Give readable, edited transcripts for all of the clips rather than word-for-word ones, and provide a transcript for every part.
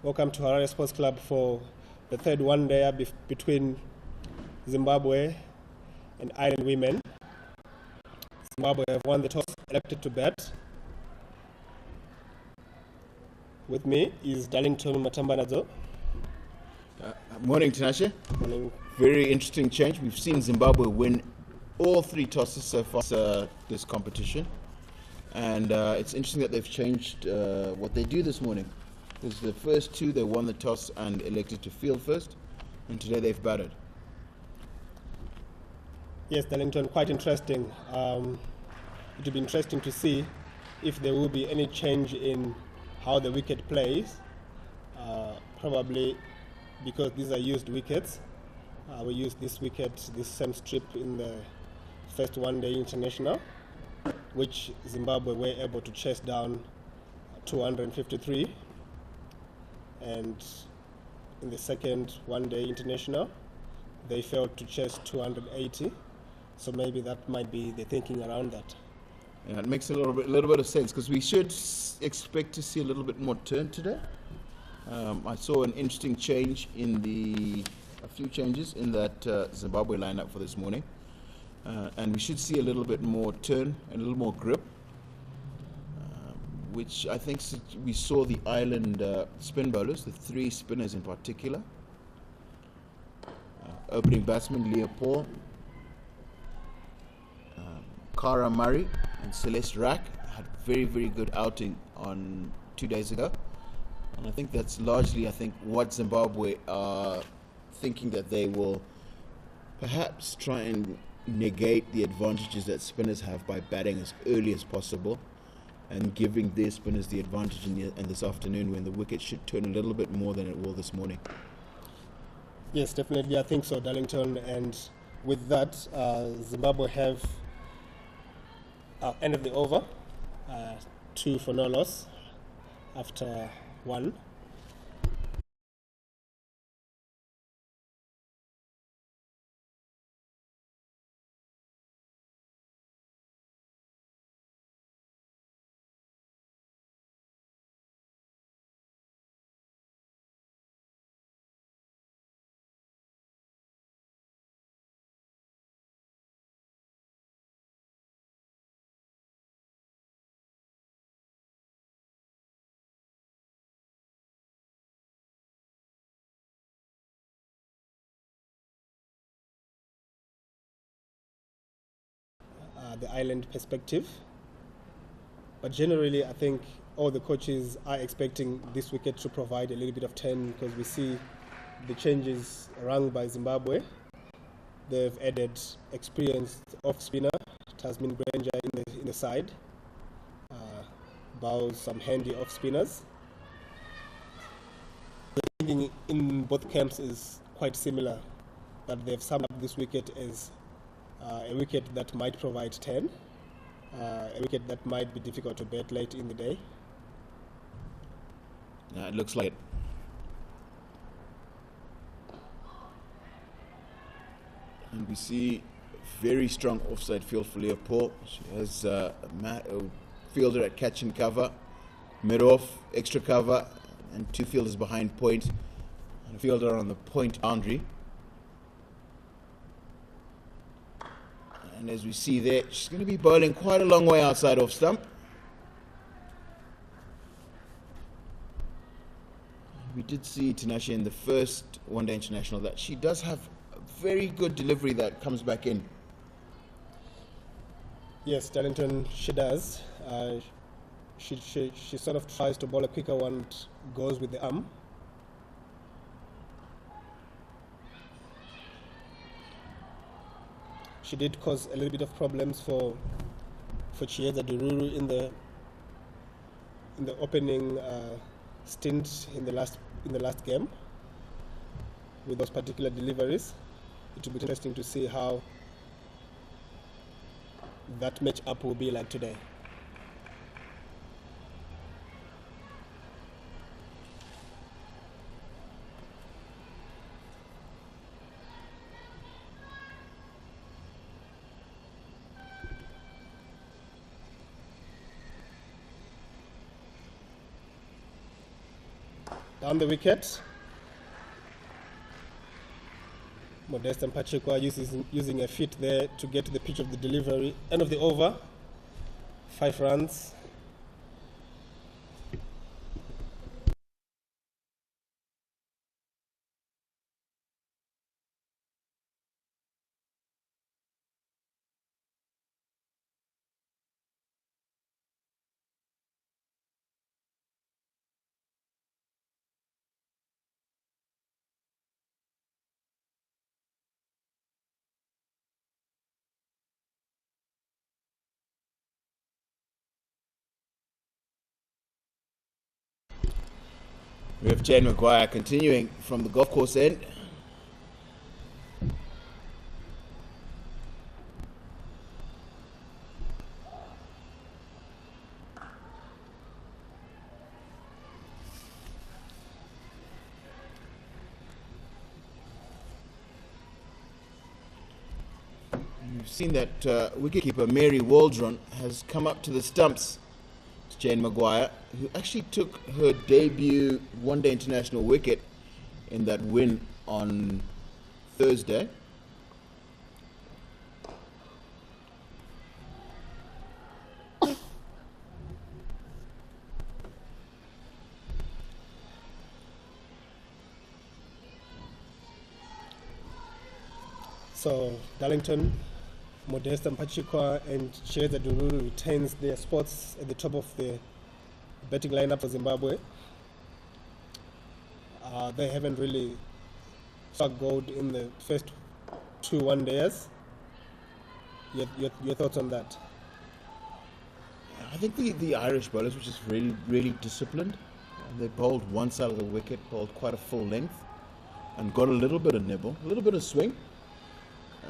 Welcome to Harare Sports Club for the third one-day between Zimbabwe and Island women. Zimbabwe have won the toss, elected to bat. With me is Darlington Matambanadzo. Morning, Tinashe. Morning. Very interesting change. We've seen Zimbabwe win all three tosses so far this competition. And it's interesting that they've changed what they do this morning. Because the first two, they won the toss and elected to field first. And today they've batted. Yes, Darlington, quite interesting. It will be interesting to see if there will be any change in how the wicket plays. Probably because these are used wickets. We used this wicket, this same strip in the first one-day international, which Zimbabwe were able to chase down 253. And in the second one-day international, they failed to chase 280. So maybe that might be the thinking around that. Yeah, it makes a little bit of sense because we should expect to see a little bit more turn today. I saw an interesting change a few changes in that Zimbabwe lineup for this morning. And we should see a little bit more turn and a little more grip, which I think we saw the island spin bowlers, the three spinners in particular. Opening batsman Leopold, Cara Murray and Celeste Rack had very, very good outing on 2 days ago. And I think that's largely, what Zimbabwe are thinking, that they will perhaps try and negate the advantages that spinners have by batting as early as possible and giving their spinners the advantage in this afternoon when the wicket should turn a little bit more than it will this morning. Yes, definitely, I think so, Darlington. And with that, Zimbabwe have ended the over, 2 for no loss after 1. The island perspective, but generally I think all the coaches are expecting this wicket to provide a little bit of turn because we see the changes run by Zimbabwe. They've added experienced off spinner Tasmin Granger in the side, bows some handy off spinners. The thinking in both camps is quite similar, that they've summed up this wicket as a wicket that might provide 10, a wicket that might be difficult to bat late in the day. Yeah, it looks like it. And we see very strong offside field for Leopold. She has a fielder at catch and cover, mid-off, extra cover, and 2 fielders behind point, and a fielder on the point boundary. And as we see there, she's going to be bowling quite a long way outside off stump. We did see Tinashe in the first one-day international that she does have a very good delivery that comes back in. Yes, Darlington, she does. She sort of tries to bowl a quicker one, and goes with the arm. She did cause a little bit of problems for Chieza Dururu in the opening stint in the last game with those particular deliveries. It will be interesting to see how that match-up will be like today. Down the wicket. Modesta Mpachikwa using a feet there to get to the pitch of the delivery. End of the over. 5 runs. We have Jane Maguire continuing from the golf course end. We've seen that wicketkeeper Mary Waldron has come up to the stumps. It's Jane Maguire, who actually took her debut one-day international wicket in that win on Thursday. So Darlington, Modesta Mpachikwa and Sheza Dururu retains their spots at the top of the batting lineup for Zimbabwe. They haven't really struggled in the first 2 one-dayers. Your thoughts on that? I think the Irish bowlers were just really disciplined. They bowled one side of the wicket, bowled quite a full length, and got a little bit of nibble, a little bit of swing.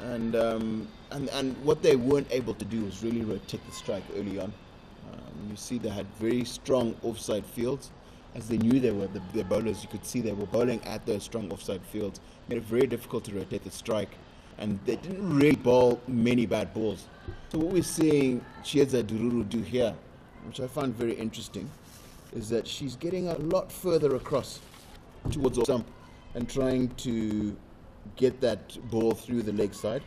And what they weren't able to do was really rotate the strike early on. You see they had very strong offside fields. As they knew they were the bowlers, you could see they were bowling at those strong offside fields. Made it very difficult to rotate the strike, and they didn't really bowl many bad balls. So what we're seeing Chieza Dururu do here, which I find very interesting, is that she's getting a lot further across towards the stump and trying to get that ball through the leg side.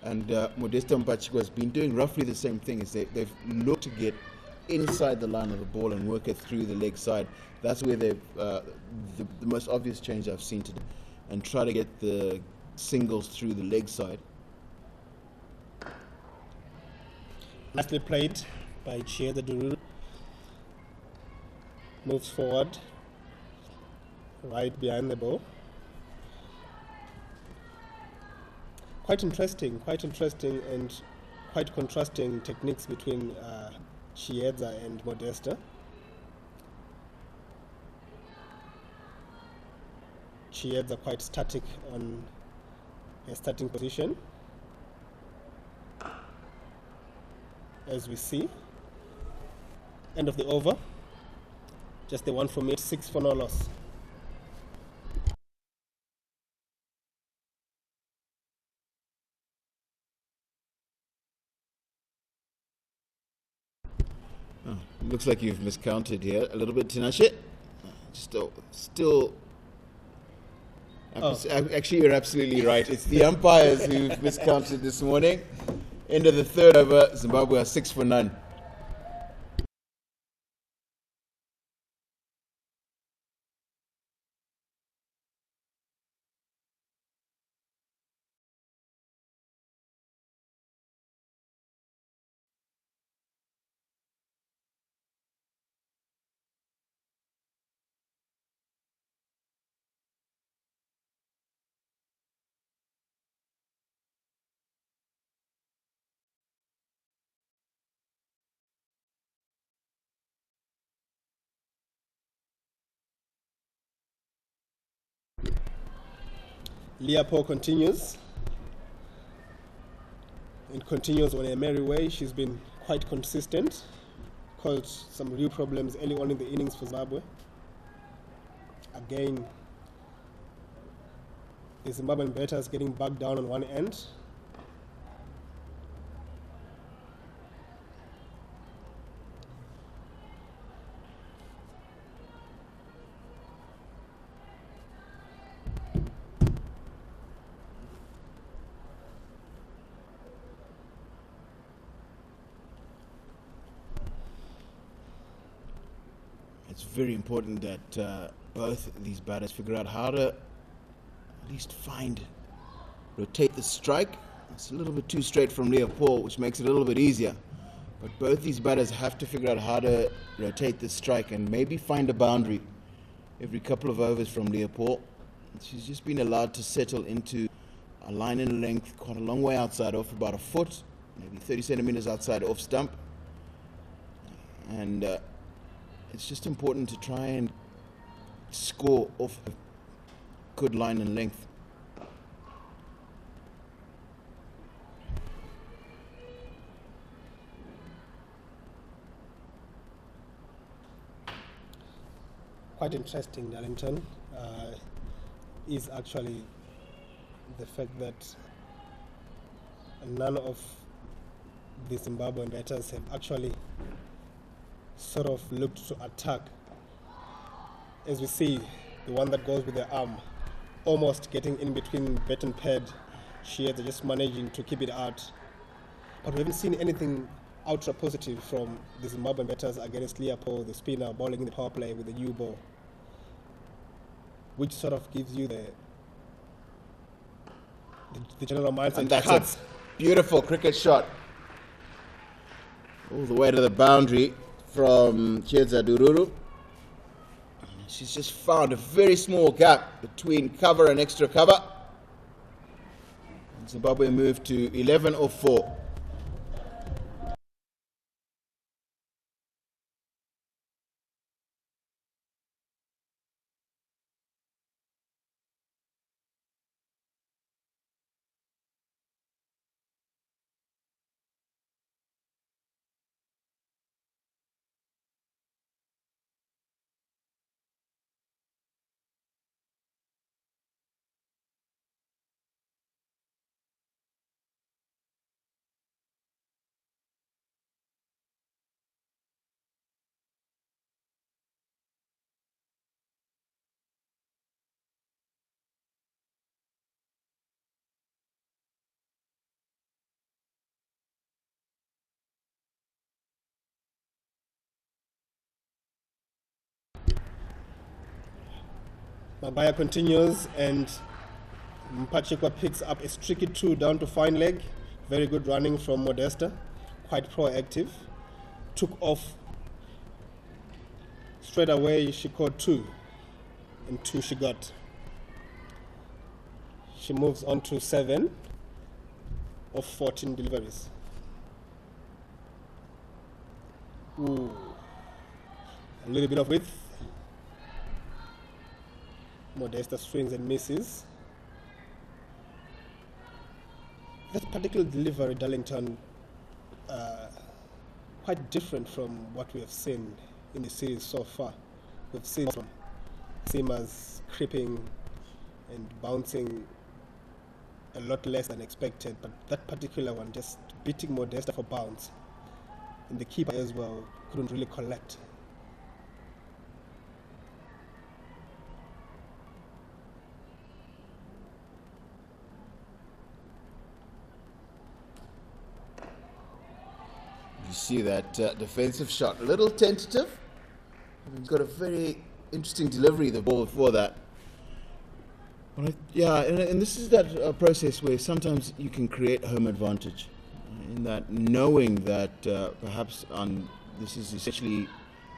And Modesta Mpachikwa has been doing roughly the same thing. Is they've looked to get inside the line of the ball and work it through the leg side. That's where they've the most obvious change I've seen today, and try to get the singles through the leg side. Nicely played by Chieza Dururu. Moves forward, right behind the ball. Quite interesting and quite contrasting techniques between Chieza and Modesta. Chieza quite static on a starting position, as we see. End of the over. Just the one from it, 6 for no loss. Oh, looks like you've miscounted here a little bit, Tinashe. Still. Actually, you're absolutely right. It's the umpires who've miscounted this morning. End of the third over, Zimbabwe are 6 for none. Leopold continues. It continues on a merry way. She's been quite consistent. Caused some real problems early on in the innings for Zimbabwe. Again, the Zimbabwean batters getting back down on one end. it's very important that both these batters figure out how to at least rotate the strike. It's a little bit too straight from Leopold, which makes it a little bit easier. But both these batters have to figure out how to rotate the strike and maybe find a boundary every couple of overs from Leopold. She's just been allowed to settle into a line in length quite a long way outside off, about a foot, maybe 30 centimeters outside off stump. And it's just important to try and score off a good line in length. Quite interesting, Darlington, is actually the fact that none of the Zimbabwean batters have actually sort of looked to attack. As we see, the one that goes with the arm almost getting in between bat and pad. Shears are just managing to keep it out. But we haven't seen anything ultra positive from the Zimbabwean batters against Leopold, the spinner, bowling in the power play with the new ball, which sort of gives you the general mindset. And that's a beautiful cricket shot all the way to the boundary from Chiedza Dururu. She's just found a very small gap between cover and extra cover. And Zimbabwe moved to 11 or 4. Mabaya continues and Mpachikwa picks up a streaky 2 down to fine leg. Very good running from Modesta, quite proactive. Took off straight away. She caught 2 and 2 she got. She moves on to 7 of 14 deliveries. Ooh. A little bit of width. Modesta swings and misses. That particular delivery, Darlington, quite different from what we have seen in the series so far. We've seen some seamers creeping and bouncing a lot less than expected, but that particular one just beating Modesta for bounce. And the keeper as well couldn't really collect. You see that defensive shot, a little tentative. He's got a very interesting delivery, the ball before that. But and this is that process where sometimes you can create home advantage. In that knowing that perhaps this has essentially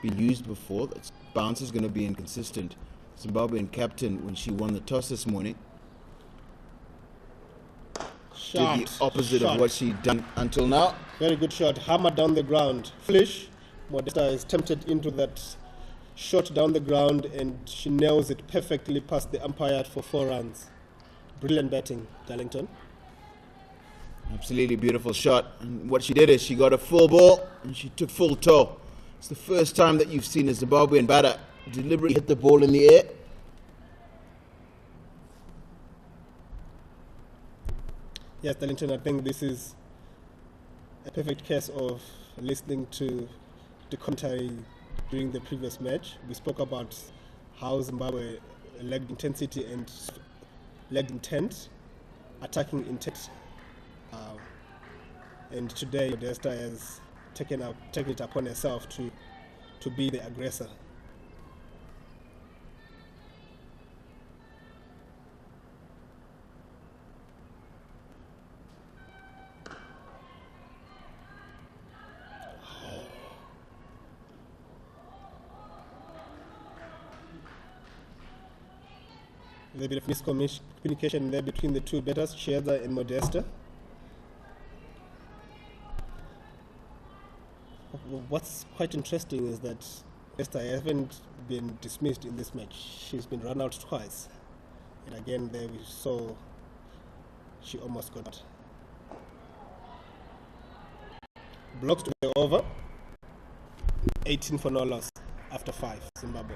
been used before, that bounce is going to be inconsistent. Zimbabwean captain, when she won the toss this morning, did the opposite of what she'd done until now. Very good shot, hammered down the ground. Flish. Modesta is tempted into that shot down the ground and she nails it perfectly past the umpire for 4 runs. Brilliant batting, Darlington. Absolutely beautiful shot. And what she did is she got a full ball and she took full toe. It's the first time that you've seen a Zimbabwean batter deliberately hit the ball in the air. Yes, Darlington, I think this is a perfect case of listening to the commentary during the previous match. We spoke about how Zimbabwe lacked intensity and lacked intent, attacking intent. And today, Modesta has taken it upon herself to be the aggressor. A little bit of miscommunication there between the two batters, Chiesa and Modesta. What's quite interesting is that Modesta hasn't been dismissed in this match. She's been run out twice. And again, there we saw she almost got out. Blocks to the over. 18 for no loss after 5, Zimbabwe.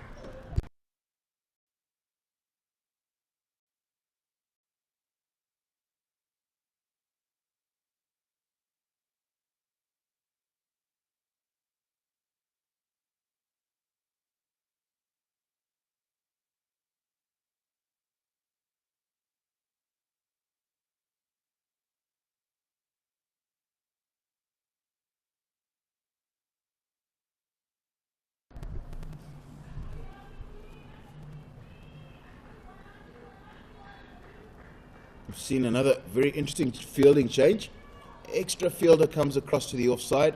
We've seen another very interesting fielding change. Extra fielder comes across to the offside.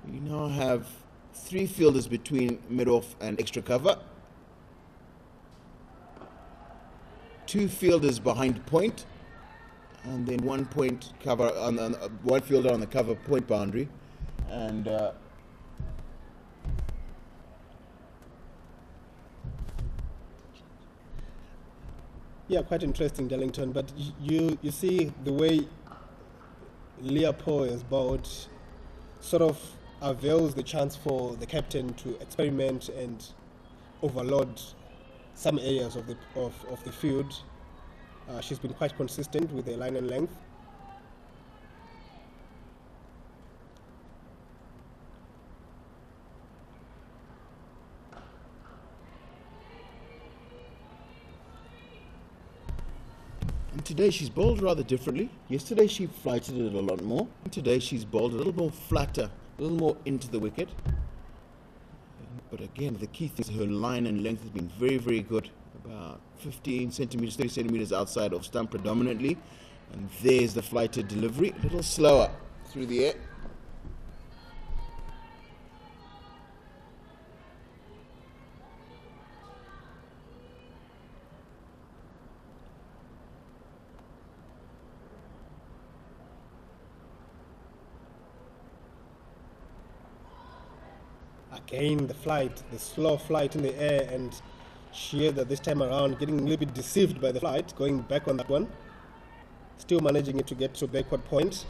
We now have 3 fielders between mid-off and extra cover. 2 fielders behind point, and then 1 point cover on one fielder on the cover point boundary, and yeah, quite interesting, Darlington. But you see the way Leopold has bowled sort of avails the chance for the captain to experiment and overload some areas of the field. She's been quite consistent with the line and length. And today she's bowled rather differently. Yesterday she flighted it a lot more. And today she's bowled a little more flatter, a little more into the wicket. But again, the key thing is her line and length has been very, very good. About 15 centimeters, 30 centimeters outside of stump predominantly. And there's the flighted delivery, a little slower through the air. Again, the flight, the slow flight in the air, and Chiesa this time around getting a little bit deceived by the flight, going back on that one. Still managing it to get to backward point.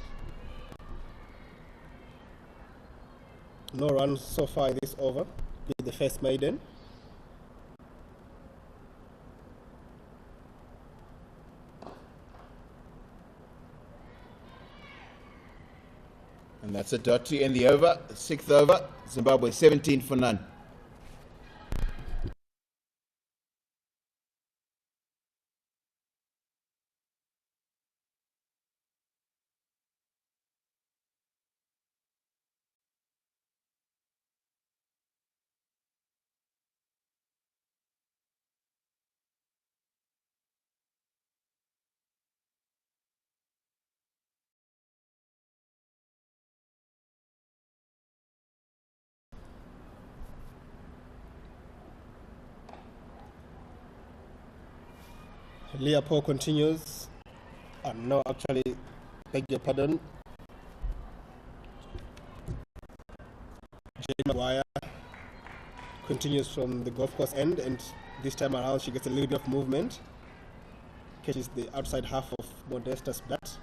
No runs so far in this over. Be the first maiden. And that's a dot to end the over, the 6th over. Zimbabwe 17 for none. Leopold continues. No, actually, beg your pardon. Jane Maguire continues from the golf course end, and this time around she gets a little bit of movement. Catches the outside half of Modesta's bat.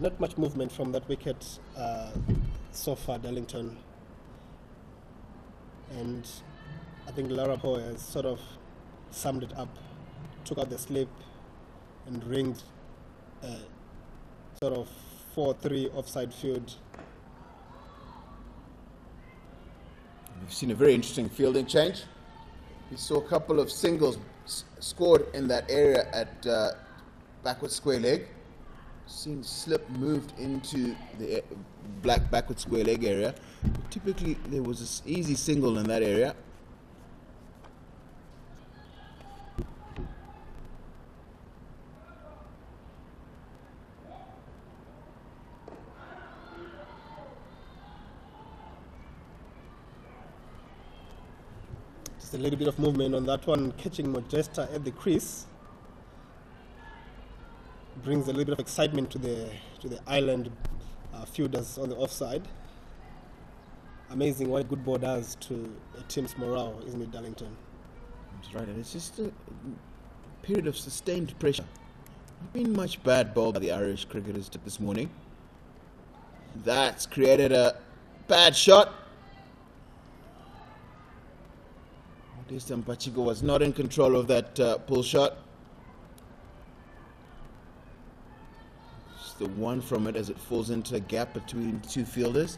Not much movement from that wicket so far, Darlington. And I think Leopold has sort of summed it up, took out the slip and ringed sort of 4-3 offside field. We've seen a very interesting fielding change. We saw a couple of singles scored in that area at backward square leg. Seen slip moved into the black backward square leg area. But typically there was this easy single in that area. Just a little bit of movement on that one, catching Modesta at the crease. Brings a little bit of excitement to the island fielders on the offside. Amazing what a good ball does to a team's morale, isn't it, Darlington? That's right, and it's just a period of sustained pressure. Not been much bad ball by the Irish cricketers this morning. That's created a bad shot. Modesta Mpachigo was not in control of that pull shot. Just the one from it as it falls into a gap between two fielders.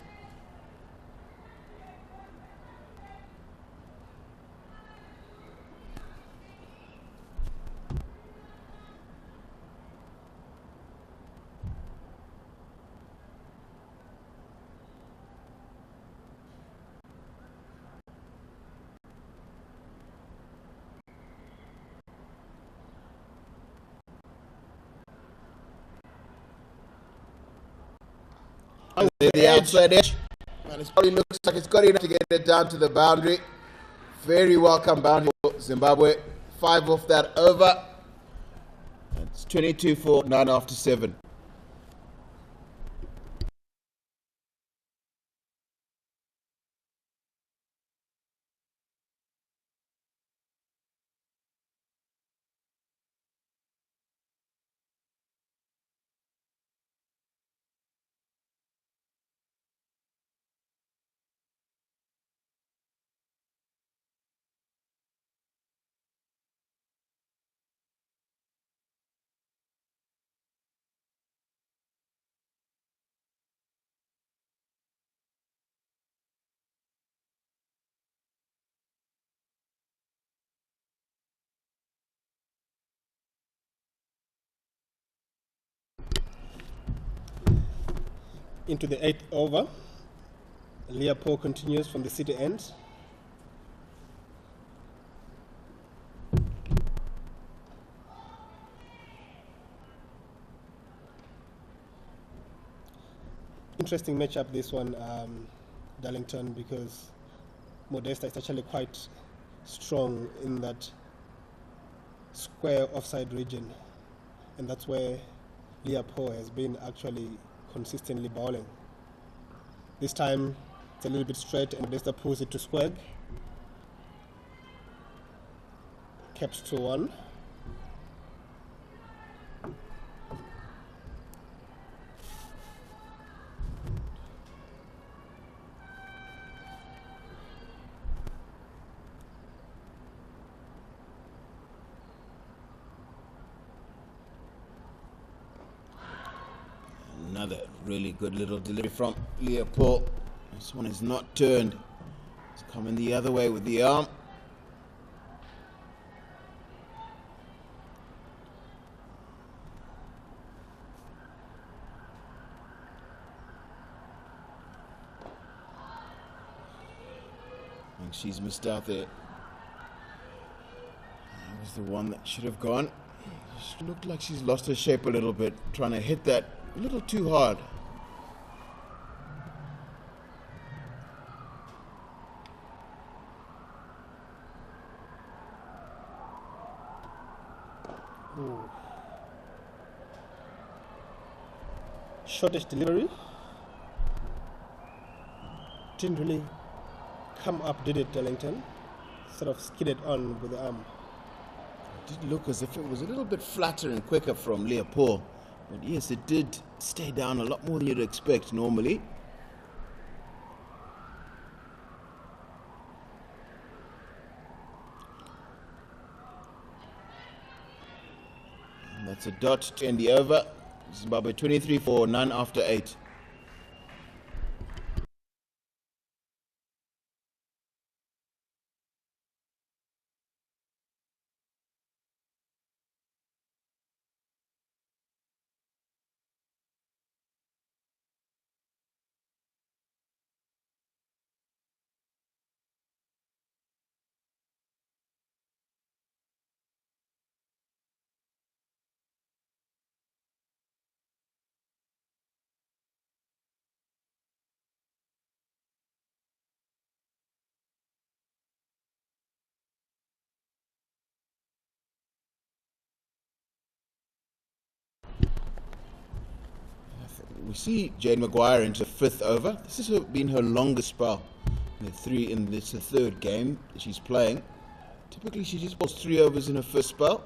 The outside edge, and it probably looks like it's got enough to get it down to the boundary. Very welcome boundary for Zimbabwe. 5 off that over. It's 22 for 9 after 7. Into the 8th over. Leopold continues from the city end. Interesting matchup this one, Darlington, because Modesta is actually quite strong in that square offside region, and that's where Leopold has been actually consistently bowling. This time it's a little bit straight and Modesta pulls it to square. Kept to 1. Another really good little delivery from Leopold. This one is not turned. It's coming the other way with the arm. And she's missed out there. That was the one that should have gone. She looked like she's lost her shape a little bit, trying to hit that a little too hard. Ooh. Shortish delivery. Didn't really come up, did it, Tailenders? Sort of skidded on with the arm. It did look as if it was a little bit flatter and quicker from Leopold. But yes, it did stay down a lot more than you'd expect normally. And that's a dot to end the over. Zimbabwe 23 for 9 after 8. we see Jane Maguire into the 5th over. This has been her longest spell. It's the 3rd game that she's playing. Typically, she just bowls 3 overs in her first spell.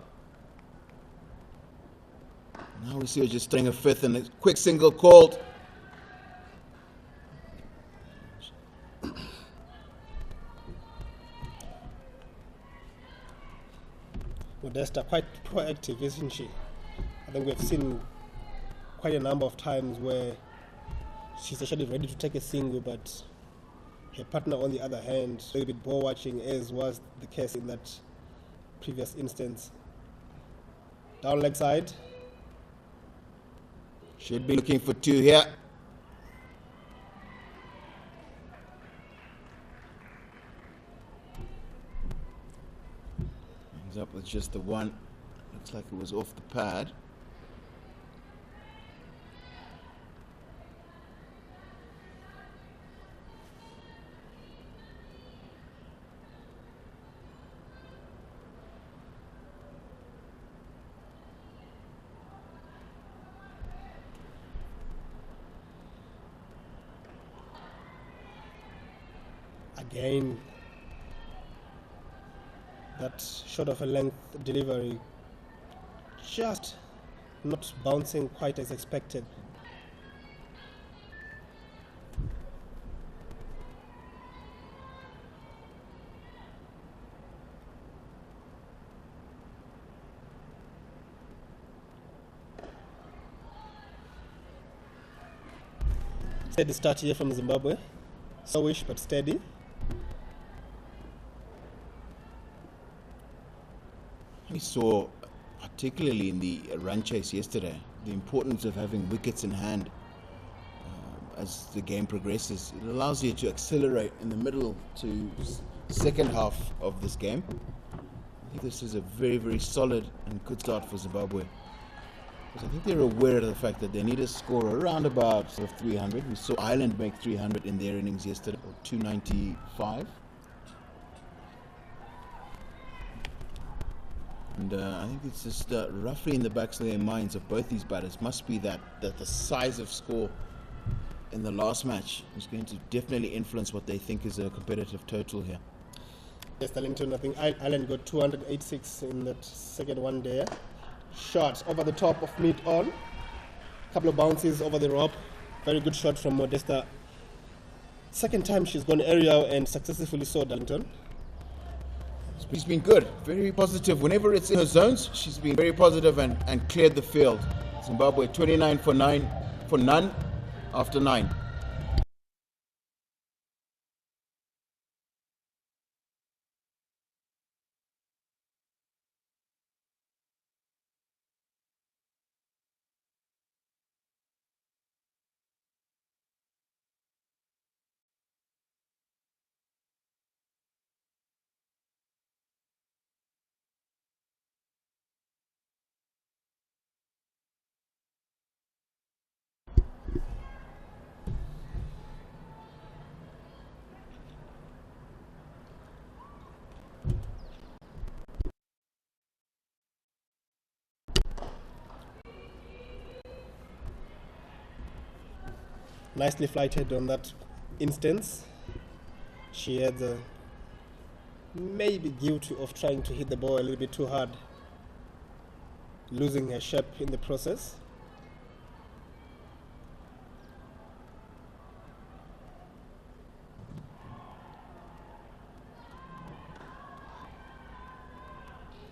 Now we see her just staying a 5th, and a quick single called. Modesta quite proactive, isn't she? I think we've seen quite a number of times where she's actually ready to take a single, but her partner, on the other hand, a little bit ball watching, as was the case in that previous instance. Down leg side. Should be looking for 2 here. Ends up with just the 1. Looks like it was off the pad. Again, that short of a length delivery, just not bouncing quite as expected. Steady start here from Zimbabwe. Slowish but steady. We saw, particularly in the run chase yesterday, the importance of having wickets in hand as the game progresses. It allows you to accelerate in the middle to second half of this game. I think this is a very, very solid and good start for Zimbabwe. Because I think they're aware of the fact that they need to score around about 300. We saw Ireland make 300 in their innings yesterday, or 295. And I think it's just roughly in the backs of their minds of both these batters must be that the size of score in the last match is going to definitely influence what they think is a competitive total here. Yes, Tailenders, I think Ireland got 286 in that second one there. Shot over the top of mid-on. Couple of bounces over the rope. Very good shot from Modesta. Second time she's gone aerial and successfully saw Tailenders. She's been good, very positive. Whenever it's in her zones, she's been very positive and cleared the field. Zimbabwe 29 for none after 9. Nicely flighted on that instance. She had maybe guilty of trying to hit the ball a little bit too hard, losing her shape in the process.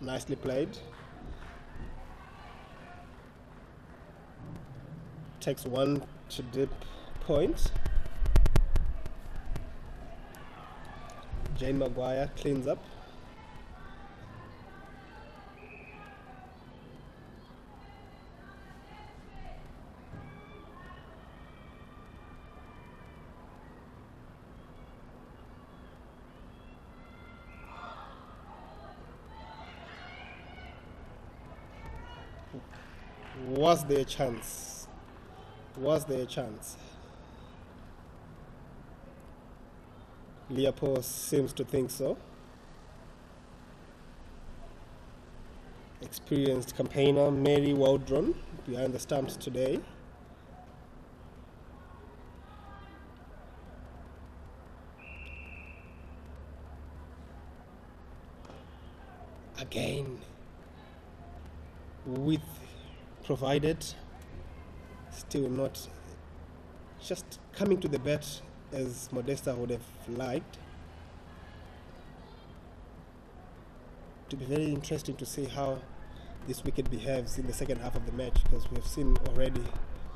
Nicely played. Takes 1 to deep point. Jane Maguire cleans up. Was there a chance? Was there a chance? Leopold seems to think so. Experienced campaigner Mary Waldron behind the stumps today. Again, width provided, still not just coming to the bat as Modesta would have liked. To be very interesting to see how this wicket behaves in the second half of the match, because we have seen already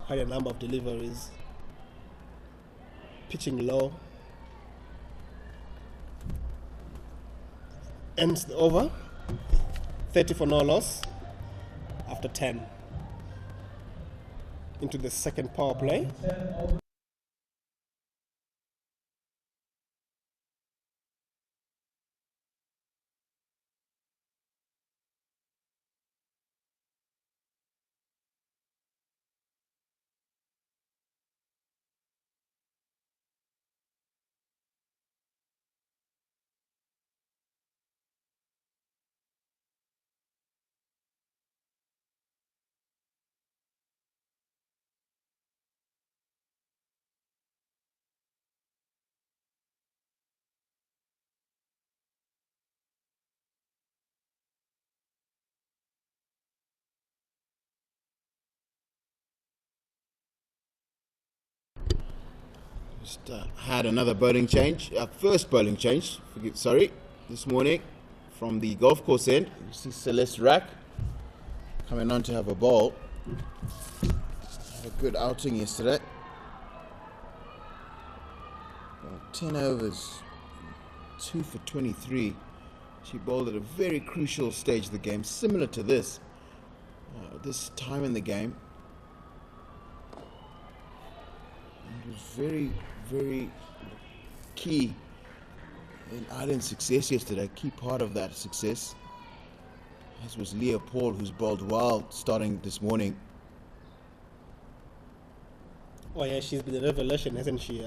quite a number of deliveries, pitching low. Ends the over, 30 for no loss after 10. Into the second power play. Just had another bowling change, first bowling change, this morning from the golf course end. You see Celeste Rack coming on to have a bowl. Had a good outing yesterday. 10 overs, 2 for 23. She bowled at a very crucial stage of the game, similar to this time in the game. It was very, very key in Ireland's success yesterday, key part of that success, as was Leah Paul, who's bowled well starting this morning. Oh yeah, she's been a revelation, hasn't she?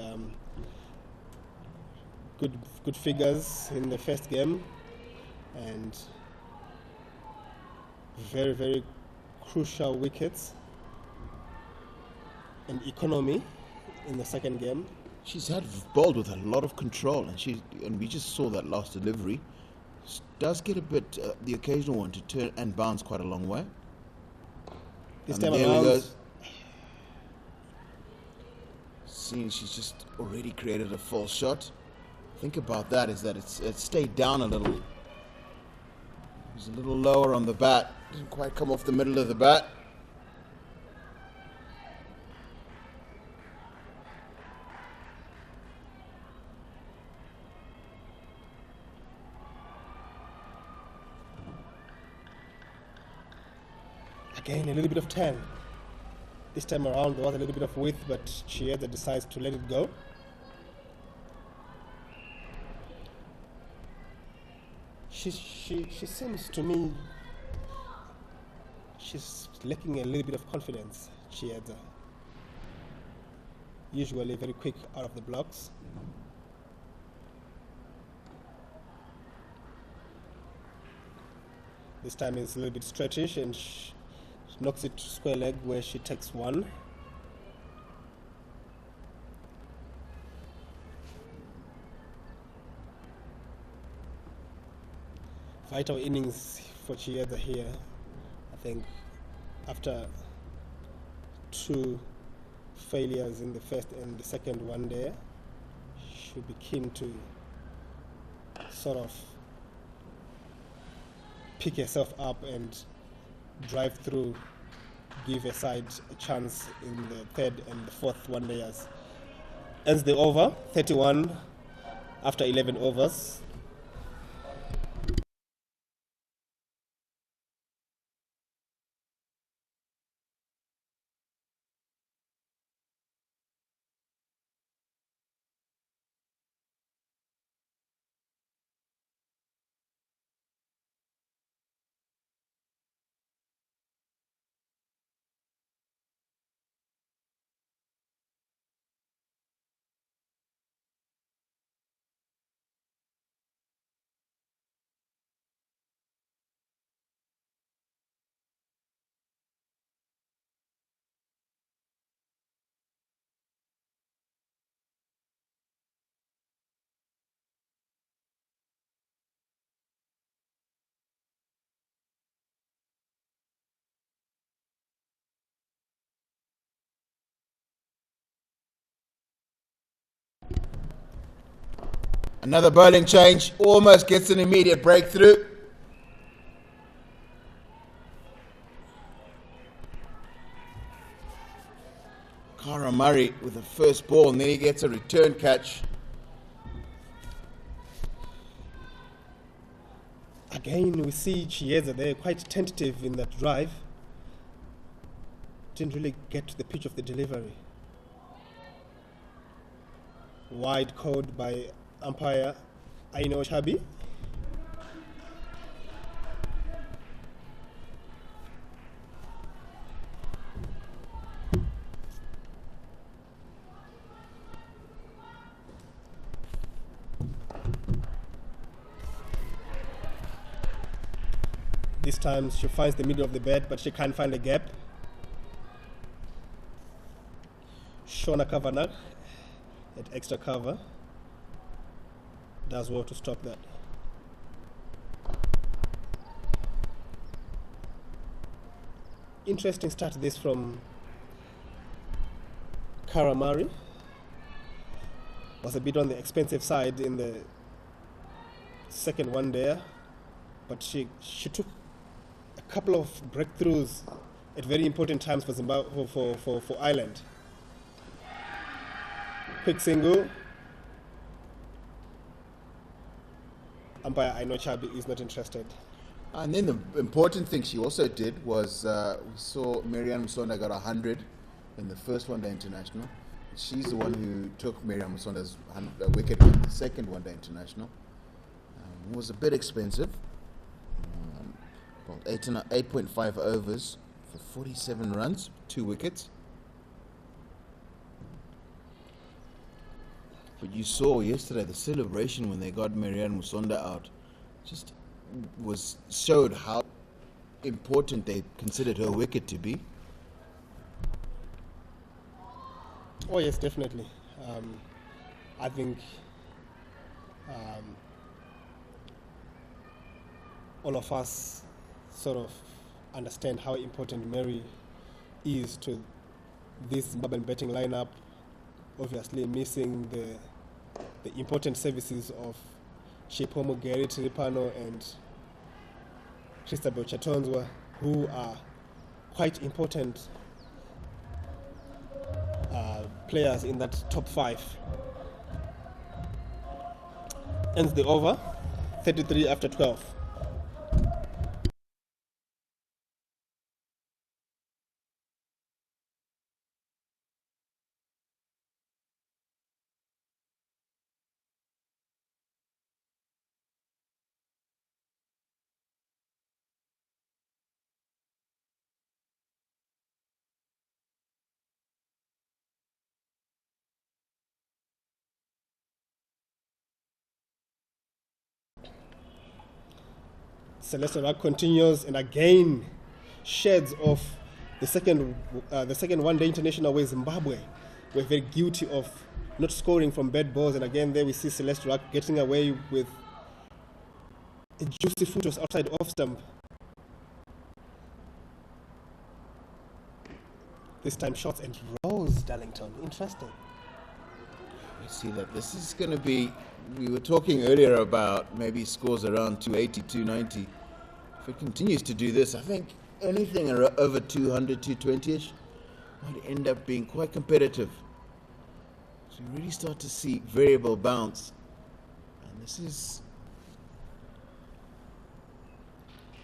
Good figures in the first game, and very, very crucial wickets and economy in the second game. She's had bowled with a lot of control, and we just saw that last delivery. She does get a bit the occasional one to turn and bounce quite a long way. This time around, seeing she's just already created a false shot. Think about that, is that it stayed down a little. It was a little lower on the bat. Didn't quite come off the middle of the bat. Again, a little bit of 10. This time around, there was a little bit of width, but Chiesa decides to let it go. She seems to me she's lacking a little bit of confidence, Chiesa. Usually very quick out of the blocks. This time it's a little bit stretchish, and she knocks it to square leg where she takes one. Vital innings for Chiesa here. I think after 2 failures in the first and the second one there, she'll be keen to sort of pick herself up and drive through, give her side a chance in the third and the fourth one layers. Ends the over, 31 after 11 overs. Another bowling change. Almost gets an immediate breakthrough. Cara Murray with the first ball, and then he gets a return catch. Again, we see Chiesa there, quite tentative in that drive. Didn't really get to the pitch of the delivery. Wide called by umpire Aino Chabi. This time she finds the middle of the bed, but she can't find a gap. Shona Kavanagh at extra cover does well to stop that. Interesting start this from Cara Murray. Was a bit on the expensive side in the second one there, but she took a couple of breakthroughs at very important times for Zimbabwe, for Ireland. Quick single. Umpire Aino Chabi is not interested. And then the important thing she also did was we saw Marianne Musonda got 100 in the first one-day international. She's the one who took Marianne Musonda's wicket in the second one-day international. It was a bit expensive. About 8.5 overs for 47 runs, 2 wickets. But you saw yesterday the celebration when they got Marianne Musonda out just showed how important they considered her wicket to be. Oh yes, definitely. I think all of us sort of understand how important Mary is to this Zimbabwean batting lineup. Obviously missing the important services of Shepomo Gary Tiripano and Christabel Chatonzwa, who are quite important players in that top 5. Ends the over, 33 after 12. Celeste Rack continues and again sheds of the second one-day international where Zimbabwe were very guilty of not scoring from bad balls, and again there we see Celeste Rack getting away with a juicy foot was outside off stump. This time shots and rolls Darlington. Interesting. We see that this is going to be, we were talking earlier about maybe scores around 280, 290. If it continues to do this, I think anything over 200, 220-ish might end up being quite competitive. So you really start to see variable bounce. And this is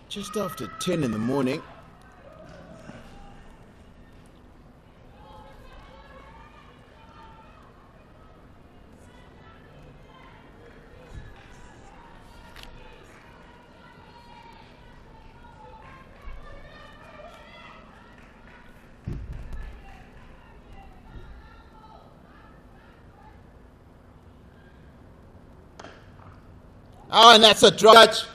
just after 10 in the morning. Oh, and that's a touch.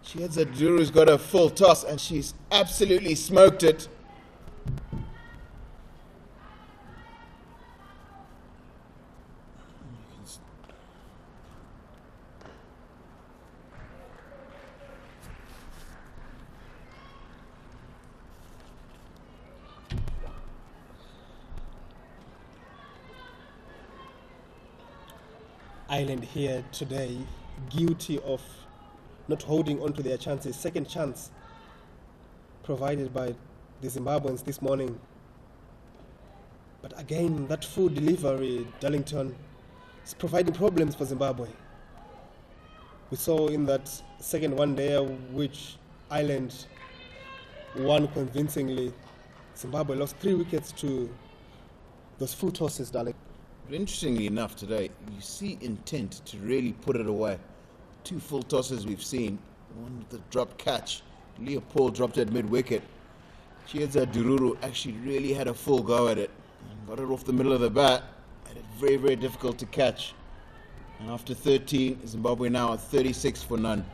Chiadzadzuru's got a full toss and she's absolutely smoked it. Ireland here today, guilty of not holding on to their chances. Second chance provided by the Zimbabweans this morning. But again, that full delivery, Darlington, is providing problems for Zimbabwe. We saw in that second one there, which Ireland won convincingly. Zimbabwe lost 3 wickets to those full tosses, darling. But interestingly enough, today you see intent to really put it away. 2 full tosses we've seen. One with the drop catch. Leopold dropped at mid-wicket. Chieza Dururu actually really had a full go at it. And got it off the middle of the bat. Had it very, very difficult to catch. And after 13, Zimbabwe now at 36 for none.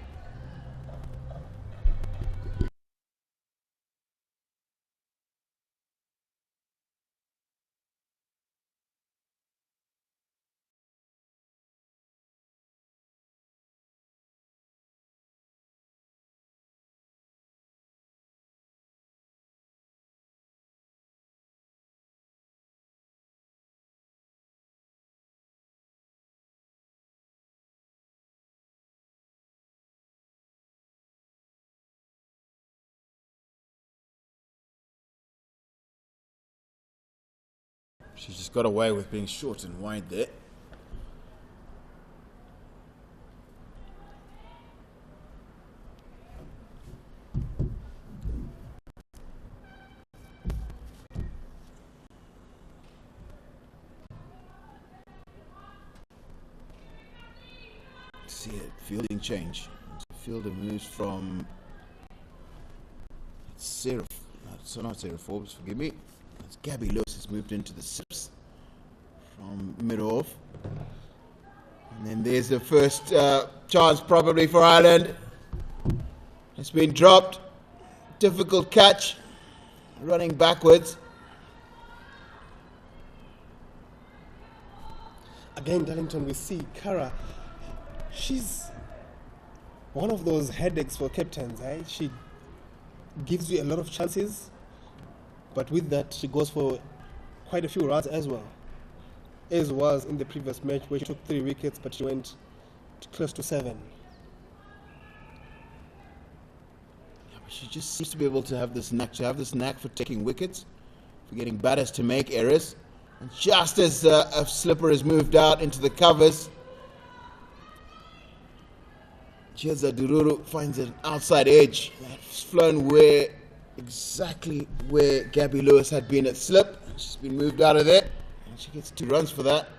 She just got away with being short and wide there. See it, fielding change. Fielder moves from not Sarah Forbes, forgive me. It's Gabby Lewis has moved into the sips from mid-off. And then there's the first chance probably for Ireland. It's been dropped. Difficult catch. Running backwards. Again, Darlington, we see Kara. She's one of those headaches for captains, eh? She gives you a lot of chances, but with that, she goes for quite a few runs as well. As was in the previous match where she took 3 wickets, but she went close to 7. Yeah, but she just seems to be able to have this knack. For taking wickets, for getting batters to make errors. And just as a slipper is moved out into the covers, Chieza Dururu finds an outside edge that's flown exactly where Gabby Lewis had been at slip. She's been moved out of there, and she gets 2 runs for that.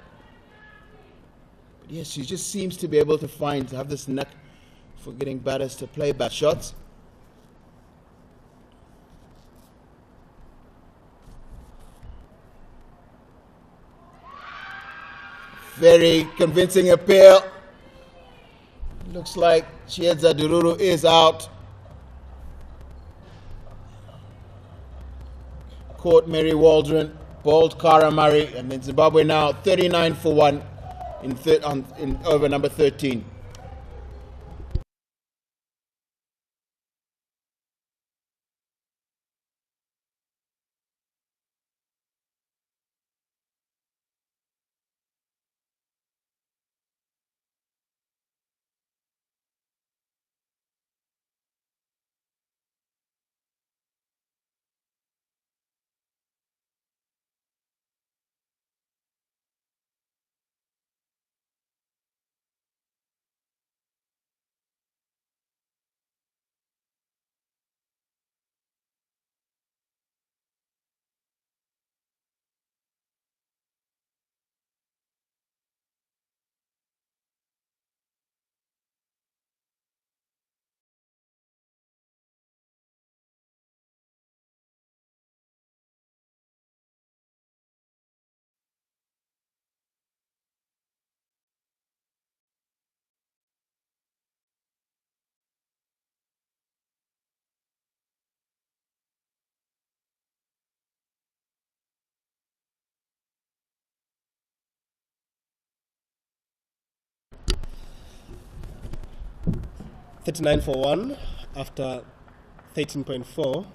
But yes, she just seems to be able to have this knack for getting batters to play bat shots. Very convincing appeal. Looks like Chieza Dururu is out. Caught Mary Waldron, bowled Cara Murray, and then Zimbabwe now 39 for 1 in over number 13. .39 for 1 after 13.4.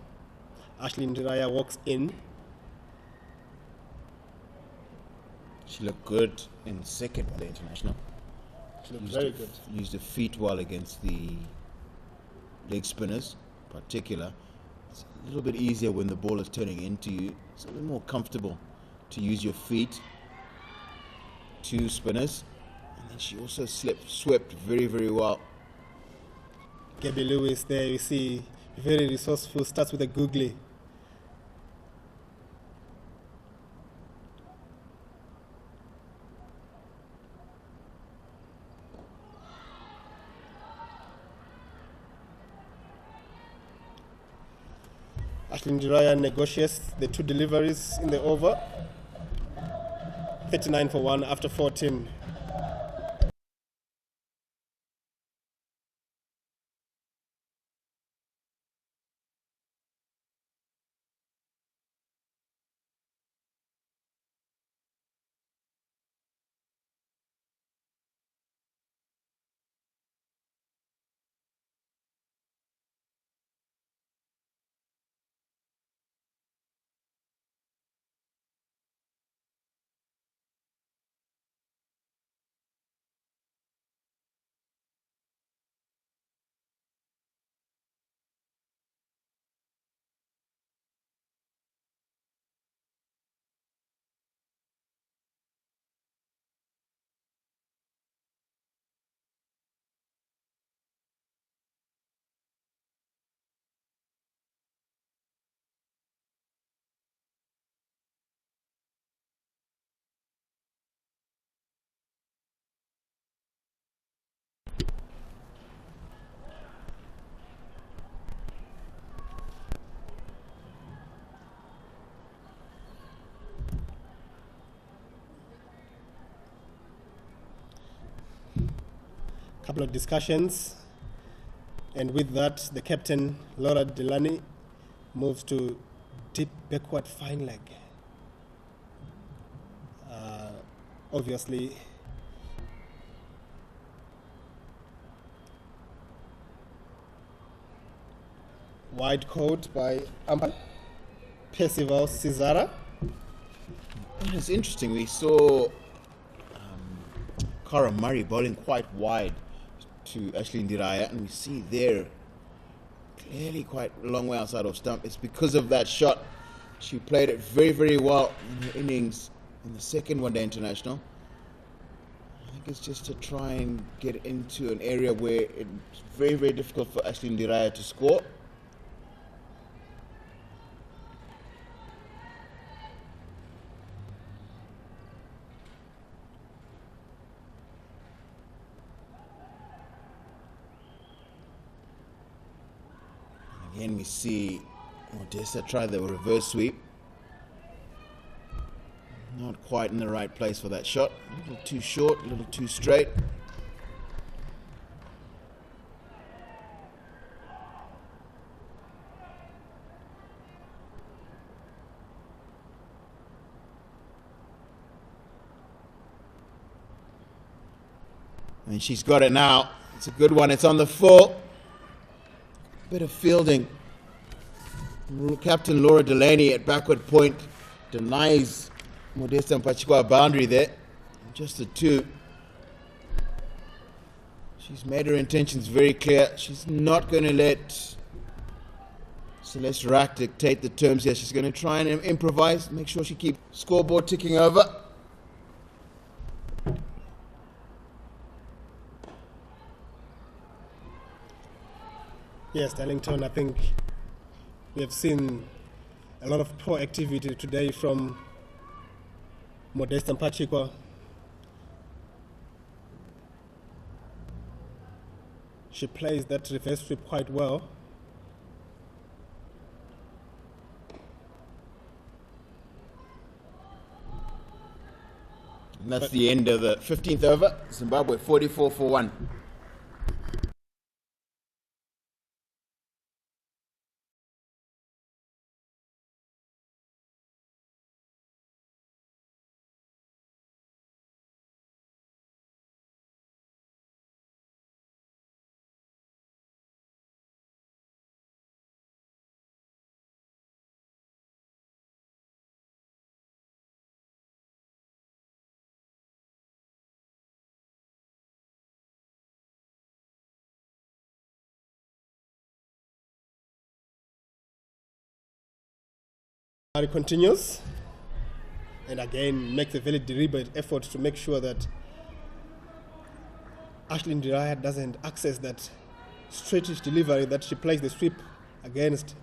Ashley Ndiraya walks in. She looked good in second for the international. She looked very good. Used the feet well against the leg spinners, in particular. It's a little bit easier when the ball is turning into you. It's a little more comfortable to use your feet. Two spinners, and then she also swept very, very well. Gabby Lewis there, you see, very resourceful, starts with a googly. Ashley Ndiraya negotiates the two deliveries in the over. 39 for 1 after 14. Couple of discussions, and with that, the captain, Laura Delany, moves to deep backward fine leg. Obviously, wide coat by umpire Percival Cesara. And it's interesting, we saw Cara Murray bowling quite wide to Ashley Ndiraya, and we see there clearly quite a long way outside of stump. It's because of that shot. She played it very, very well in her innings in the second one-day international. I think it's just to try and get into an area where it's very, very difficult for Ashley Ndiraya to score. Again, we see Modesta try the reverse sweep. Not quite in the right place for that shot. A little too short, a little too straight. And she's got it now. It's a good one. It's on the full. Bit of fielding. Captain Laura Delaney at backward point denies Modesta Mpachikwa a boundary there. Just a two. She's made her intentions very clear. She's not going to let Celeste Rack dictate the terms here. She's going to try and improvise, make sure she keeps scoreboard ticking over. Yes, Darlington, I think we have seen a lot of poor activity today from Modesta Mpachikwa. She plays that reverse sweep quite well. And that's the end of the 15th over. Zimbabwe 44 for 1. He continues and again makes a very deliberate effort to make sure that Ashley Ndiraya doesn't access that straightish delivery that she plays the sweep against.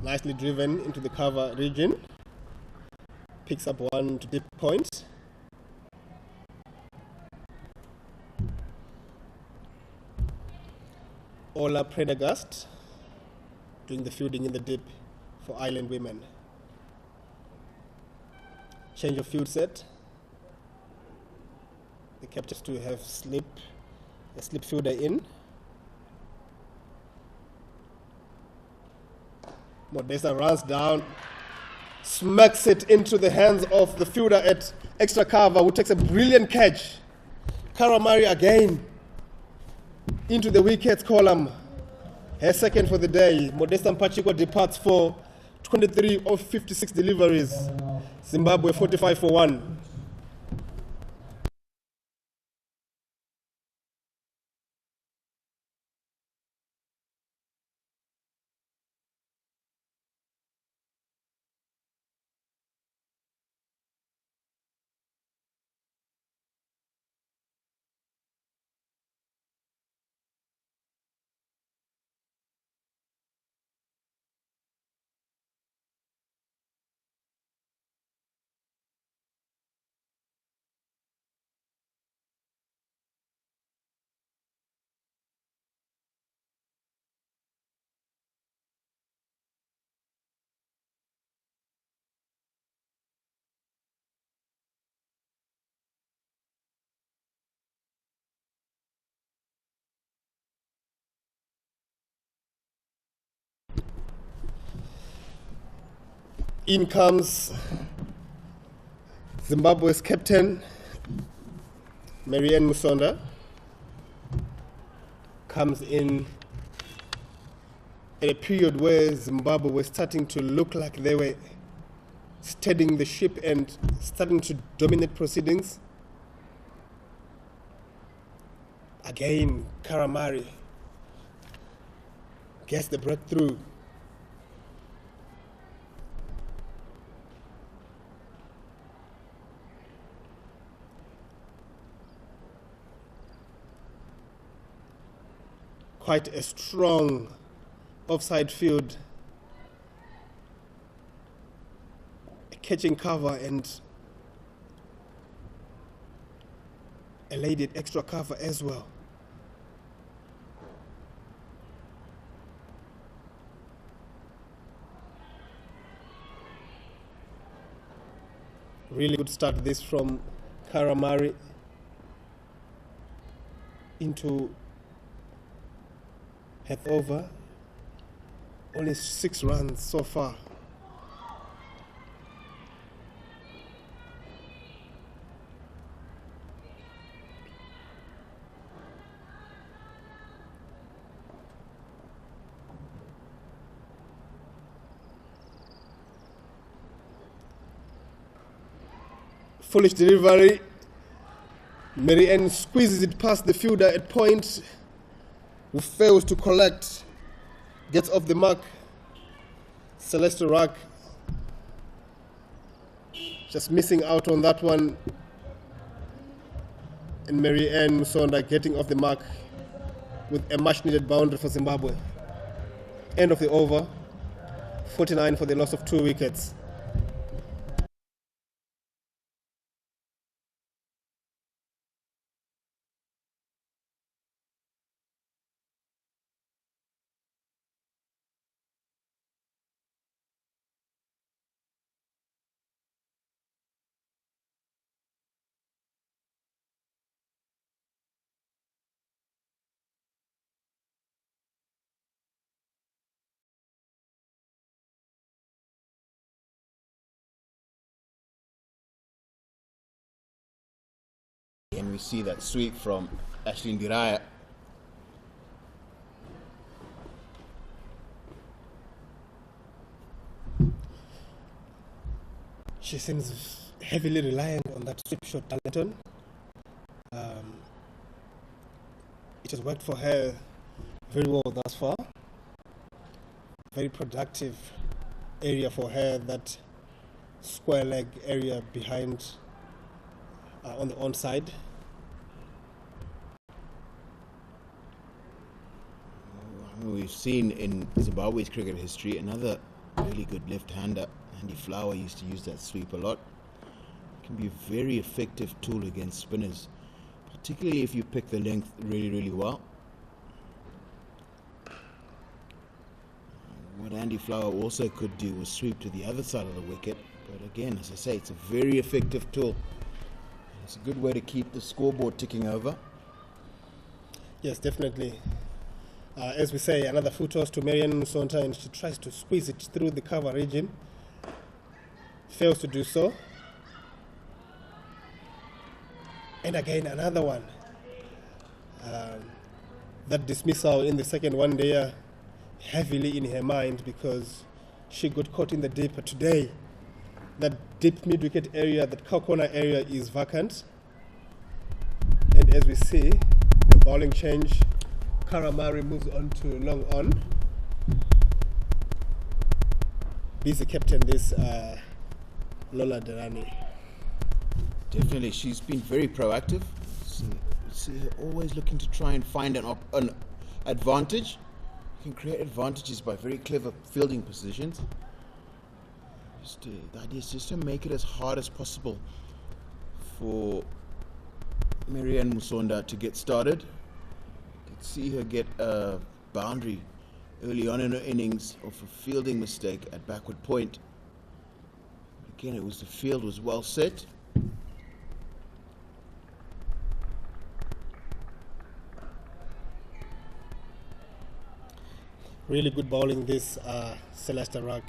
Nicely driven into the cover region. Picks up one to deep point. Ola Prendergast doing the fielding in the deep for Island women. Change of field set. The captains to have a slip fielder in. Modesta runs down, smacks it into the hands of the fielder at extra cover, who takes a brilliant catch. Karamari again into the wickets column. Her second for the day. Modesta Mpachiko departs for 23 of 56 deliveries. Zimbabwe 45 for 1. In comes Zimbabwe's captain, Marianne Musonda. Comes in at a period where Zimbabwe was starting to look like they were steadying the ship and starting to dominate proceedings. Again, Karamari gets the breakthrough. Quite a strong offside field, catching cover and a lady at extra cover as well. Really good start this from Karamari into head over. Only 6 runs so far. Foolish delivery. Marianne squeezes it past the fielder at point, who fails to collect, gets off the mark. Celeste Rack just missing out on that one, and Marianne Musonda getting off the mark with a much needed boundary for Zimbabwe. End of the over, 49 for the loss of 2 wickets. And we see that sweep from Ashley Ndiraya. She seems heavily reliant on that sweep shot, Talenton. it has worked for her very well thus far. Very productive area for her, that square leg area behind on the onside. We've seen in Zimbabwe's cricket history another really good left-hander, Andy Flower, used to use that sweep a lot. It can be a very effective tool against spinners, particularly if you pick the length really, really well. What Andy Flower also could do was sweep to the other side of the wicket, but again, as I say, it's a very effective tool. It's a good way to keep the scoreboard ticking over. Yes, definitely. As we say, another full toss to Marianne Musonta, and she tries to squeeze it through the cover region. Fails to do so. And again, another one. That dismissal in the second one day heavily in her mind, because she got caught in the deep. But today, that deep mid-wicket area, that cow corner area is vacant. And as we see, the bowling change, Karamari moves on to long on. Busy captain this Lola Derani. Definitely, she's been very proactive. See her always looking to try and find an advantage. You can create advantages by very clever fielding positions. The idea is just to make it as hard as possible for Marianne Musonda to get started. See her get a boundary early on in her innings of a fielding mistake at backward point. Again, it was the field was well set. Really good bowling this Celeste Rack,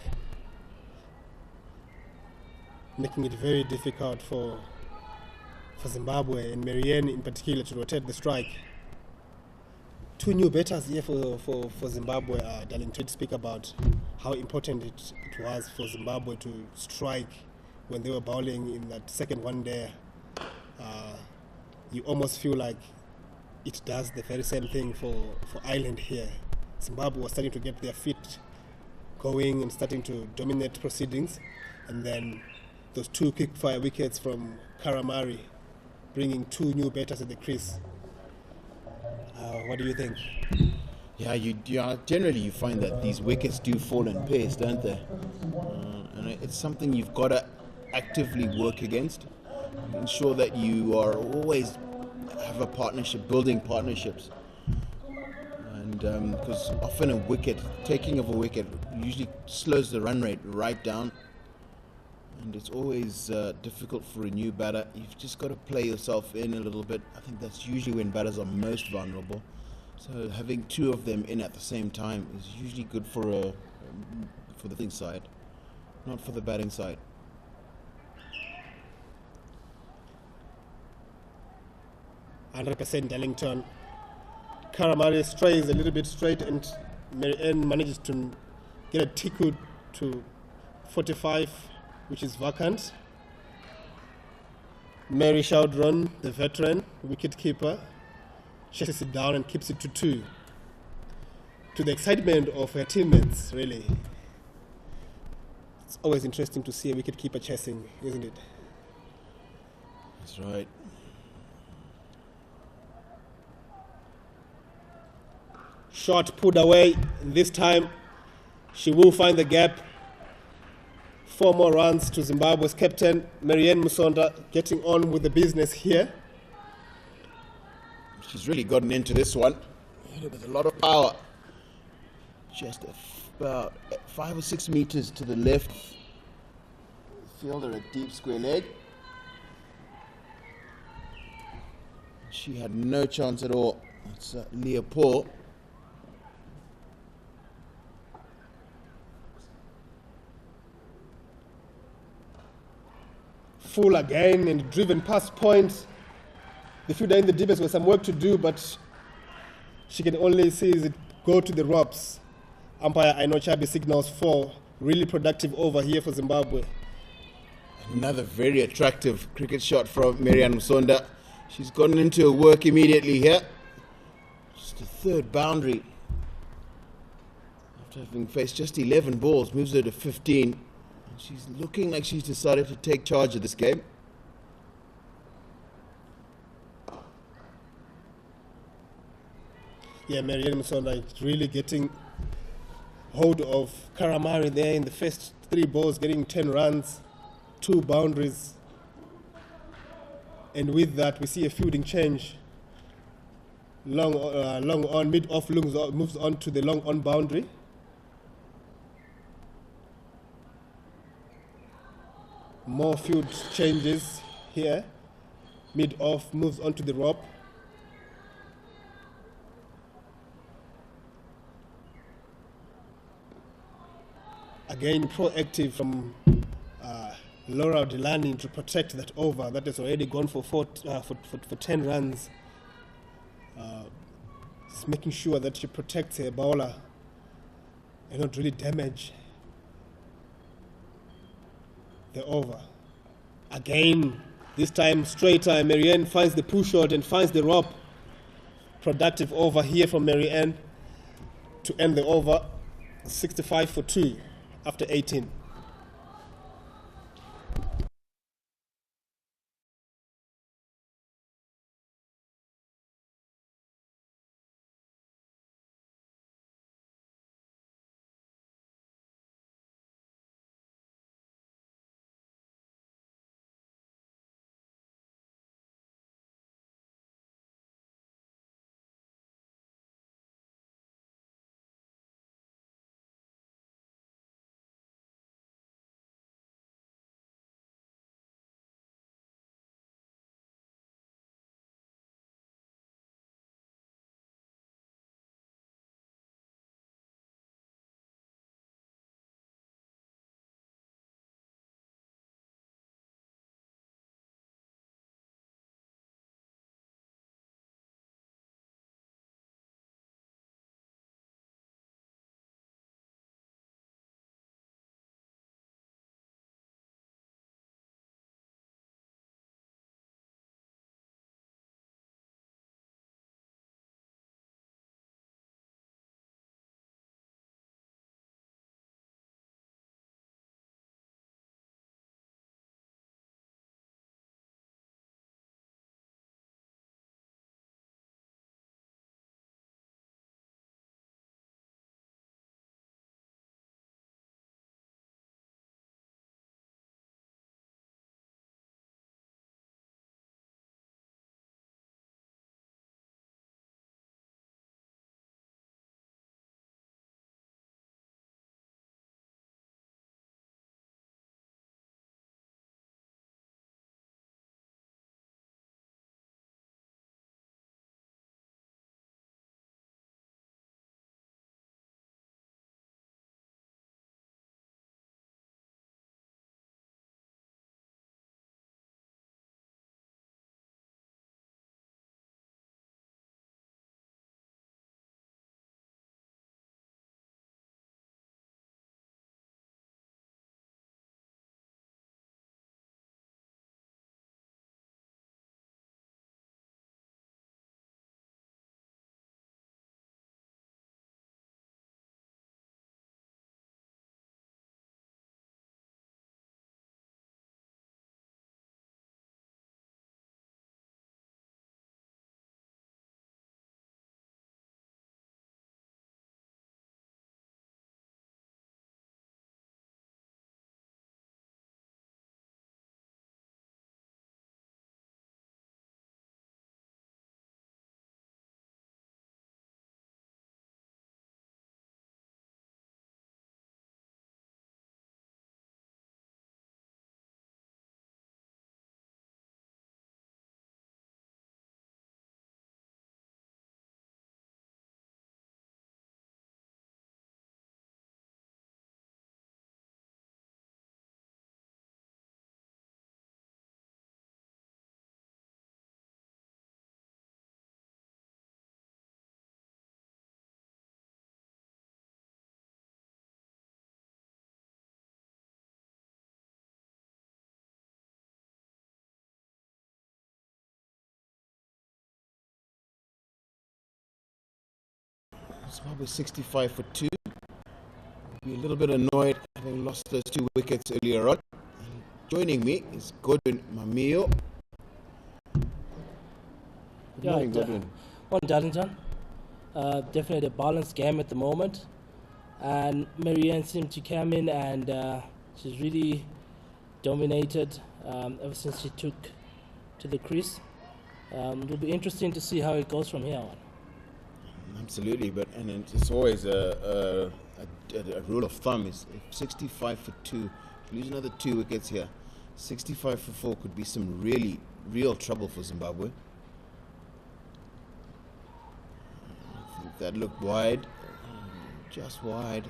making it very difficult for Zimbabwe and Marianne in particular to rotate the strike. Two new batters here for Zimbabwe. Darling Tweed speak about how important it was for Zimbabwe to strike when they were bowling in that second one day. You almost feel like it does the very same thing for Ireland here. Zimbabwe was starting to get their feet going and starting to dominate proceedings, and then those two quick fire wickets from Karamari, bringing two new batters at the crease. What do you think? Yeah, generally you find that these wickets do fall in pairs, don't they? And it's something you've got to actively work against. Ensure that you are always have a partnership, building partnerships. And because often taking of a wicket usually slows the run rate right down. And it's always difficult for a new batter. You've just got to play yourself in a little bit. I think that's usually when batters are most vulnerable. So having two of them in at the same time is usually good for the batting side, not for the batting side. %, Ellington. Karamari strays a little bit straight, and Marianne manages to get a tickle to 45, which is vacant. Mary Chaudron, the veteran wicket keeper, chases it down and keeps it to 2. To the excitement of her teammates, really. It's always interesting to see a wicket keeper chasing, isn't it? That's right. Shot pulled away. This time, she will find the gap. 4 more runs to Zimbabwe's captain, Marianne Musonda, getting on with the business here. She's really gotten into this one with a lot of power. Just about 5 or 6 meters to the left. Fielder a deep square leg. She had no chance at all. It's Leah Paul. Full again and driven past point. The fielder in the deepest with some work to do, but she can only see it go to the ropes. Umpire Aino Chabi signals 4. Really productive over here for Zimbabwe. Another very attractive cricket shot from Marianne Musonda. She's gotten into her work immediately here. It's the third boundary. After having faced just 11 balls, moves her to 15. And she's looking like she's decided to take charge of this game. Yeah, Marianne Musonda really getting hold of Karamari there in the first 3 balls, getting 10 runs, 2 boundaries. And with that, we see a fielding change. Long on, mid off moves on to the long on boundary. More field changes here. Mid off moves on to the rope. Again, proactive from Laura Delany to protect that over that has already gone for 10 runs. Just making sure that she protects her bowler and not really damage the over. Again, this time straighter, Marianne finds the push shot and finds the rope. Productive over here from Marianne to end the over 65 for 2 after 18. Zimbabwe 65 for 2. Be a little bit annoyed having lost those 2 wickets earlier on. And joining me is Godwin Mamio. Good morning, Godwin. Morning, Tailenders. Definitely a balanced game at the moment. And Marianne seemed to come in and she's really dominated ever since she took to the crease. It'll be interesting to see how it goes from here on. Absolutely, and it's always a rule of thumb is if 65 for 2, if you lose another 2 wickets here, 65 for 4 could be some real trouble for Zimbabwe. I think that looked wide, just wide.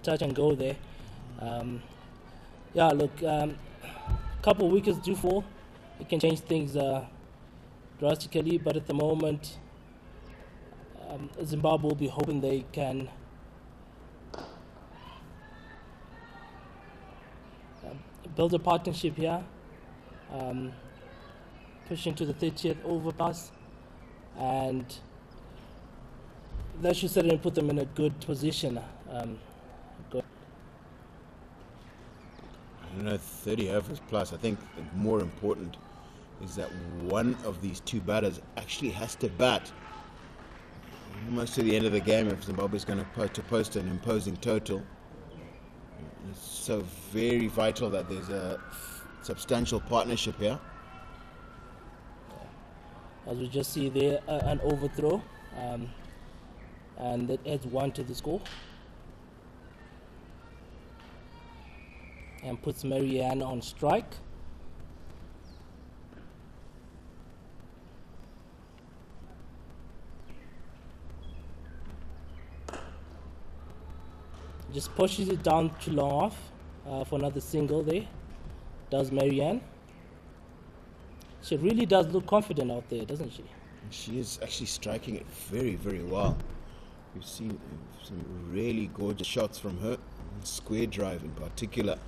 Touch and go there. Yeah, look, couple of wickets do fall. It can change things drastically, but at the moment, Zimbabwe will be hoping they can build a partnership here, push into the 30th overpass, and that should certainly put them in a good position. I don't know, 30 overs plus. I think more important is that one of these 2 batters actually has to bat almost to the end of the game if Zimbabwe is going to post an imposing total. It's so very vital that there's a substantial partnership here. As we just see there, an overthrow, and that adds 1 to the score. And puts Marianne on strike. Just pushes it down too long off for another single there. Does Marianne. She really does look confident out there, doesn't she? She is actually striking it very well. We've seen some really gorgeous shots from her. Square drive in particular.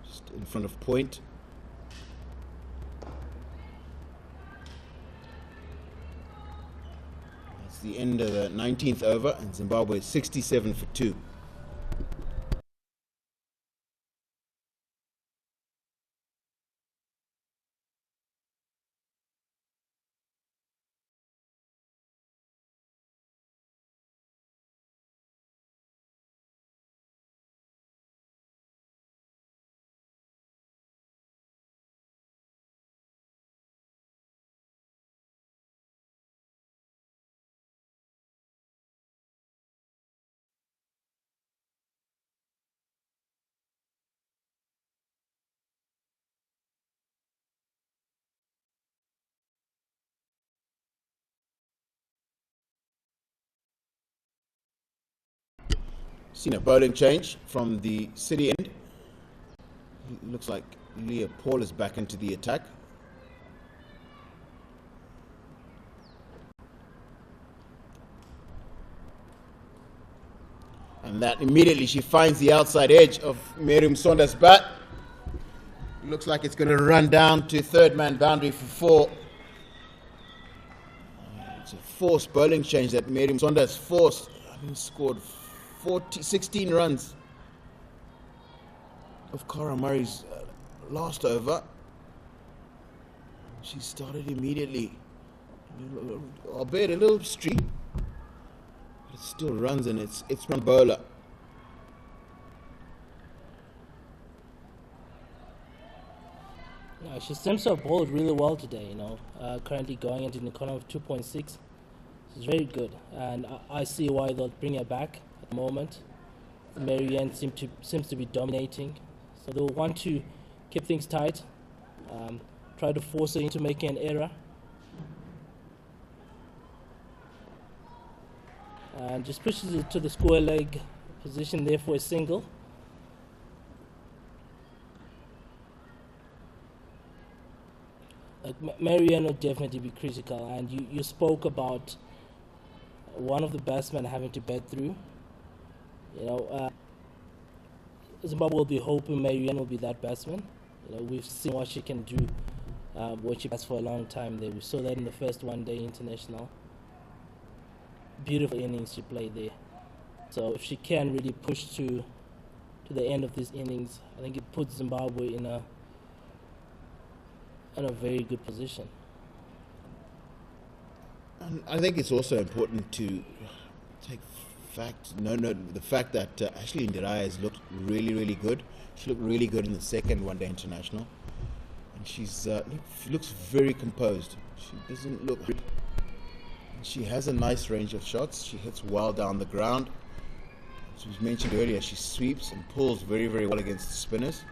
Just in front of point. That's the end of the 19th over, and Zimbabwe is 67 for 2. Seen a bowling change from the city end. It looks like Leah Paul is back into the attack. And that immediately she finds the outside edge of Miriam Sonda's bat. Looks like it's going to run down to 3rd man boundary for 4. It's a forced bowling change that Miriam Sonda has forced. Having scored 16 runs of Cara Murray's last over. She started immediately, albeit a little streak, but it still runs, and it's from bowler. Yeah, she seems to have bowled really well today, currently going into the corner of 2.6. She's very good, and I see why they'll bring her back at the moment. Marianne seems to be dominating, so they'll want to keep things tight, try to force her into making an error, and just pushes it to the square leg position there for a single. Marianne will definitely be critical, and you spoke about one of the batsmen having to bat through. Zimbabwe will be hoping Marianne will be that batsman. We've seen what she can do when she bats for a long time there. We saw that in the first one-day international. beautiful innings she played there. So if she can really push to the end of this innings, I think it puts Zimbabwe in a very good position. And I think it's also important to take the fact that Ashley Ndirai has looked really, really good. She looked really good in the second one-day international, and she's looks very composed. She doesn't look. She has a nice range of shots. She hits well down the ground. As was mentioned earlier, she sweeps and pulls very, very well against the spinners.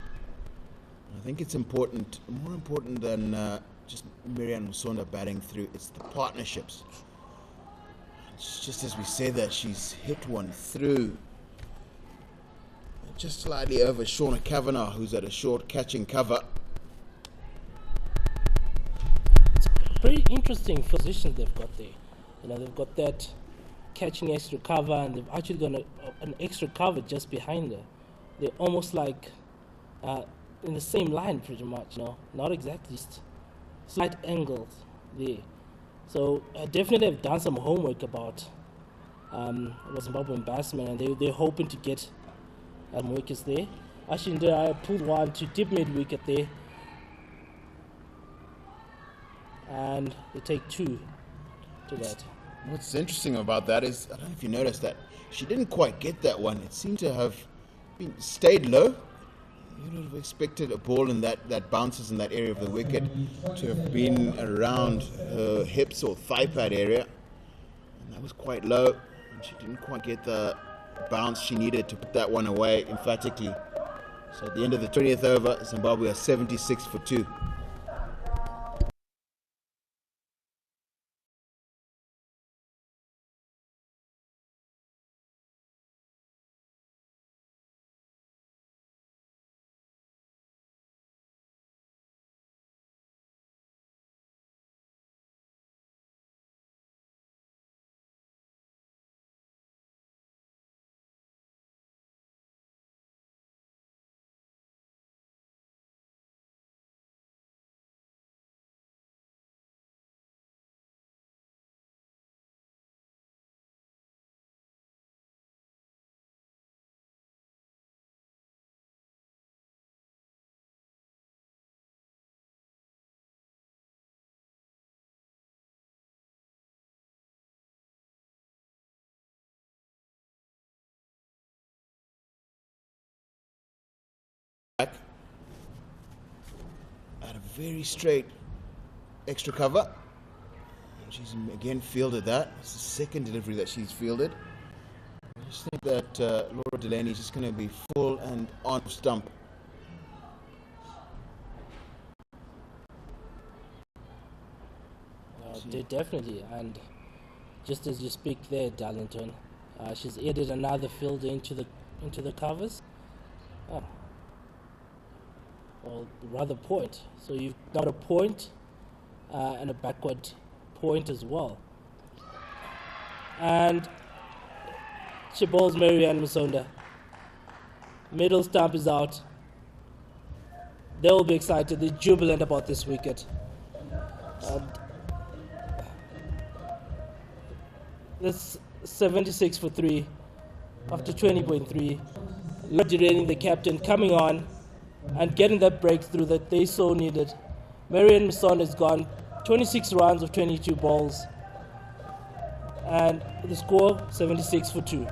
I think it's important, more important than just Marianne Musonda batting through. It's the partnerships. It's just as we say that, she's hit one through just slightly over Shauna Kavanagh, who's at a short catching cover. It's pretty interesting positions they've got there. You know, they've got that catching extra cover, and they've actually got an extra cover just behind her. They're almost like in the same line, pretty much. You know, not exactly, just slight angles there. So definitely have done some homework about Zimbabwean batsmen, and they're hoping to get wickets there. Actually, I pulled one to deep mid wicket there, and they take 2 to that. What's interesting about that is, I don't know if you noticed that, she didn't quite get that one. It seemed to have stayed low. You would have expected a ball in that bounces in that area of the wicket to have been around her hips or thigh pad area. And that was quite low, and she didn't quite get the bounce she needed to put that one away emphatically. So at the end of the 20th over, Zimbabwe are 76 for 2. Back at a very straight extra cover. And she's again fielded that. It's the second delivery that she's fielded. I just think that Laura Delaney is just going to be full and on stump. Definitely, and just as you speak there, Darlington, she's added another fielder into the covers. Or rather point. So you've got a point and a backward point as well. And she bowls Marianne Musonda. Middle stump is out. They will be excited. They're jubilant about this wicket. That's 76 for 3 after 20.3. Derailing the captain coming on and getting that breakthrough that they so needed. Marianne Musonda has gone 26 runs of 22 balls, and the score 76 for 2.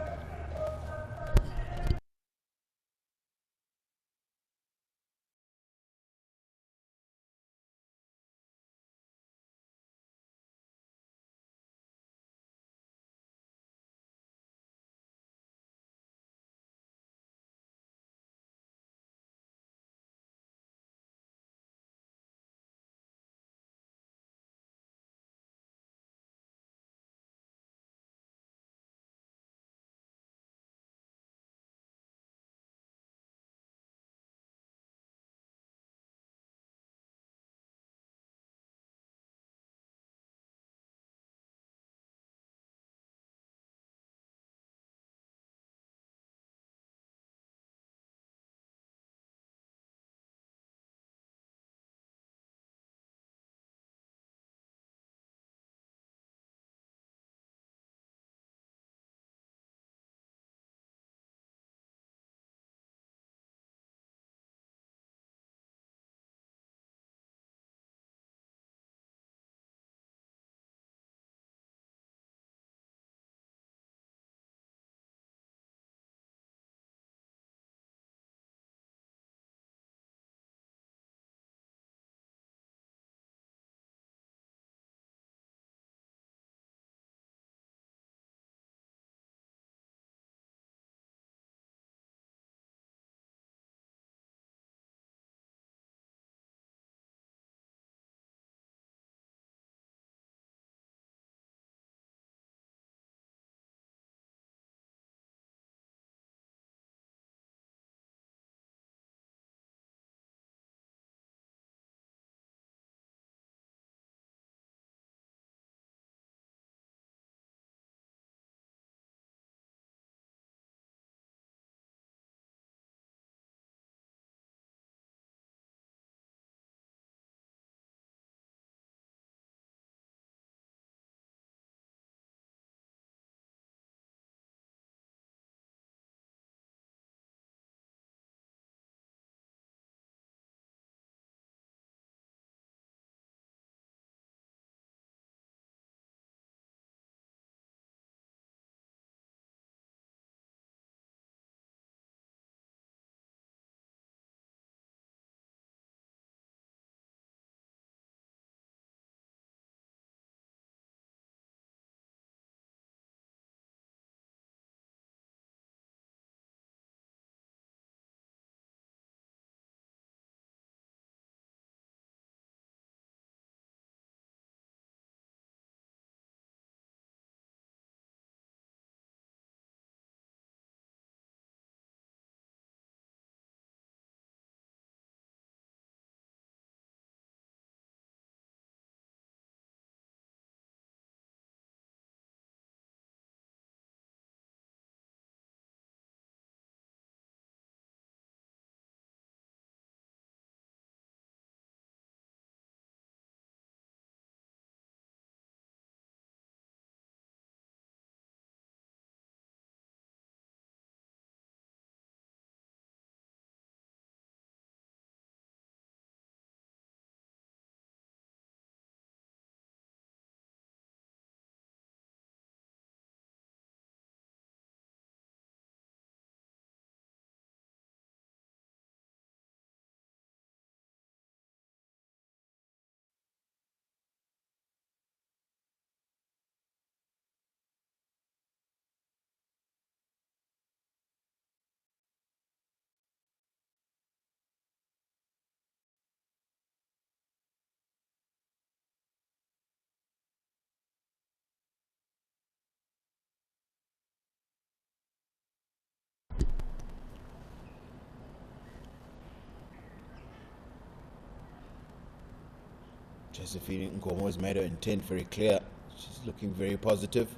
Josephine Ngomo has made her intent very clear. She's looking very positive.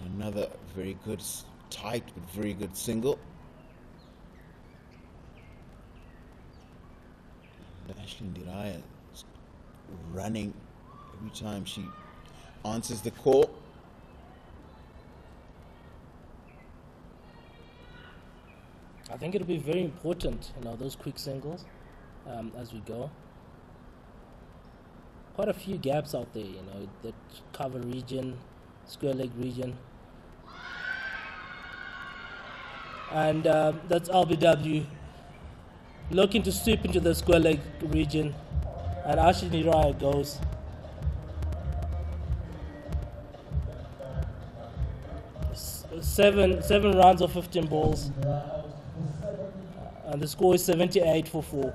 Another very good, tight but very good single. Ashley Ndiraya is running every time she answers the call. I think it'll be very important, those quick singles as we go. Quite a few gaps out there, that cover region, square leg region. And that's LBW looking to sweep into the square leg region. And Ashley Ndiraya goes. Seven rounds of 15 balls. And the score is 78 for 4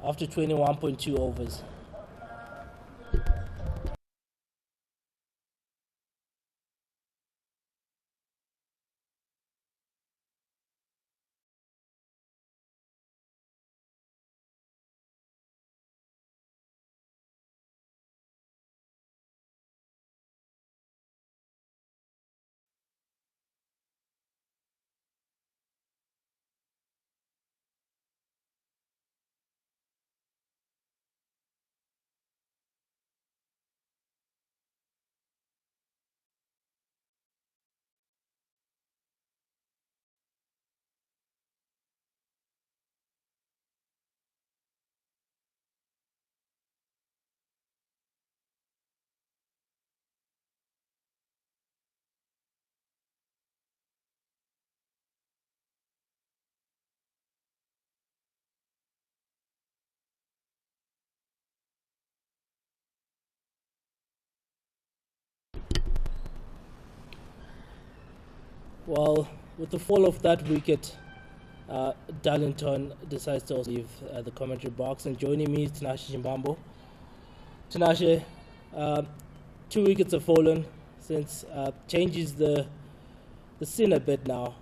after 21.2 overs. Well, with the fall of that wicket, Darlington decides to also leave the commentary box, and joining me is Tinashe Chimbambo. Tinashe, 2 wickets have fallen since changes the scene a bit now,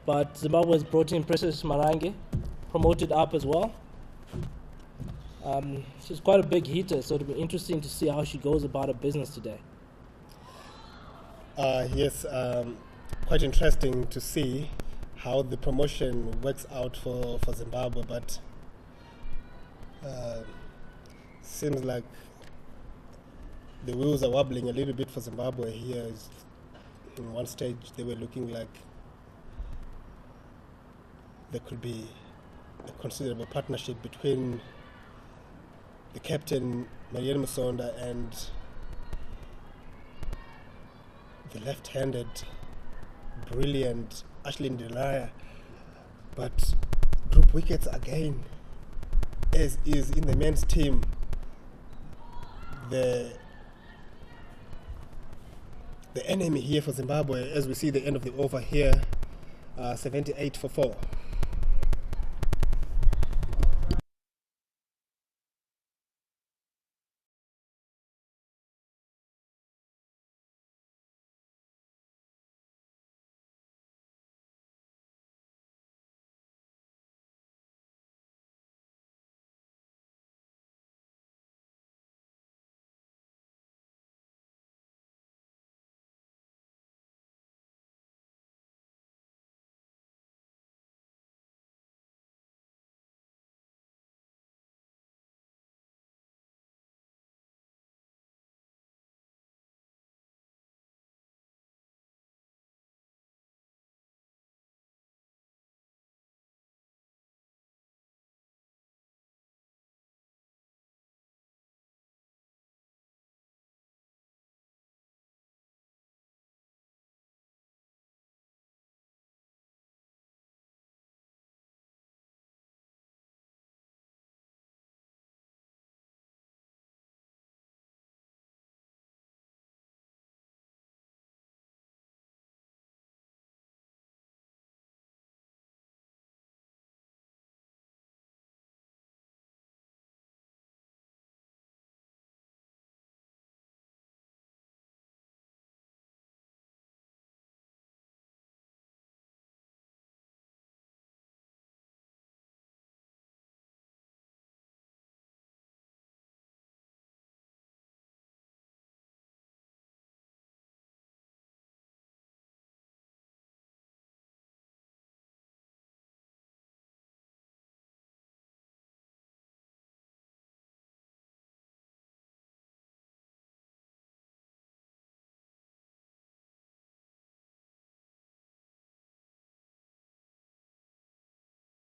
but Zimbabwe has brought in Precious Marange, promoted up as well. She's quite a big hitter, so it'll be interesting to see how she goes about her business today. Yes, quite interesting to see how the promotion works out for Zimbabwe, but seems like the wheels are wobbling a little bit for Zimbabwe here. In one stage, they were looking like there could be a considerable partnership between the captain, Marianne Musonda, and the left-handed, brilliant Ashley Ndiraya, but group wickets again, as is in the men's team. The enemy here for Zimbabwe, as we see the end of the over here, 78 for 4.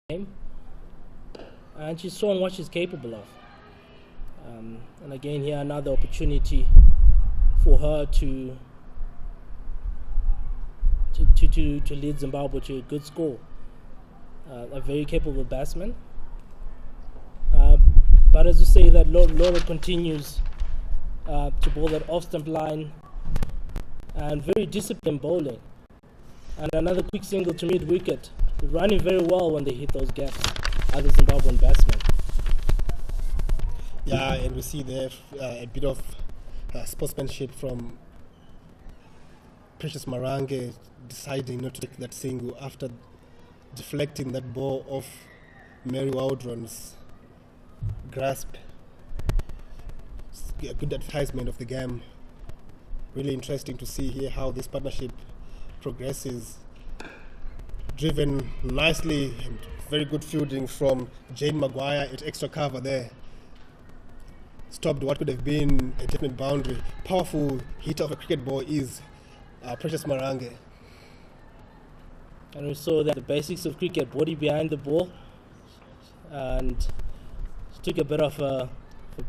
game, and she's shown what she's capable of. And again, here another opportunity for her to lead Zimbabwe to a good score. A very capable batsman. But as you say, that Laura continues to bowl that off-stump line and very disciplined bowling. And another quick single to mid-wicket. They're running very well when they hit those gaps, other Zimbabwean batsmen. Yeah, and we see there a bit of sportsmanship from Precious Marange deciding not to take that single after deflecting that ball off Mary Waldron's grasp. A good advertisement of the game. Really interesting to see here how this partnership progresses. Driven nicely and very good fielding from Jane Maguire at extra cover there. Stopped what could have been a definite boundary. Powerful hit of a cricket ball is Precious Marange. And we saw that the basics of cricket, body behind the ball, and she took a bit of a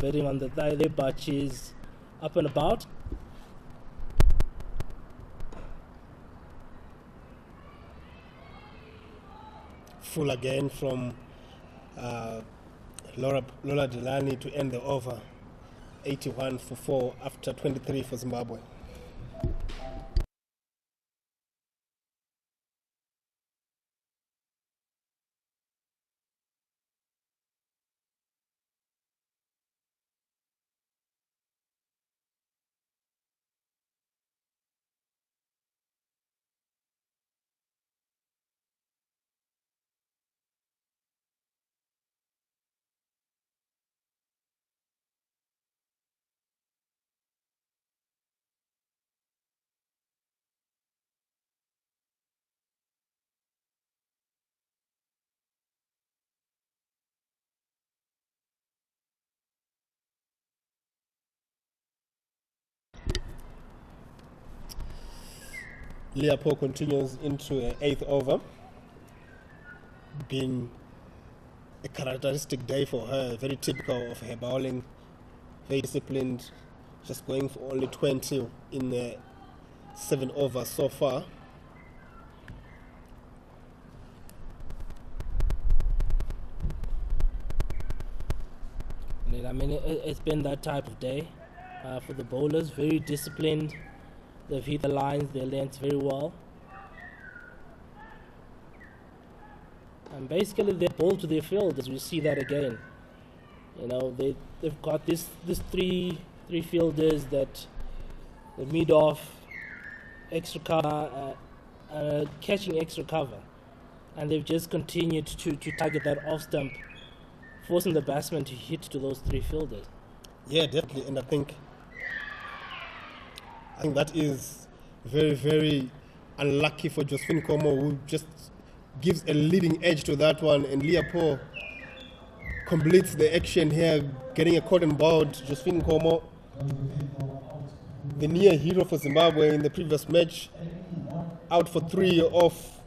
betting on the thigh there, but she's up and about. Full again from Lola Delani to end the over. 81 for 4 after 23 for Zimbabwe. Leopold continues into an 8th over, being a characteristic day for her, very typical of her bowling, very disciplined, just going for only 20 in the 7 overs so far. I mean, it's been that type of day for the bowlers, very disciplined. They've hit the lines, their lengths very well. And basically they bowl to their field, as we see that again. You know, they've got these three fielders that they mid off, extra cover, catching extra cover. And they've just continued to target that off stump, forcing the batsman to hit to those 3 fielders. Yeah, definitely, and I think that is very, very unlucky for Josephine Como, who just gives a leading edge to that one, and Leopold completes the action here, getting a cotton ball to Josephine Como, the near hero for Zimbabwe in the previous match, out for 3 off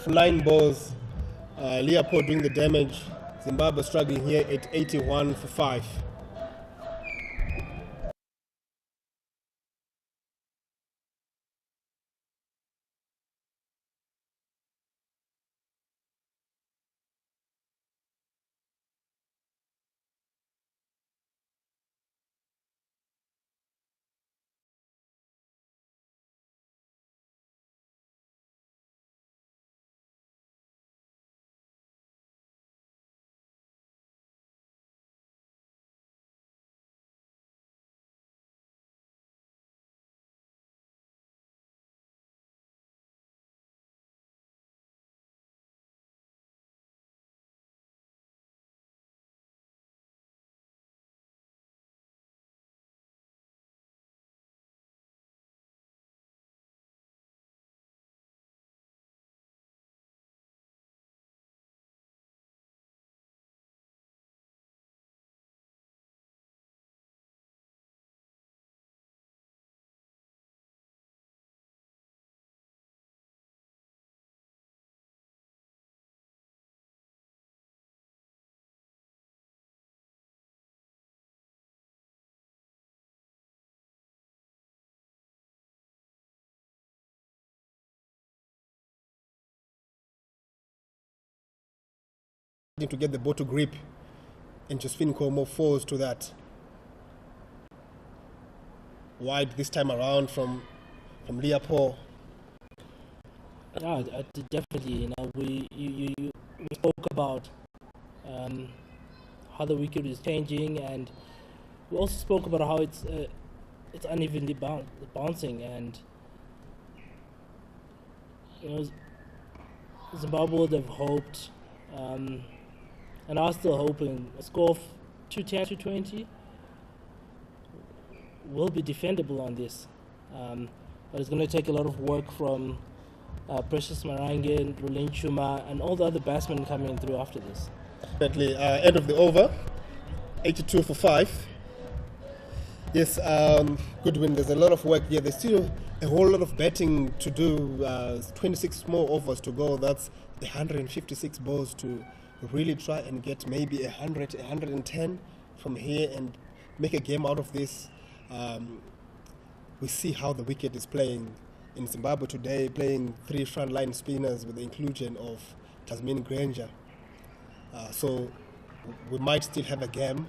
9 balls. Leopold doing the damage. Zimbabwe struggling here at 81 for 5. to get the ball to grip, and Josephine Como falls to that. Wide this time around from Leopold. Yeah, definitely. We spoke about how the wicket is changing, and we also spoke about how it's unevenly bouncing, and Zimbabwe would have hoped, and are still hoping, a score of 210, 220 will be defendable on this. But it's going to take a lot of work from Precious Marange, Rolin Chuma, and all the other batsmen coming through after this. Definitely. End of the over, 82 for 5. Yes, good win. There's a lot of work here. There's still a whole lot of batting to do. 26 more overs to go. That's 156 balls to really try and get maybe 100, 110 from here and make a game out of this. We see how the wicket is playing in Zimbabwe today, playing 3 front-line spinners with the inclusion of Tasmin Granger. So we might still have a game,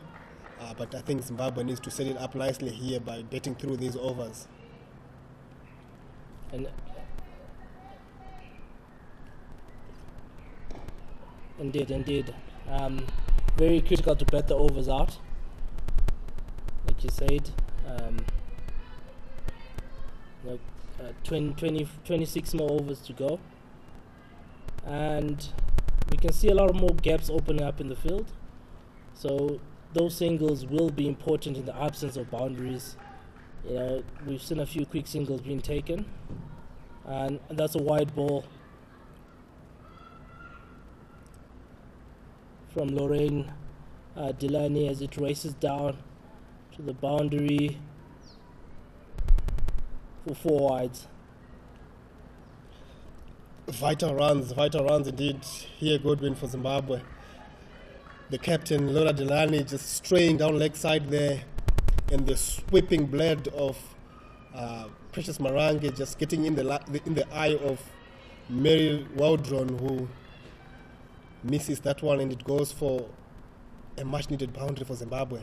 but I think Zimbabwe needs to set it up nicely here by betting through these overs. And indeed. Very critical to bet the overs out, like you said. 26 more overs to go, and we can see a lot of more gaps opening up in the field, so those singles will be important in the absence of boundaries. We've seen a few quick singles being taken, and that's a wide ball from Lorraine Delaney as it races down to the boundary for 4 wides. Vital runs indeed. Here, good win for Zimbabwe. The captain, Lola Delaney, just straying down leg side there, and the sweeping blade of Precious Marange just getting in the eye of Mary Waldron, who misses that one, and it goes for a much-needed boundary for Zimbabwe.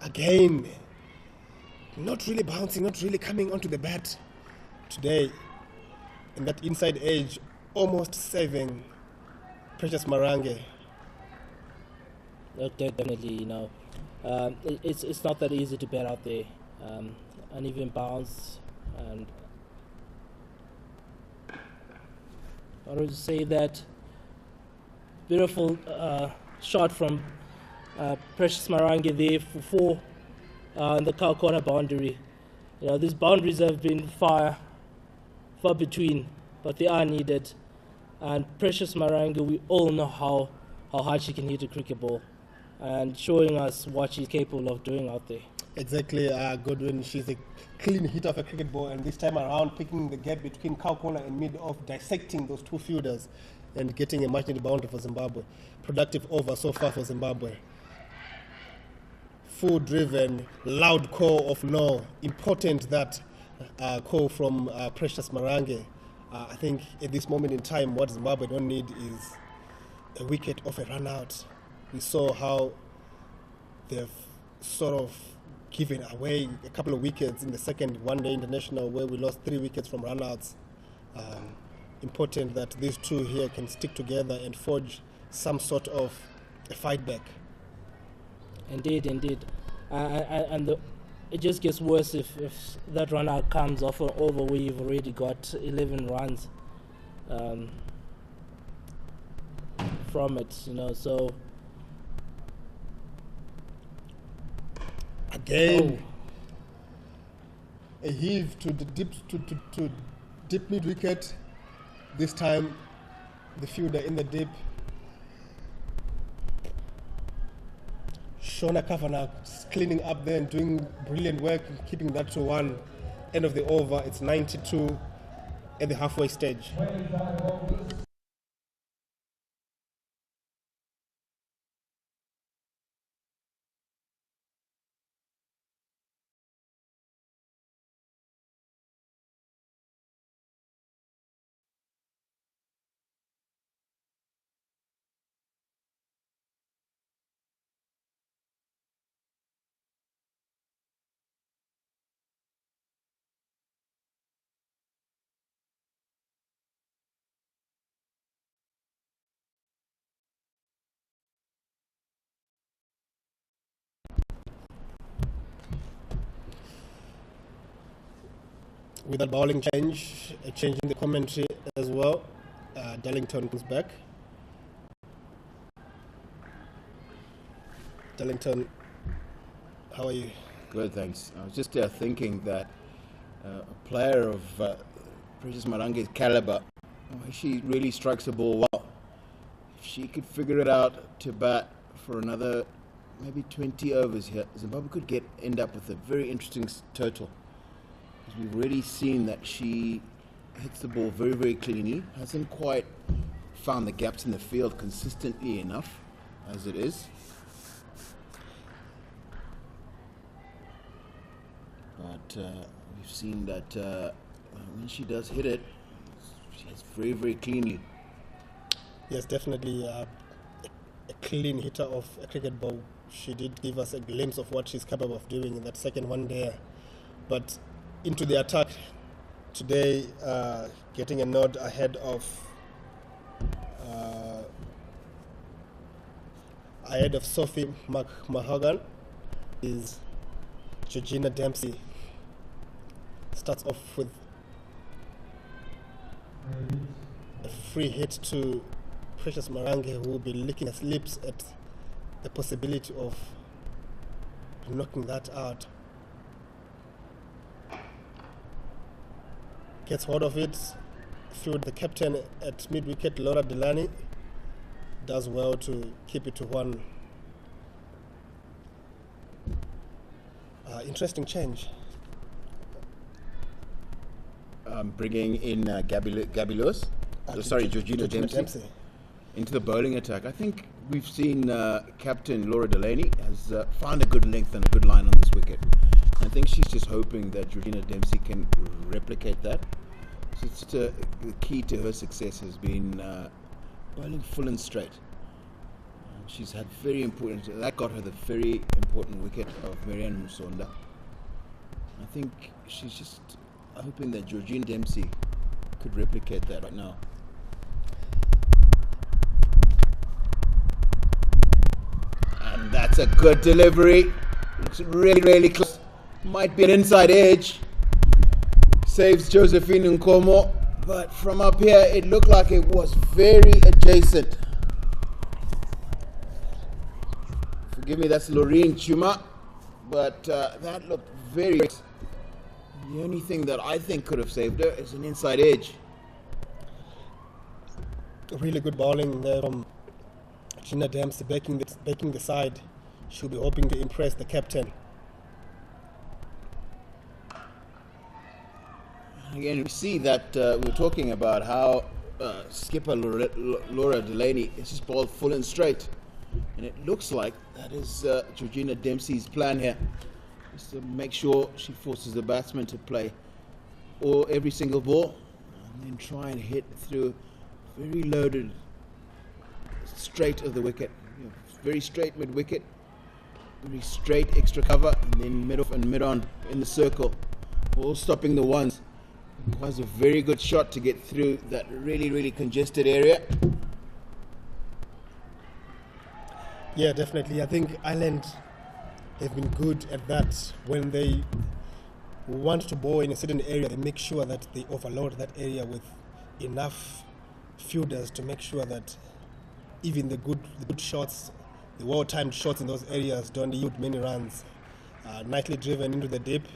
Again, not really bouncing, not really coming onto the bat today. In that inside edge, almost saving Precious Marange. Definitely, it's not that easy to bet out there. Uneven bounce, and I would say that beautiful shot from Precious Marange there for 4 in the cow corner boundary. These boundaries have been far between, but they are needed. And Precious Marange, we all know how hard she can hit a cricket ball, and showing us what she's capable of doing out there. Exactly, Godwin. She's a clean hitter of a cricket ball, and this time around, picking the gap between cow corner and mid-off, dissecting those 2 fielders, and getting a much-needed boundary for Zimbabwe. Productive over so far for Zimbabwe. Full-driven, loud call of no. Important that call from Precious Marange. I think at this moment in time, what Zimbabwe don't need is a wicket off a run-out. We saw how they've sort of given away a couple of wickets in the second one-day international, where we lost 3 wickets from run-outs. Important that these 2 here can stick together and forge some sort of a fight back. Indeed. And it just gets worse if that run out comes off an over where you've already got 11 runs from it, so again a heave to the deep mid wicket. This time the fielder in the deep, Shona Kavanagh, cleaning up there and doing brilliant work, keeping that to 1. End of the over, it's 92 at the halfway stage. With a bowling change, a change in the commentary as well. Darlington comes back. Darlington, how are you? Good, thanks. I was just thinking that a player of Precious Marange's caliber, she really strikes the ball well. If she could figure it out to bat for another maybe 20 overs here, Zimbabwe could end up with a very interesting total. Because we've already seen that she hits the ball very, very cleanly. Hasn't quite found the gaps in the field consistently enough as it is. But we've seen that when she does hit it, she hits very, very cleanly. Yes, definitely a clean hitter of a cricket ball. She did give us a glimpse of what she's capable of doing in that second one there. But into the attack today, getting a nod ahead of Sophie McMahon is Georgina Dempsey. Starts off with a free hit to Precious Marange, who will be licking his lips at the possibility of knocking that out. Gets hold of it, through the captain at mid-wicket, Laura Delany, does well to keep it to one. Interesting change. Bringing in Georgina Dempsey into the bowling attack. I think we've seen Captain Laura Delaney has found a good length and a good line on this wicket. I think she's just hoping that Georgina Dempsey can replicate that. So it's the key to her success has been bowling full and straight. She's had very important, that got her the very important wicket of Marianne Musonda. I think she's just hoping that Georgina Dempsey could replicate that right now. And that's a good delivery. Looks really, really close. Might be an inside edge. Saves Josephine Nkomo. But from up here, it looked like it was very adjacent. Forgive me, that's Loreen Chuma. But that looked very... The only thing that I think could have saved her is an inside edge. Really good bowling there from Gina Dempsey, backing the side. She'll be hoping to impress the captain. Again, we see that we're talking about how skipper Laura Delaney is just bowled full and straight. And it looks like that is Georgina Dempsey's plan here. Just to make sure she forces the batsman to play every single ball and then try and hit through very loaded straight of the wicket. Very straight mid-wicket, very straight extra cover, and then mid-off and mid-on in the circle, all stopping the ones. Requires a very good shot to get through that really, really congested area. Yeah, definitely. I think Ireland, they've been good at that. When they want to bowl in a certain area, they make sure that they overload that area with enough fielders to make sure that even the good shots, the well-timed shots in those areas don't yield many runs. Nicely driven into the deep.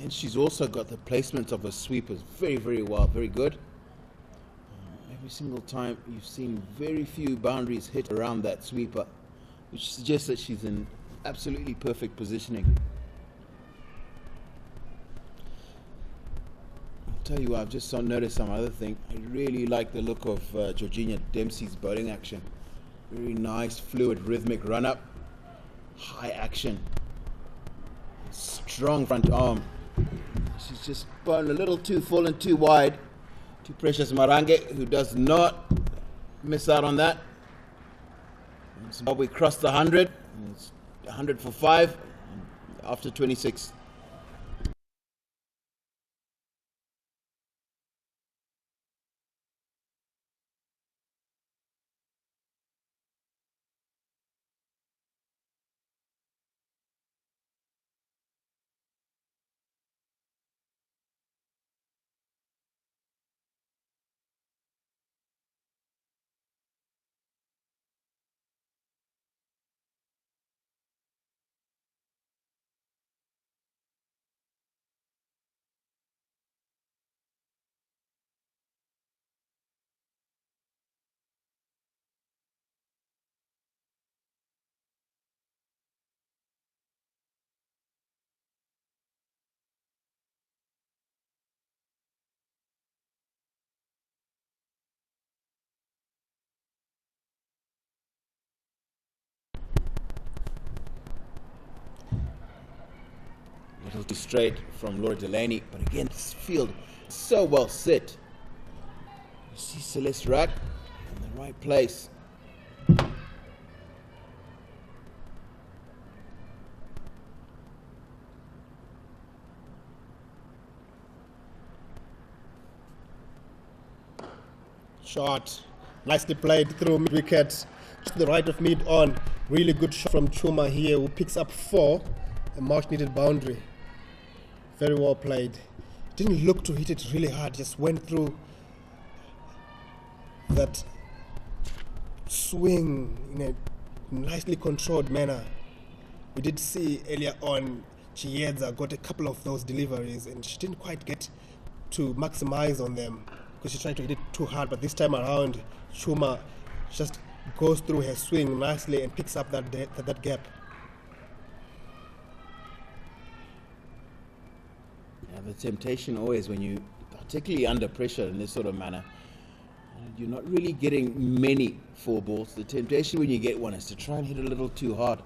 And she's also got the placement of her sweepers very, very well, very good. Every single time you've seen very few boundaries hit around that sweeper, which suggests that she's in absolutely perfect positioning. I'll tell you what, I've just noticed some other thing. I really like the look of Georgina Dempsey's bowling action. Very nice, fluid, rhythmic run-up. High action. Strong front arm. She's just bowling a little too full and too wide to Precious Marange, who does not miss out on that. Zimbabwe crossed the 100. It's 100 for 5 after 26. little too straight from Laura Delaney, but again, this field is so well set. You see Celeste Rack in the right place. Shot, nicely played through mid-wicket, to the right of mid-on. Really good shot from Chuma here, who picks up 4, a much-needed boundary. Very well played. Didn't look to hit it really hard, just went through that swing in a nicely controlled manner. We did see earlier on Chiedza got a couple of those deliveries and she didn't quite get to maximize on them because she tried to hit it too hard, but this time around Chuma just goes through her swing nicely and picks up that gap. Yeah, the temptation always when you, particularly under pressure in this sort of manner, you're not really getting many 4 balls. The temptation when you get one is to try and hit a little too hard.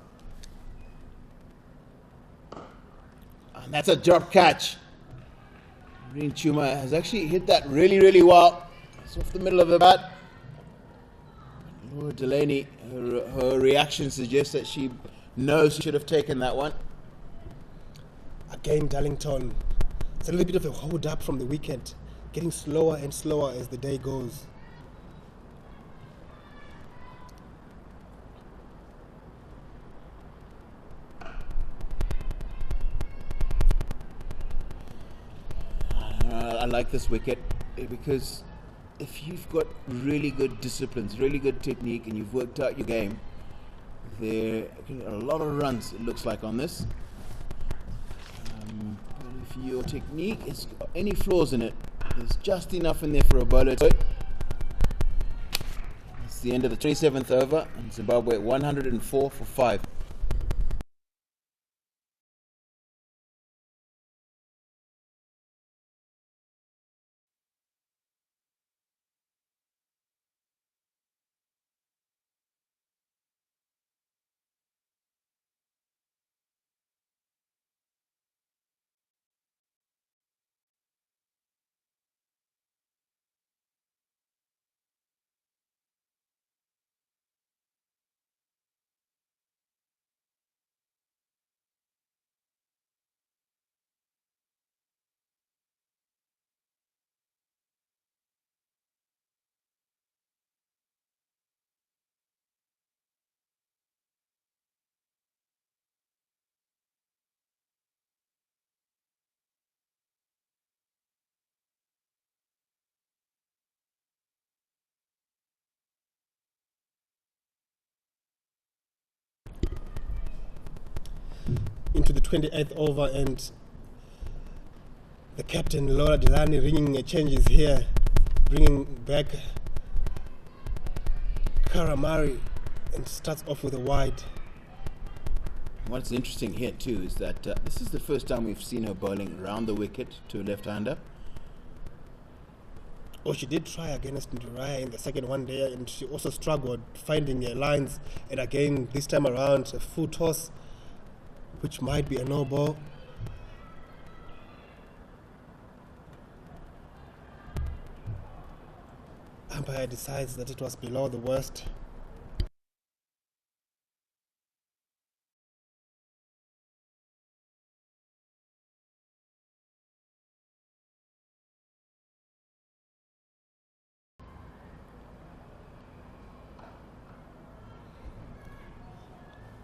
And that's a drop catch. Green Chuma has actually hit that really, really well. It's off the middle of the bat. Laura Delaney, her reaction suggests that she knows she should have taken that one. Again, Darlington. It's a little bit of a hold up from the wicket, getting slower and slower as the day goes. I like this wicket because if you've got really good disciplines, really good technique, and you've worked out your game, there are a lot of runs, it looks like, on this. But if your technique has got any flaws in it, there's just enough in there for a bowler to. It's the end of the 27th over, and Zimbabwe 104 for 5. Into the 28th over, and the captain Laura Delani ringing changes here, bringing back Karamari, and starts off with a wide. What's interesting here too is that this is the first time we've seen her bowling around the wicket to a left-hander. Oh, she did try against Nduraya in the second one there, and she also struggled finding her lines, and again this time around a full toss, which might be a no ball. Umpire decides that it was below the worst.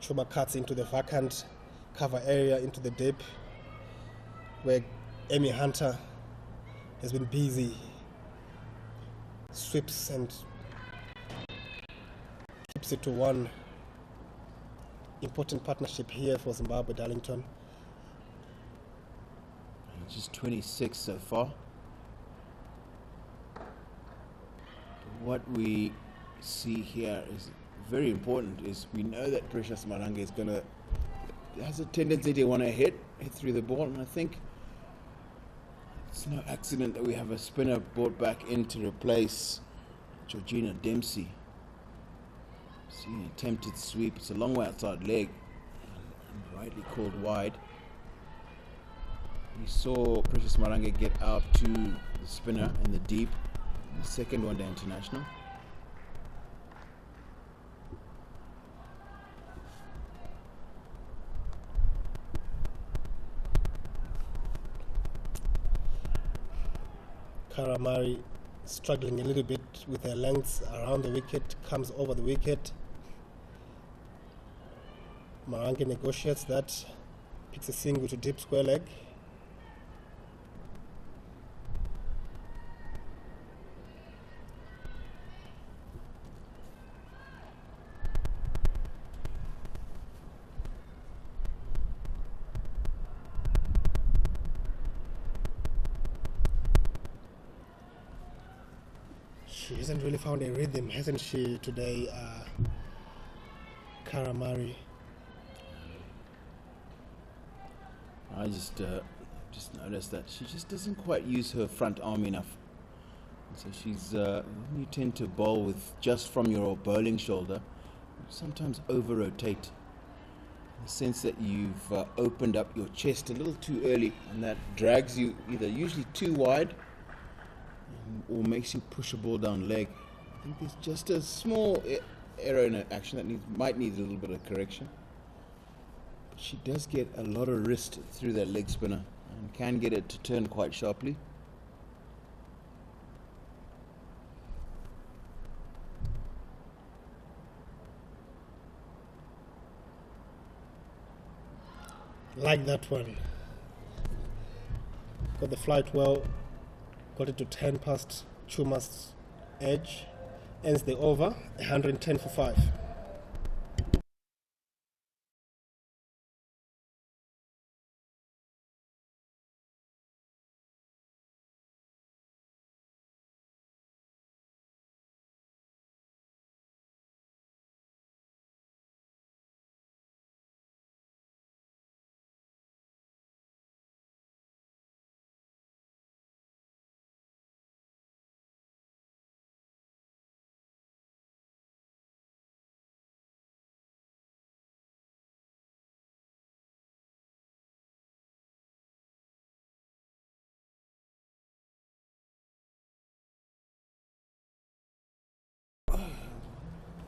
Chuma cuts into the vacant cover area into the dip where Amy Hunter has been busy, sweeps and keeps it to 1. Important partnership here for Zimbabwe, Darlington. Just 26 so far. What we see here is very important. Is we know that Precious Marange is has a tendency to want to hit through the ball, and I think it's no accident that we have a spinner brought back in to replace Georgina Dempsey. See an attempted sweep. It's a long way outside leg, and rightly called wide. We saw Precious Marange get out to the spinner in the deep, the second one-day international. Karamari struggling a little bit with her lengths around the wicket, comes over the wicket. Marange negotiates that, picks a single to deep square leg. She hasn't really found a rhythm, hasn't she, today, Karamari? I just noticed that she just doesn't quite use her front arm enough. So she's when you tend to bowl with just from your bowling shoulder, you sometimes over-rotate. In the sense that you've opened up your chest a little too early, and that drags you either usually too wide or makes you push a ball down leg. I think there's just a small error in her action that might need a little bit of correction. But she does get a lot of wrist through that leg spinner and can get it to turn quite sharply. Like that one. Got the flight well, got it to 10 past Chuma's edge, ends the over, 110 for 5.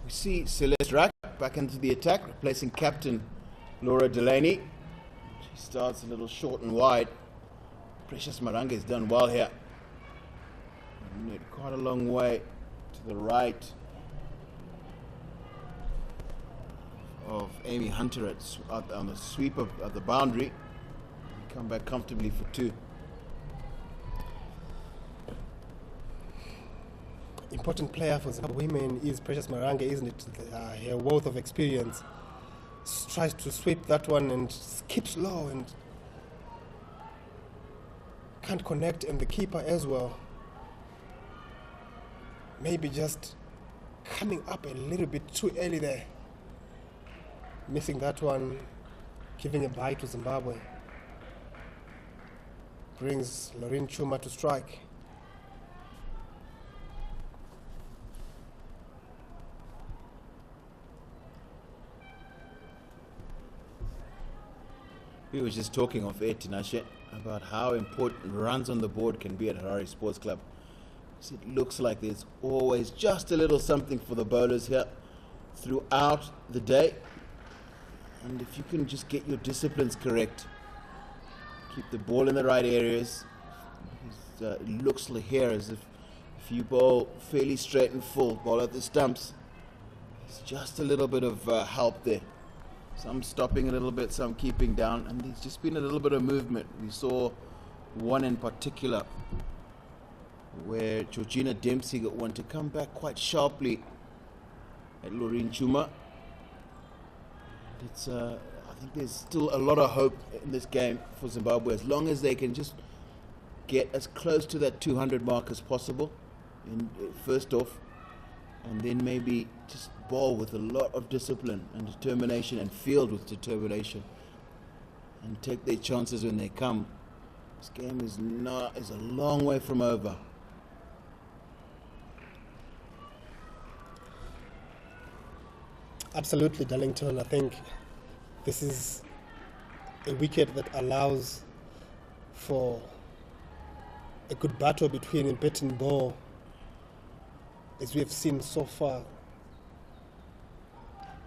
We see Celeste Rack back into the attack, replacing captain Laura Delaney. She starts a little short and wide. Precious Marange has done well here. Made quite a long way to the right of Amy Hunter on the sweep of the boundary. Come back comfortably for 2. Important player for Zimbabwe women is Precious Marange, isn't it? Her wealth of experience. Tries to sweep that one and skips low and can't connect, and the keeper as well. Maybe just coming up a little bit too early there. Missing that one, giving a bite to Zimbabwe. Brings Lorraine Chuma to strike. We were just talking off air, Tinashe, about how important runs on the board can be at Harare Sports Club. So it looks like there's always just a little something for the bowlers here throughout the day. And if you can just get your disciplines correct, keep the ball in the right areas, it looks like here as if you bowl fairly straight and full, bowl at the stumps, there's just a little bit of help there. Some stopping a little bit, some keeping down, and there's just been a little bit of movement. We saw one in particular where Georgina Dempsey got one to come back quite sharply at Lorraine Chuma. It's I think there's still a lot of hope in this game for Zimbabwe, as long as they can just get as close to that 200 mark as possible first off, and then maybe just bowl with a lot of discipline and determination and field with determination and take their chances when they come. This game is a long way from over. Absolutely, Darlington. I think this is a wicket that allows for a good battle between a batting ball, as we have seen so far.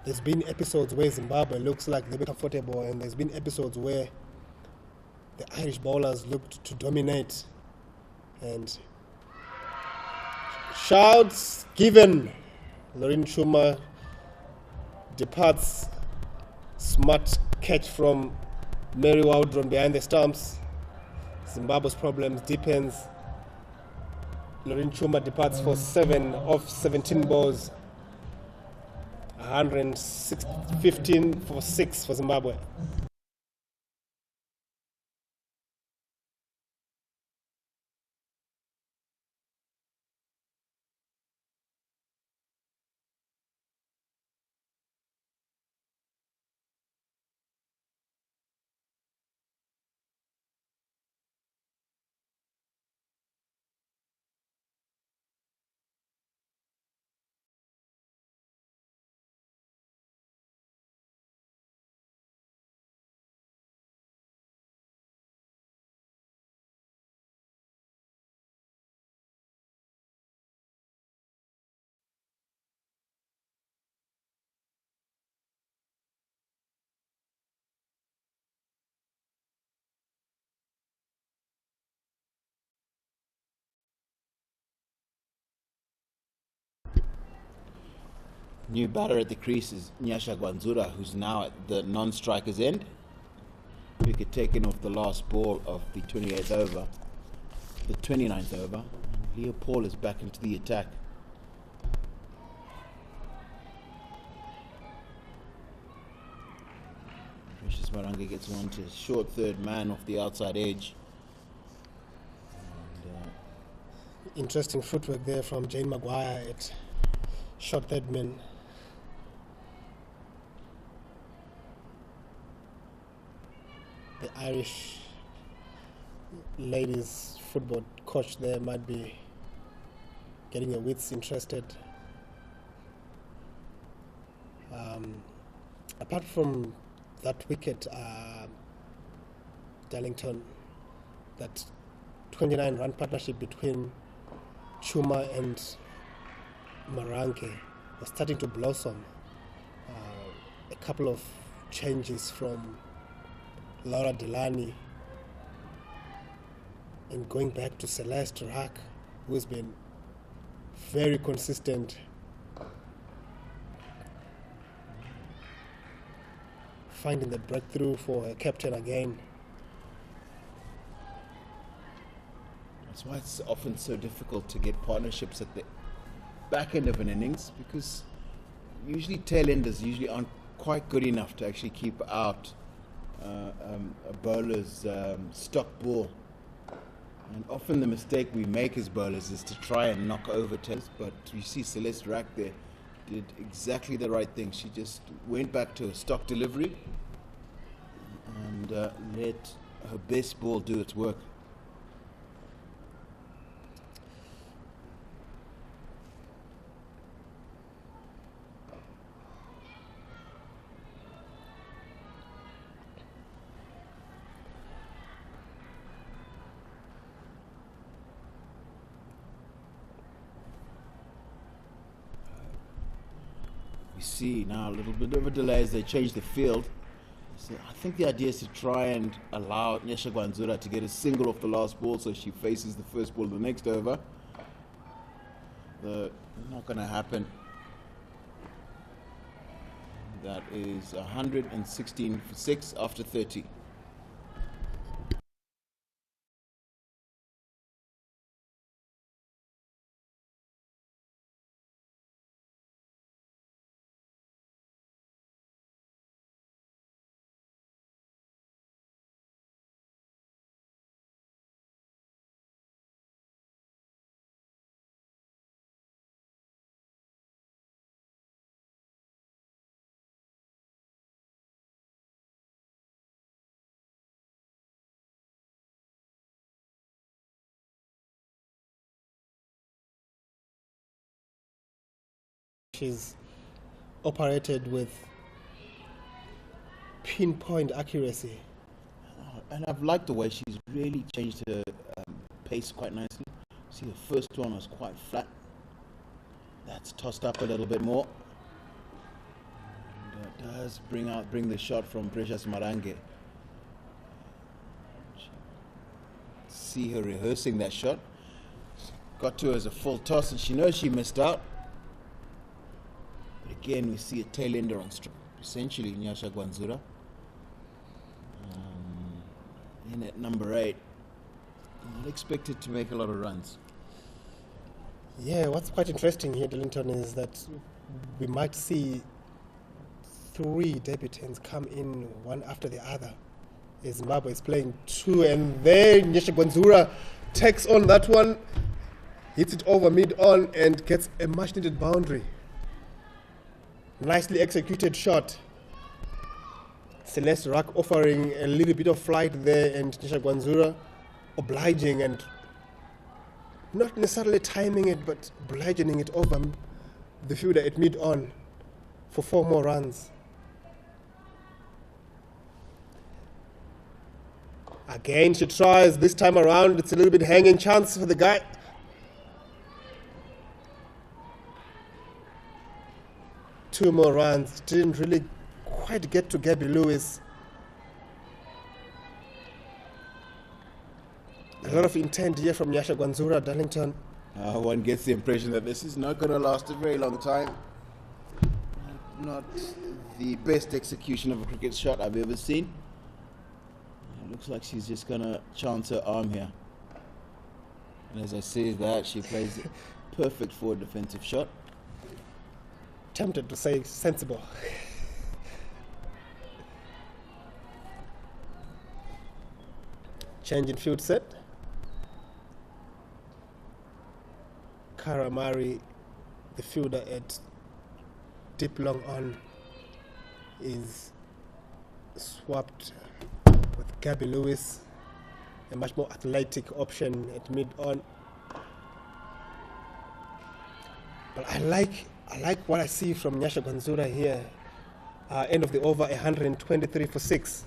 There's been episodes where Zimbabwe looks like they're comfortable, and there's been episodes where the Irish bowlers looked to dominate. And shouts given. Lauren Schumer departs. Smart catch from Mary Waldron behind the stumps. Zimbabwe's problems deepens. Lauren Schumer departs for 7 of 17 balls. 115 for 6 for Zimbabwe. New batter at the crease is Nyasha Gwanzura, who's now at the non-striker's end. Wicket taken off the last ball of the 28th over, the 29th over. Leo Paul is back into the attack. Precious Maranga gets one to short third man off the outside edge. And, Interesting footwork there from Jane Maguire at short third man. The Irish ladies football coach there might be getting your wits interested. Apart from that wicket, Darlington, that 29-run partnership between Chuma and Maranke was starting to blossom. A couple of changes from Laura Delany and going back to Celeste Rack, who's been very consistent, finding the breakthrough for a captain again. That's why it's often so difficult to get partnerships at the back end of an innings, because usually tailenders usually aren't quite good enough to actually keep out a bowler's stock ball. And often the mistake we make as bowlers is to try and knock over tails, but you see Celeste Rack there did exactly the right thing. She just went back to a stock delivery and let her best ball do its work. We see now a little bit of a delay as they change the field. So I think the idea is to try and allow Nyasha Gwanzura to get a single off the last ball so she faces the first ball the next over. Not going to happen. That is 116 for 6 after 30. She's operated with pinpoint accuracy. and I've liked the way she's really changed her pace quite nicely. See, the first one was quite flat. That's tossed up a little bit more. And does bring the shot from Precious Marange. See her rehearsing that shot. Got to her as a full toss, and she knows she missed out. But again, we see a tailender on stroke. Essentially, Nyasha Gwanzura. In at number 8. Not expected to make a lot of runs. Yeah, what's quite interesting here, Tailenders, is that we might see 3 debutants come in one after the other. Zimbabwe is playing 2, and then Nyasha Gwanzura takes on that one, hits it over mid-on, and gets a much-needed boundary. Nicely executed shot. Celeste Rack offering a little bit of flight there, and Nyasha Gwanzura obliging and not necessarily timing it, but obliging it over the fielder at mid-on for 4 more runs. Again, she tries. This time around, it's a little bit hanging chance for the guy. Two more runs. Didn't really quite get to Gabby Lewis. A lot of intent here from Nyasha Gwanzura, Darlington. One gets the impression that this is not going to last a very long time. Not the best execution of a cricket shot I've ever seen. It looks like she's just going to chance her arm here. And as I say that, she plays a perfect forward defensive shot. Tempted to say sensible. Change in field set. Karamari, the fielder at deep long on, is swapped with Gabby Lewis, a much more athletic option at mid on. But I like what I see from Nyasha Gwanzura here. End of the over, 123 for 6.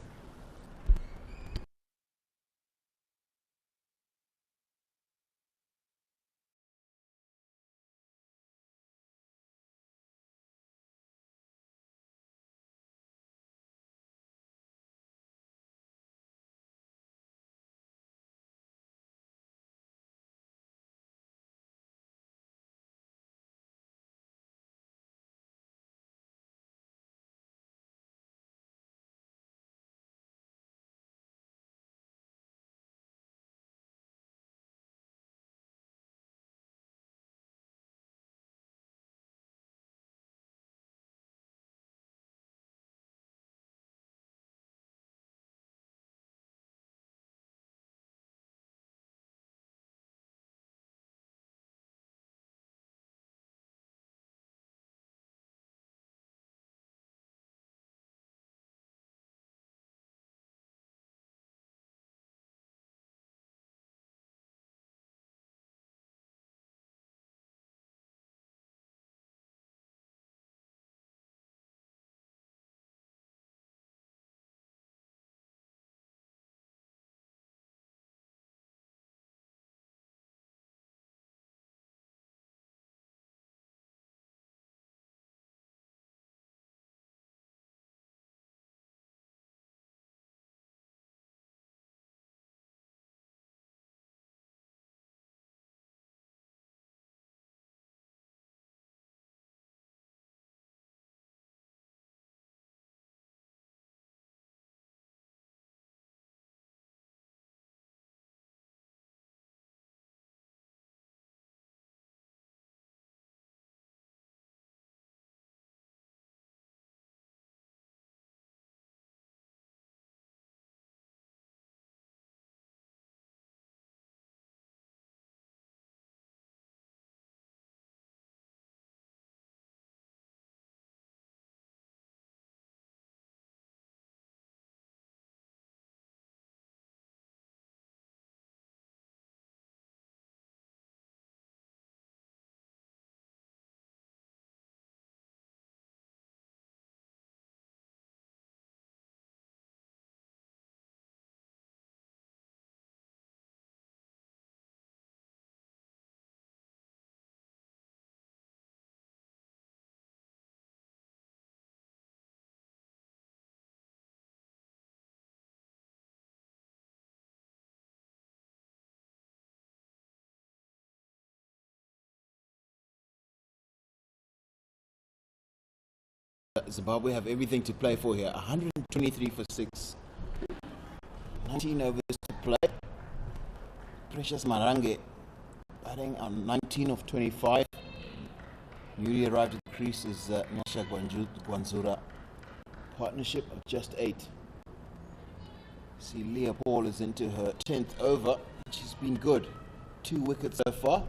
Zimbabwe have everything to play for here. 123 for 6. 19 overs to play. Precious Marange batting on 19 of 25. Newly arrived at the crease is Nyasha Gwanzura. Partnership of just 8. See, Leah Paul is into her 10th over. She's been good. 2 wickets so far.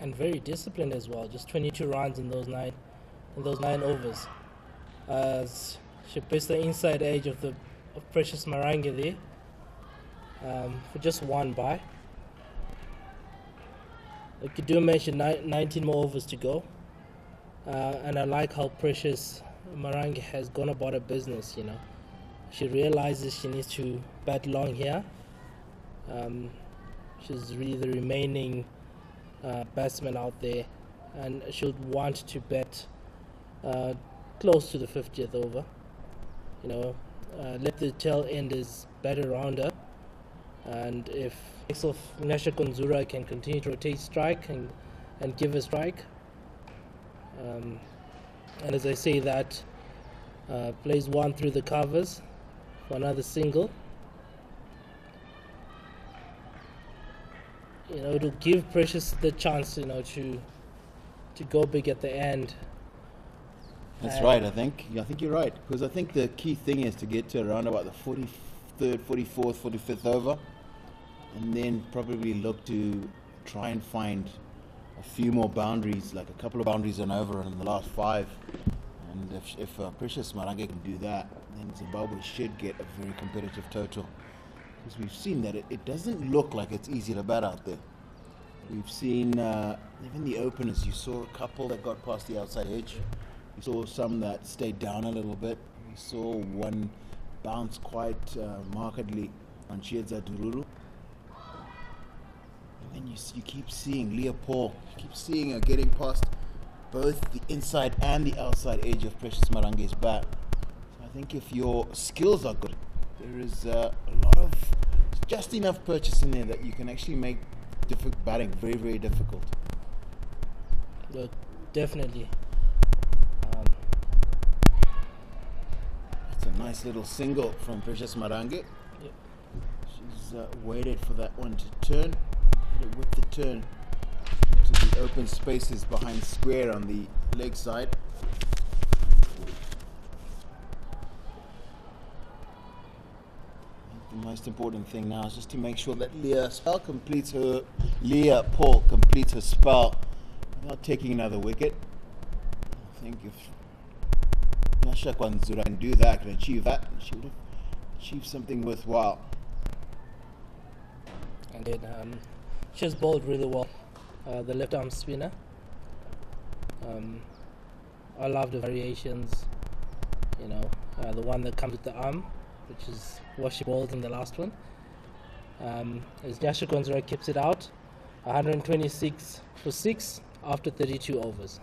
And very disciplined as well. Just 22 runs in those nine overs. She pressed the inside edge of Precious Marange there for just 1 by. Like you do mention, 19 more overs to go, and I like how Precious Marange has gone about her business. She realizes she needs to bat long here. She's really the remaining batsman out there, and she'll want to bat close to the 50th over. Let the tailenders bat around her, and if Nyasha Gwanzura can continue to rotate strike and give a strike, and as I say that, plays 1 through the covers for another single. It'll give Precious the chance, to go big at the end. That's right, I think. Yeah, I think you're right. Because I think the key thing is to get to around about the 43rd, 44th, 45th over. And then probably look to try and find a few more boundaries, like a couple of boundaries and over in the last 5. And if Precious Marange can do that, then Zimbabwe should get a very competitive total. Because we've seen that it doesn't look like it's easy to bat out there. We've seen, even the openers, you saw a couple that got past the outside edge. You saw some that stayed down a little bit. You saw one bounce quite markedly on Chiedza Dururu. And then you keep seeing Leah Paul, you keep seeing her getting past both the inside and the outside edge of Precious Marange's bat. So I think if your skills are good, there is a lot of just enough purchase in there that you can actually make batting very, very difficult. Well, definitely. It's a nice little single from Precious Marange. Yep. She's waited for that one to turn. Hit it with the turn to the open spaces behind square on the leg side. The most important thing now is just to make sure that Leah Paul completes her spell without taking another wicket. I think if Nyasha Gwanzura can do that, can achieve that, she would have achieved something worthwhile. And then she's bowled really well, the left arm spinner. I love the variations, the one that comes with the arm, which is what she bowled in the last one. As Nyasha Gwanzura keeps it out, 126 for 6 after 32 overs.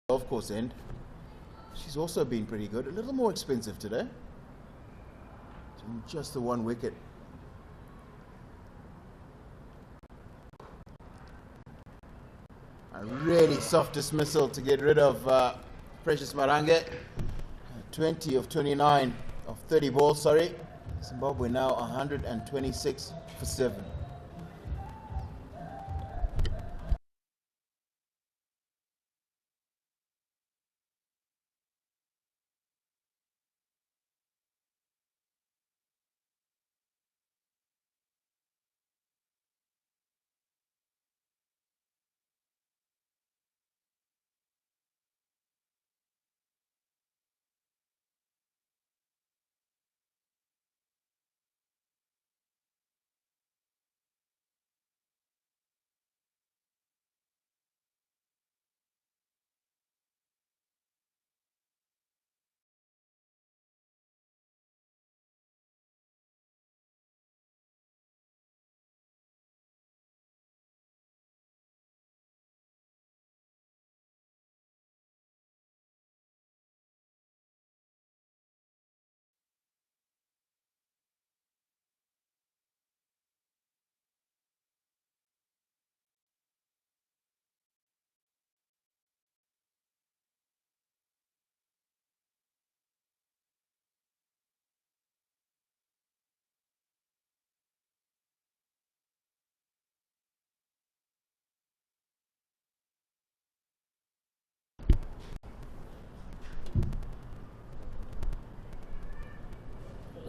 Golf course end. She's also been pretty good. A little more expensive today. Just the 1 wicket. A really soft dismissal to get rid of Precious Marange. 20 of 29 of 30 balls, sorry. Zimbabwe now 126 for 7.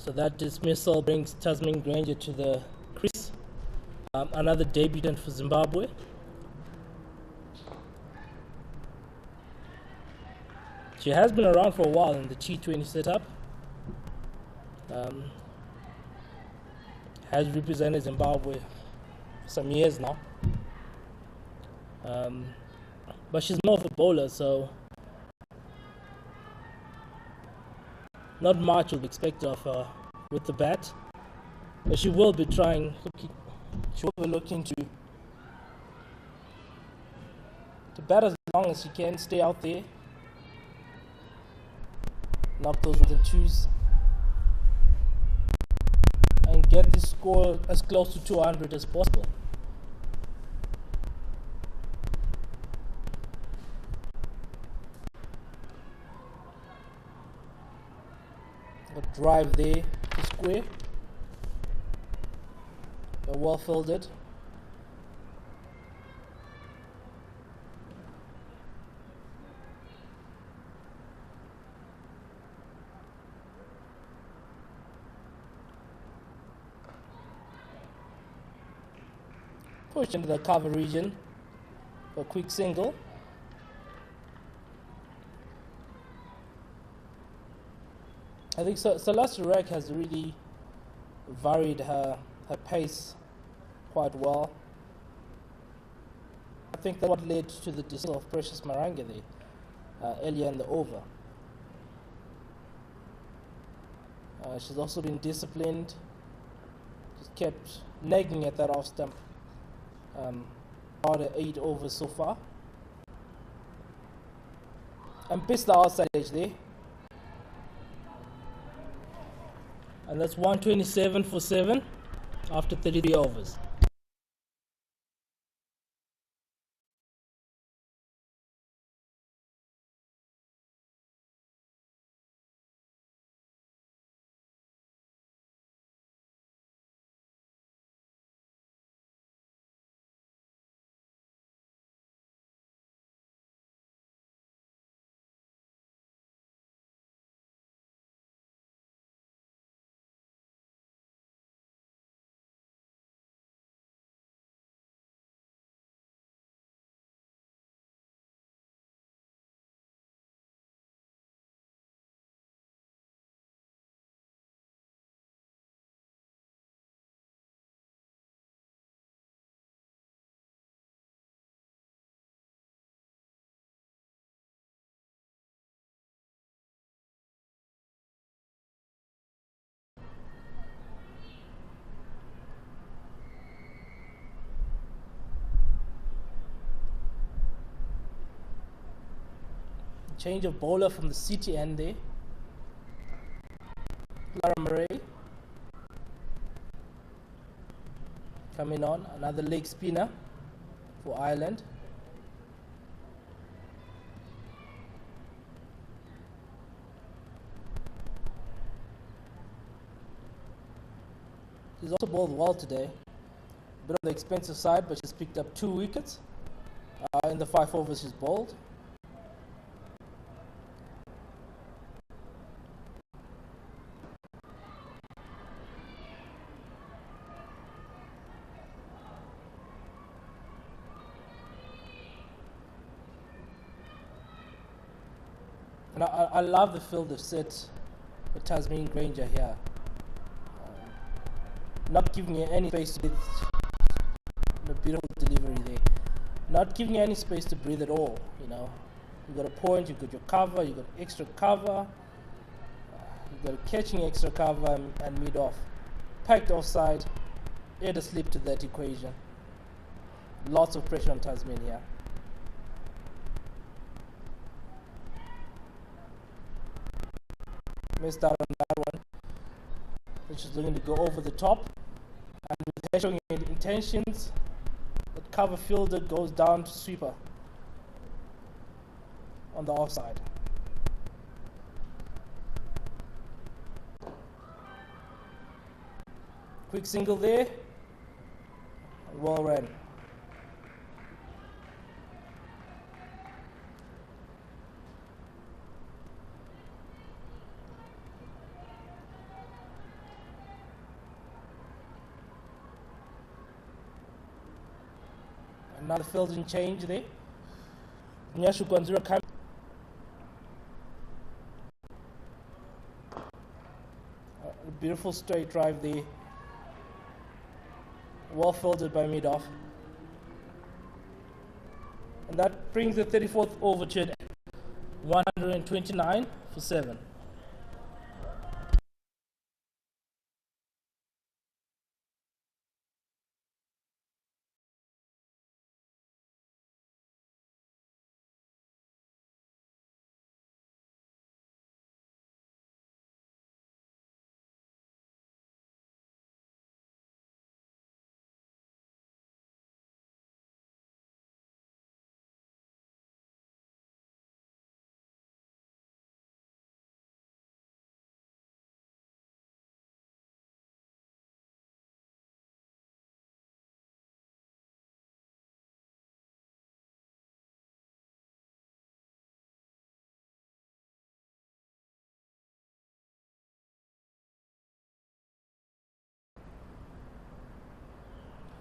So that dismissal brings Tasman Granger to the crease. Another debutant for Zimbabwe. She has been around for a while in the T20 setup. Has represented Zimbabwe for some years now. But she's more of a bowler, so not much will be expected of her with the bat. But she will be looking to bat as long as she can, stay out there, knock those with the twos, and get the score as close to 200 as possible. A drive there to square, but well fielded. Push into the cover region for a quick single. I think Celeste Rek has really varied her pace quite well. I think that's what led to the dismissal of Precious Maranga there earlier in the over. She's also been disciplined. She's kept nagging at that off stump. About 8 overs so far. And pissed the outside edge there. And that's 127 for 7 after 33 overs. Change of bowler from the city end there. Lara Murray coming on, another leg spinner for Ireland. She's also bowled well today. A bit on the expensive side, but she's picked up 2 wickets in the 5 overs she's bowled. And I love the field they've set with Tasman Granger here. Not giving her any space to breathe. A beautiful delivery there. Not giving her any space to breathe at all, you know. You've got a point, you've got your cover, you've got extra cover. You've got a catching extra cover and mid off. Packed offside, add a slip to that equation. Lots of pressure on Tasman here. Missed out on that one. She's looking to go over the top, and with her showing intentions, that cover fielder goes down to sweeper on the offside. Quick single there, well ran. Another fielding change there. Nyashu Kwanzura coming. A beautiful straight drive there. Well fielded by mid-off. And that brings the 34th over to 129 for 7.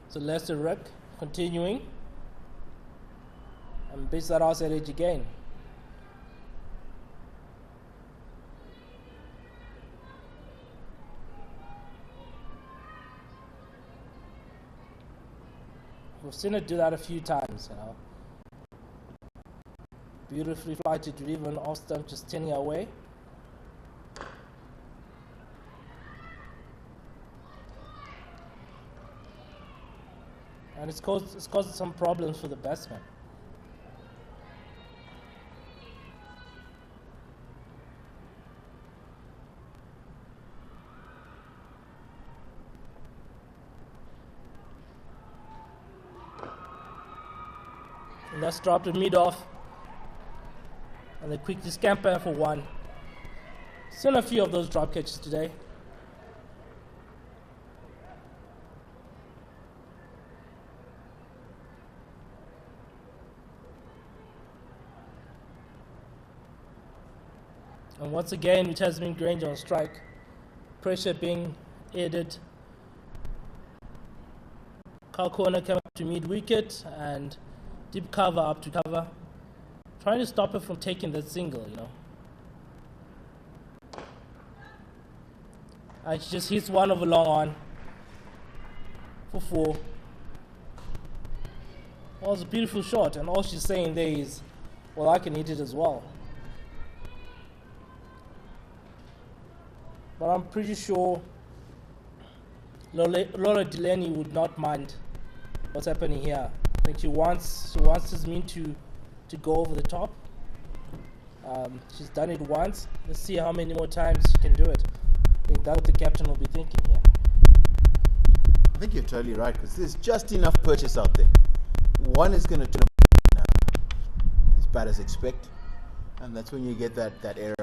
So Lester Rick continuing and beats that outside edge again. We've seen it do that a few times, you know. Beautifully flighted to even off stump, just turning away. And it's caused some problems for the batsman. And that's dropped a mid off. And they quickly scamper for 1. Seen a few of those drop catches today. And once again, it has been Granger on strike. Pressure being added. Carl Corner came up to mid wicket and deep cover up to cover. Trying to stop it from taking that single, you know. And she just hits one over long on for 4. Well, it was a beautiful shot, and all she's saying there is, well, I can hit it as well. But I'm pretty sure Lola Delaney would not mind what's happening here. I think she wants Tasmin to go over the top. She's done it once. Let's see how many more times she can do it. I think that's what the captain will be thinking here. I think you're totally right, because there's just enough purchase out there. One is going to turn up as bad as expect, and that's when you get that error.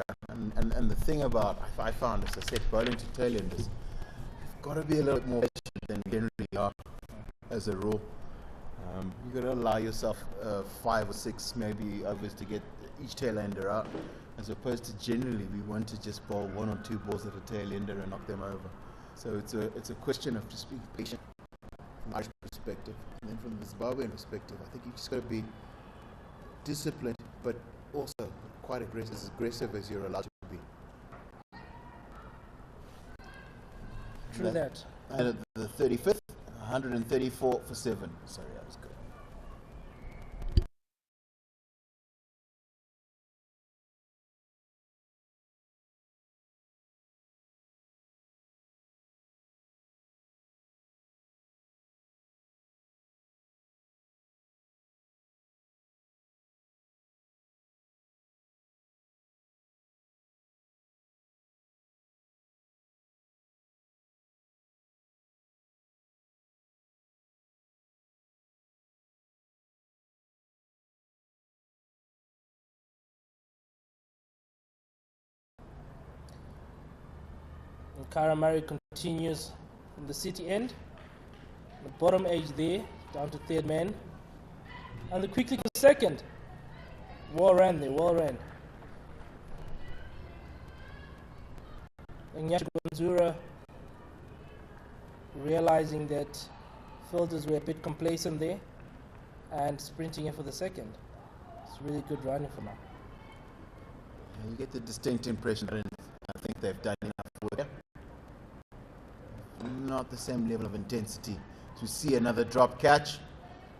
And the thing about, I found, as I said, bowling to Tailenders, you've got to be a little bit more patient than you generally are, as a rule. You've got to allow yourself 5 or 6 maybe overs to get each tailender out, as opposed to generally we want to just bowl 1 or 2 balls at a tailender and knock them over. So it's a question of just being patient from Irish perspective, and then from the Zimbabwean perspective, I think you just got to be disciplined, but also quite aggressive as you're allowed to be. True that. And at the 35th, 134 for 7. Sorry, that was good. And Karamari continues from the city end. The bottom edge there, down to 3rd man. And the quickly for 2nd. Well ran there, well ran. And Nyasha Gonzura realizing that fielders were a bit complacent there. and sprinting in for the second. It's really good running for now. You get the distinct impression that I think they've done enough work. Not the same level of intensity. To see another drop catch,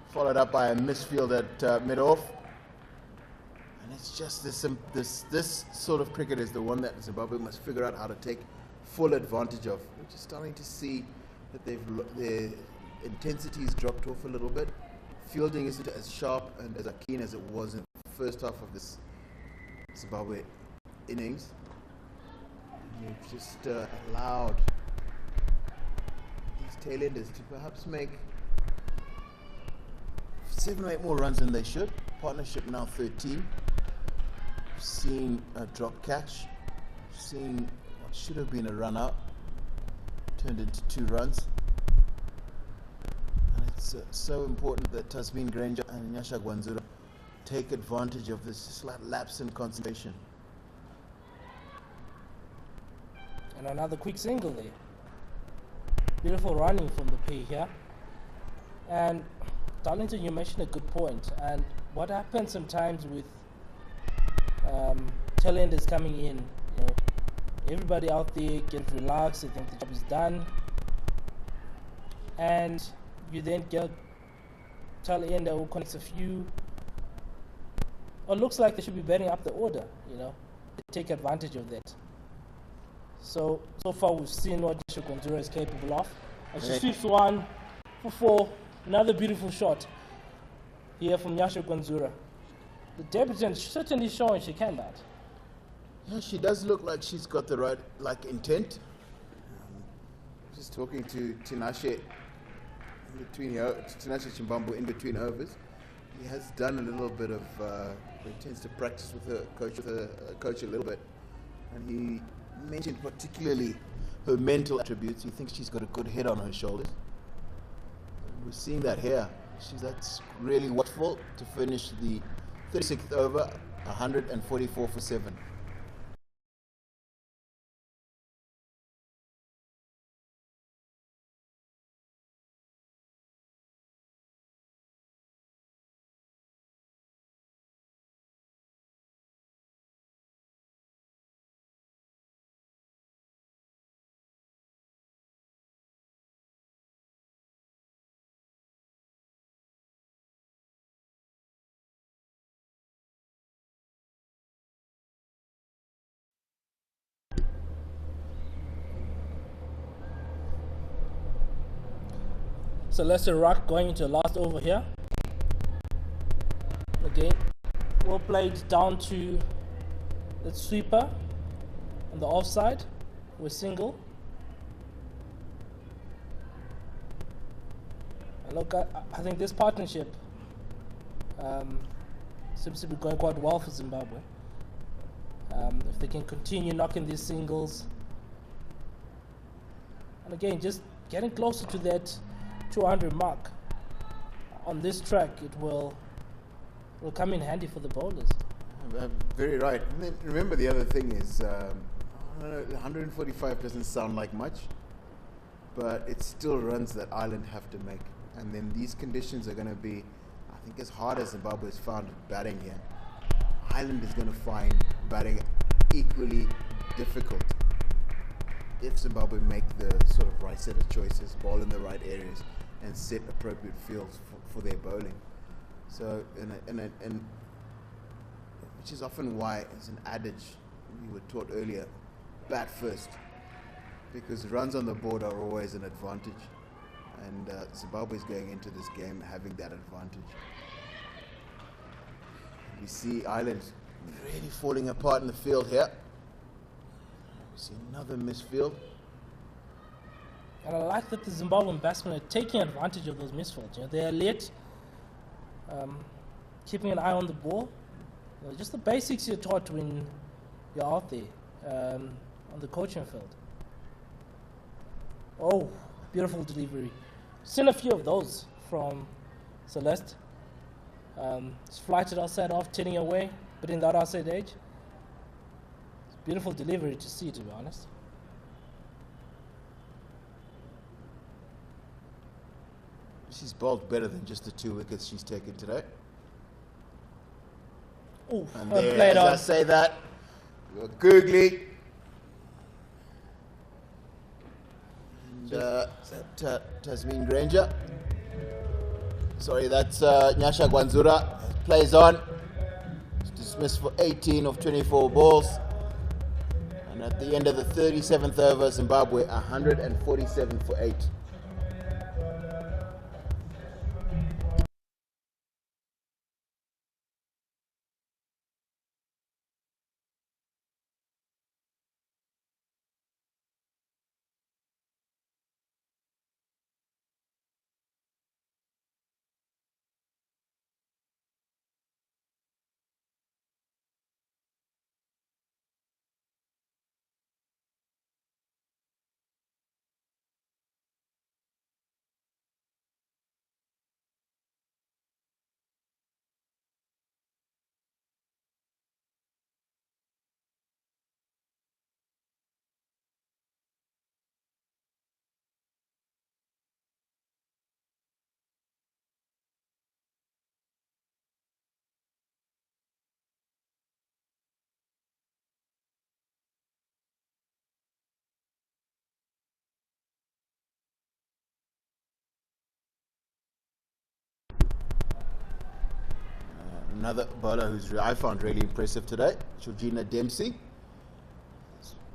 followed up by a misfield at mid-off. And it's just this sort of cricket is the one that Zimbabwe must figure out how to take full advantage of. We're just starting to see that their intensity has dropped off a little bit. Fielding isn't as sharp and as keen as it was in the first half of this Zimbabwe innings. You've just allowed these Tailenders to perhaps make 7 or 8 more runs than they should. Partnership now 13. Seeing a drop catch, seeing what should have been a run out turned into 2 runs. And it's so important that Tasmin Granger and Nyasha Gwanzura take advantage of this slight lapse in concentration. And another quick single there. Beautiful running from the pair here. And Darlington, you mentioned a good point. And what happens sometimes with Tailenders coming in, you know, everybody out there gets relaxed, they think the job is done, and you then get Tailender who connects a few, or looks like they should be batting up the order, you know, they take advantage of that. So far we've seen what Nyasha Gwanzura is capable of. And she sweeps 1 for 4, another beautiful shot here from Nyasha Gwanzura. The debutant certainly showing she can bat. Yeah, she does look like she's got the right intent. Just talking to Tinashe Chimbambo in between overs. He has done a little bit of. He tends to practice with her coach a little bit, and he mentioned particularly her mental attributes. He thinks she's got a good head on her shoulders. We're seeing that here. That's really watchful to finish the 36th over, 144 for 7. Celeste Rock going into the last over here. Again, well played down to the sweeper on the offside with single. And look, I think this partnership seems to be going quite well for Zimbabwe. If they can continue knocking these singles, and again, just getting closer to that 200 mark on this track, it will come in handy for the bowlers. Very right. And then remember, the other thing is, 145 doesn't sound like much, but it still runs that Ireland have to make. And then these conditions are going to be, I think, as hard as Zimbabwe has found batting here, Ireland is going to find batting equally difficult if Zimbabwe make the sort of right set of choices, ball in the right areas, and set appropriate fields for their bowling. So, and which is often why, as an adage we were taught earlier, bat first, because runs on the board are always an advantage, and Zimbabwe is going into this game having that advantage. We see Ireland really falling apart in the field here. We see another misfield. And I like that the Zimbabwean batsmen are taking advantage of those misfields. You know, they are late, keeping an eye on the ball. You know, just the basics you're taught when you're out there on the coaching field. Oh, beautiful delivery. Seen a few of those from Celeste. It's flighted outside off, turning away, but in that outside edge. It's a beautiful delivery to see, to be honest. She's bowled better than just the 2 wickets she's taken today. Oh, And well there, played as on. I say that, you're googly. And Tasmin Granger. Sorry, that's Nyasha Gwanzura. Plays on. It's dismissed for 18 of 24 balls. And at the end of the 37th over, Zimbabwe 147 for 8. Another bowler who's I found really impressive today, Georgina Dempsey.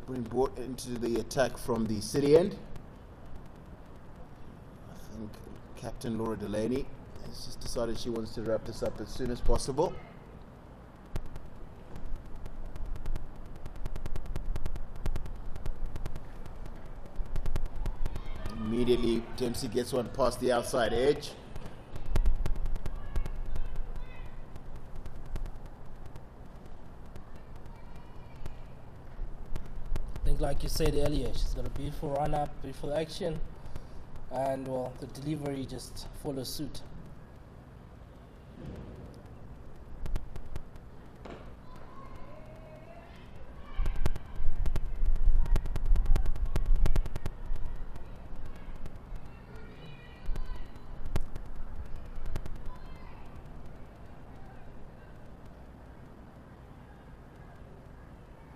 Been brought into the attack from the city end. I think Captain Laura Delaney has just decided she wants to wrap this up as soon as possible. Immediately, Dempsey gets one past the outside edge. I think, like you said earlier, she's got a beautiful run-up, beautiful action, and well, the delivery just follows suit.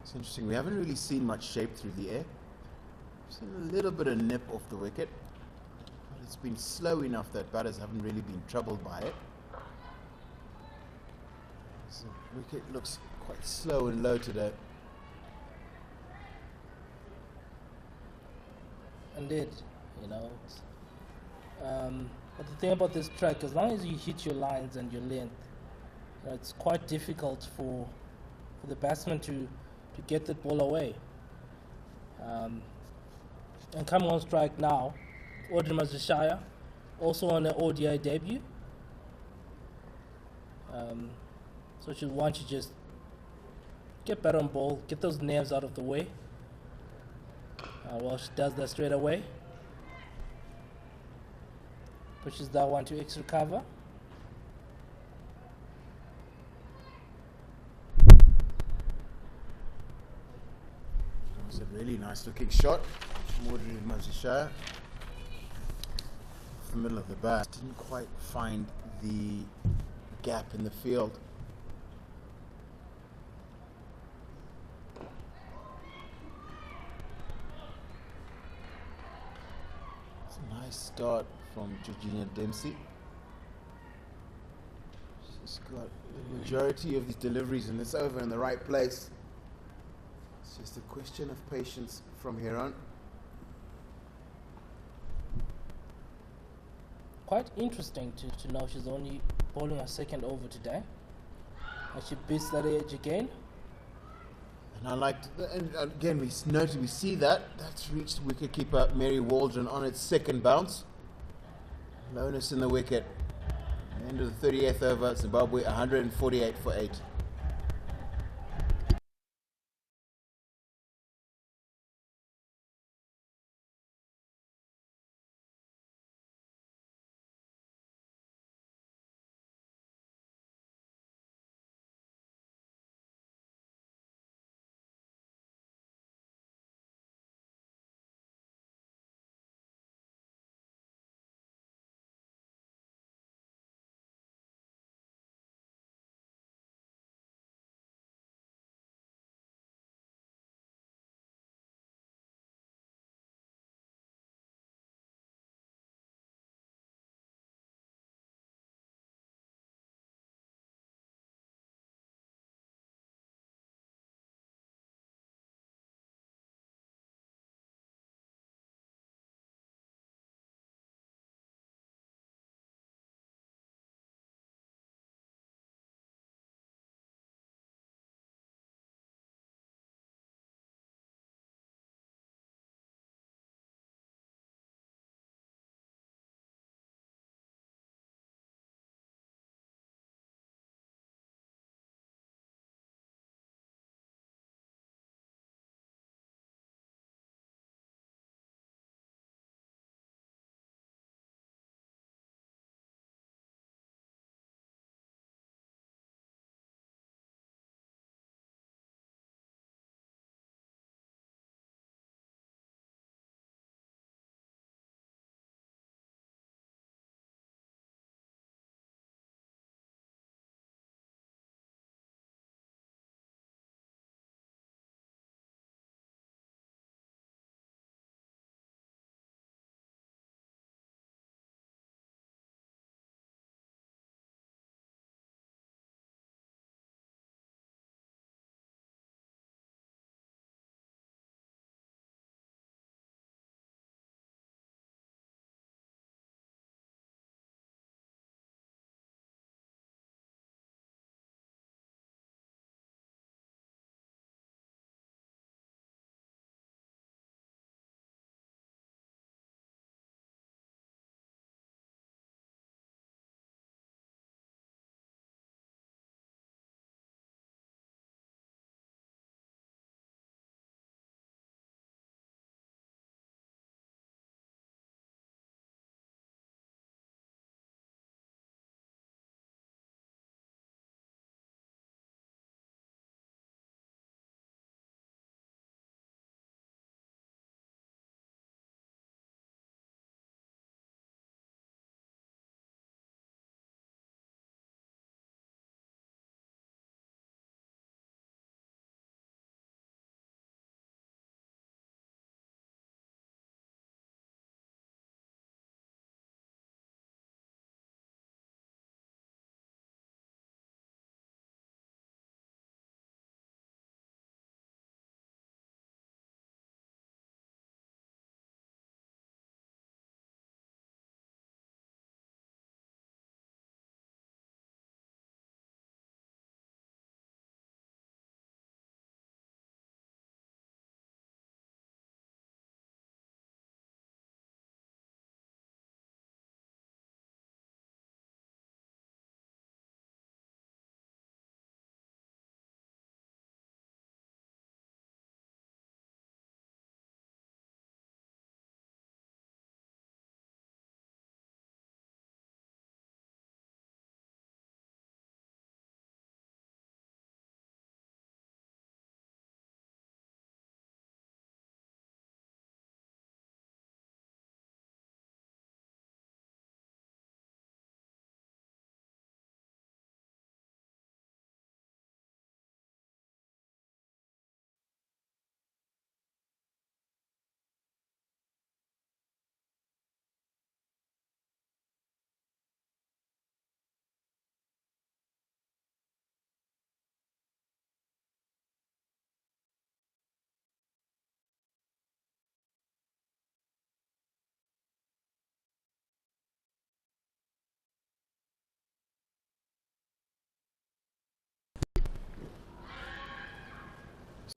It's interesting, we haven't really seen much shape through the air. We've seen a little bit of nip off the wicket, but it's been slow enough that batters haven't really been troubled by it. So the wicket looks quite slow and low today. Indeed, you know. But the thing about this track, as long as you hit your lines and your length, you know, it's quite difficult for the batsman to get that ball away. And coming on strike now, Audrey Mazashaya, also on an ODI debut. So she'll want to just get better on ball, get those nerves out of the way. Well, she does that straight away. Pushes that one to extra cover. It's a really nice looking shot from Audrey Mazashaya. The middle of the bat didn't quite find the gap in the field. It's a nice start from Georgina Dempsey. She's got the majority of these deliveries in this over in the right place. It's just a question of patience from here on. Quite interesting to know she's only bowling her second over today. And she beats that edge again. And I liked, and again, we see that. That's reached wicketkeeper Mary Waldron on its second bounce. Lowness in the wicket. End of the 38th over, Zimbabwe 148 for 8.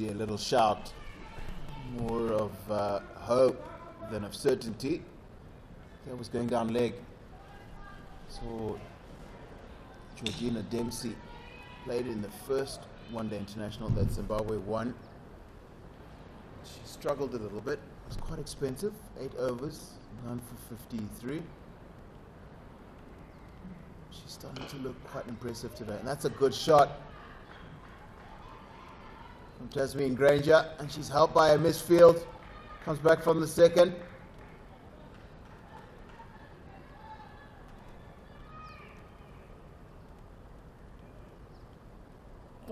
see a little shout, more of hope than of certainty. That was going down leg. So Georgina Dempsey played in the first one-day international that Zimbabwe won. She struggled a little bit. It was quite expensive. 8 overs, 9 for 53. She's starting to look quite impressive today. And that's a good shot from Tasmin Granger. And she's helped by a misfield. Comes back from the second.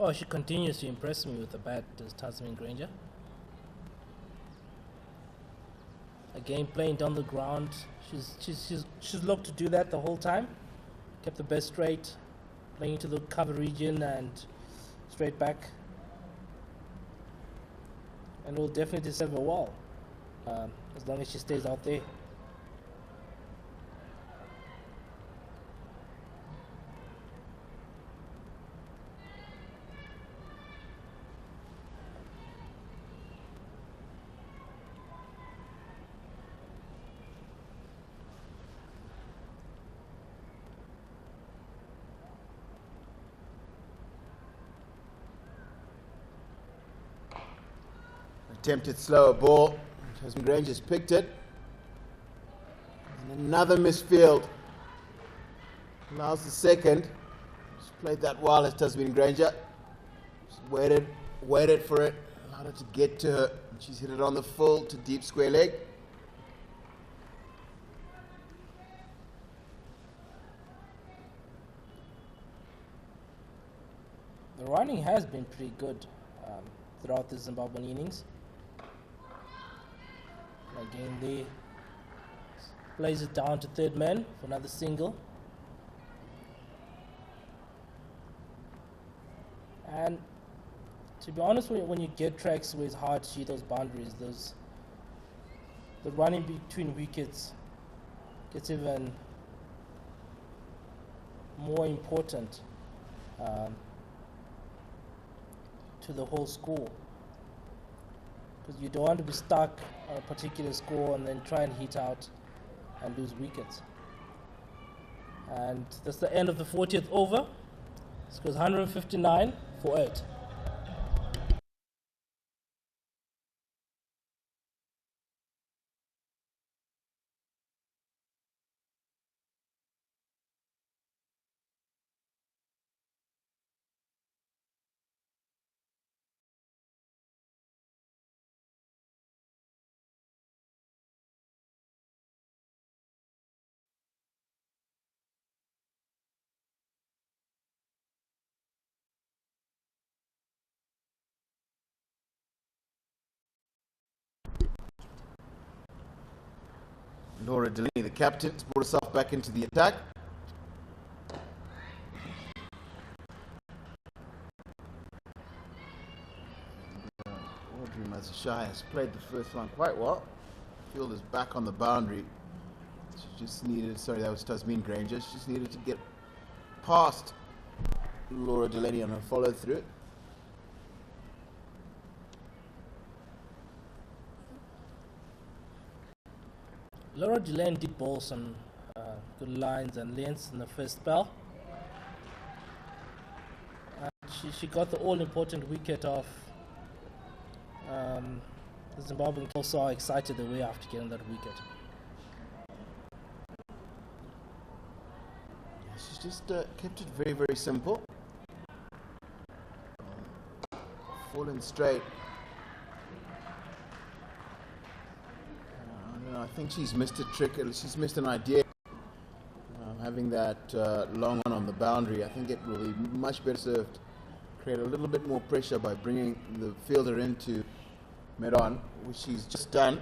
Oh, she continues to impress me with the bat, does Tasmin Granger. Again, playing down the ground. She's looked to do that the whole time. Kept the best straight, playing into the cover region and straight back. And will definitely serve her well, as long as she stays out there. Attempted slower ball. Tasmin Granger's picked it. And another misfield. Allows the second. She's played that well as Tasmin Granger. She's waited for it. Allowed it to get to her. She's hit it on the full to deep square leg. The running has been pretty good throughout the Zimbabwean innings. Again, they plays it down to third man for another single. And to be honest, when you get tracks where it's hard to see those boundaries, the running between wickets gets even more important to the whole score. Because you don't want to be stuck on a particular score and then try and hit out and lose wickets. And that's the end of the 40th over. Scores 159 for 8. Laura Delaney, the captain, has brought herself back into the attack. Audrey Mazashai has played the first one quite well. Field is back on the boundary. She just needed, sorry, that was Tasmin Granger. She just needed to get past Laura Delaney on her follow through. Laura Delaney did bowl some good lines and lengths in the first spell. She got the all-important wicket off the Zimbabwean. Also excited the way after getting that wicket. She's just kept it very, very simple. Falling straight. I think she's missed a trick. She's missed an idea. Having that long one on the boundary, I think it will be much better served. Create a little bit more pressure by bringing the fielder into mid-on, which she's just done.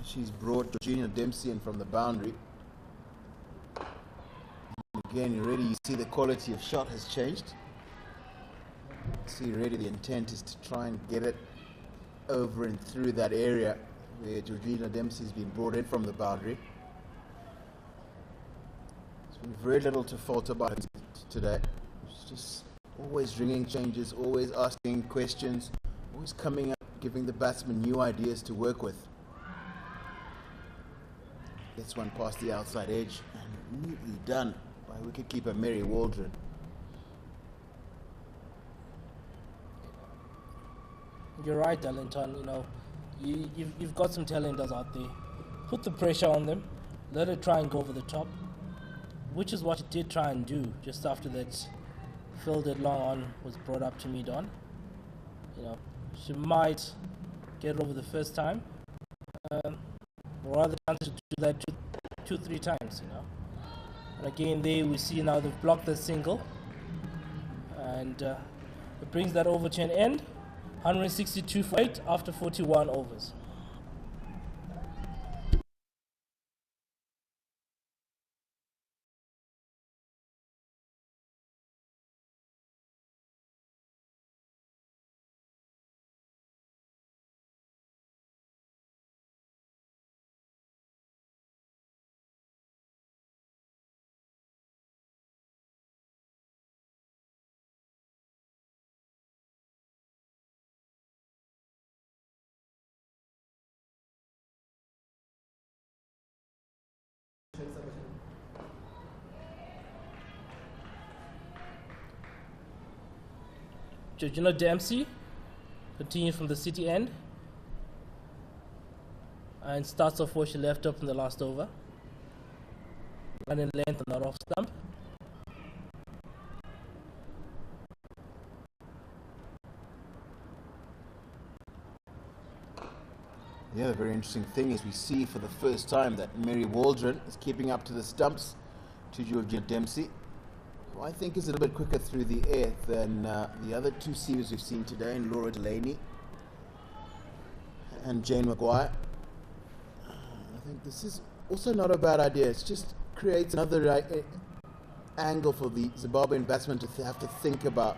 She's brought Georgina Dempsey in from the boundary. And again, already you see the quality of shot has changed. See, already the intent is to try and get it over and through that area where Georgina Dempsey has been brought in from the boundary. There's been very little to fault about it today. It's just always ringing changes, always asking questions, Always coming up, giving the batsman new ideas to work with. Gets one past the outside edge and neatly done by wicketkeeper Mary Waldron. You're right, Darlington. You've got some Tailenders out there. Put the pressure on them. Let it try and go over the top, which is what it did try and do just after that fielded long on was brought up to mid on. She might get it over the first time, or rather chance to do that two, 3 times. And again, there we see now they've blocked the single, and it brings that over to an end. 162 for 8 after 41 overs. Georgina Dempsey continues from the city end and starts off where she left up in the last over. Running length on that off stump. The other very interesting thing is we see for the first time that Mary Waldron is keeping up to the stumps to Georgina Dempsey, who I think is a little bit quicker through the air than the other 2 seamers we've seen today, in Laura Delaney and Jane Maguire. I think this is also not a bad idea. It just creates another angle for the Zimbabwean batsman to have to think about.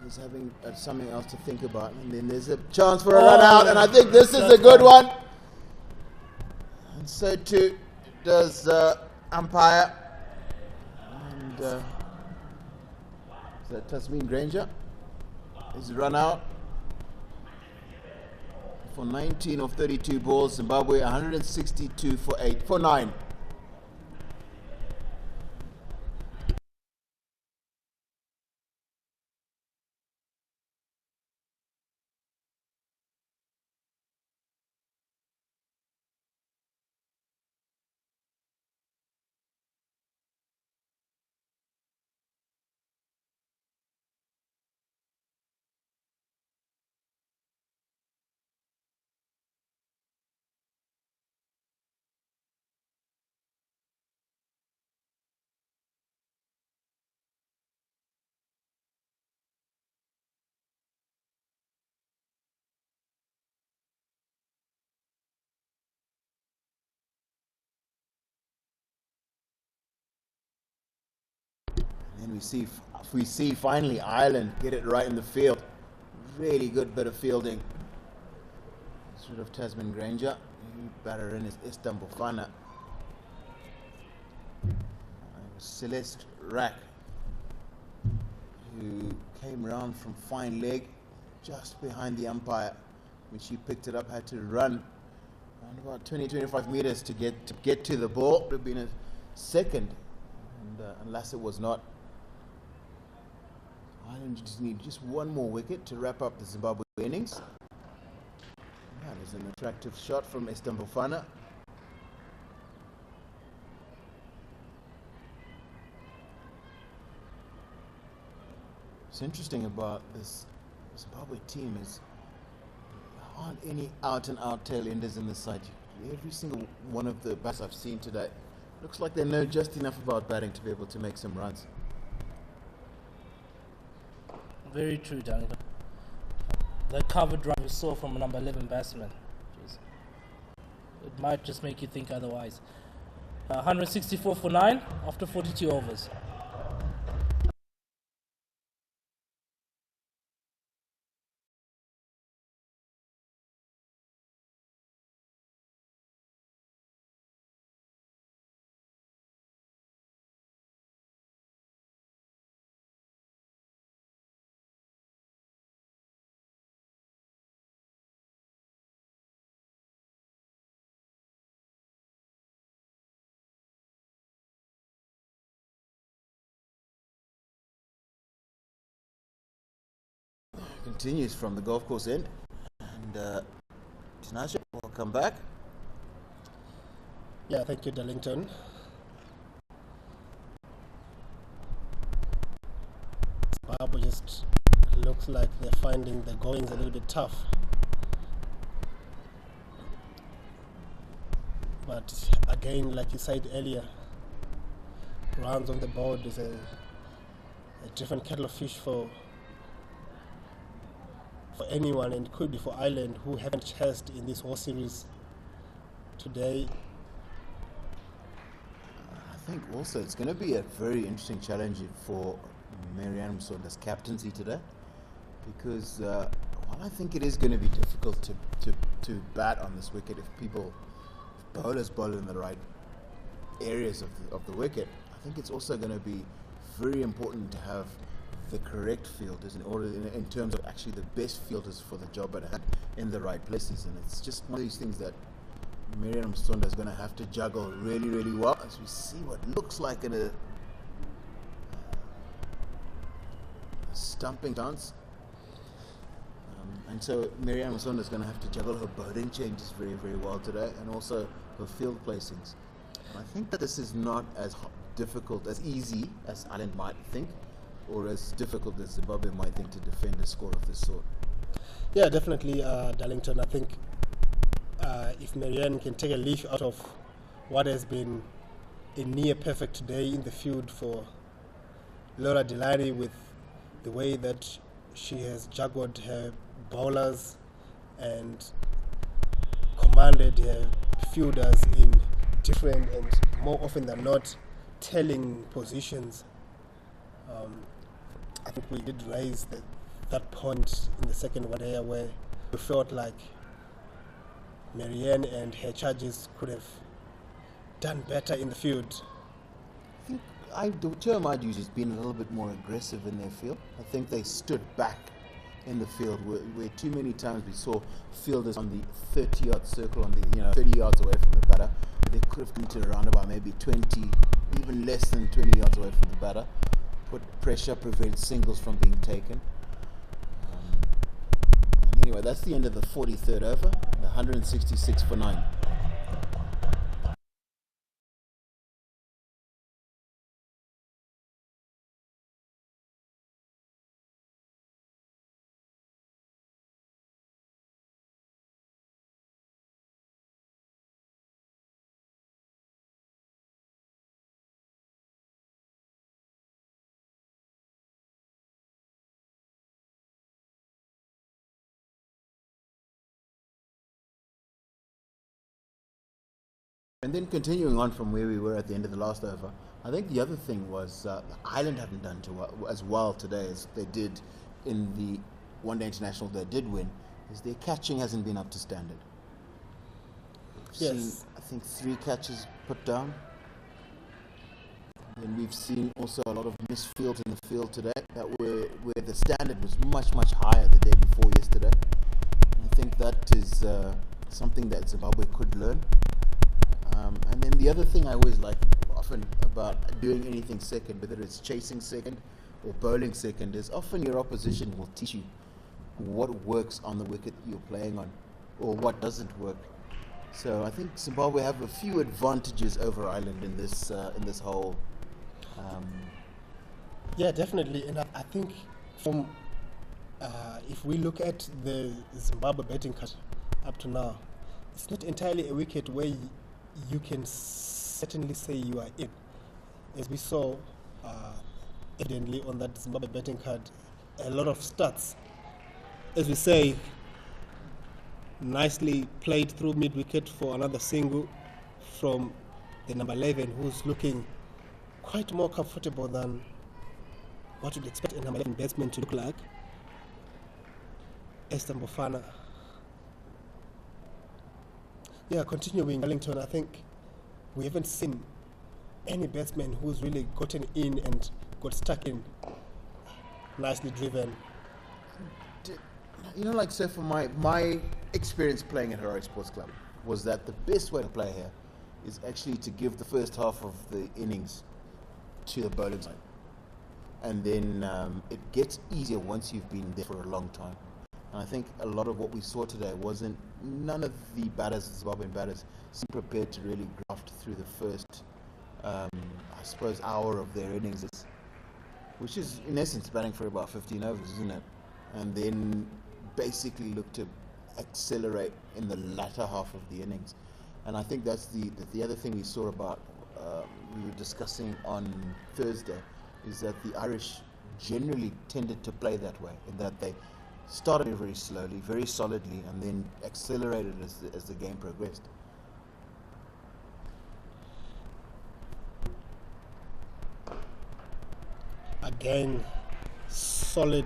He's having something else to think about, and then there's a chance for a run out, and I think this is a good one. And so too does umpire. And is that Tasmin Granger? He's run out for 19 of 32 balls. Zimbabwe 162 for 9. And we see finally Ireland get it right in the field. Really good bit of fielding. Sort of Tasmin Granger. Who batter in is Istanbul Fana. Celeste Rack, who came round from fine leg just behind the umpire. When she picked it up, had to run around about 20-25 meters to get to the ball. It would have been a second, and unless it was not. Ireland just need just one more wicket to wrap up the Zimbabwe innings. That is an attractive shot from Istanbul Fana. What's interesting about this Zimbabwe team is there aren't any out-and-out tailenders in the side. Every single one of the bats I've seen today looks like they know just enough about batting to be able to make some runs. Very true, Danny. The cover drive we saw from a number 11 batsman. It might just make you think otherwise. 164 for 9 after 42 overs. continues from the golf course end. And Tinashe, welcome back. Yeah, thank you, Darlington. Zimbabwe just looks like they're finding the goings a little bit tough. But again, like you said earlier, runs on the board is a different kettle of fish for anyone, and it could be for Ireland, who haven't chased in this whole series today. I think also it's going to be a very interesting challenge for Marianne Msonda's captaincy today, because while I think it is going to be difficult to bat on this wicket if bowlers bowl in the right areas of the wicket, I think it's also going to be very important to have the correct fielders in terms of actually the best fielders for the job at hand in the right places. And it's just one of these things that Marianne Msonda is going to have to juggle really, really well, as we see what looks like a stumping chance. And so Marianne Msonda is going to have to juggle her bowling changes very, very well today, and also her field placings. And I think that this is not as difficult, as easy as Ireland might think, or as difficult as Zimbabwe might think to defend a score of this sort. Yeah, definitely, Darlington. I think if Marianne can take a leaf out of what has been a near perfect day in the field for Laura Delaney, with the way that she has juggled her bowlers and commanded her fielders in different and more often than not telling positions. I think we did raise that point in the second one here, where we felt like Marianne and her charges could have done better in the field. I think the term I'd use is being a little bit more aggressive in their field. I think they stood back in the field where too many times we saw fielders on the 30-yard circle, on the 30 yards away from the batter. They could have come to around about maybe 20, even less than 20 yards away from the batter. Put pressure, prevent singles from being taken. And anyway, that's the end of the 43rd over, 166 for 9. And then continuing on from where we were at the end of the last over, I think the other thing was Ireland haven't done as well today as they did in the one-day international they did win, is their catching hasn't been up to standard. We've seen, I think, 3 catches put down. And we've seen also a lot of misfields in the field today where the standard was much, much higher the day before yesterday. And I think that is something that Zimbabwe could learn. And then the other thing I always like often about doing anything second, whether it's chasing second or bowling second, is often your opposition will teach you what works on the wicket you're playing on or what doesn't work. So I think Zimbabwe have a few advantages over Ireland in this whole. Yeah, definitely, and I think from if we look at the Zimbabwe batting cut up to now, it's not entirely a wicket where you can certainly say you are in. As we saw evidently on that Zimbabwe batting card, a lot of stats, as we say, nicely played through mid-wicket for another single from the number 11, who's looking quite more comfortable than what you'd expect a number 11 batsman to look like. Esther Mbofana. Yeah, continuing Wellington, I think we haven't seen any batsman who's really gotten in and got stuck in. Nicely driven. So for my experience playing at Harare Sports Club was that the best way to play here is actually to give the first half of the innings to the bowling side. and then it gets easier once you've been there for a long time. And I think a lot of what we saw today wasn't, none of the batters, Zimbabwean batters, seemed prepared to really graft through the first, I suppose, hour of their innings, which is in essence batting for about 15 overs, isn't it? And then basically look to accelerate in the latter half of the innings. And I think that's the other thing we saw about, we were discussing on Thursday, is that the Irish generally tended to play that way, in that they started very slowly, very solidly, and then accelerated as the game progressed. Again, solid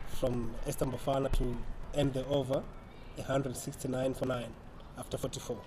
from Esteban Bafana to end the over, 169 for 9 after 44.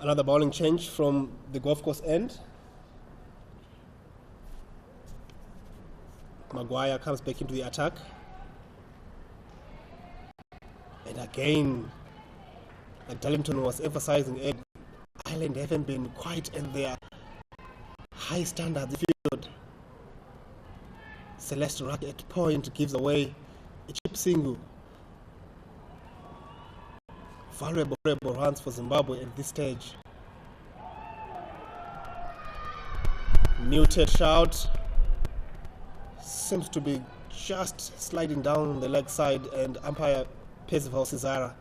Another bowling change from the golf course end. Maguire comes back into the attack. And again, like Tailenders was emphasizing, Ireland haven't been quite at their high standards. If you Celeste Rack at point gives away a chip single. Valuable runs for Zimbabwe at this stage. Muted shout. Seems to be just sliding down the leg side, and umpire Percival Cesara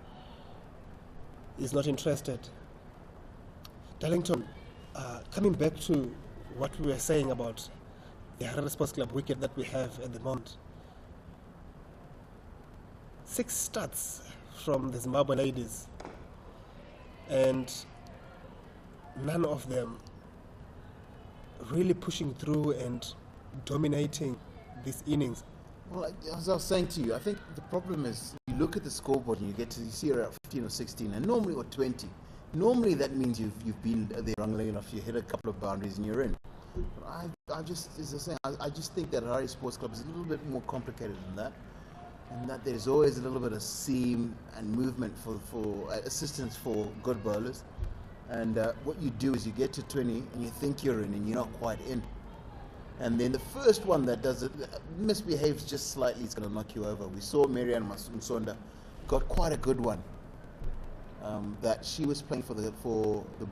is not interested. Darlington, coming back to what we were saying about the Harare Sports Club wicket that we have at the moment. 6 starts from the Zimbabwean ladies, and none of them really pushing through and dominating this innings. Well, as I was saying to you, I think the problem is you look at the scoreboard and you see around 15 or 16, and normally, or 20. Normally that means you've been there long enough, you hit a couple of boundaries and you're in. I just, as I say, I just think that Harare Sports Club is a little bit more complicated than that, and that there's always a little bit of seam and movement for assistance for good bowlers. And what you do is you get to 20 and you think you're in and you're not quite in. And then the first one that does it, misbehaves just slightly, is going to knock you over. We saw Marianne Msonda got quite a good one. That she was playing for the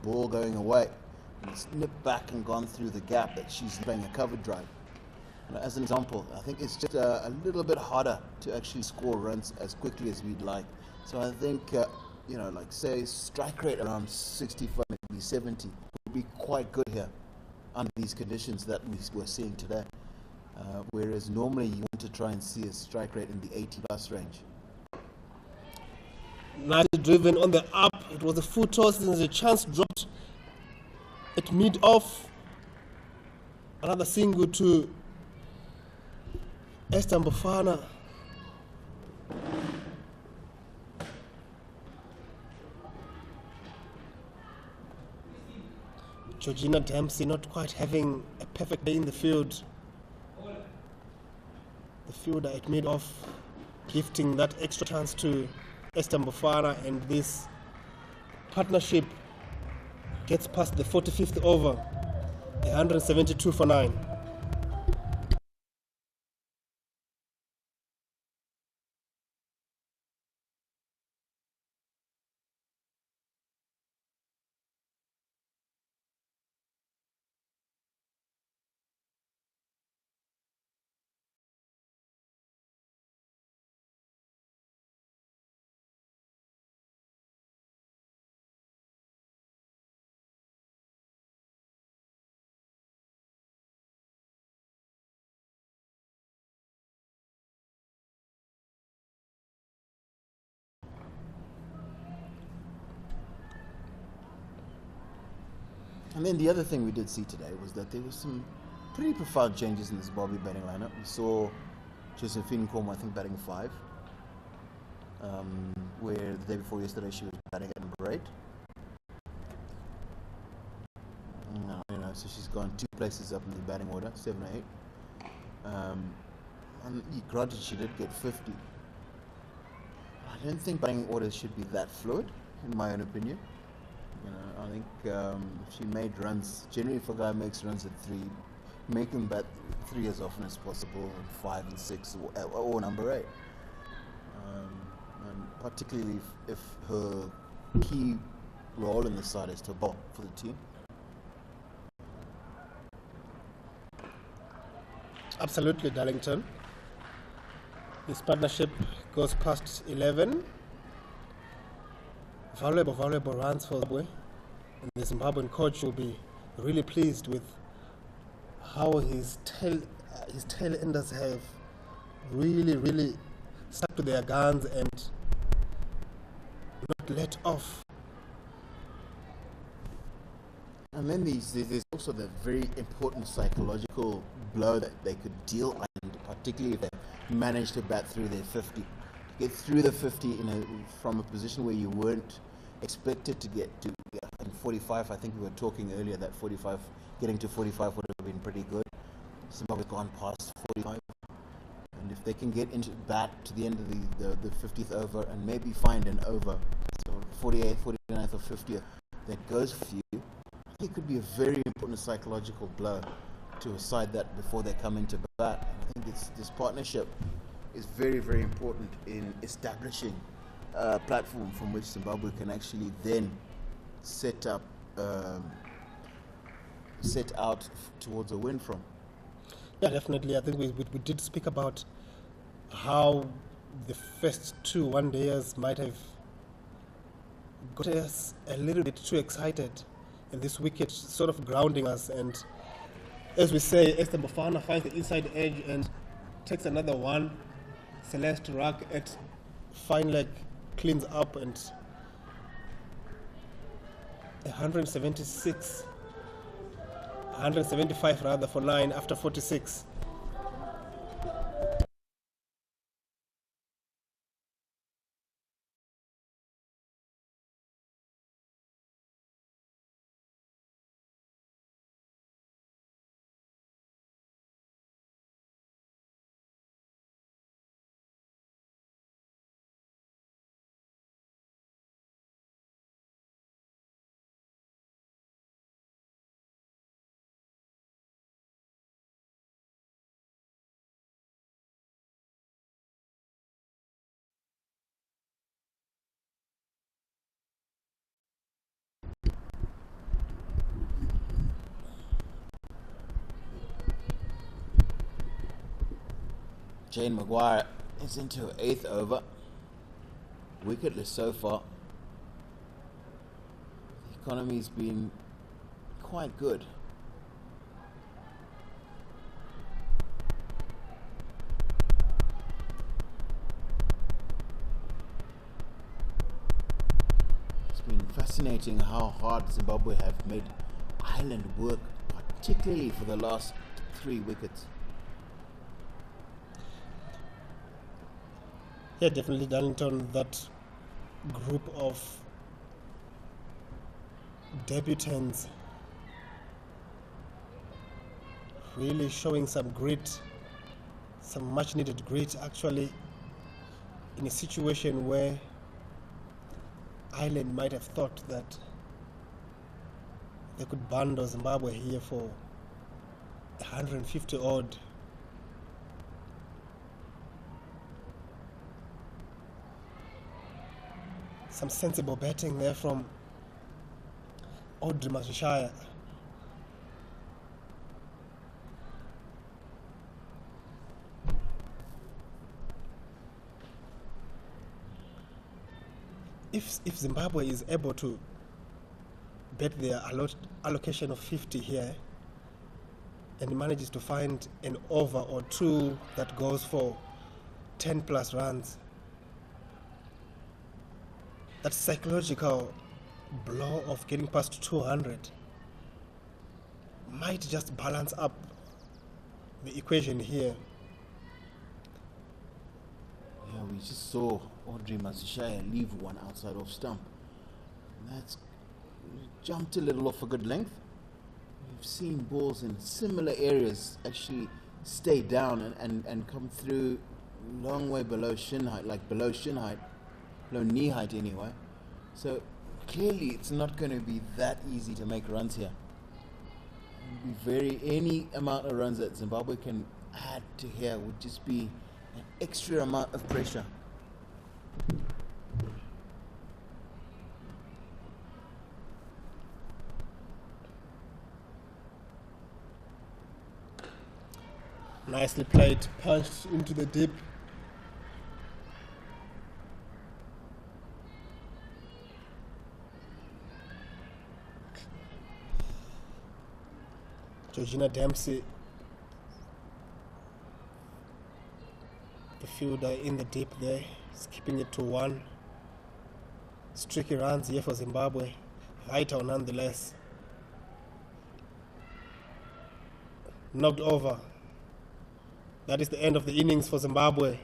ball going away, and it's nipped back and gone through the gap, that she's playing a cover drive. And as an example, I think it's just a little bit harder to actually score runs as quickly as we'd like. So I think, like say strike rate around 65, maybe 70 would be quite good here under these conditions that we're seeing today. Whereas normally you want to try and see a strike rate in the 80 plus range. Nicely driven on the up. It was a full toss, and the chance dropped at mid-off. Another single to Esteban Bafana. Georgina Dempsey not quite having a perfect day in the field. The fielder at mid-off gifting that extra chance to Esteban Bafana, and this partnership gets past the 45th over, 172 for 9. And then the other thing we did see today was that there was some pretty profound changes in the Zimbabwe batting lineup. We saw Josephine Nkomo, I think, batting 5, where the day before yesterday she was batting at number 8. So she's gone 2 places up in the batting order, 7 or 8. And granted, she did get 50. I don't think batting orders should be that fluid, in my own opinion. I think if she made runs, generally if a guy makes runs at 3, make him bat 3 as often as possible, and 5 and 6, or number 8. And particularly if her key role in the side is to bowl for the team. Absolutely, Darlington. This partnership goes past 11. Valuable runs for Zimbabwe. And the Zimbabwean coach will be really pleased with how his tailenders have really stuck to their guns and not let off. And then there's also the very important psychological blow that they could deal under, particularly if they managed to bat through their 50. To get through the 50 from a position where you weren't expected to get to. In 45, I think we were talking earlier that 45, getting to 45 would have been pretty good. Zimbabwe's gone past 45. And if they can get into bat to the end of the 50th over and maybe find an over, so 48th, 49th or 50th, that goes for you, it could be a very important psychological blow to a side that before they come into bat. I think this partnership is very, very important in establishing a platform from which Zimbabwe can actually then set out towards a win from. Yeah, definitely. I think we did speak about how the first 2 one-dayers might have got us a little bit too excited, and this wicket sort of grounding us. And as we say, Esther Bafana finds the inside edge and takes another one. Celeste Rack at fine leg cleans up, and 175 rather for 9 after 46. Jane Maguire is into her 8th over. Wicketless so far. The economy's been quite good. It's been fascinating how hard Zimbabwe have made Ireland work, particularly for the last 3 wickets. Yeah, definitely, Darlington, that group of debutants really showing some grit, some much needed grit, actually, in a situation where Ireland might have thought that they could bundle Zimbabwe here for 150 odd. Some sensible betting there from Audrey Mashishaya. If Zimbabwe is able to bet their allocation of 50 here and manages to find an over or 2 that goes for 10 plus runs, that psychological blow of getting past 200 might just balance up the equation here. Yeah, we just saw Audrey Mazishaya leave one outside off stump. And that's jumped a little off a good length. We've seen balls in similar areas actually stay down and come through long way below shin height, like below shin height, below knee height anyway. So clearly it's not going to be that easy to make runs here. Any amount of runs that Zimbabwe can add to here would just be an extra amount of pressure. Nicely played, punched into the deep. Georgina Dempsey, the fielder in the deep there, skipping it to one. Streaky runs here for Zimbabwe, vital nonetheless. Knocked over. That is the end of the innings for Zimbabwe.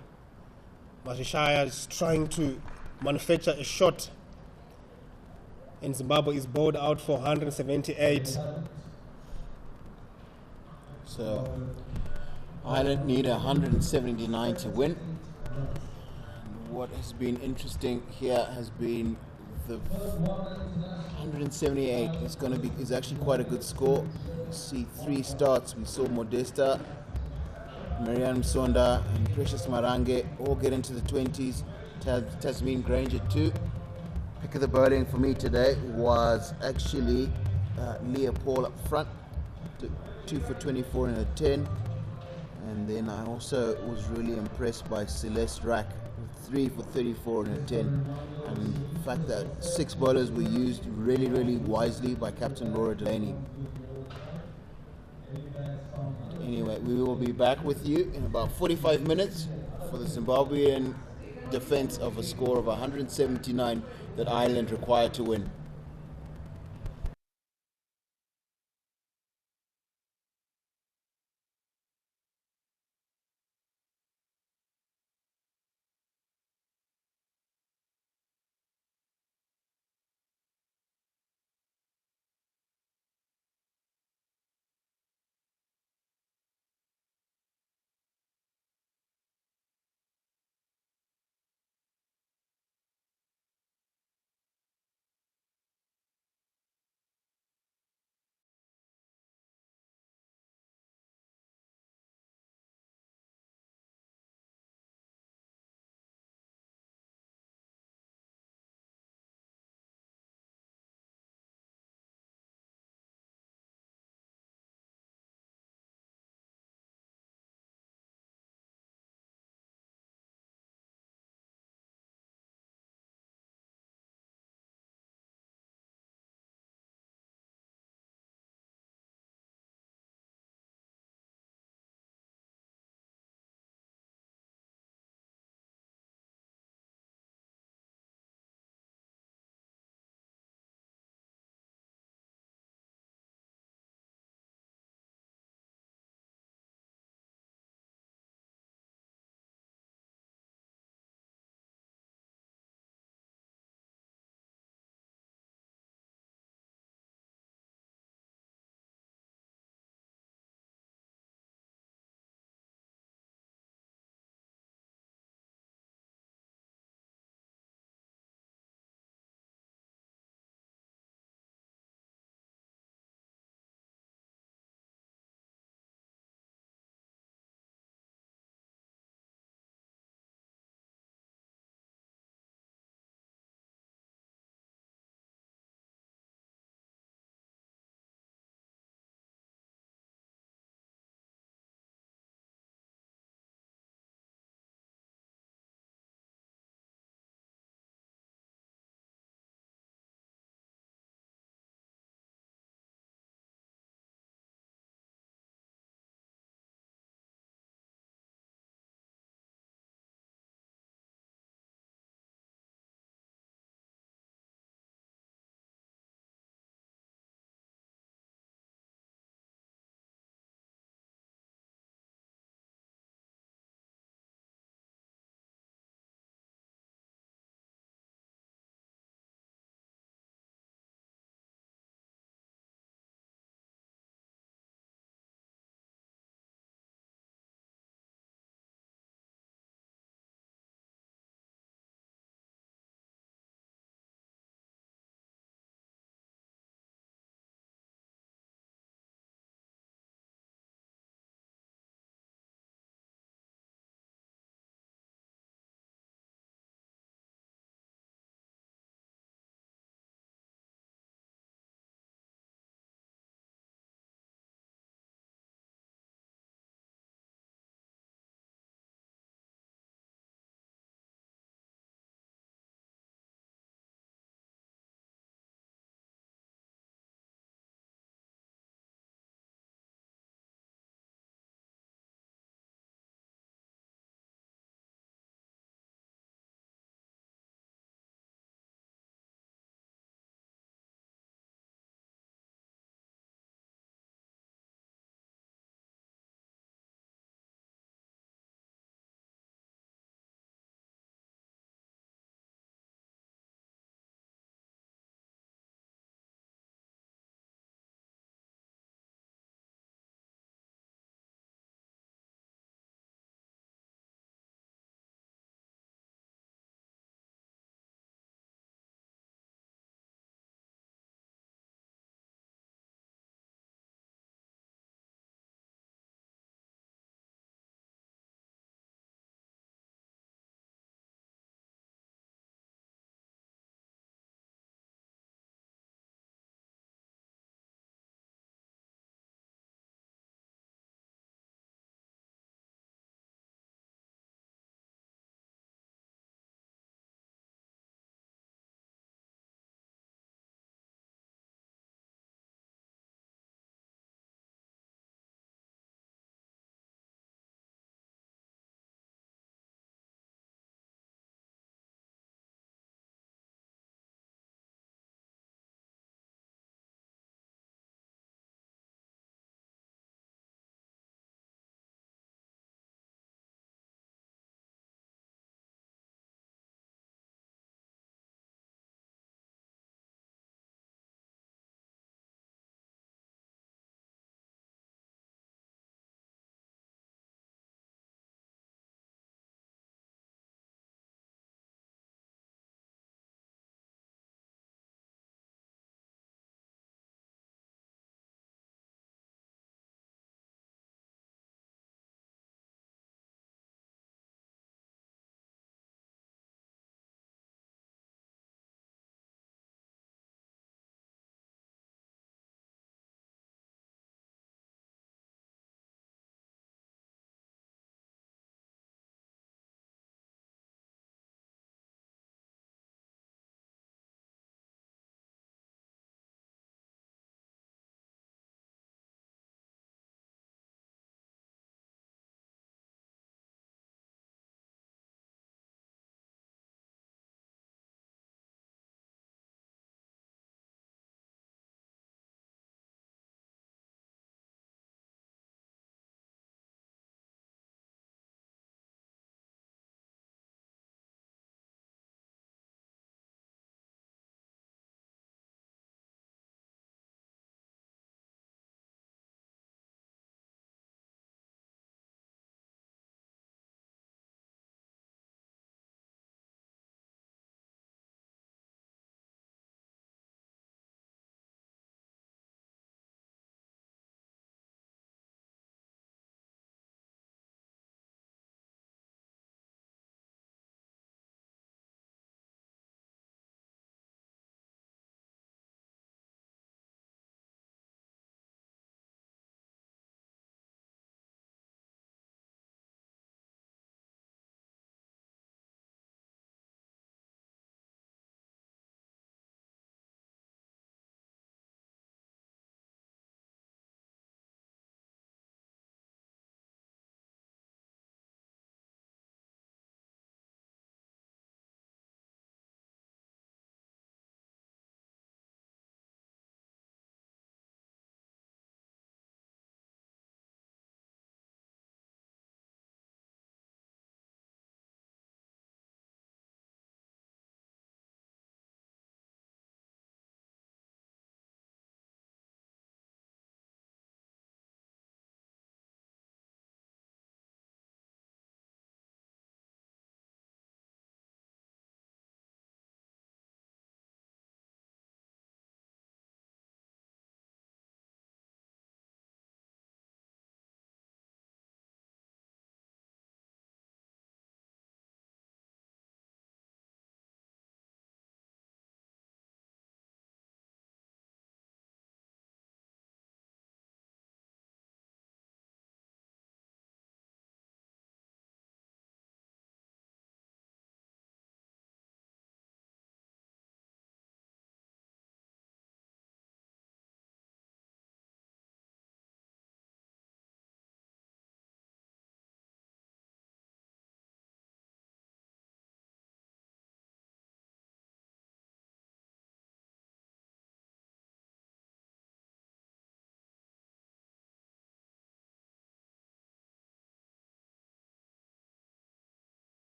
Mazishaya is trying to manufacture a shot, and Zimbabwe is bowled out for 178. So Ireland need 179 to win. What has been interesting here has been the 178 is actually quite a good score. You see 3 starts. We saw Modesta, Marianne Msonda and Precious Marange all get into the 20s. Tasmin Granger too. Pick of the bowling for me today was actually Leah Paul up front. 2 for 24 and a 10. And then I also was really impressed by Celeste Rack, 3 for 34 and a 10. And the fact that 6 bowlers were used really, really wisely by Captain Laura Delaney. Anyway, we will be back with you in about 45 minutes for the Zimbabwean defense of a score of 179 that Ireland required to win.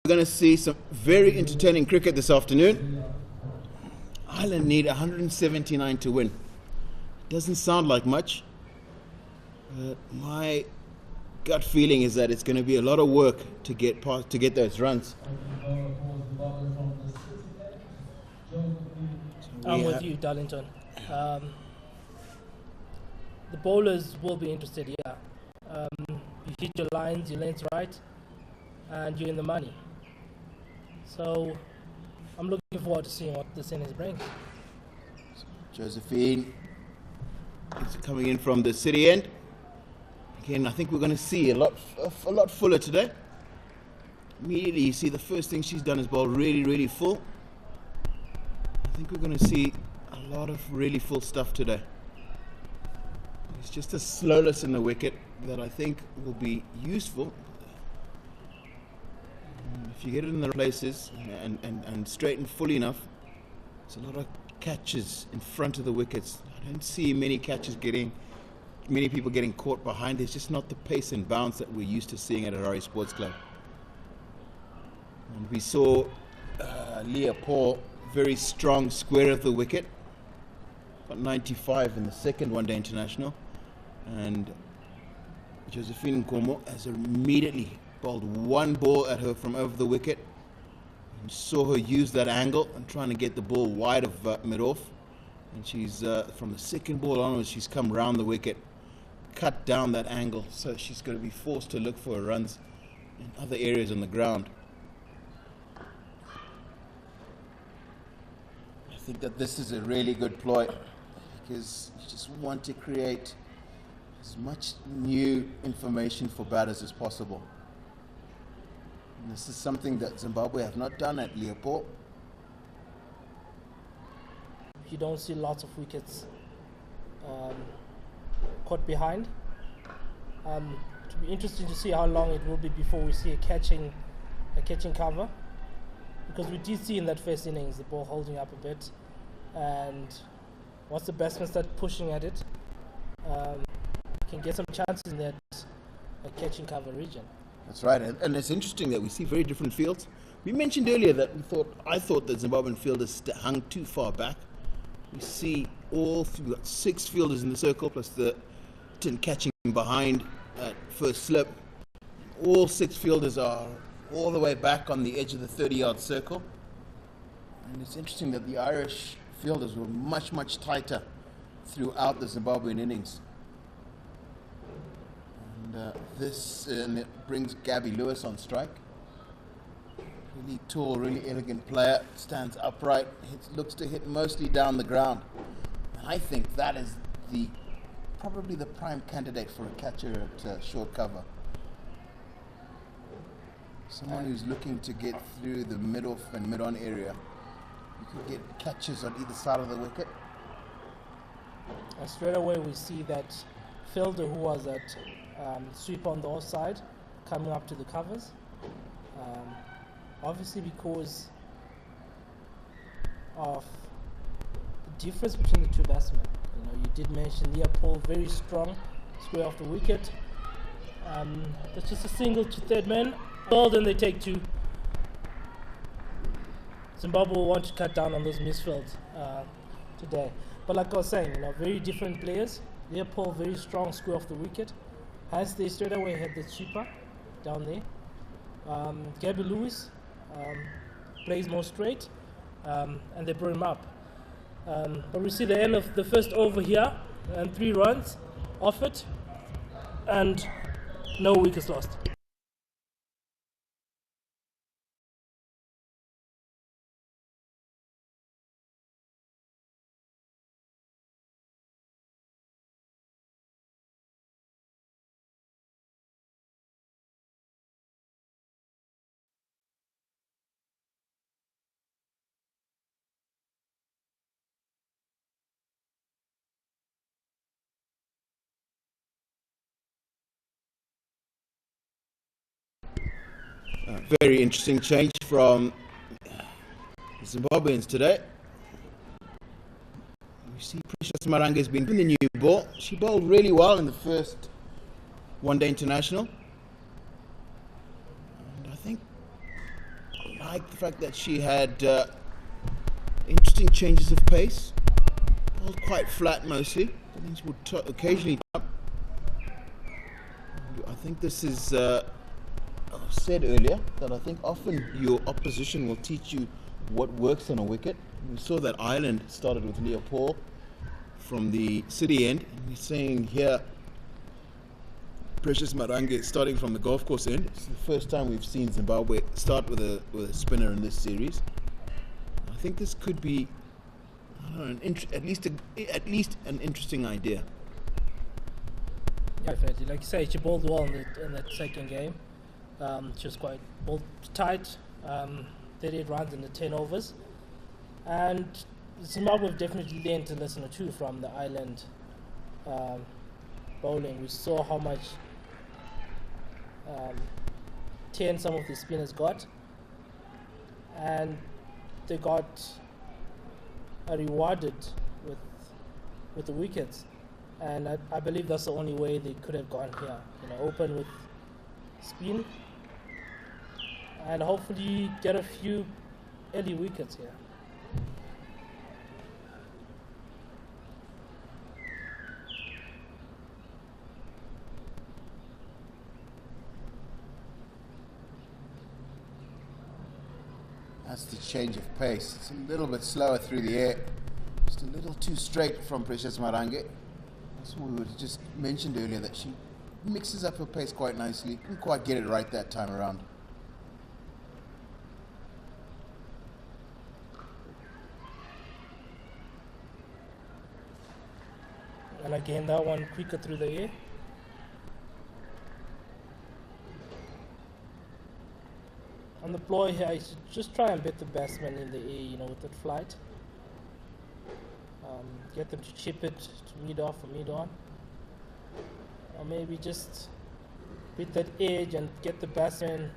going to see some very entertaining cricket this afternoon. Ireland need 179 to win. Doesn't sound like much, but my gut feeling is that it's going to be a lot of work to get past, to get those runs. I'm with you, Darlington. The bowlers will be interested here. You hit your lines, your length's right, and you're in the money. So I'm looking forward to seeing what this innings brings. Josephine is coming in from the city end. Again, I think we're going to see a lot fuller today. Immediately, you see the first thing she's done is bowl really, really full. I think we're going to see a lot of really full stuff today. It's just a slowness in the wicket that I think will be useful. If you get it in the places and straighten fully enough, there's a lot of catches in front of the wickets. I don't see many people getting caught behind. It's just not the pace and bounce that we're used to seeing at Harare Sports Club. And we saw Leah Paul, very strong square of the wicket, got 95 in the second one-day international, and Josephine Nkomo has immediately bowled one ball at her from over the wicket. And saw her use that angle and trying to get the ball wide of mid-off. And she's, from the second ball onwards, she's come round the wicket, cut down that angle, so she's going to be forced to look for her runs in other areas on the ground. I think that this is a really good ploy because you just want to create as much new information for batters as possible. And this is something that Zimbabwe have not done at Leopold. You don't see lots of wickets caught behind. To be interesting to see how long it will be before we see a catching cover, because we did see in that first innings the ball holding up a bit, and once the batsmen start pushing at it, can get some chances in that catching cover region. That's right, and it's interesting that we see very different fields. We mentioned earlier that I thought that Zimbabwean fielders hung too far back. We see we've got 6 fielders in the circle plus the 10 catching behind at first slip. All 6 fielders are all the way back on the edge of the 30-yard circle. And it's interesting that the Irish fielders were much, much tighter throughout the Zimbabwean innings. And it brings Gabby Lewis on strike. Really tall, really elegant player, stands upright, looks to hit mostly down the ground. And I think that is probably the prime candidate for a catcher at short cover. Someone who's looking to get through the mid-off and mid-on area. You could get catches on either side of the wicket. And straight away we see that fielder who was at sweep on the offside coming up to the covers. Obviously because of the difference between the two batsmen. You did mention Leah Paul, very strong, square off the wicket. That's just a single to third man. Ball, then they take 2. Zimbabwe will want to cut down on those misfields today. But like I was saying, very different players. Leah Paul, very strong, square off the wicket. Has they straight away had the sweeper down there. Gabby Lewis plays more straight, and they brought him up. But we see the end of the first over here, and 3 runs off it, and no wickets lost. Very interesting change from Zimbabweans today. We see Precious Maranga has been given the new ball. She bowled really well in the first one-day international. And I think like the fact that she had interesting changes of pace. All quite flat mostly. Things would occasionally up. I think this is, I said earlier, that I think often your opposition will teach you what works on a wicket. We saw that Ireland started with Leopold from the city end. We're saying here, Precious Marange starting from the golf course end. It's the first time we've seen Zimbabwe start with a spinner in this series. I think this could be, I don't know, at least an interesting idea. Definitely, like you say, she bowled well in that second game. She was quite bowled tight, 38 runs in the 10 overs, and Zimbabwe have definitely learned a lesson or two from the island bowling. We saw how much 10 some of the spinners got, and they got rewarded with the wickets, and I believe that's the only way they could have gone here. Open with spin and hopefully get a few early wickets here. That's the change of pace. It's a little bit slower through the air. Just a little too straight from Precious Marange. That's what we just mentioned earlier, that she mixes up her pace quite nicely. Didn't quite get it right that time around. And again, that one quicker through the air. On the ploy here, I should just try and bet the batsman in the air, with that flight. Get them to chip it to mid off or mid on. Or maybe just beat that edge and get the batsman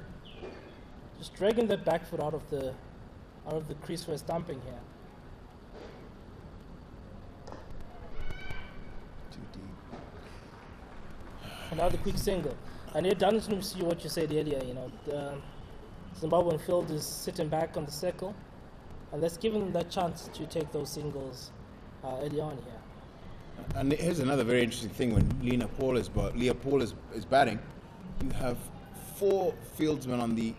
just dragging that back foot out of the crease for a stumping here. Too deep. Another quick single. And it doesn't see what you said earlier, the Zimbabwean field is sitting back on the circle, and let's give them that chance to take those singles early on here. And here's another very interesting thing: when Leopold is batting, you have 4 fieldsmen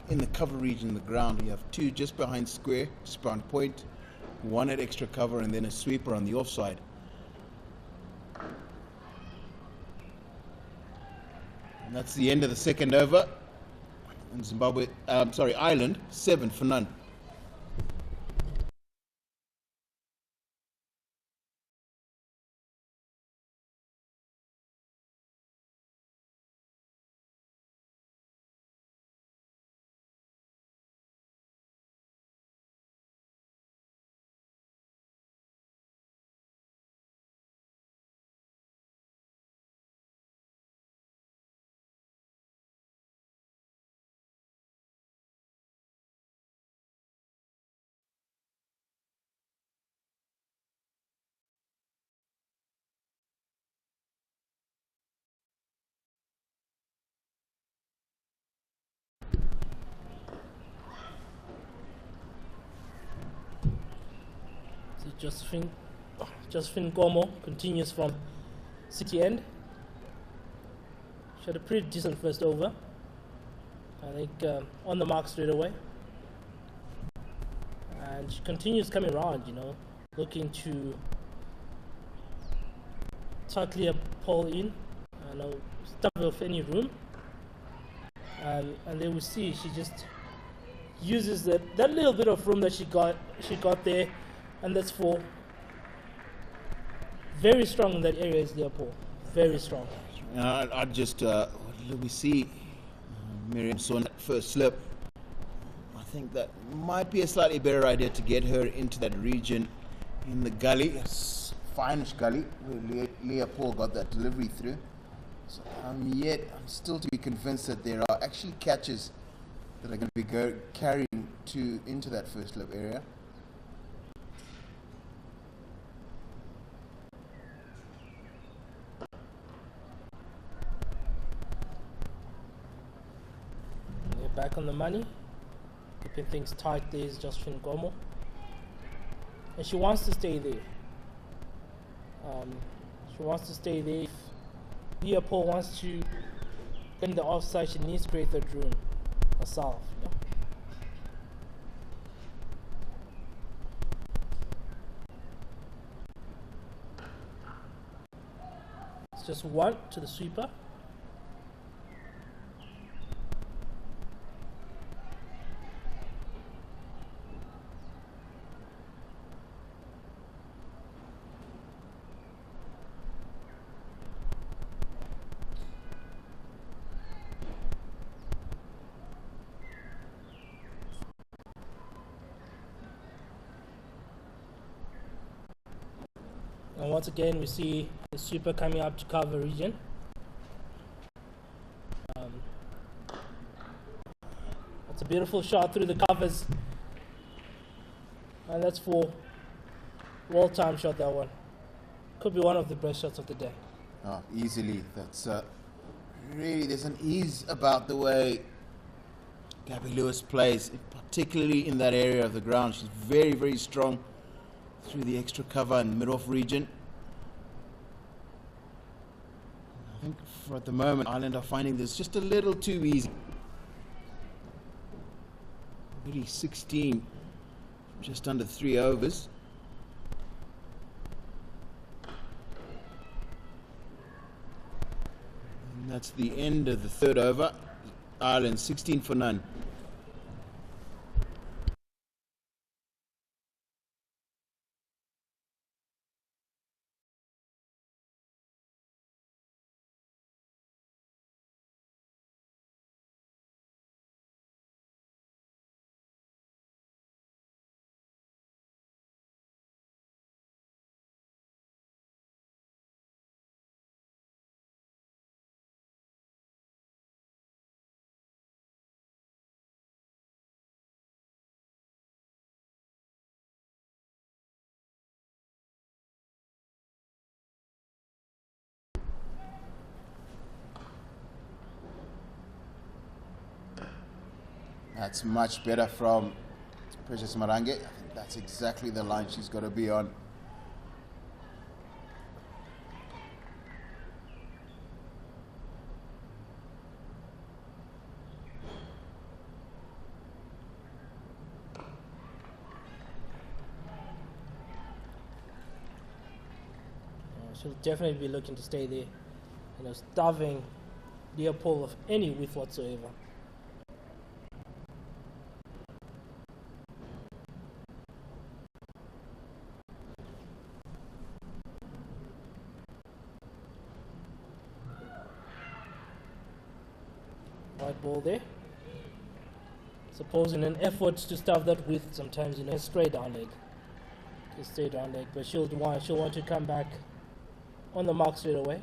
in the cover region of the ground. You have 2 just behind square, just behind point, 1 at extra cover, and then a sweeper on the offside. And that's the end of the second over. And Ireland 7 for none. Josephine Gomo continues from city end. She had a pretty decent first over. I think on the mark straight away. And she continues coming around, looking to tightly a pole in. Stop of any room. And then we see she just uses that little bit of room that she got there. And that's 4. Very strong in that area is Leopold. Very strong. I'd just, we see Miriam Son first slip. I think that might be a slightly better idea to get her into that region in the gully, finish gully, where Leopold got that delivery through. So I'm still to be convinced that there are actually catches that are going to be carrying into that first slip area. Back on the money. keeping things tight there is Josephine Gomo. And she wants to stay there. She wants to stay there. If Leopold wants to get the offside, she needs to create that room herself. You know? It's just one to the sweeper. And once again, we see the sweeper coming up to cover region. That's a beautiful shot through the covers. And that's for well-timed shot, that one. Could be one of the best shots of the day. Oh, easily. That's really, there's an ease about the way Gabby Lewis plays, particularly in that area of the ground. She's very, very strong through the extra cover and mid-off region. I think for at the moment, Ireland are finding this just a little too easy. Really 16, just under 3 overs. And that's the end of the third over. Ireland 16 for none. That's much better from Precious Marange. I think that's exactly the line she's got to be on. She'll definitely be looking to stay there. You know, starving Leopold of any width whatsoever. White ball there. Suppose in an effort to starve that width, sometimes, you know, straight down leg. Just straight down leg, but she'll want to come back on the mark straight away.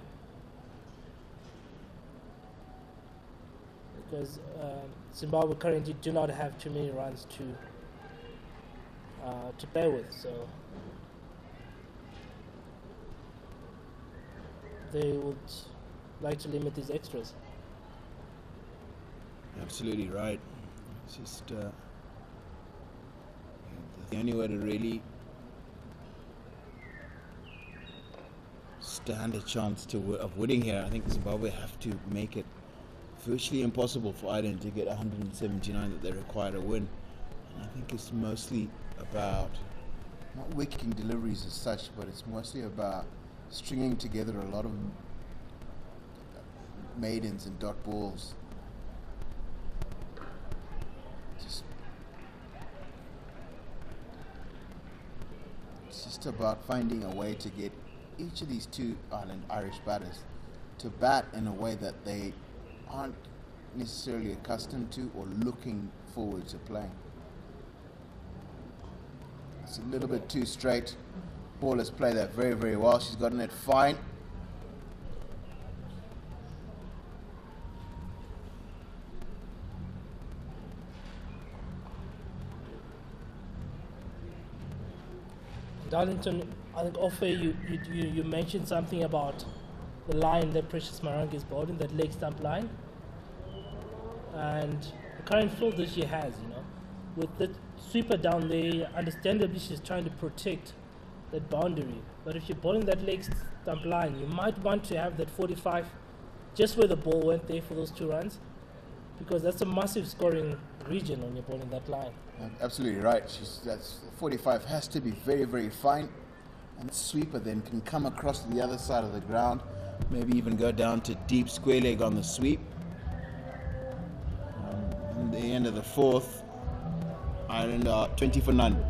Because Zimbabwe currently do not have too many runs to play with, so they would like to limit these extras. Absolutely right. It's just the only way to really stand a chance of winning here. I think Zimbabwe have to make it virtually impossible for Ireland to get 179 that they require to win. And I think it's mostly about not wicking deliveries as such, but it's mostly about stringing together a lot of maidens and dot balls. It's just about finding a way to get each of these two Irish batters to bat in a way that they aren't necessarily accustomed to or looking forward to playing. It's a little bit too straight. Ball has played that very, very well. She's gotten it fine. Darlington, I think Ofe, you mentioned something about the line that Precious Marange is bowling, that leg stump line, and the current field that she has, you know, with the sweeper down there, understandably she's trying to protect that boundary. But if you're bowling that leg stump line, you might want to have that 45 just where the ball went there for those 2 runs, because that's a massive scoring region when you're bowling that line. Absolutely right. That's 45 has to be very, very fine, and the sweeper then can come across to the other side of the ground, maybe even go down to deep square leg on the sweep. And the end of the 4th, Ireland are 20 for none.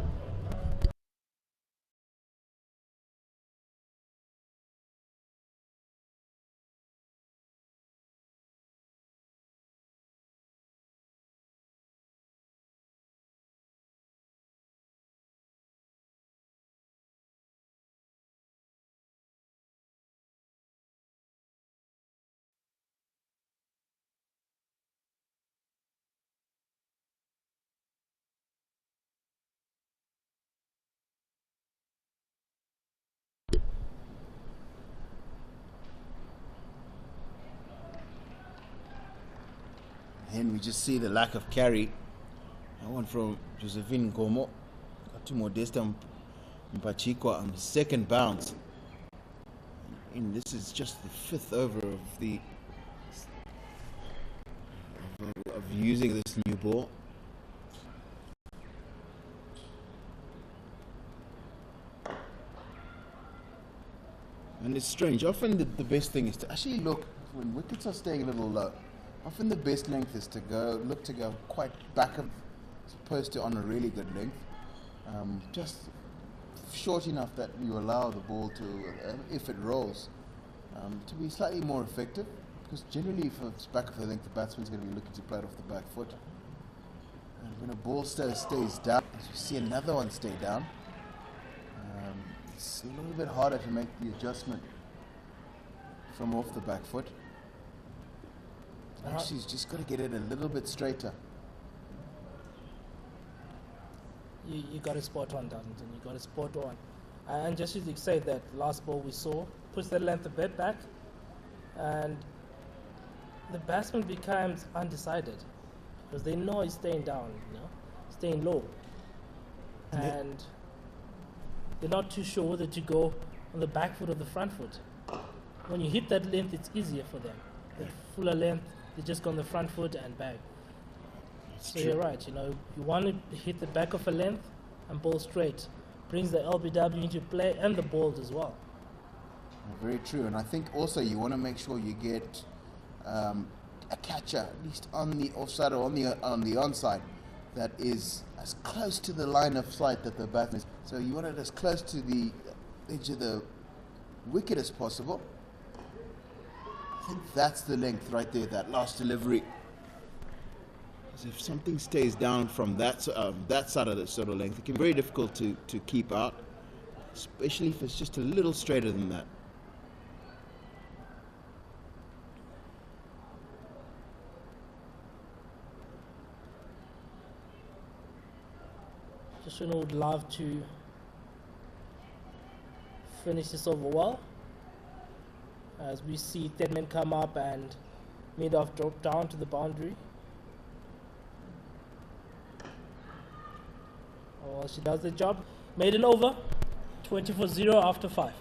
And we just see the lack of carry. That one from Josephine Gomo. Got to Modesta Mpachikwa on the second bounce. And this is just the 5th over of using this new ball. And it's strange. Often the best thing is to actually look when wickets are staying a little low. Often the best length is to go quite back as opposed to on a really good length. Just short enough that you allow the ball to, if it rolls, to be slightly more effective. Because generally, if it's back of the length, the batsman's going to be looking to play it off the back foot. And when a ball stays down, as you see another one stay down, it's a little bit harder to make the adjustment from off the back foot. Actually, he's just got to get it a little bit straighter. You got it spot on, Darlington. You got it spot on. And just as you say, that last ball we saw puts the length a bit back, and the batsman becomes undecided because they know he's staying down, staying low, and they're not too sure whether to go on the back foot or the front foot. When you hit that length, it's easier for them. The fuller length, they just go on the front foot and bag. So you're right, you want to hit the back of a length and bowl straight. Brings the LBW into play and the balls as well. Very true, and I think also you want to make sure you get a catcher, at least on the offside or on the onside, that is as close to the line of sight that the batsman is. So you want it as close to the edge of the wicket as possible. I think that's the length right there, that last delivery. If something stays down from that side of the sort of length, it can be very difficult to keep out, especially if it's just a little straighter than that. Just would love to finish this over well. As we see Tedman come up and Madoff drop down to the boundary. Well, she does the job. Made an over. 20-0 after 5.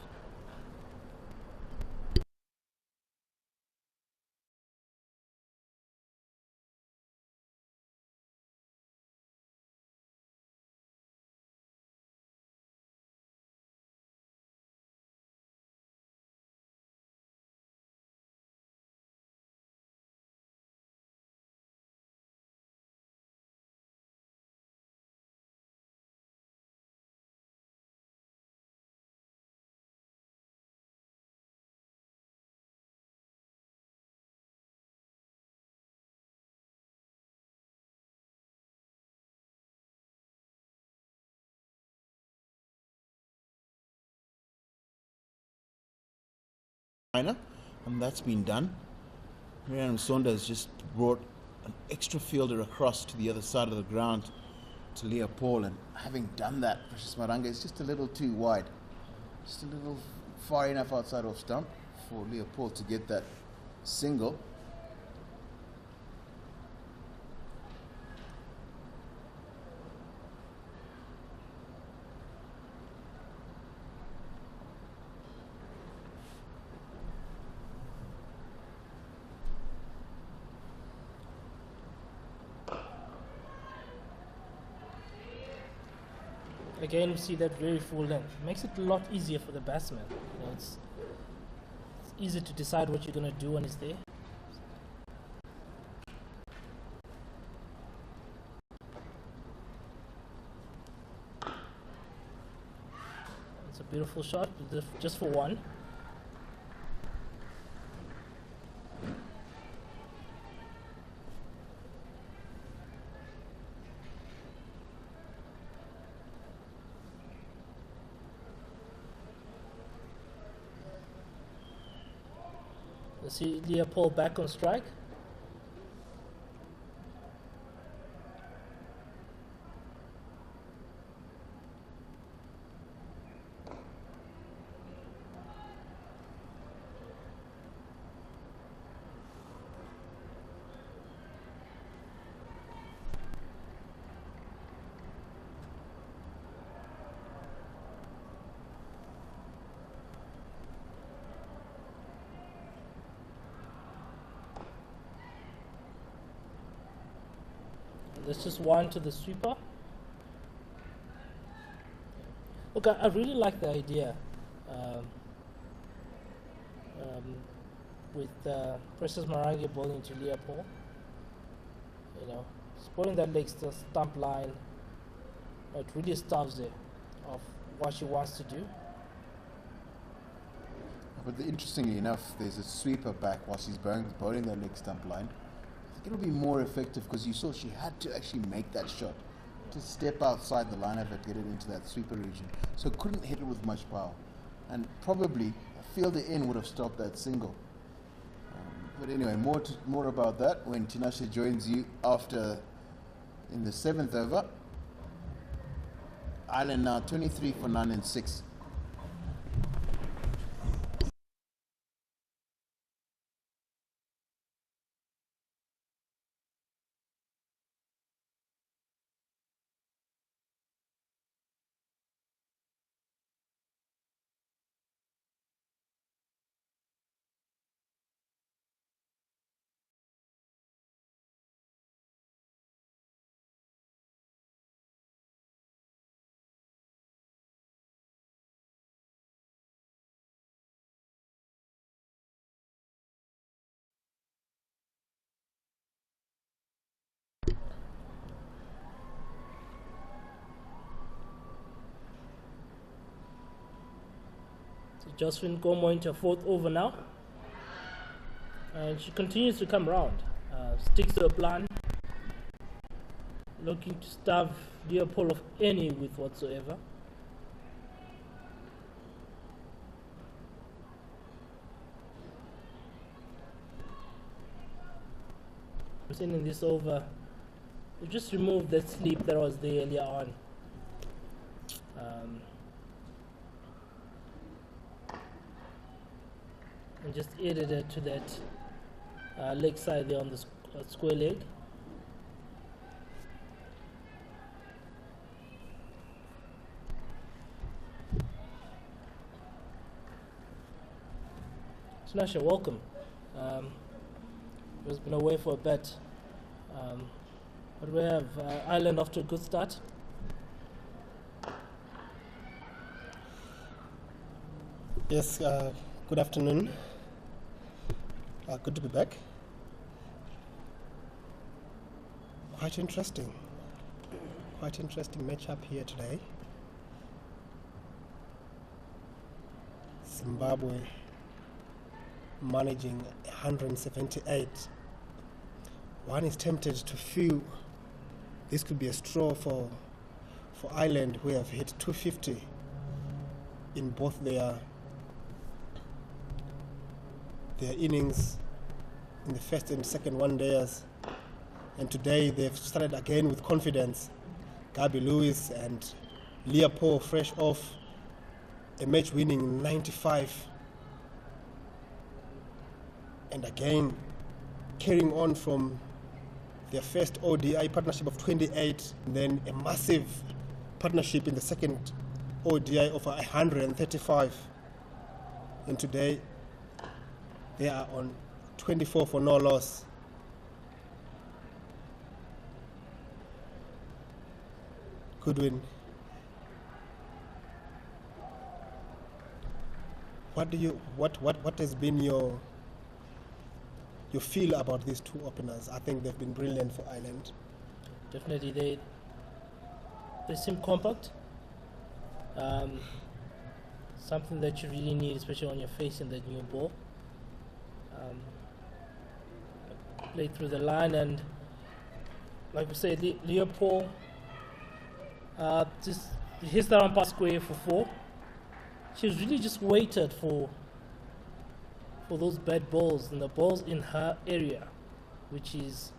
And that's been done. Miriam Sonda has just brought an extra fielder across to the other side of the ground to Leah Paul, and having done that, Precious Maranga is just a little too wide, just a little far enough outside off stump for Leah Paul to get that single. Again, we see that very full length. It makes it a lot easier for the batsman. It's easy to decide what you're going to do when he's there. It's a beautiful shot, just for one. You see Leopold back on strike. That's just one to the sweeper. Look, I really like the idea with Precious Marangi bowling to Leopold. You know, spoiling that leg stump line. It really starves there of what she wants to do. But interestingly enough, there's a sweeper back while she's bowling that leg stump line. I think it'll be more effective because you saw she had to actually make that shot to step outside the line of it, get it into that sweeper region. So couldn't hit it with much power. And probably a fielder in would have stopped that single. But anyway, more about that when Tinashe joins you after in the 7th over. Ireland now 23 for 9 and 6. Josephine Gomo into 4th over now, and she continues to come round, sticks to a plan, looking to starve Leopold of any width whatsoever. In this over, we just removed that sleep that was there earlier on. And just added it to that leg side there on the square leg. Tinashe, welcome. It's been away for a bit. But we have Ireland off to a good start. Yes, good afternoon. Good to be back. Quite interesting matchup here today. Zimbabwe managing 178. One is tempted to feel this could be a straw for Ireland, who have hit 250 in both their innings in the first and second one-dayers, and today they've started again with confidence. Gabi Lewis and Leopold fresh off a match-winning 95, and again carrying on from their first ODI partnership of 28, and then a massive partnership in the second ODI of 135, and today they are on 24 for no loss. Good win. what has been your feel about these two openers? I think they've been brilliant for Ireland. Definitely, they seem compact. Something that you really need, especially when you're facing the new ball. Played through the line, and like we said, Leopold just hits that on pass square for 4. She's really just waited for those bad balls and the balls in her area, which is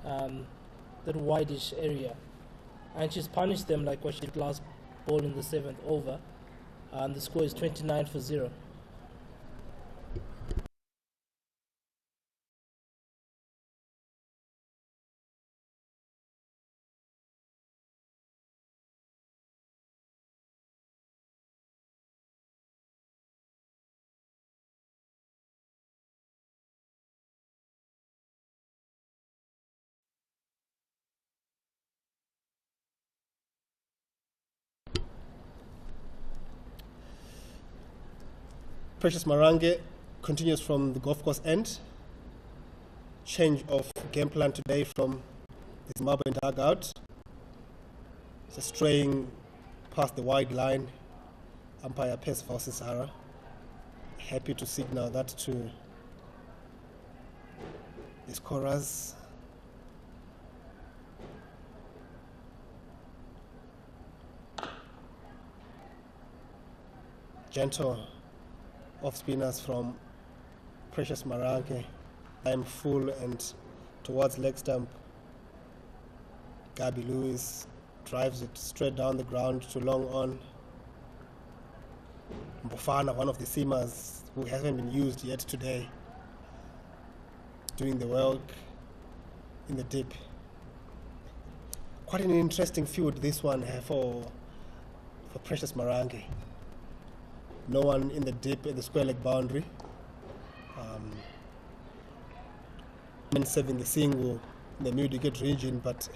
that wideish area, and she's punished them like what she did last ball in the 7th over. The score is 29-0. Precious Marange continues from the golf course end. Change of game plan today from the Zimbabwean dugout. So straying past the wide line, umpire Percival Sisara happy to signal that to the scorers. Gentle off spinners from Precious Marange. I'm full and towards leg stump. Gabi Lewis drives it straight down the ground to long on. Mbofana, one of the seamers who hasn't been used yet today, doing the work in the deep. Quite an interesting field this one for Precious Marange. No one in the deep at the square leg boundary. Serving the single in the mid-wicket region, but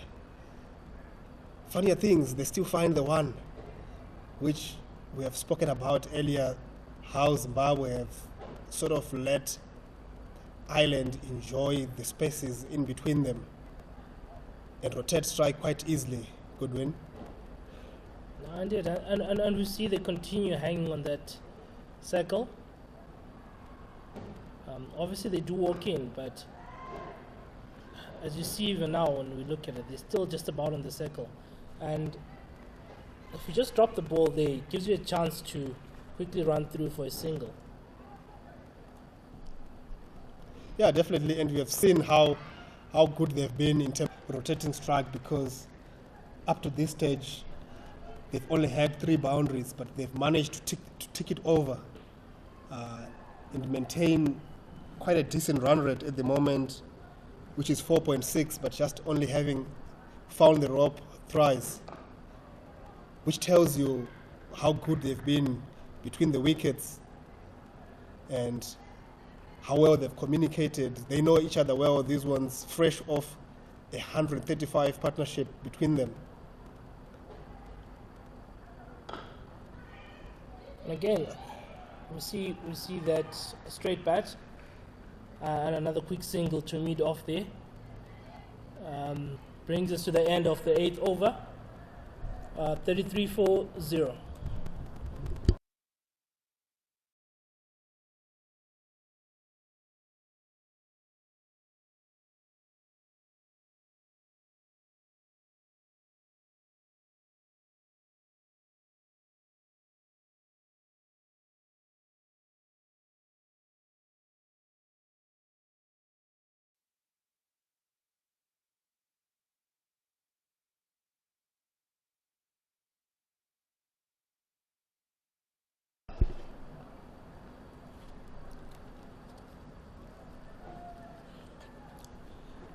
funnier things, they still find the one, which we have spoken about earlier, how Zimbabwe have sort of let Ireland enjoy the spaces in between them and rotate strike quite easily. Good win. No, indeed, and we see they continue hanging on that circle. Obviously they do walk in, but as you see even now when we look at it, they're still just about on the circle. And if you just drop the ball there, it gives you a chance to quickly run through for a single. Yeah, definitely, and we have seen how good they've been in terms of rotating strike, because up to this stage they've only had 3 boundaries, but they've managed to tick it over and maintain quite a decent run rate at the moment, which is 4.6, but just only having found the rope thrice, which tells you how good they've been between the wickets and how well they've communicated. They know each other well, these ones, fresh off a 135 partnership between them. And again, we see that straight bat and another quick single to mid off there. Brings us to the end of the 8th over. 33-0.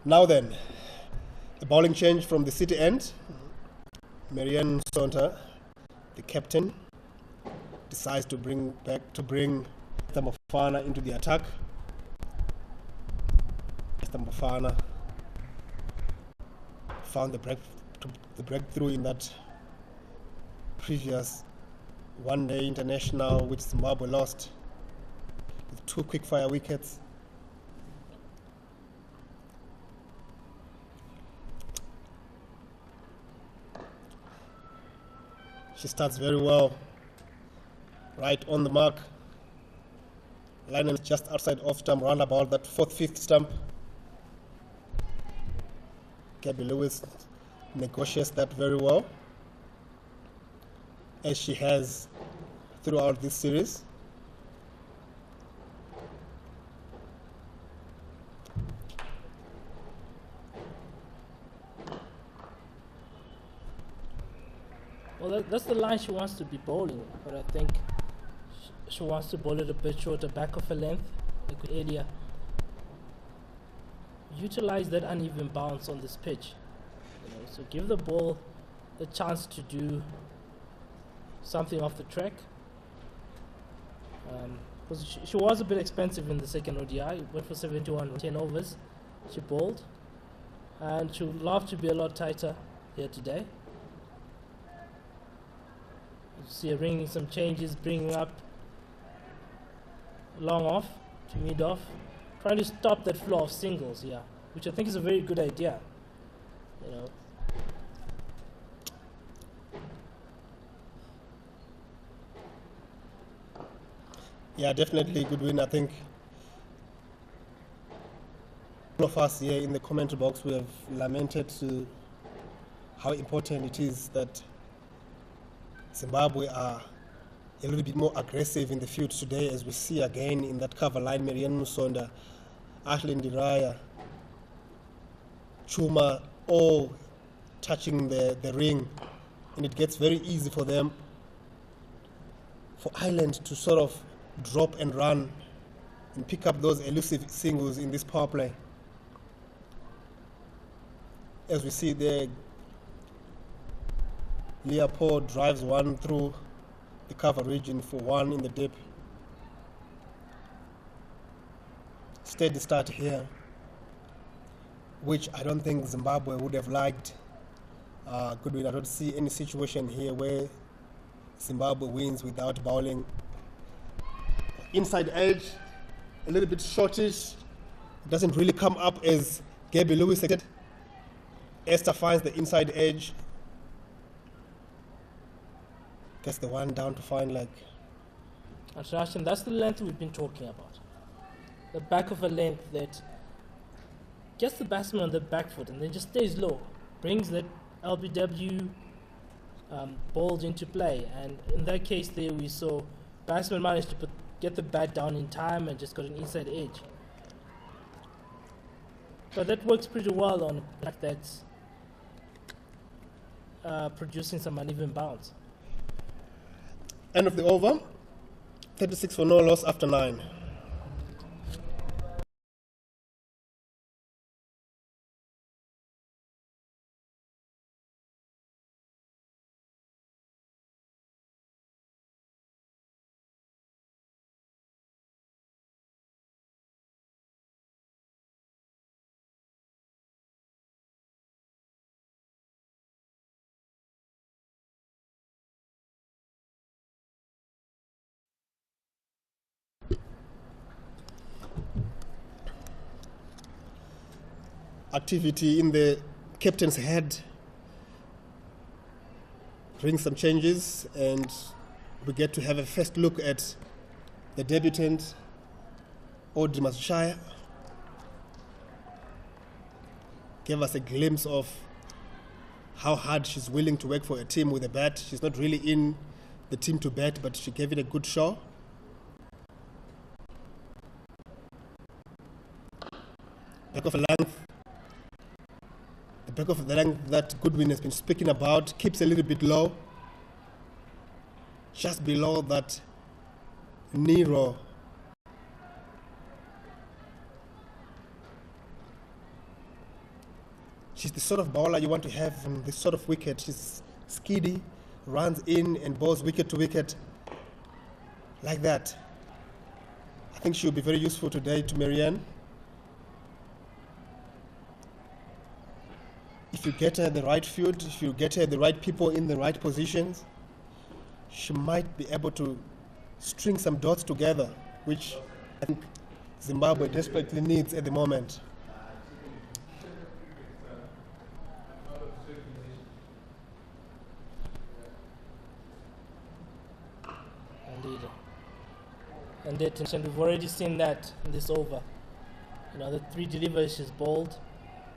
Now then, the bowling change from the city end. Marianne Sonta, the captain, decides to bring Mbofana into the attack. Mbofana found the breakthrough in that previous one-day international which Zimbabwe lost. 2 quick fire wickets. She starts very well, right on the mark. Line is just outside off stump, round about that 4th, 5th stump. Gabby Lewis negotiates that very well, as she has throughout this series. Well, that's the line she wants to be bowling, but I think she wants to bowl it a bit shorter, back of her length, a good area. Utilize that uneven bounce on this pitch. So give the ball the chance to do something off the track. Because she was a bit expensive in the second ODI, went for 71 10 overs. She bowled, and she would love to be a lot tighter here today. You see her bringing some changes, bringing up long off to mid off, trying to stop that flow of singles here, which I think is a very good idea. Yeah, definitely good win. I think all of us here in the comment box, we have lamented to how important it is that Zimbabwe are a little bit more aggressive in the field today, as we see again in that cover line, Marianne Musonda, Ashley Ndiraya, Chuma, all touching the ring, and it gets very easy for them, for Ireland to sort of drop and run and pick up those elusive singles in this power play. As we see there, Leopold drives one through the cover region for 1 in the dip. Steady start here, which I don't think Zimbabwe would have liked. Goodwin, I don't see any situation here where Zimbabwe wins without bowling. Inside edge, a little bit shortish. It doesn't really come up as Gabby Lewis said. Esther finds the inside edge. Gets the one down to find leg. And that's the length we've been talking about. The back of a length that gets the batsman on the back foot and then just stays low. Brings that LBW balls into play. And in that case there we saw batsman managed to get the bat down in time and just got an inside edge. But that works pretty well on a bat that's producing some uneven bounce. End of the over, 36 for no loss after 9. Activity in the captain's head brings some changes, and we get to have a first look at the debutant Audrey Mazshaya. Gave us a glimpse of how hard she's willing to work for a team with a bat. She's not really in the team to bat, but she gave it a good show. Back of a length. Back of the length that Goodwin has been speaking about keeps a little bit low, just below that Nero. She's the sort of bowler you want to have from this sort of wicket. She's skiddy, runs in and bowls wicket to wicket like that. I think she'll be very useful today to Marianne. If you get her the right field, if you get her the right people in the right positions, she might be able to string some dots together, which I think Zimbabwe desperately needs at the moment. Indeed. And we've already seen that in this over. You know, the 3 deliveries is bowled,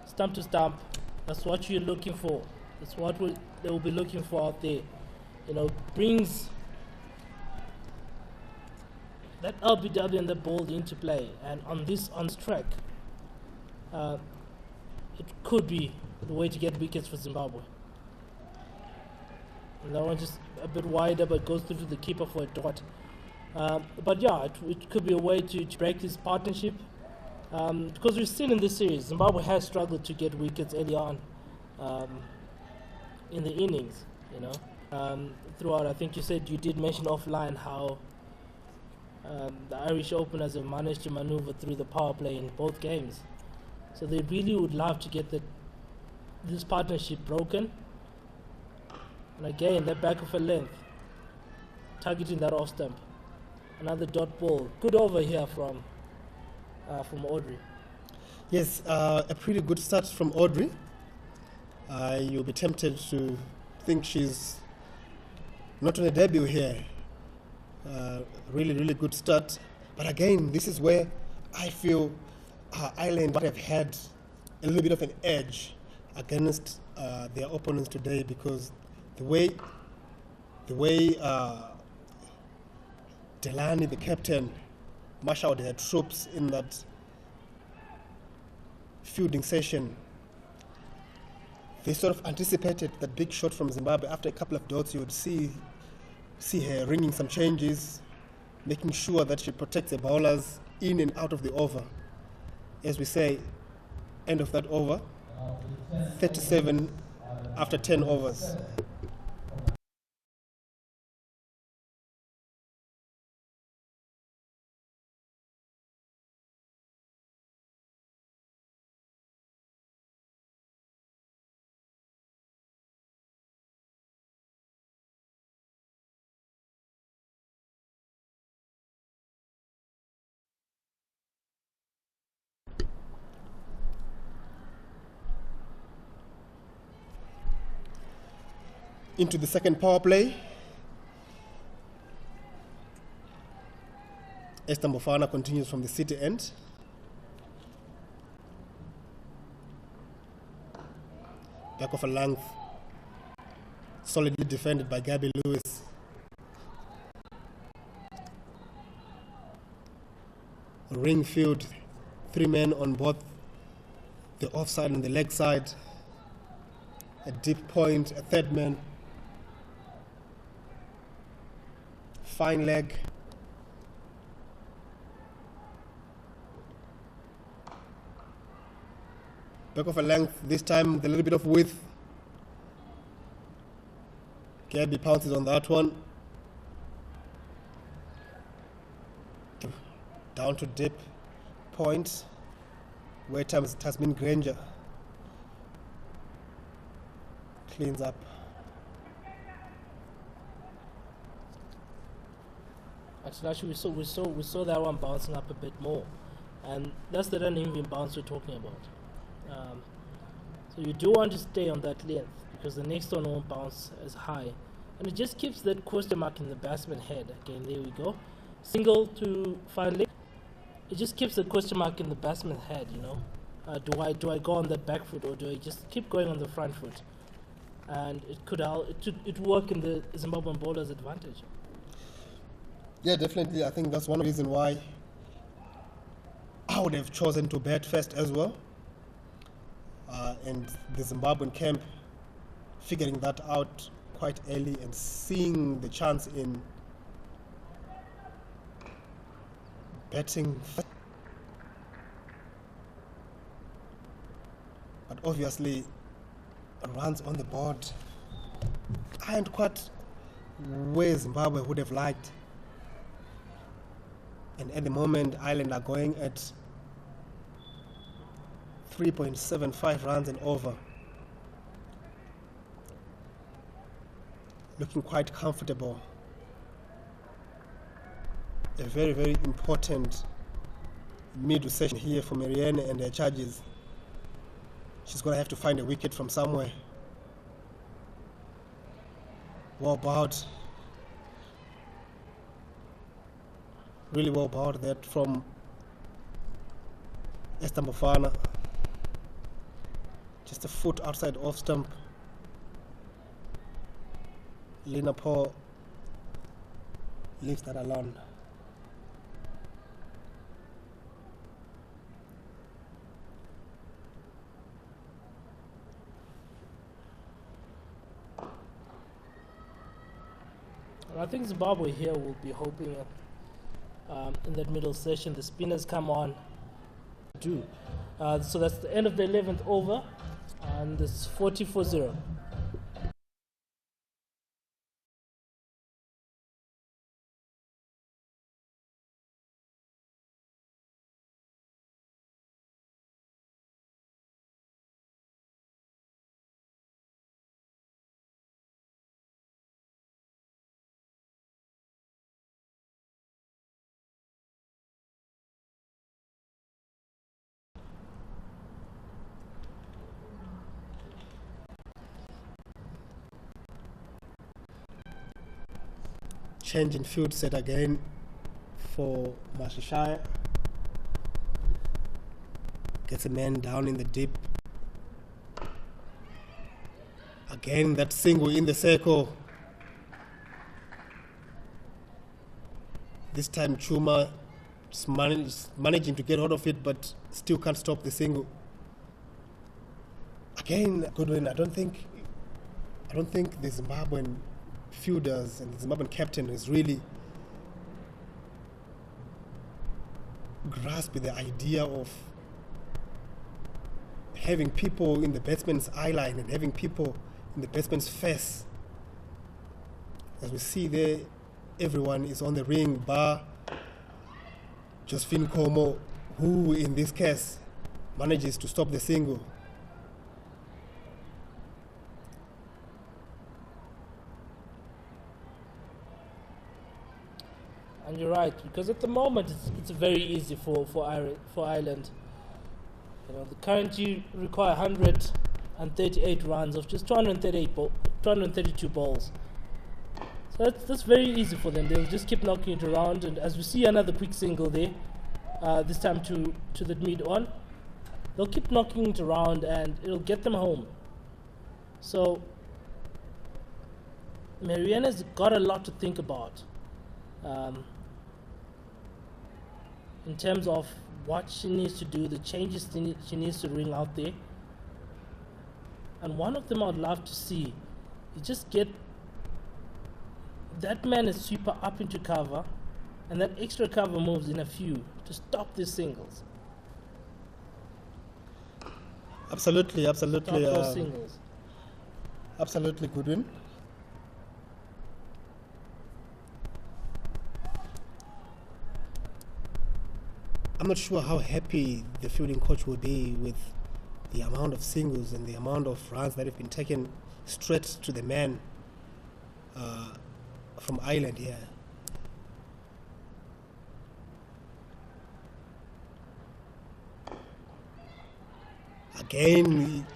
stump to stump. That's what you're looking for. That's what they will be looking for out there. You know, brings that LBW and the bowled into play. And on this track, it could be the way to get wickets for Zimbabwe. And that one just a bit wider, but goes through to the keeper for a dot. But yeah, it could be a way to break this partnership. Because we've seen in this series, Zimbabwe has struggled to get wickets early on in the innings, you know. Throughout, I think you did mention offline how the Irish openers have managed to maneuver through the power play in both games. So they really would love to get this partnership broken. And again, that back of a length, targeting that off stump. Another dot ball. Good over here from Audrey. Yes, a pretty good start from Audrey. You'll be tempted to think she's not on a debut here. Really, really good start. But again, this is where I feel Ireland might have had a little bit of an edge against their opponents today, because the way Delaney, the captain, marshaled their troops in that fielding session, they sort of anticipated that big shot from Zimbabwe. After a couple of dots, you would see her ringing some changes, making sure that she protects the bowlers in and out of the over. As we say, end of that over, 37 after 10 overs. Into the second power play. Esther Mofana continues from the city end. Back of a length, solidly defended by Gabby Lewis. Ring field, 3 men on both the offside and the leg side. A deep point, a 3rd man. Fine leg. Back of a length, this time with a little bit of width. Gabby pounces on that one. Down to deep point, where Tasmin Granger cleans up. Actually, we saw that one bouncing up a bit more, and that's the uneven bounce we're talking about. So you do want to stay on that length, because the next one won't bounce as high, and it just keeps that question mark in the batsman head. Again, there we go, single to fine leg. It just keeps the question mark in the batsman's head. You know, do I go on that back foot, or do I just keep going on the front foot? And it work in the Zimbabwean bowler's advantage. Yeah, definitely. I think that's one reason why I would have chosen to bat first as well. And the Zimbabwean camp figuring that out quite early and seeing the chance in batting first. But obviously, runs on the board aren't quite where Zimbabwe would have liked. And at the moment, Ireland are going at 3.75 runs and over. Looking quite comfortable. A very, very important mid session here for Marianne and her charges. She's going to have to find a wicket from somewhere. Well bowled. Really well bowled that from Esther Mofana. Just a foot outside off stump. Lena Paul leaves that alone. I think Zimbabwe here will be hoping in that middle session the spinners come on. So that's the end of the 11th over, and it's 40-0. Change in field set again for Masishaya. Gets a man down in the deep. Again, that single in the circle. This time Chuma is managing to get out of it, but still can't stop the single. Again, Goodwin, I don't think the Zimbabwean fielders and the Zimbabwean captain is really grasping the idea of having people in the batsman's eye line and having people in the batsman's face. As we see there, everyone is on the ring bar Josephine Como, who in this case manages to stop the single. And you're right, because at the moment it's very easy for Ireland. You know, they currently require 138 runs of just 232 balls. So that's very easy for them. They'll just keep knocking it around, and as we see another quick single there, this time to the mid on, they'll keep knocking it around and it'll get them home. So Marianne's got a lot to think about. In terms of what she needs to do, the changes she needs to ring out there. And one of them I'd love to see is just get that man is sweeper up into cover, and that extra cover moves in a few to stop these singles. Absolutely. Stop those singles. Absolutely, Goodwin. I'm not sure how happy the fielding coach will be with the amount of singles and the amount of runs that have been taken straight to the man from Ireland here. Again,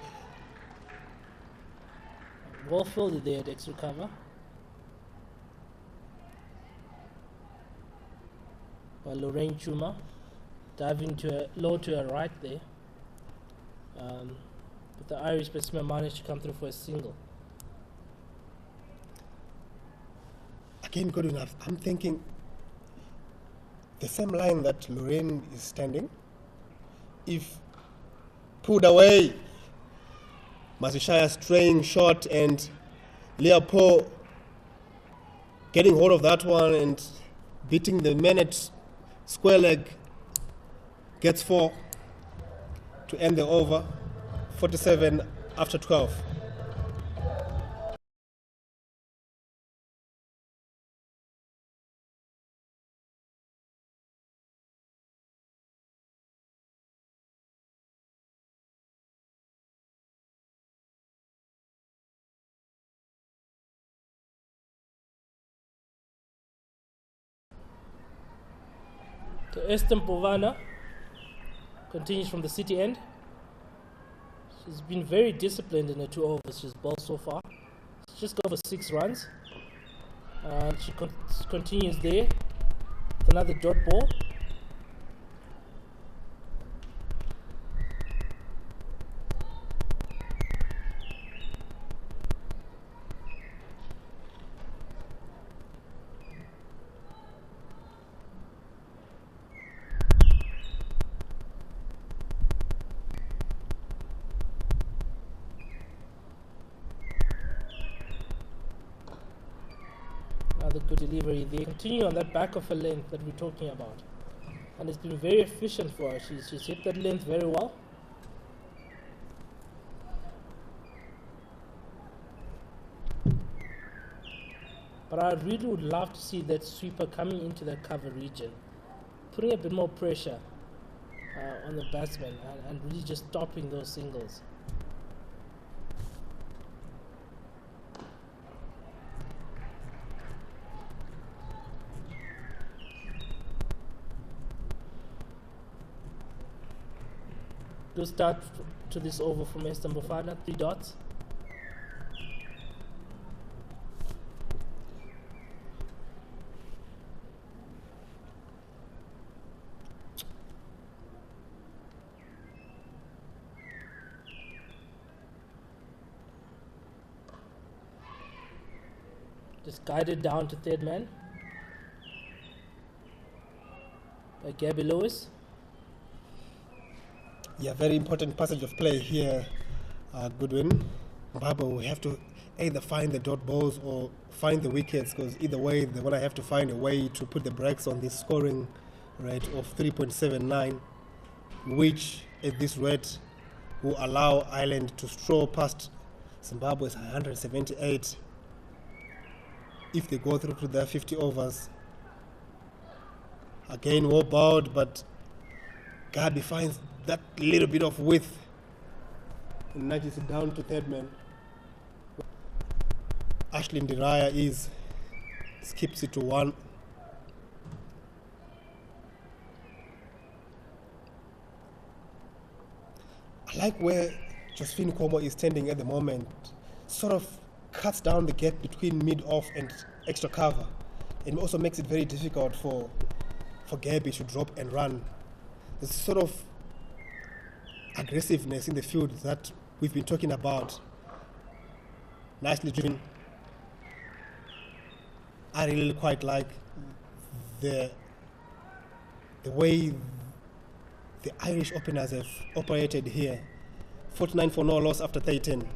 Well fielded there at extra cover by Lorraine Chuma, diving low to her right there. But the Irish batsman managed to come through for a single. again, good enough. I'm thinking the same line that Lorraine is standing, if pulled away, Masishaya straying short and Leopold getting hold of that one and beating the man at square leg, gets 4 to end the over, 47 after 12. To Esther Mpovana, Continues from the City end. She's been very disciplined in the 2 overs she's bowled so far. She's just got over 6 runs. And she continues there with another dot ball. Another good delivery there. Continue on that back of a length that we're talking about. And it's been very efficient for her. She's hit that length very well. But I really would love to see that sweeper coming into that cover region, putting a bit more pressure on the batsman and really just stopping those singles. Good start to this over from Esther Mufana, 3 dots. Just guided down to third man by Gabby Lewis. Yeah, very important passage of play here, Goodwin. Zimbabwe will have to either find the dot balls or find the wickets, because either way they're going to have to find a way to put the brakes on this scoring rate of 3.79, which at this rate will allow Ireland to stroll past Zimbabwe's 178 if they go through to their 50 overs. Again, well bowled, but Gabi finds that little bit of width and nudges it down to third man. Ashlyn Diraya skips it to 1. I like where Josephine Como is standing at the moment. Sort of cuts down the gap between mid-off and extra cover, and also makes it very difficult for Gabby to drop and run. There's sort of aggressiveness in the field that we've been talking about. Nicely driven. I really quite like the way the Irish openers have operated here. 49 for no loss after 13.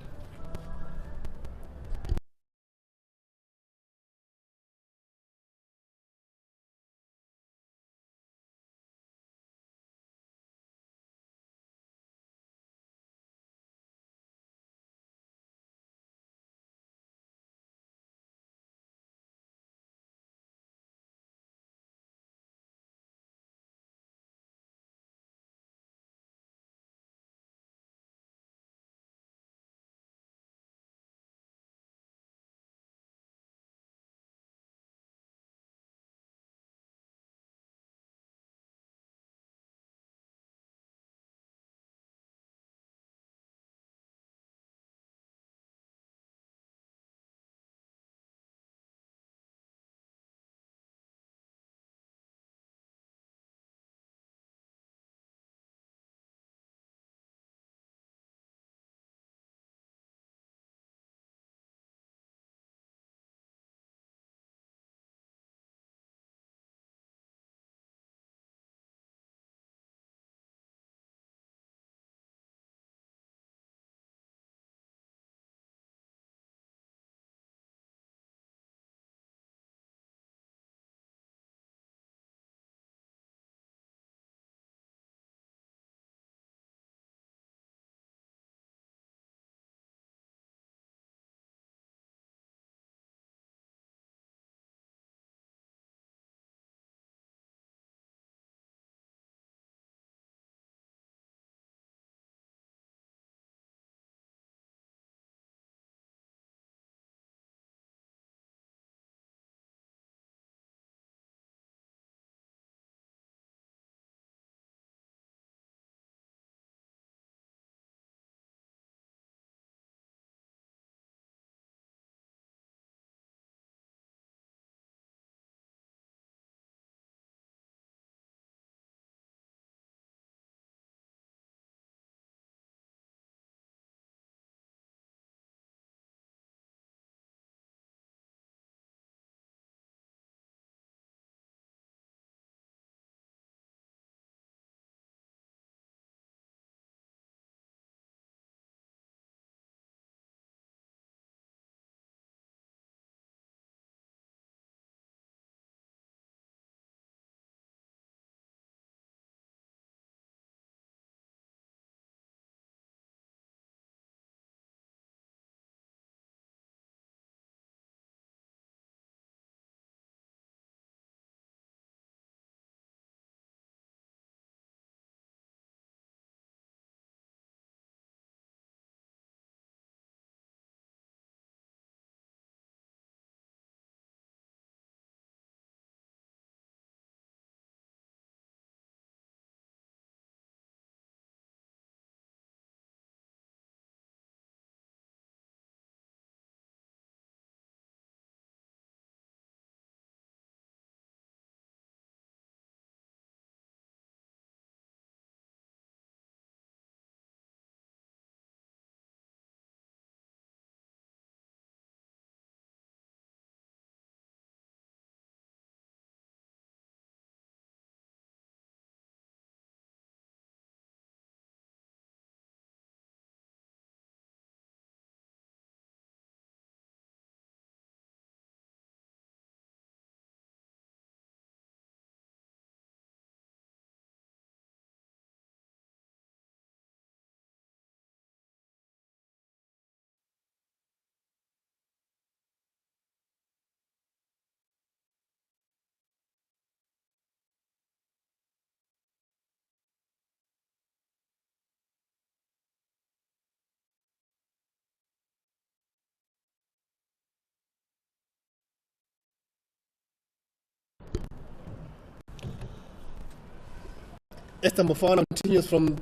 Esther Mofana continues from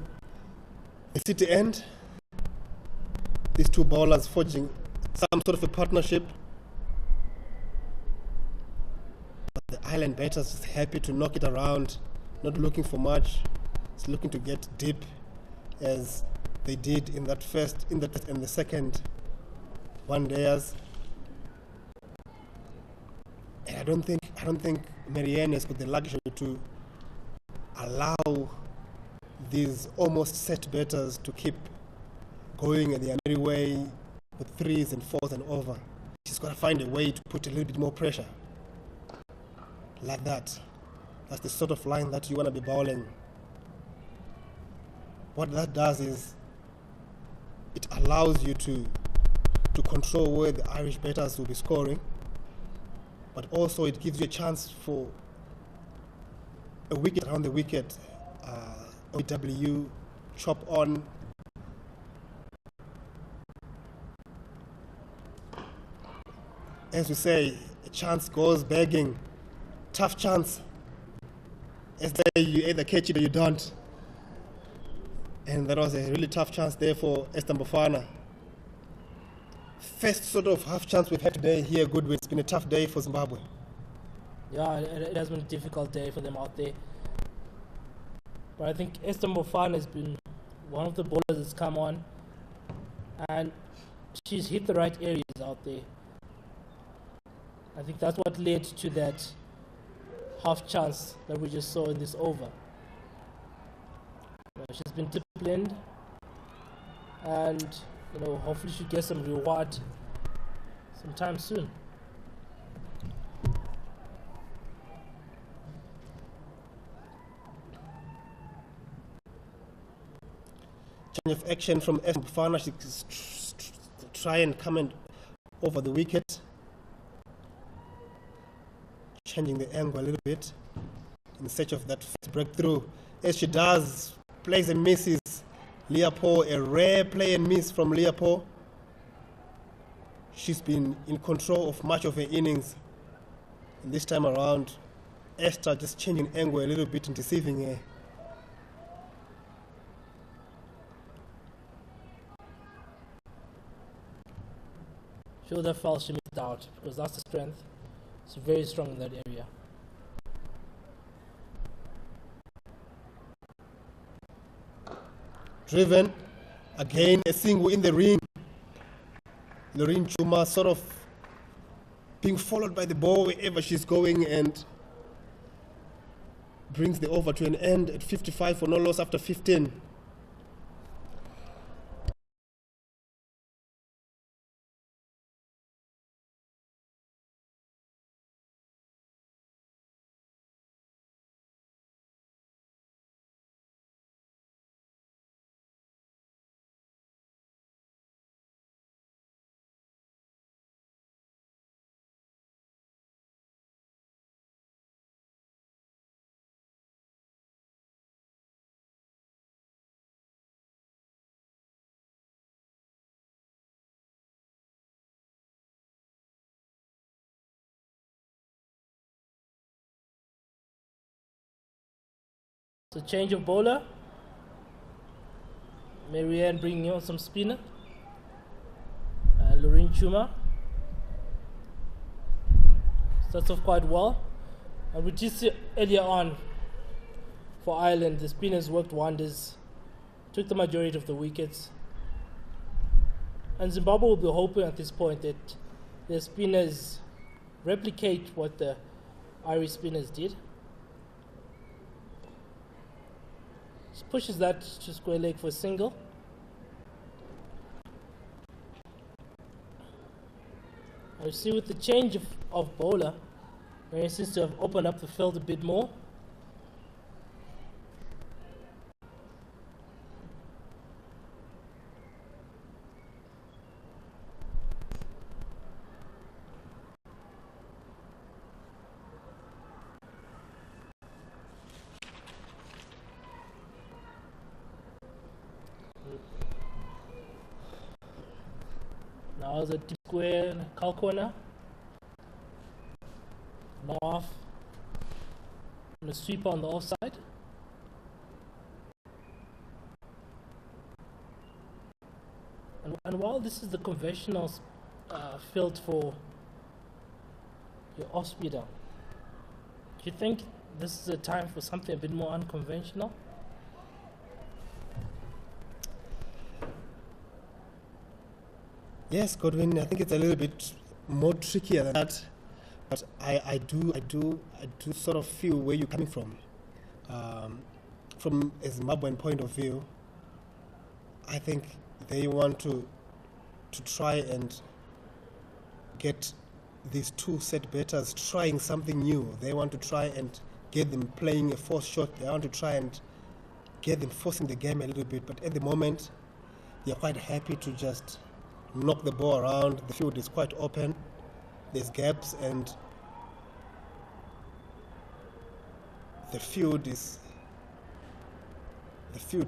the city end. These two bowlers forging some sort of a partnership. But the Island batters is happy to knock it around, not looking for much. It's looking to get deep, as they did in that first, in the second one days. And I don't think Marianne has got the luxury to allow these almost set batters to keep going in their merry way with threes and fours and over. She's got to find a way to put a little bit more pressure. Like that. That's the sort of line that you want to be bowling. What that does is it allows you to control where the Irish batters will be scoring, but also it gives you a chance for a wicket around the wicket, OW, chop on. As we say, a chance goes begging. Tough chance. As you either catch it or you don't. And that was a really tough chance there for Esther Mofana. First sort of half chance we've had today here, Goodwin. It's been a tough day for Zimbabwe. Yeah, it has been a difficult day for them out there. But I think Esther Mofana has been one of the bowlers that's come on, and she's hit the right areas out there. I think that's what led to that half chance that we just saw in this over. She's been disciplined, and hopefully she'll get some reward sometime soon. Change of action from Esther Mofana. She try and come in over the wicket, changing the angle a little bit in search of that first breakthrough. As she does, plays and misses. Leopold, a rare play and miss from Leopold. She's been in control of much of her innings. And this time around, Esther just changing angle a little bit and deceiving her. Shoulder fell, she missed out, because that's the strength. It's very strong in that area. Driven, again a single in the ring. Lorraine Chuma sort of being followed by the ball wherever she's going, and brings the over to an end at 55 for no loss after 15. So change of bowler. Marianne bringing on some spinner. Lorraine Chuma starts off quite well. And we just see earlier on for Ireland, the spinners worked wonders, took the majority of the wickets. And Zimbabwe will be hoping at this point that their spinners replicate what the Irish spinners did. Just pushes that to square leg for a single. I see with the change of bowler, he seems to have opened up the field a bit more. Now it's a deep square and a cow corner. Long off. And a sweeper on the offside. And while this is the conventional field for your off speeder, do you think this is a time for something a bit more unconventional? Yes, Godwin, I think it's a little bit more trickier than that, but I do sort of feel where you're coming from. From a Zimbabwean point of view, I think they want to try and get these two set batters trying something new. They want to try and get them playing a forced shot. They want to try and get them forcing the game a little bit. But at the moment, they're quite happy to just knock the ball around. The field is quite open. There's gaps, and the field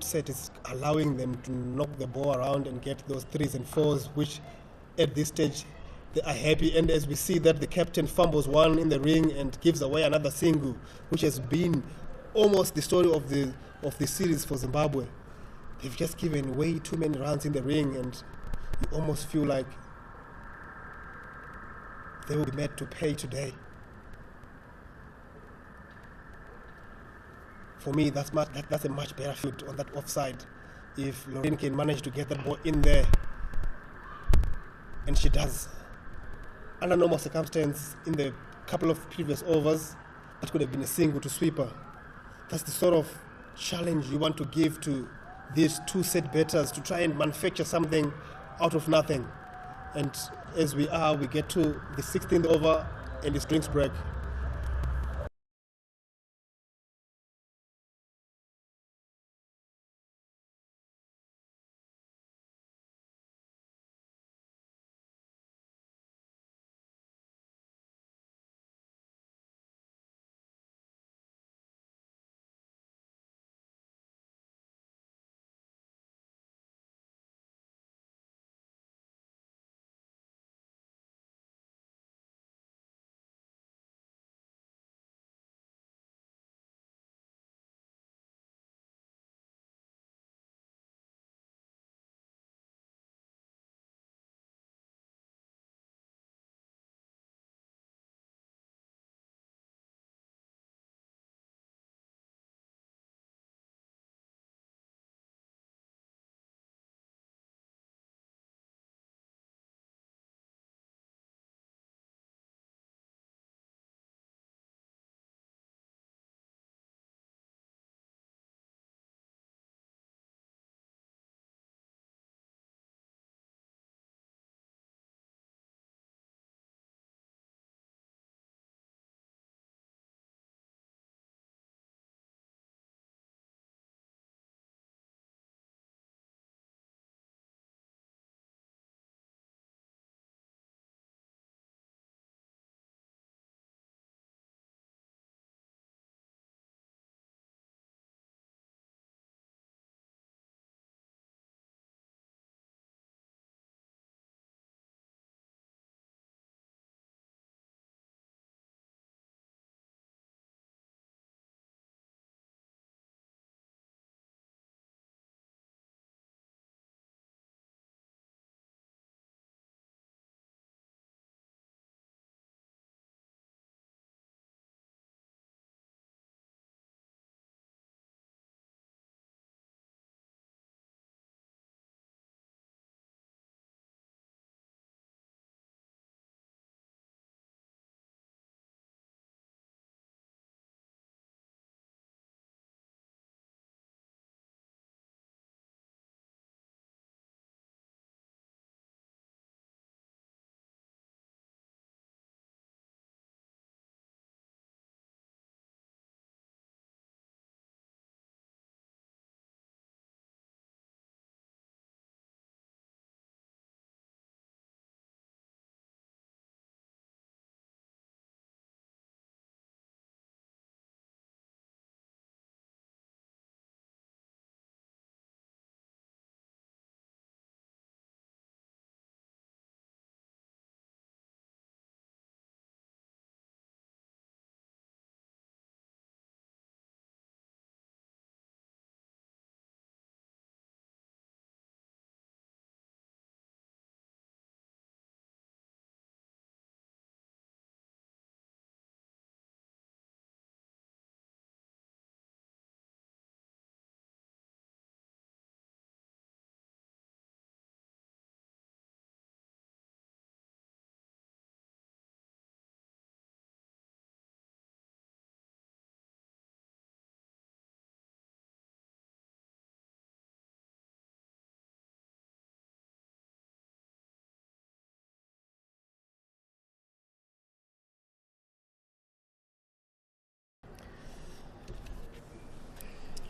set is allowing them to knock the ball around and get those threes and fours, which at this stage they are happy. And as we see that the captain fumbles one in the ring and gives away another single, which has been almost the story of the series for Zimbabwe. They've just given way too many runs in the ring, and you almost feel like they will be made to pay today. For me, that's a much better field on that offside. If Lorraine can manage to get that ball in there, and she does, under normal circumstance, in the couple of previous overs, that could have been a single to sweeper. That's the sort of challenge you want to give to these two set batters, to try and manufacture something out of nothing. And as we get to the 16th over and it's drinks break.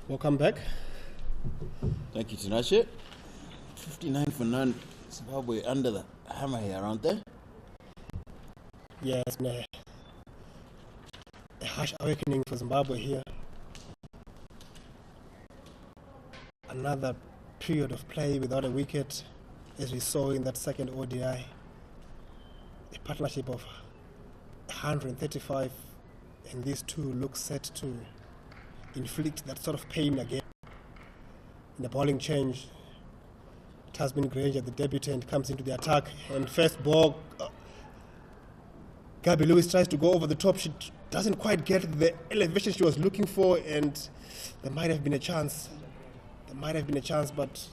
Welcome back. Thank you, Tinashe. 59 for none. Zimbabwe under the hammer here, aren't they? Yes, man. A harsh awakening for Zimbabwe here. Another period of play without a wicket, as we saw in that second ODI. A partnership of 135, and these two look set to inflict that sort of pain again. In the bowling change, Tasmin Granger, the debutant, comes into the attack, and first ball, Gabby Lewis tries to go over the top. She doesn't quite get the elevation she was looking for, and there might have been a chance. But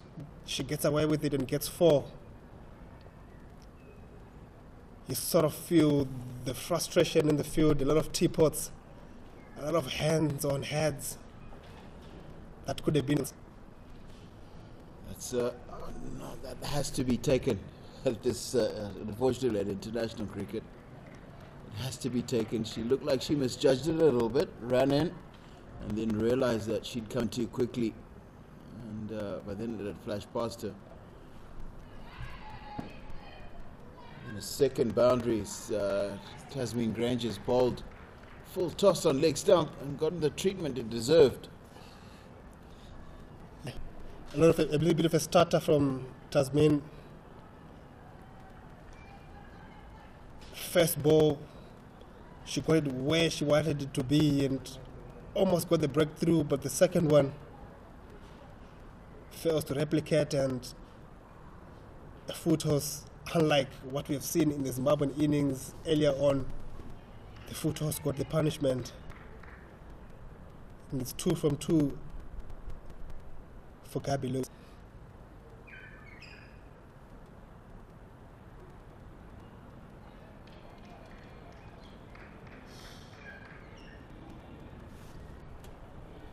she gets away with it and gets 4. You sort of feel the frustration in the field, a lot of teapots, a lot of hands on heads. That could have been. That's no, that has to be taken. This unfortunately at international cricket, it has to be taken. She looked like she misjudged it a little bit, ran in, and then realized that she'd come too quickly, and but then it had flashed past her. In the second boundary, Tasmin Granger's bowled full toss on leg stump and gotten the treatment it deserved. A little bit of a starter from Tasmin. First ball, she got it where she wanted it to be and almost got the breakthrough, but the second one fails to replicate, and a foot-horse, unlike what we have seen in the Zimbabwean innings earlier on, the foot-horse got the punishment. And it's 2 from 2 for Gabby Lewis.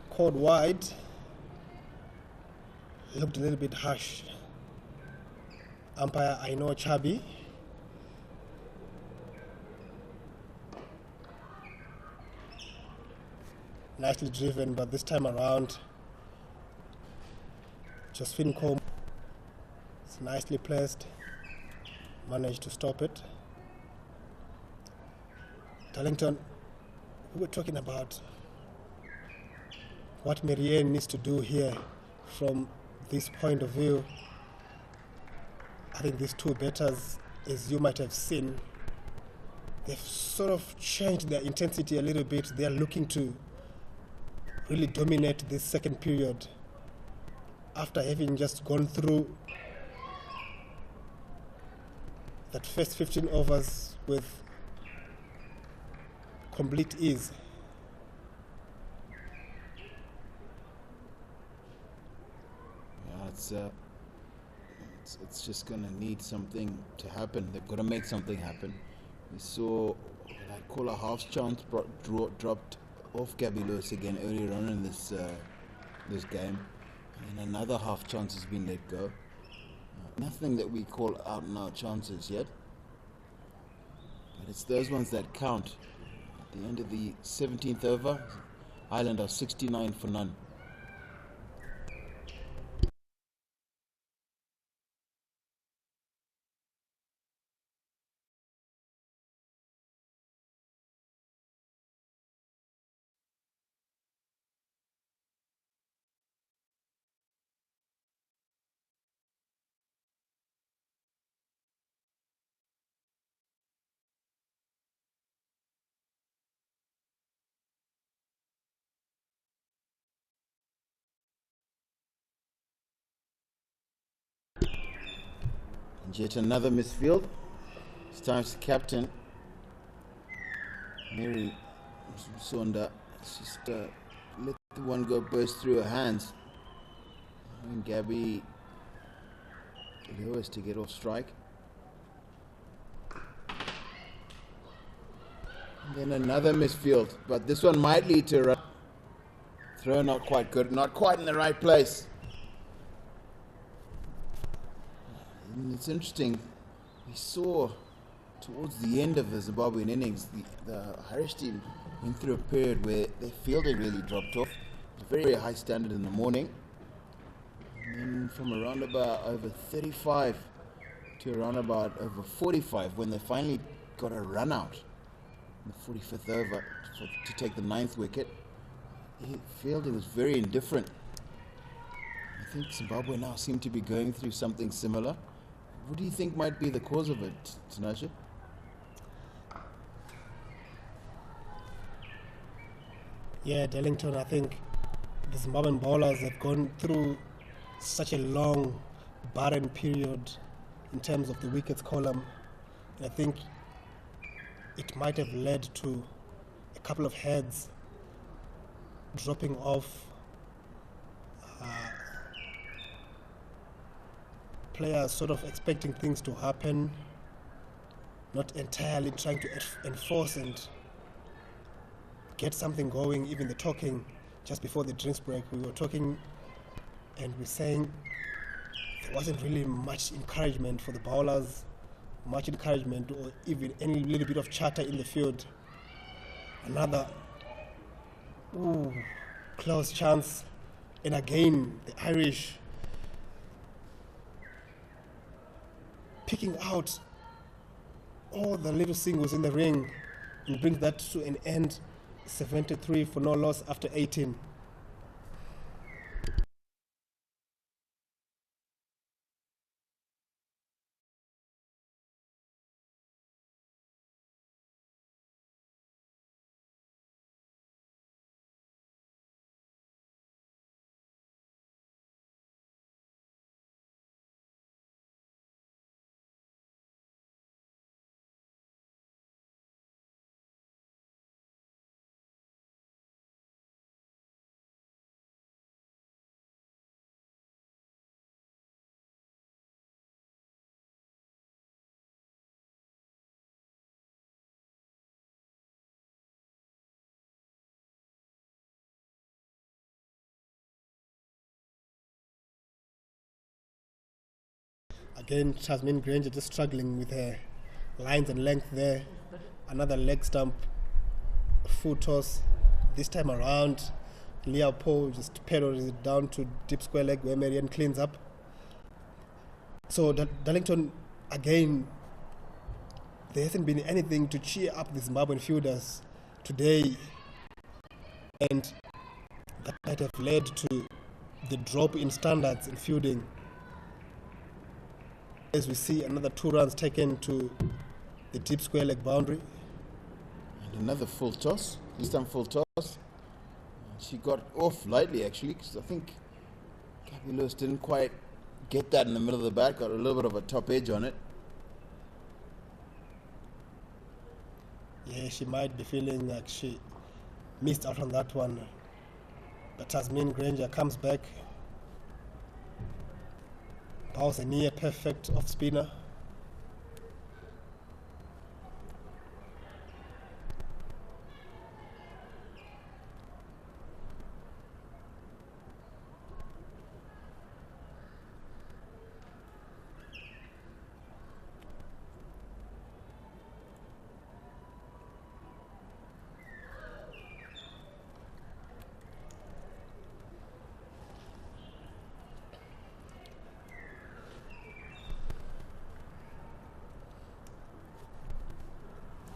Called wide, looked a little bit harsh. Umpire, I know Chubby. Nicely driven, but this time around, Josephine Combe, it's nicely placed, managed to stop it. Darlington, we were talking about what Marianne needs to do here from this point of view. I think these two batters, as you might have seen, they've sort of changed their intensity a little bit. They are looking to really dominate this second period after having just gone through that first 15 overs with complete ease. It's just going to need something to happen. They've got to make something happen. We saw what I'd call a half chance dropped off Gabby Lewis again earlier on in this game. And another half chance has been let go. Nothing that we call out and out chances yet. But it's those ones that count. At the end of the 17th over, Ireland are 69 for none. And yet another misfield. It's time to captain Mary Sonda just let the one go burst through her hands. And Gabby Lewis to get off strike. And then another misfield, but this one might lead to a run. Throw not quite good, not quite in the right place. And it's interesting, we saw towards the end of the Zimbabwean innings, the Irish team went through a period where their fielding really dropped off. very high standard in the morning. And then from around about over 35 to around about over 45, when they finally got a run out in the 45th over to take the 9th wicket, Fielding was very indifferent. I think Zimbabwe now seem to be going through something similar. What do you think might be the cause of it, Tinashe? Yeah, Darlington, I think the Zimbabwean bowlers have gone through such a long, barren period in terms of the wickets column. And I think it might have led to a couple of heads dropping off, players sort of expecting things to happen, not entirely trying to enforce and get something going. Even the talking just before the drinks break, we were talking and we're saying there wasn't really much encouragement for the bowlers, much encouragement or even any little bit of chatter in the field. Another close chance, and again the Irish picking out all the little singles in the ring and brings that to an end. 73 for no loss after 18. Again, Tasmin Granger just struggling with her lines and length there. Another leg stump, full toss. This time around, Leopold just pedals it down to deep square leg where Marianne cleans up. So Darlington, again, there hasn't been anything to cheer up the Zimbabwean fielders today. And that might have led to the drop in standards in fielding. As we see another 2 runs taken to the deep square leg boundary. And another full toss, this time full toss. She got off lightly actually, because I think Gabby Lewis didn't quite get that in the middle of the bat, got a little bit of a top edge on it. Yeah, she might be feeling like she missed out on that one. But Tasmin Granger comes back. Bowls a near perfect off spinner.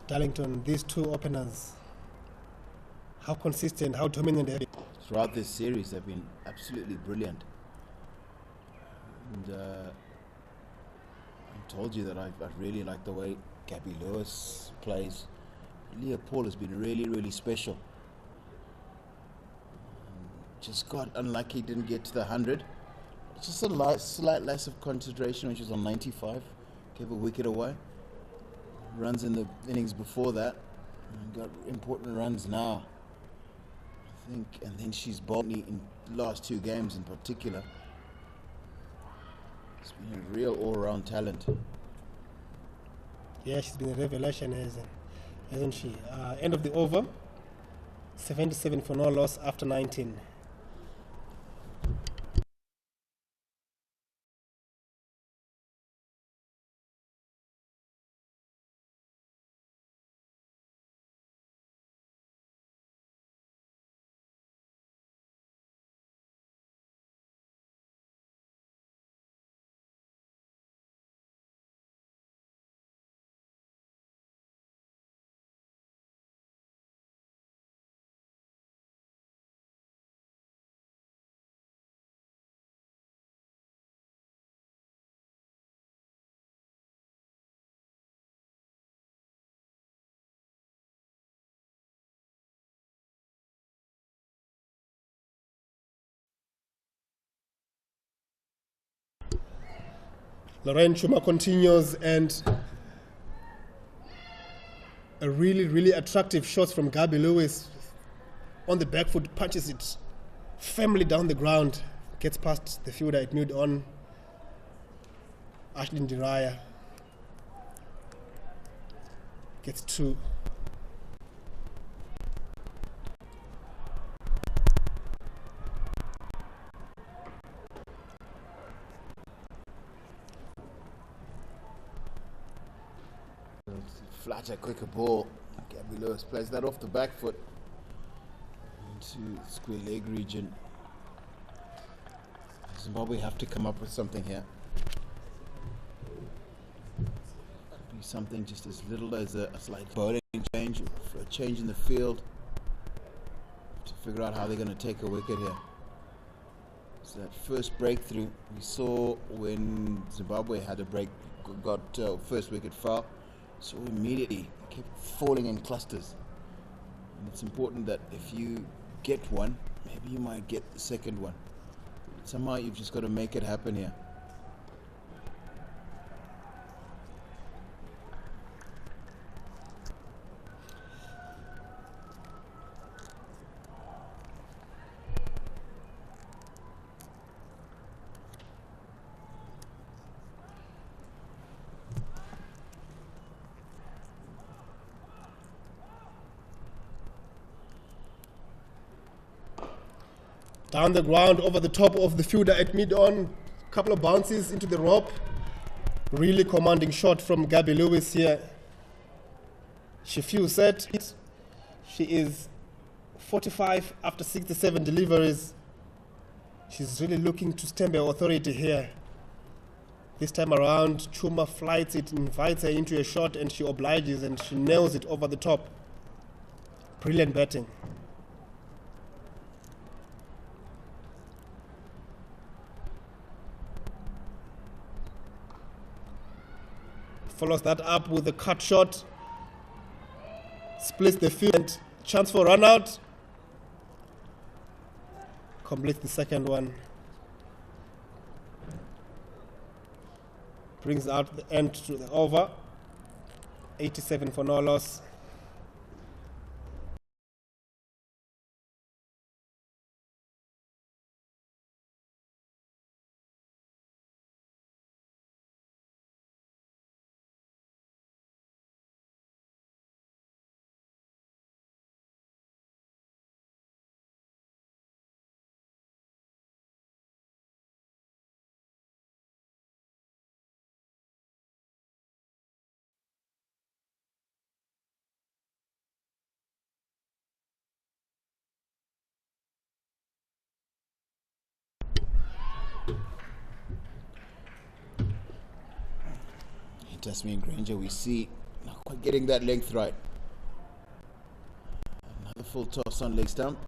Darlington, these 2 openers, how consistent, how dominant they have been. Throughout this series, they've been absolutely brilliant. And I told you that I really like the way Gabby Lewis plays. Leah Paul has been really, really special. Just got unlucky, didn't get to the 100. Just a slight less of concentration when she was on 95. Gave a wicket away. Runs in the innings before that, and got important runs now, I think. And then she's bowled me in the last 2 games in particular. It's been a real all-round talent. Yeah, she's been a revelation, hasn't she? End of the over, 77 for no loss after 19. Lorraine Chuma continues, and a really, really attractive shot from Gabby Lewis on the back foot, punches it firmly down the ground, gets past the fielder at mid-on, Ashlyn Diraya gets 2. Flatter, quicker ball. Gabby Lewis plays that off the back foot into the square leg region. Zimbabwe have to come up with something here. Could be something just as little as a slight bowling change, or a change in the field to figure out how they're going to take a wicket here. So that first breakthrough we saw when Zimbabwe had a break, got first wicket foul. So immediately it kept falling in clusters. And it's important that if you get one, maybe you might get the second one. Somehow you've just got to make it happen here. Down the ground, over the top of the fielder at mid-on, couple of bounces into the rope. Really commanding shot from Gabby Lewis here. She feels set. She is 45 after 67 deliveries. She's really looking to stamp her authority here. This time around, Chuma flights it, invites her into a shot, and she obliges, and she nails it over the top. Brilliant batting. Follows that up with a cut shot. Splits the field and chance for run out. Completes the second one. Brings out the end to the over. 87 for no loss. Tasmanian Granger, we see not quite getting that length right. Another full toss on leg stump.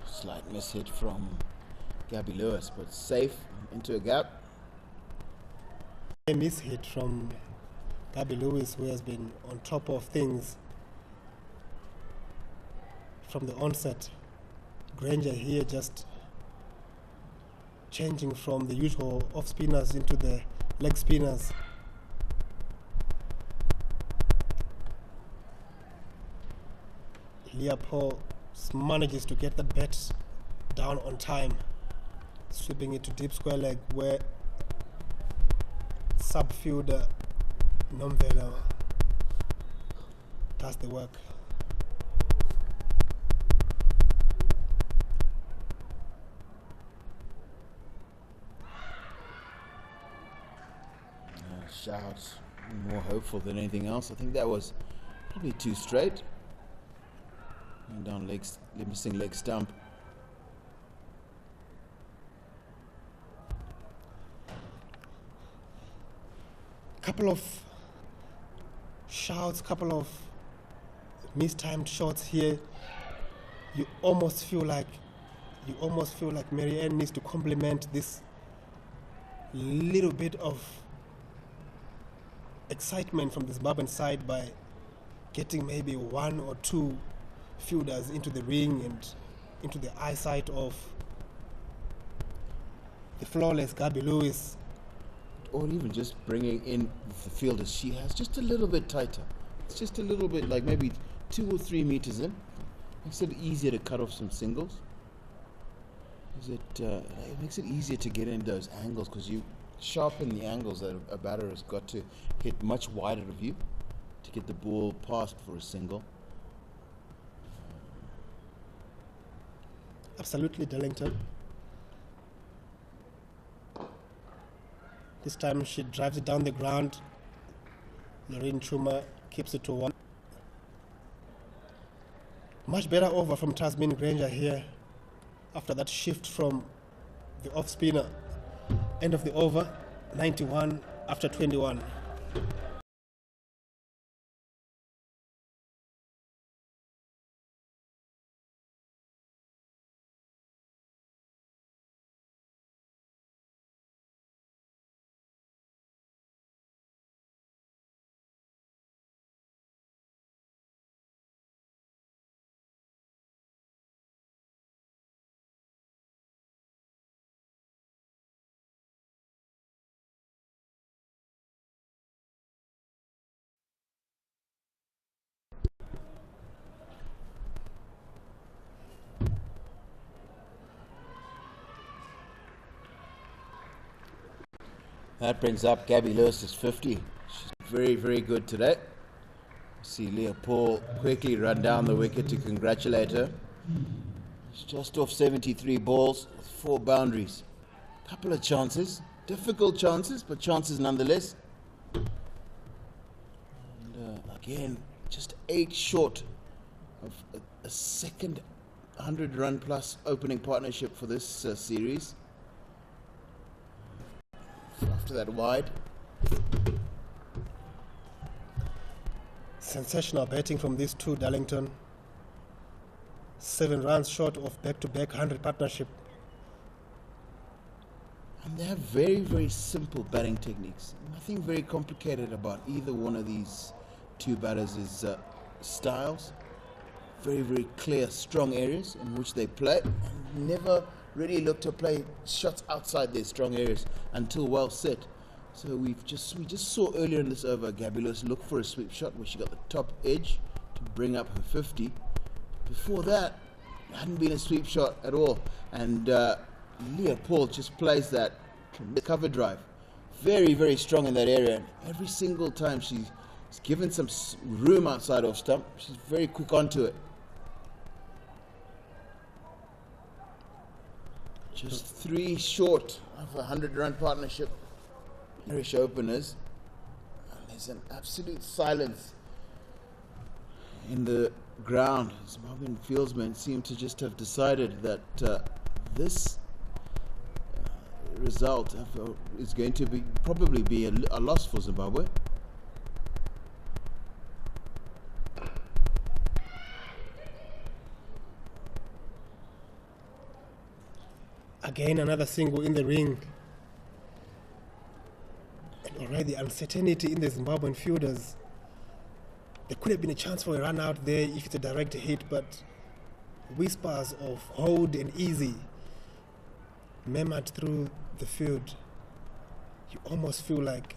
Slight miss hit from Gabby Lewis, but safe into a gap. A miss hit from Gabby Lewis, who has been on top of things from the onset. Granger here just changing from the usual off spinners into the leg spinners. Leopold manages to get the bat down on time, sweeping it to deep square leg where subfielder Nomvelo does the work. Shouts more hopeful than anything else. I think that was probably too straight. And down legs, missing leg stump. Couple of shouts, couple of mistimed shots here. You almost feel like Marianne needs to compliment this little bit of excitement from the Zimbabwean side by getting maybe one or two fielders into the ring and into the eyesight of the flawless Gabby Lewis. Or even just bringing in the fielders she has just a little bit tighter. It's just a little bit, like maybe 2 or 3 meters in. Makes it easier to cut off some singles. It makes it easier to get in those angles because you sharpen the angles that a batter has got to hit much wider of you to get the ball past for a single. Absolutely, Tailenders. This time she drives it down the ground. Lorraine Chuma keeps it to 1. Much better over from Tasmin Granger here after that shift from the off spinner. End of the over, 91 after 21. That brings up Gabby Lewis's 50. She's very, very good today. See Leah Paul quickly run down the wicket to congratulate her. She's just off 73 balls with 4 boundaries. Couple of chances, difficult chances, but chances nonetheless. And again, just 8 short of a second 100-run plus opening partnership for this series. After that wide. Sensational batting from these two, Tailenders. 7 runs short of back-to-back 100 partnership. And they have very, very simple batting techniques. Nothing very complicated about either one of these two batters' styles. Very, very clear, strong areas in which they play. And never really look to play shots outside their strong areas until well set. So we just saw earlier in this over Gabby Lewis look for a sweep shot where she got the top edge to bring up her 50. Before that, it hadn't been a sweep shot at all. And Leah Paul just plays that cover drive. Very, very strong in that area. And every single time she's given some room outside off stump, she's very quick onto it. Just 3 short of a 100-run partnership. Irish openers. And there's an absolute silence in the ground. Zimbabwean fieldsmen seem to just have decided that this result is going to probably be a loss for Zimbabwe. Again, another single in the ring. And already uncertainty in the Zimbabwean fielders. There could have been a chance for a run out there if it's a direct hit, but whispers of hold and easy murmured through the field. You almost feel like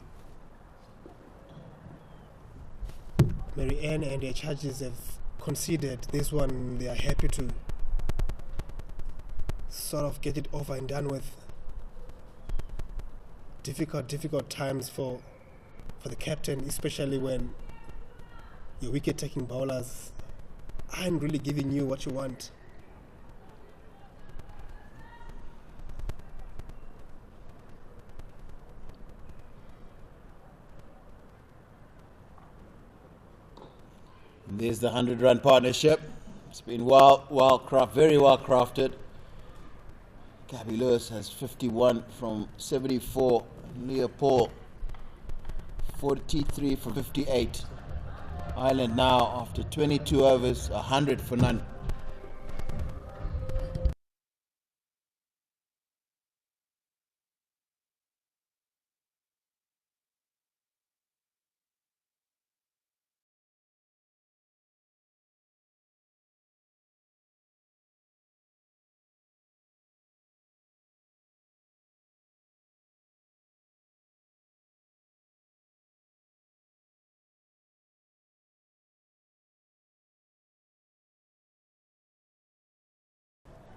Mary Ann and her charges have conceded this one. They are happy to sort of get it over and done with. Difficult times for the captain, especially when your wicket-taking bowlers aren't really giving you what you want. And there's the 100-run partnership. It's been very well crafted. Gabby Lewis has 51 from 74. Leah Paul 43 for 58. Ireland now, after 22 overs, 100 for none.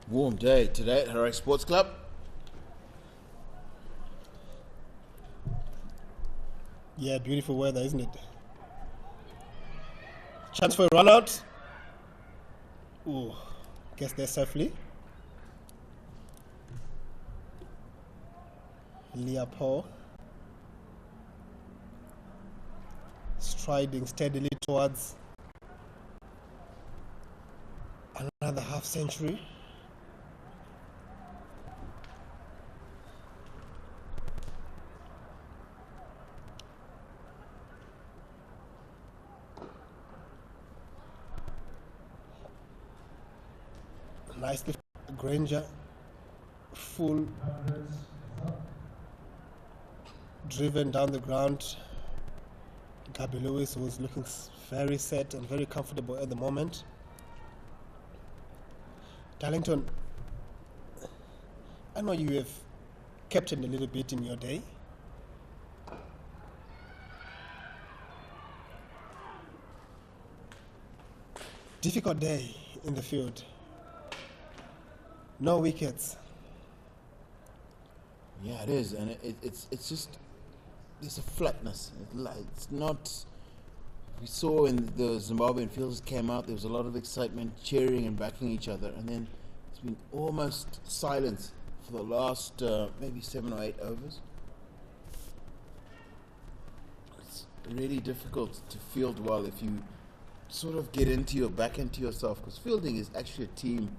Warm day today at Harare Sports Club. Yeah, beautiful weather, isn't it? Chance for a run out. Ooh, gets there safely. Leopold striding steadily towards another half century. Nicely, Granger, full, driven down the ground. Gabi Lewis was looking very set and very comfortable at the moment. Darlington, I know you have captained a little bit in your day. Difficult day in the field. No wickets. Yeah, it is, and it's just there's a flatness. It's not. We saw when the Zimbabwean fielders came out, there was a lot of excitement, cheering and backing each other, and then it's been almost silence for the last maybe 7 or 8 overs. It's really difficult to field well if you sort of back into yourself, because fielding is actually a team.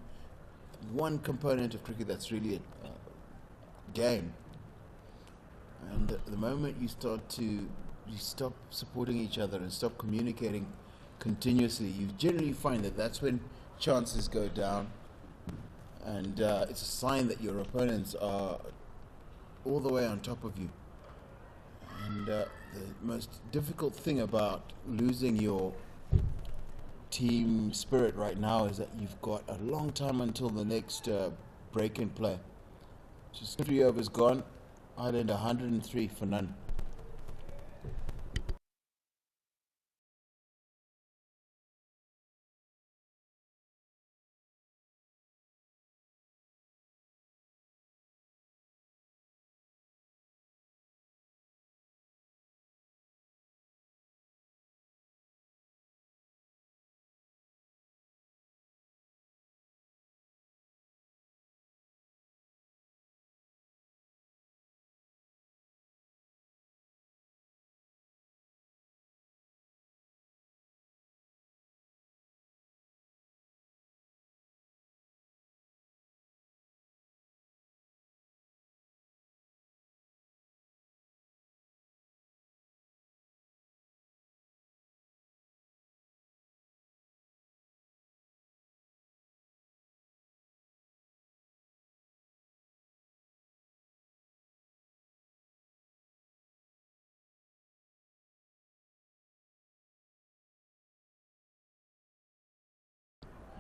One component of cricket that's really a game, and the moment you stop supporting each other and stop communicating continuously, you generally find that that's when chances go down, and it's a sign that your opponents are all the way on top of you. And the most difficult thing about losing your team spirit right now is that you've got a long time until the next break in play. Just 3 overs gone. Ireland 103 for none.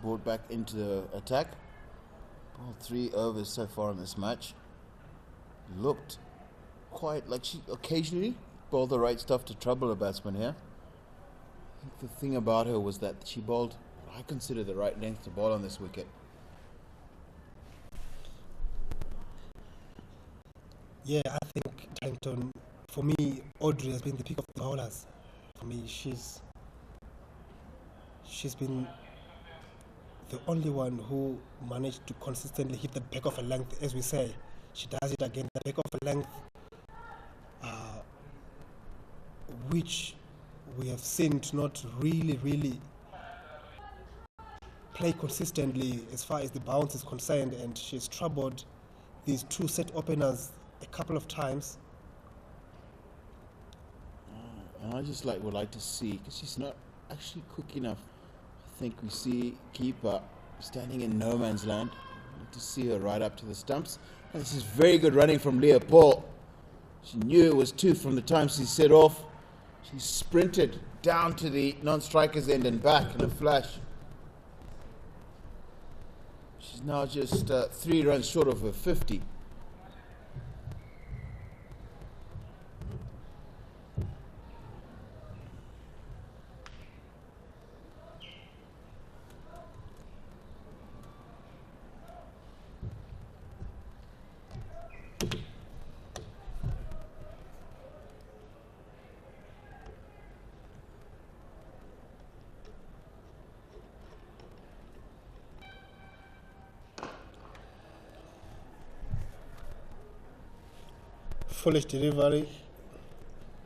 Brought back into the attack. Ball 3 overs so far in this match. Looked quite like she occasionally bowled the right stuff to trouble a batsman here. I think the thing about her was that she bowled what I consider the right length to bowl on this wicket. Yeah, I think Darlington, for me, Audrey has been the pick of the bowlers. For me, she's been the only one who managed to consistently hit the back of a length, as we say. She does it again, the back of a length, which we have seen to not really play consistently as far as the bounce is concerned, and she's troubled these 2 set openers a couple of times. And I just would like to see, because she's not actually quick enough. I think we see keeper standing in no man's land. I'd like to see her right up to the stumps. And this is very good running from Leopold. She knew it was 2 from the time she set off. She sprinted down to the non-striker's end and back in a flash. She's now just 3 runs short of her 50. foolish delivery,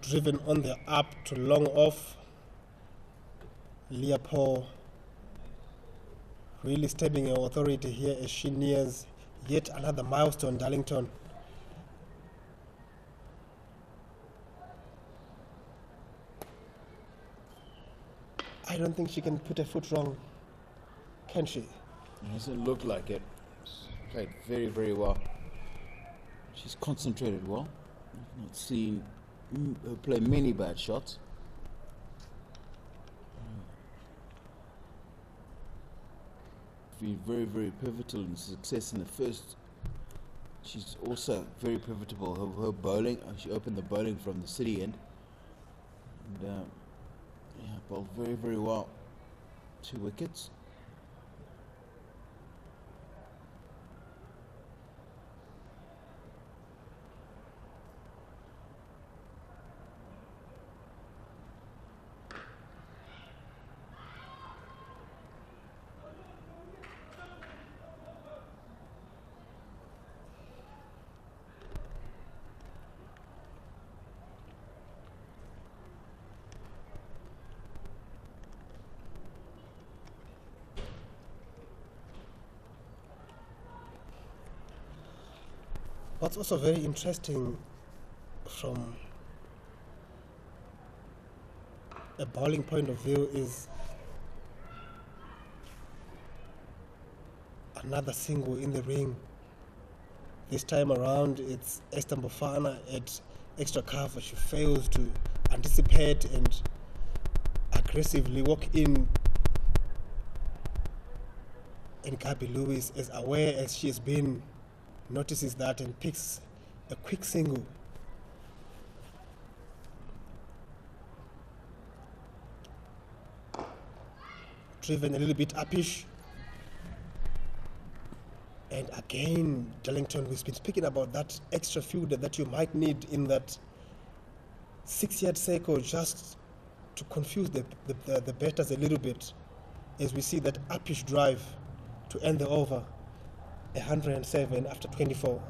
driven on the up to long off. Leopold really stepping her authority here as she nears yet another milestone, Darlington. I don't think she can put her foot wrong, can she? It doesn't look like it. She's played very, very well. She's concentrated well. I've not seen her play many bad shots. Been very, very pivotal in success in the first. She's also very pivotal. Her bowling, she opened the bowling from the city end. And bowled very, very well. 2 wickets. What's also very interesting from a bowling point of view is another single in the ring. This time around it's Esther Mbofana at extra cover. She fails to anticipate and aggressively walk in, and Gabby Lewis, as aware as she has been, notices that and picks a quick single. Driven a little bit uppish. And again, Darlington, we've been speaking about that extra fielder that you might need in that 6-yard circle just to confuse the batters a little bit, as we see that uppish drive to end the over. 107 after 24.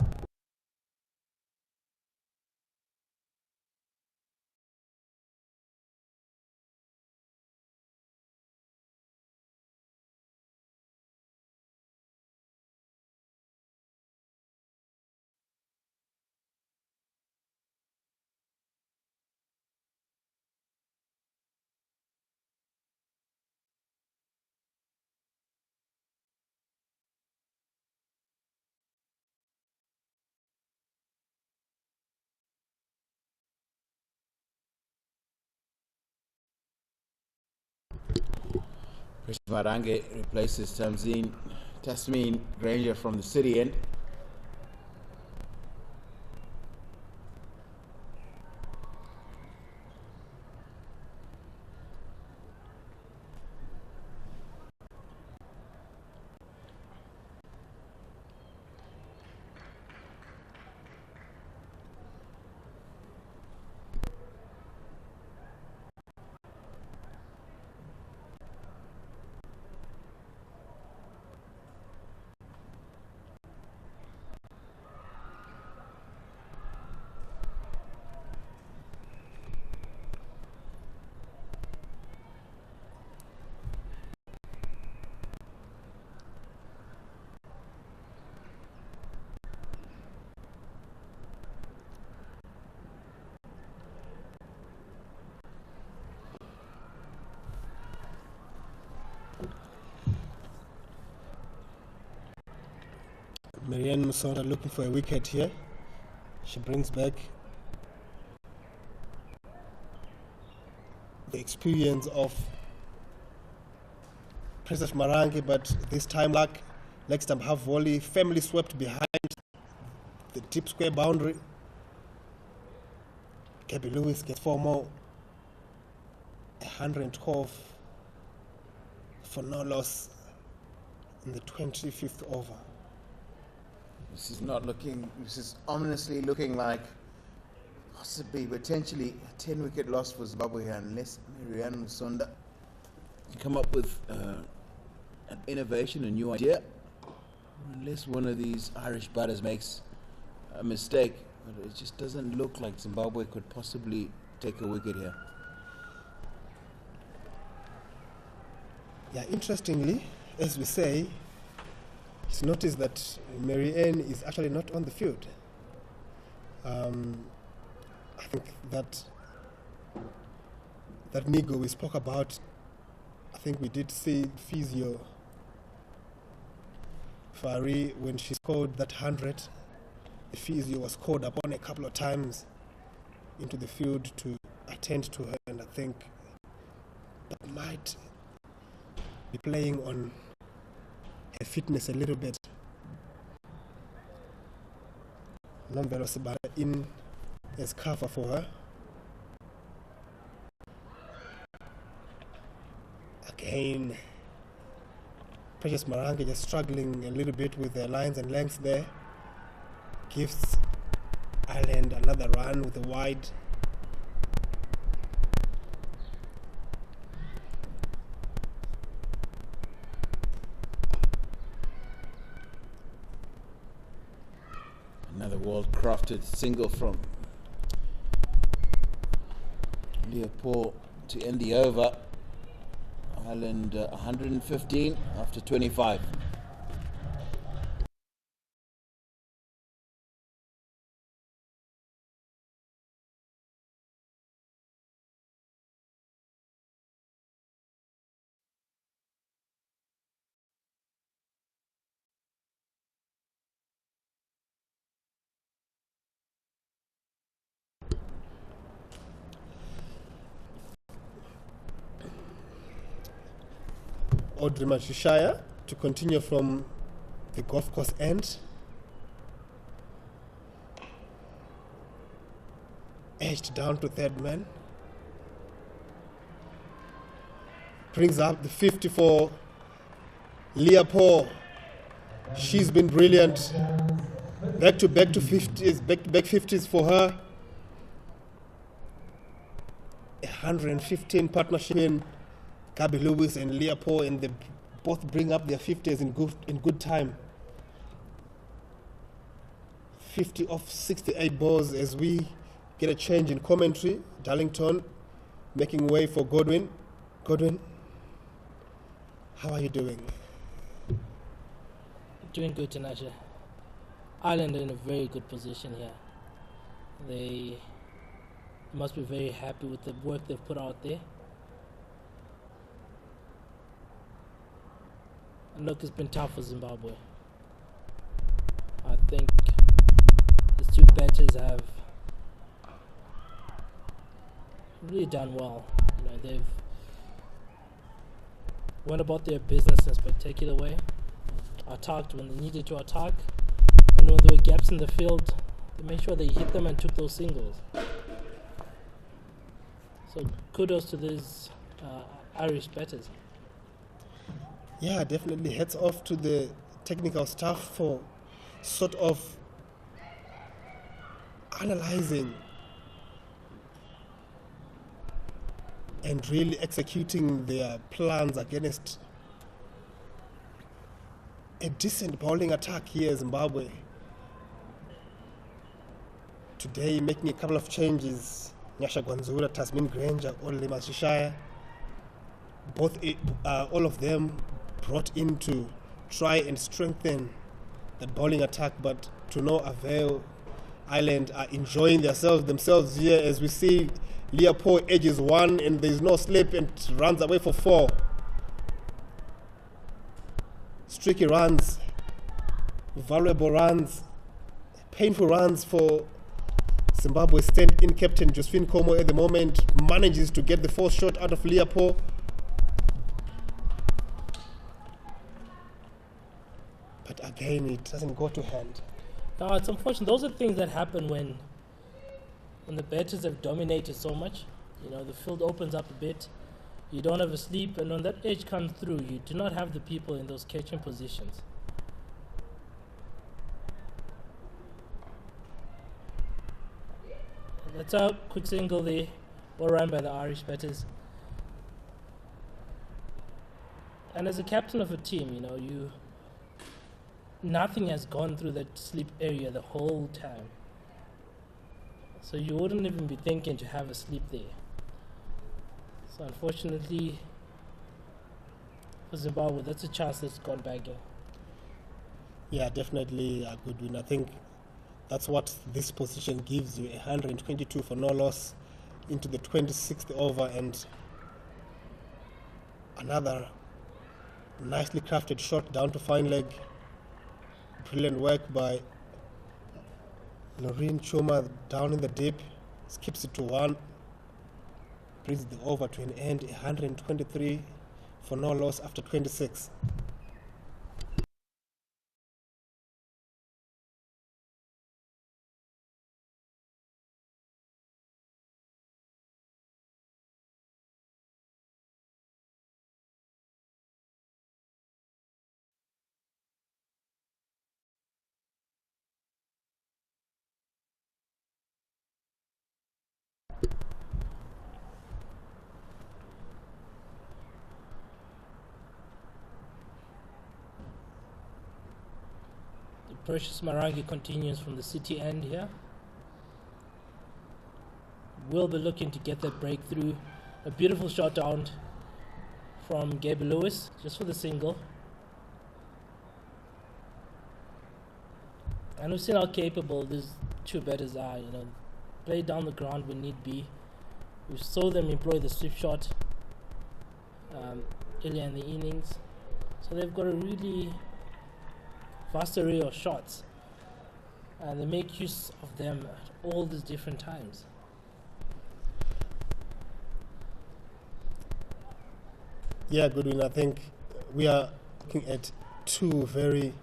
Chris Varange replaces Tasmin Granger from the city end. Marianne Musonda looking for a wicket here. She brings back the experience of Princess Marangi, but this time leg stump half volley, firmly swept behind the deep square boundary. Gabby Lewis gets 4 more. 112 for no loss in the 25th over. This is ominously looking like possibly, potentially, a 10-wicket loss for Zimbabwe unless Marianne Musonda can come up with an innovation, a new idea. Unless one of these Irish batters makes a mistake, But it just doesn't look like Zimbabwe could possibly take a wicket here. Yeah, interestingly, as we say, it's noticed that Marianne is actually not on the field. I think that Nigo we spoke about, I think we did see physio Fari when she scored that 100. The physio was called upon a couple of times into the field to attend to her, and I think that might be playing on her fitness a little bit. Nombero Sibara in as cover for her. Again, Precious Marange just struggling a little bit with their lines and lengths there. Gives Ireland another run with a wide. Another well-crafted single from Leopold to end the over. Ireland 115 after 25. Audrey Machishaya to continue from the golf course end. Edged down to third man. Brings up the 50 for Leopold. She's been brilliant. Back to 50s, back to back 50s for her. 115 partnership in Gabby Lewis and Leopold, and they both bring up their 50s in good time. 50 off 68 balls as we get a change in commentary. Darlington making way for Godwin. Godwin, how are you doing? Doing good, Tanasha. Ireland are in a very good position here. They must be very happy with the work they've put out there. And look, it's been tough for Zimbabwe. I think the two batters have really done well. You know, they've went about their business in a spectacular way. Attacked when they needed to attack, and when there were gaps in the field, they made sure they hit them and took those singles. So kudos to these Irish batters. Yeah, definitely hats off to the technical staff for sort of analyzing and really executing their plans against a decent bowling attack here in Zimbabwe. Today making a couple of changes. Nyasha Gwanzura, Tasmin Granger, Ole Mashishaya, all of them brought in to try and strengthen that bowling attack, but to no avail. Ireland are enjoying themselves here as we see Leopold edges one and there's no slip and runs away for 4. Streaky runs, valuable runs, painful runs for Zimbabwe stand-in captain Josephine Como at the moment. Manages to get the 4th shot out of Leopold. But again, it doesn't go to hand. No, it's unfortunate. Those are things that happen when the batters have dominated so much. You know, the field opens up a bit. You don't have a sleep, and when that edge comes through, you do not have the people in those catching positions. That's a quick single there, well run by the Irish batters. And as a captain of a team, you know, nothing has gone through that sleep area the whole time. So you wouldn't even be thinking to have a sleep there. So unfortunately for Zimbabwe, that's a chance that's gone bagging. Yeah, definitely a good win. I think that's what this position gives you, 122 for no loss into the 26th over, and another nicely crafted shot down to fine leg. Brilliant work by Loreen Chuma down in the deep, skips it to 1, brings the over to an end, 123 for no loss after 26. Precious Marangi continues from the city end here. Will be looking to get that breakthrough. A beautiful shot down from Gabriel Lewis, just for the single. And we've seen how capable these two batters are, play down the ground when need be. We saw them employ the sweep shot earlier in the innings. So they've got a really vast array of shots, and they make use of them at all these different times. Yeah, Goodwin, I think we are looking at two very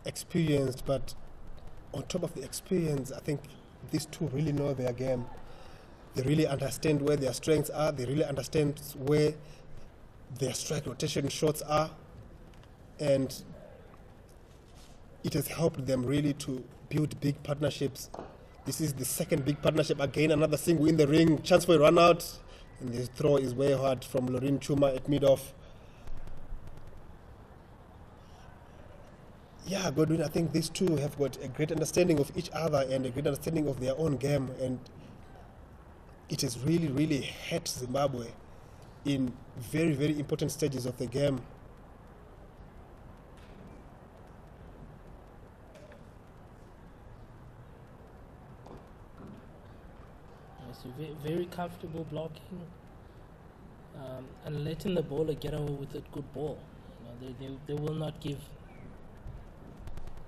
experienced, but on top of the experience, I think these two really know their game. They really understand where their strengths are. They really understand where their strike rotation shots are, and it has helped them really to build big partnerships. This is the second big partnership. Again, another single in the ring, chance for a run out, and the throw is way hard from Loreen Chuma at mid-off. Yeah, Godwin, I think these two have got a great understanding of each other and a great understanding of their own game, and it has really, really hurt Zimbabwe in very, very important stages of the game. So very comfortable blocking, and letting the bowler get away with a good ball. They will not give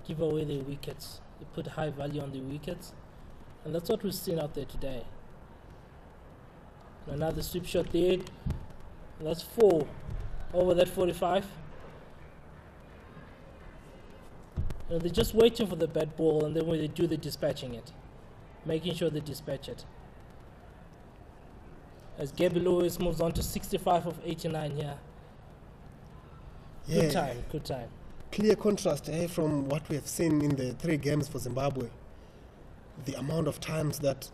away their wickets. They put high value on the wickets, and that's what we've seen out there today. Another sweep shot there. That's 4 over that 45. They're just waiting for the bad ball, and then when they do, they're dispatching it, making sure they dispatch it. As Gabriel Lewis moves on to 65 of 89 here. Yeah. Good time. Clear contrast from what we have seen in the 3 games for Zimbabwe. The amount of times that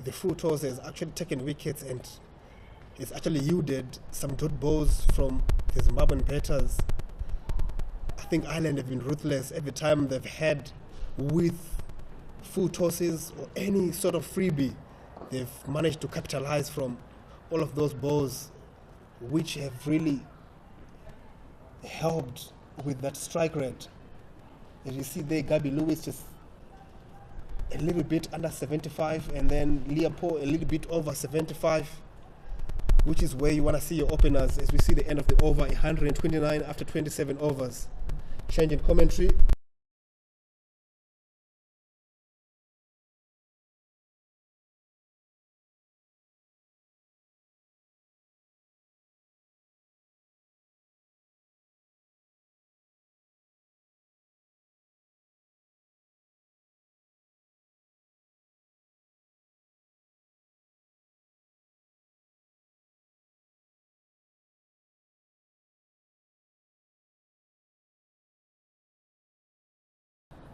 the full toss has actually taken wickets and has actually yielded some dot balls from the Zimbabwean batters. I think Ireland have been ruthless every time they've had with full tosses or any sort of freebie. They've managed to capitalize from all of those balls, which have really helped with that strike rate. As you see there, Gabi Lewis just a little bit under 75, and then Leopold a little bit over 75, which is where you want to see your openers. As we see the end of the over, 129 after 27 overs. Change in commentary.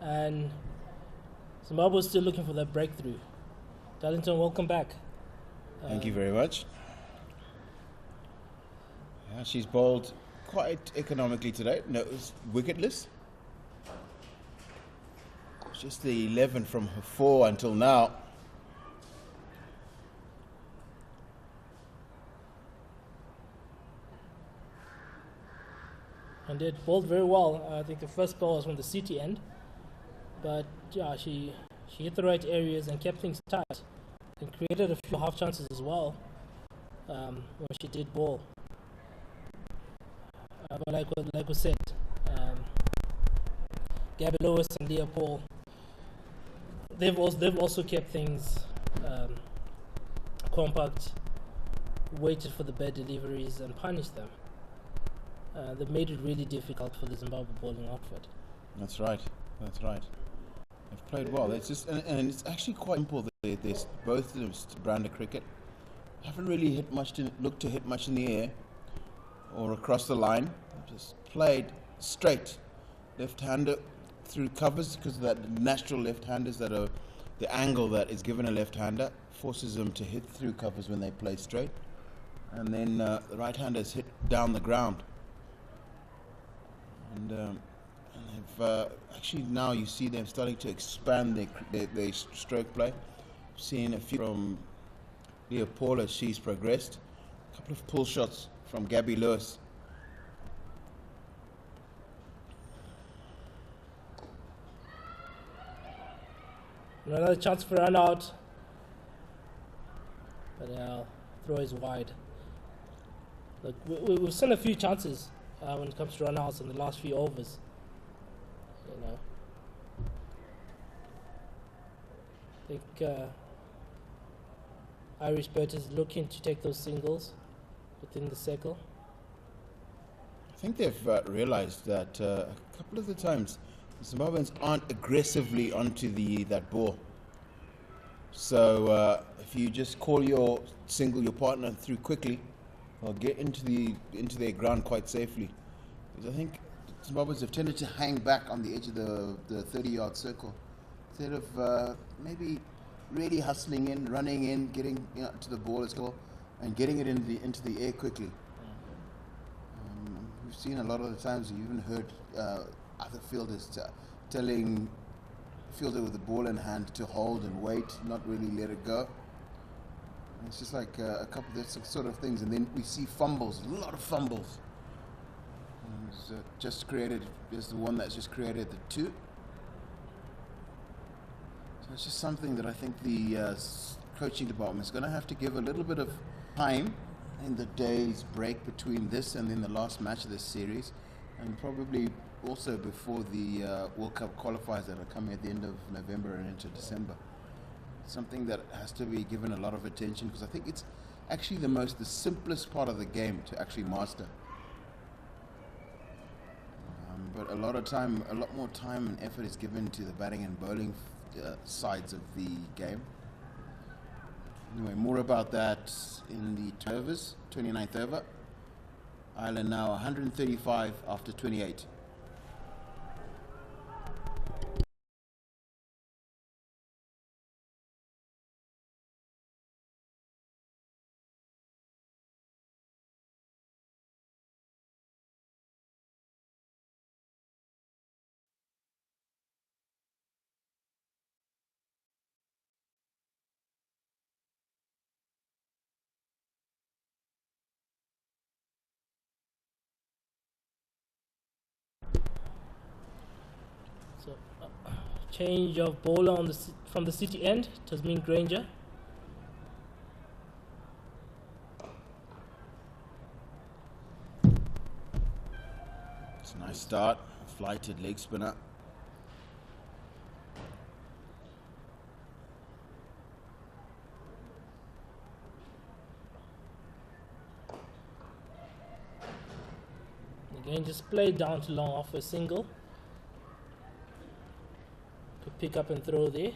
And Zimbabwe is still looking for that breakthrough. Darlington, welcome back. Thank you very much. Yeah, she's bowled quite economically today. No, it's wicketless. It's just the 11 from her 4 until now. and did bowled very well. I think the first ball was from the city end, but yeah, she hit the right areas and kept things tight and created a few half chances as well when she did bowl. But like we said, Gabby Lewis and Leah Paul, they've also kept things compact, waited for the bad deliveries and punished them. They made it really difficult for the Zimbabwe bowling outfit. That's right. They've played well. It's just and it's actually quite simple. They both of them brand of cricket haven't really looked to hit much in the air or across the line. Just played straight, left-hander through covers because of that natural left-handers that are the angle that is given a left-hander forces them to hit through covers when they play straight, and then the right-handers hit down the ground. And they've actually now you see them starting to expand their stroke play. Seeing a few from Leah Paul as she's progressed. A couple of pull shots from Gabby Lewis. Another chance for run out, but throw is wide. Look, we've seen a few chances when it comes to run outs in the last few overs. You know, I think Irish Bird is looking to take those singles within the circle. I think they've realized that a couple of the times Zimbabweans aren't aggressively onto that ball. So if you just call your partner through quickly, they'll get into their ground quite safely. Because I think Zimbabweans have tended to hang back on the edge of the 30-yard circle instead of maybe really hustling in, running in, getting to the ball as well, and getting it into the air quickly. We've seen a lot of the times, you even heard other fielders telling fielder with the ball in hand to hold and wait, not really let it go. And it's just like a couple of those sort of things, and then we see fumbles, a lot of fumbles. There's the one that's just created the 2. So it's just something that I think the coaching department is going to have to give a little bit of time in the day's break between this and then the last match of this series, and probably also before the World Cup qualifiers that are coming at the end of November and into December. Something that has to be given a lot of attention, because I think it's actually the simplest part of the game to actually master. But a lot more time and effort is given to the batting and bowling sides of the game. Anyway, more about that in the overs. 29th over. Ireland now 135 after 28. So, change of bowler from the city end, Tasmin Granger. It's a nice start, flighted leg spinner. Again, just play down to long off a single. Could pick up and throw there.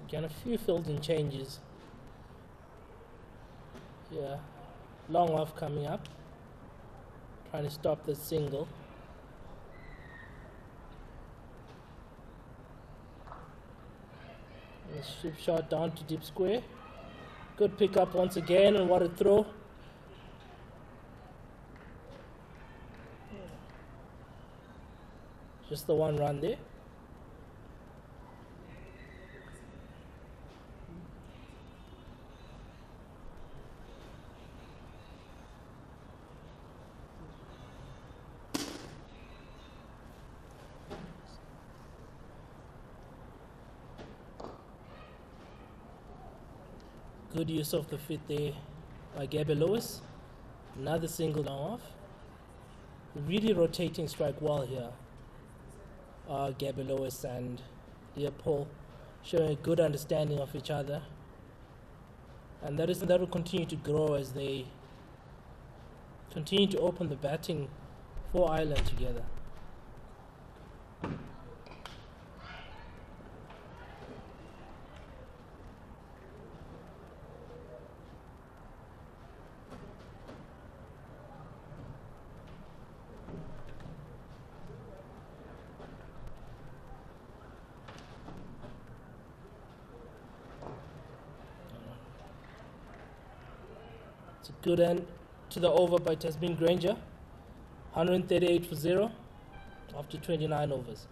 Again, a few fielding changes. Yeah, long off coming up, trying to stop the single. A strip shot down to deep square. Good pick up once again, and what a throw. Just the one run there. Good use of the fit there by Gabby Lewis. Another single now off. Really rotating strike well here. Gabby Lewis and Leopold showing a good understanding of each other. And that will continue to grow as they continue to open the batting for Ireland together. It's a good end to the over by Tasmin Granger. 138 for 0 after 29 overs.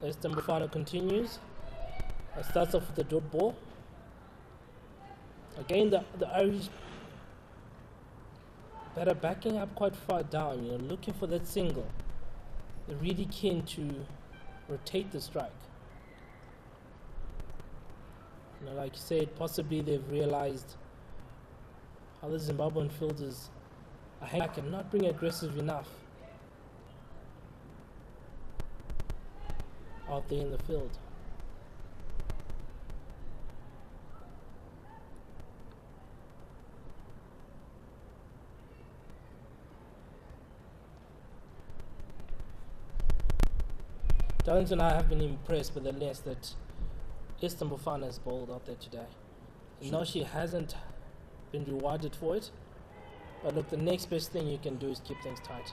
Western Bufano continues. It starts off with the dot ball. Again, the Irish better backing up quite far down, looking for that single. They're really keen to rotate the strike. Like you said, possibly they've realized how the Zimbabwean fielders are hanging back and not being aggressive enough out there in the field. Darlington and I have been impressed with the length that Esther Bufana has bowled out there today. No, she hasn't been rewarded for it, but look, the next best thing you can do is keep things tight.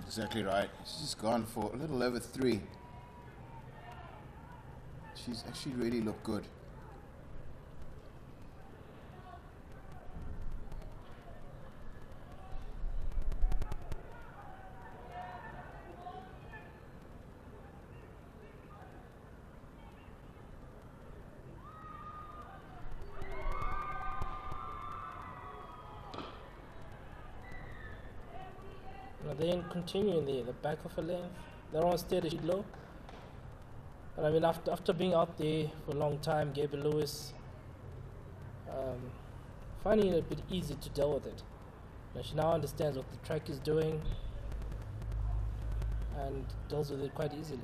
Exactly right. She's gone for a little over 3. She's actually really looked good. Now then continuing there, the back of a length, they're on steady low. But I mean, after being out there for a long time, Gabby Lewis finding it a bit easy to deal with it. She now understands what the track is doing and deals with it quite easily.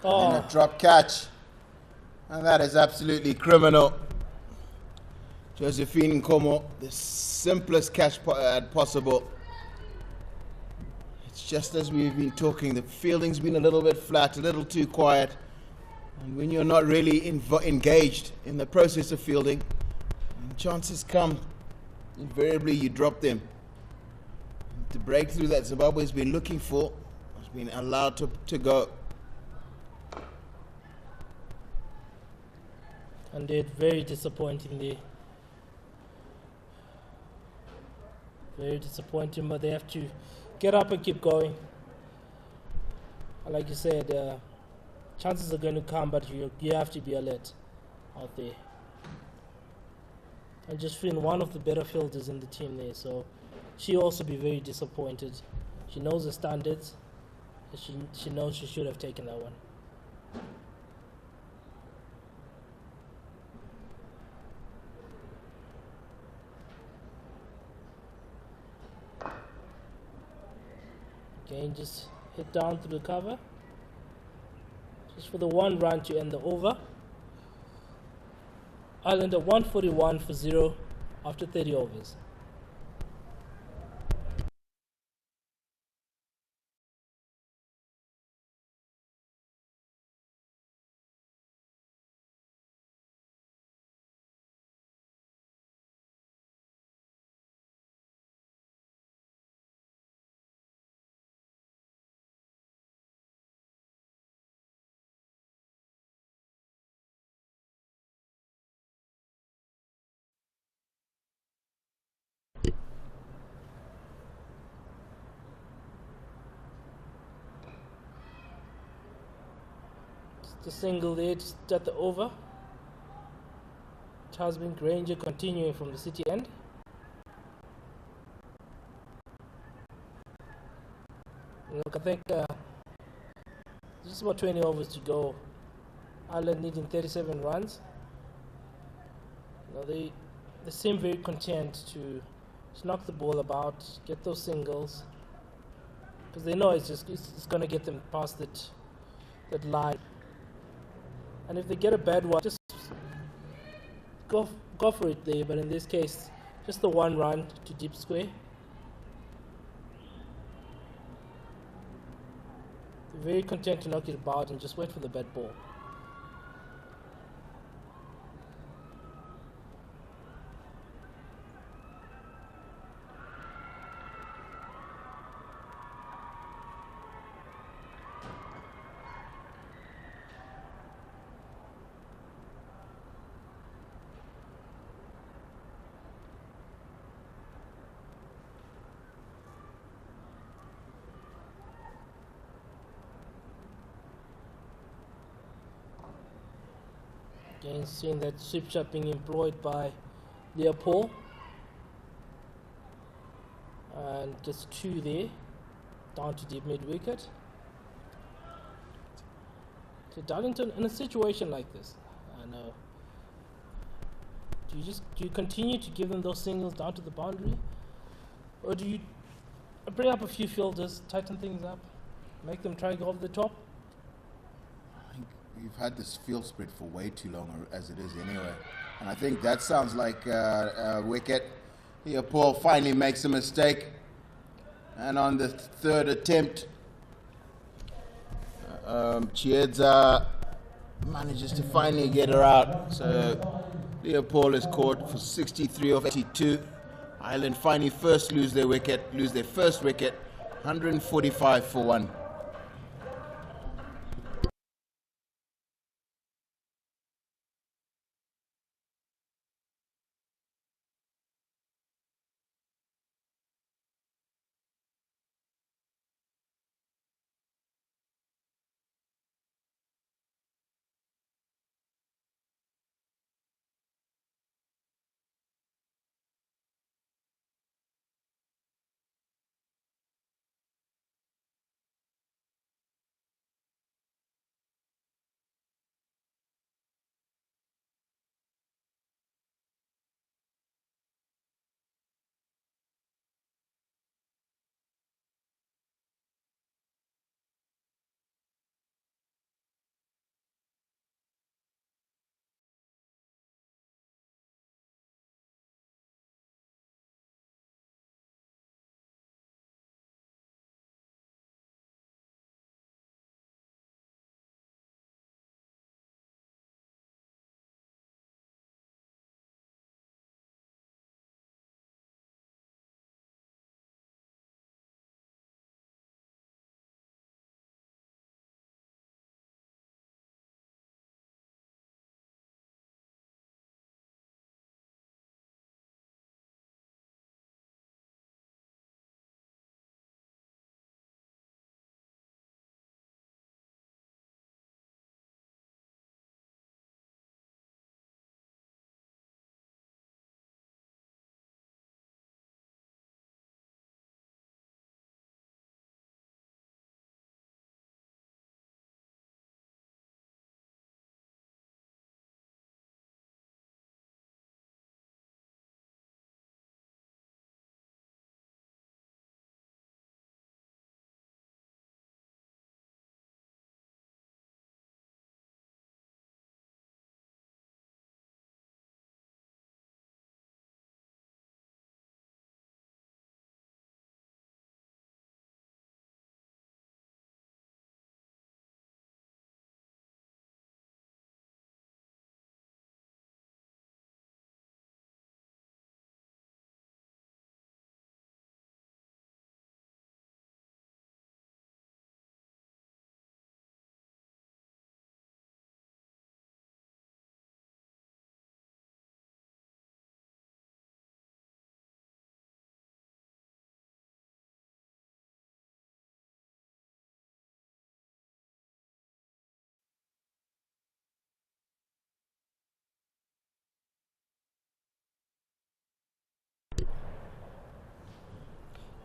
And a drop catch. And that is absolutely criminal. Josephine Nkomo, the simplest catch possible. It's just as we've been talking, the fielding's been a little bit flat, a little too quiet. And when you're not really engaged in the process of fielding, chances come, invariably you drop them. The breakthrough that Zimbabwe has been looking for has been allowed to go. And they're very disappointing there. Very disappointing, but they have to get up and keep going. Like you said, chances are going to come, but you have to be alert out there. And just feeling one of the better fielders in the team there, so she'll also be very disappointed. She knows the standards, and she knows she should have taken that one. Again, just hit down through the cover. Just for the 1 run to end the over. Islander 141 for 0 after 30 overs. The single there just at the over. Tasman Granger continuing from the city end. Look, I think just about 20 overs to go. Ireland needing 37 runs. They seem very content to just knock the ball about, get those singles, because they know it's going to get them past that line. And if they get a bad one, just go for it there. But in this case, just the 1 run to deep square. They're very content to knock it about and just wait for the bad ball. Again, seeing that sweep shot being employed by Leopold. And just 2 there, down to deep mid wicket. So Darlington, in a situation like this, I know. Do you continue to give them those singles down to the boundary, or do you bring up a few fielders, tighten things up, make them try to go over the top? I think we've had this field spread for way too long as it is anyway. And I think that sounds like Wicket. Here Paul finally makes a mistake. And on the 3rd attempt, Chiedza manages to finally get her out. So Leopold is caught for 63 of 82. Ireland finally lose their first wicket, 145 for 1.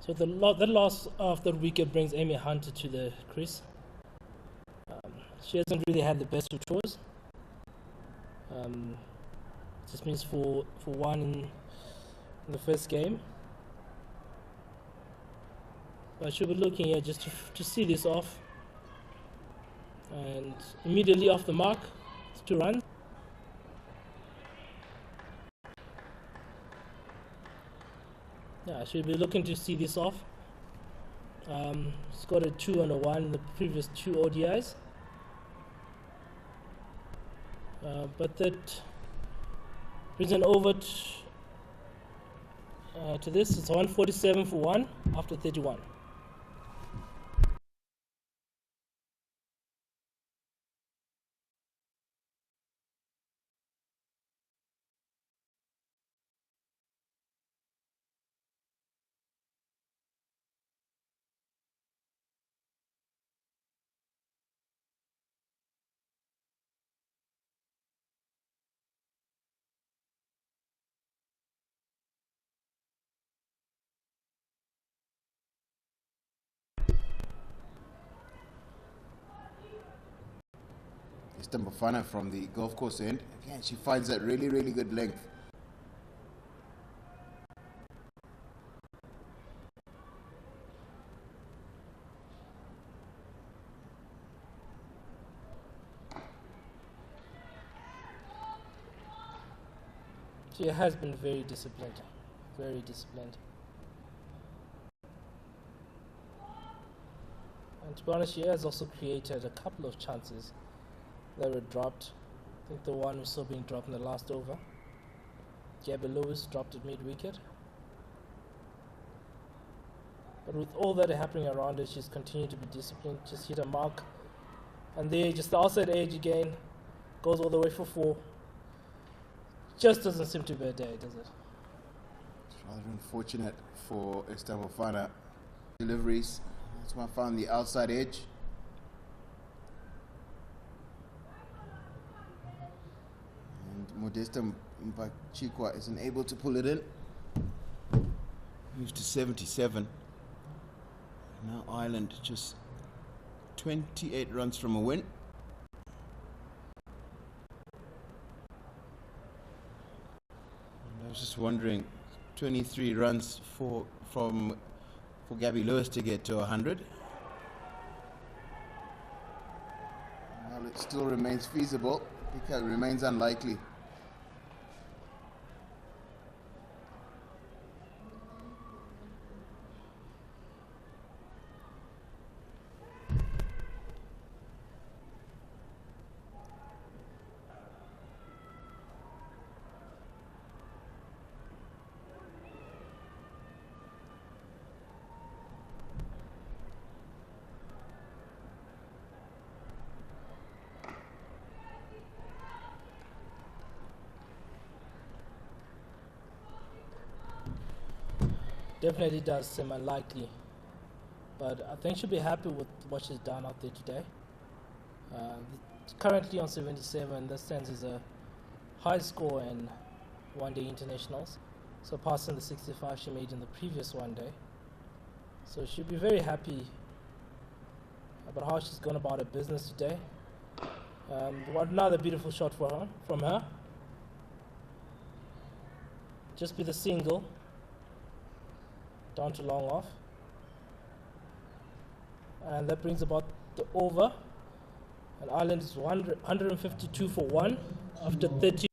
So the loss of the wicket brings Amy Hunter to the crease. She hasn't really had the best of choice. Just means for one in the first game. But I should be looking here just to see this off. And immediately off the mark, it's 2 runs. Yeah, I should be looking to see this off. Scored a 2 and a 1 in the previous 2 ODIs. But that brings an over to this. It's 147 for 1 after 31. Bafana from the golf course end. Again, she finds that really, really good length. She has been very disciplined. Very disciplined. And to be honest, she has also created a couple of chances that were dropped. I think the one we saw being dropped in the last over. Gabby Lewis dropped it mid-wicket. But with all that happening around her, she's continued to be disciplined, just hit a mark. And there, just the outside edge again, goes all the way for 4. Just doesn't seem to be a day, does it? It's rather unfortunate for Bafana. Deliveries, that's why I found the outside edge. Modesta Mbachikwa isn't able to pull it in. Moves to 77. Now Ireland just 28 runs from a win. And I was just wondering, 23 runs for Gabby Lewis to get to 100. Well, it still remains feasible. It remains unlikely. Definitely does seem unlikely, but I think she'll be happy with what she's done out there today. Currently on 77, that stands as a high score in one-day internationals, surpassing the 65 she made in the previous one-day. So she'll be very happy about how she's gone about her business today. Another beautiful shot from her. Just with a single. Down to long off, and that brings about the over, and Ireland is 152 for 1 after 30.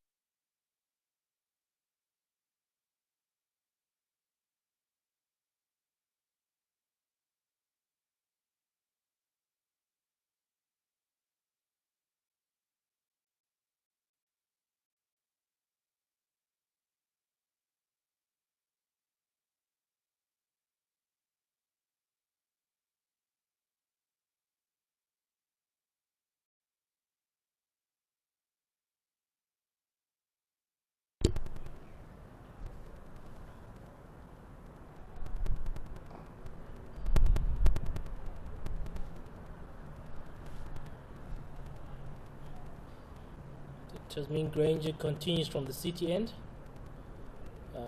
Jasmine Granger continues from the city end.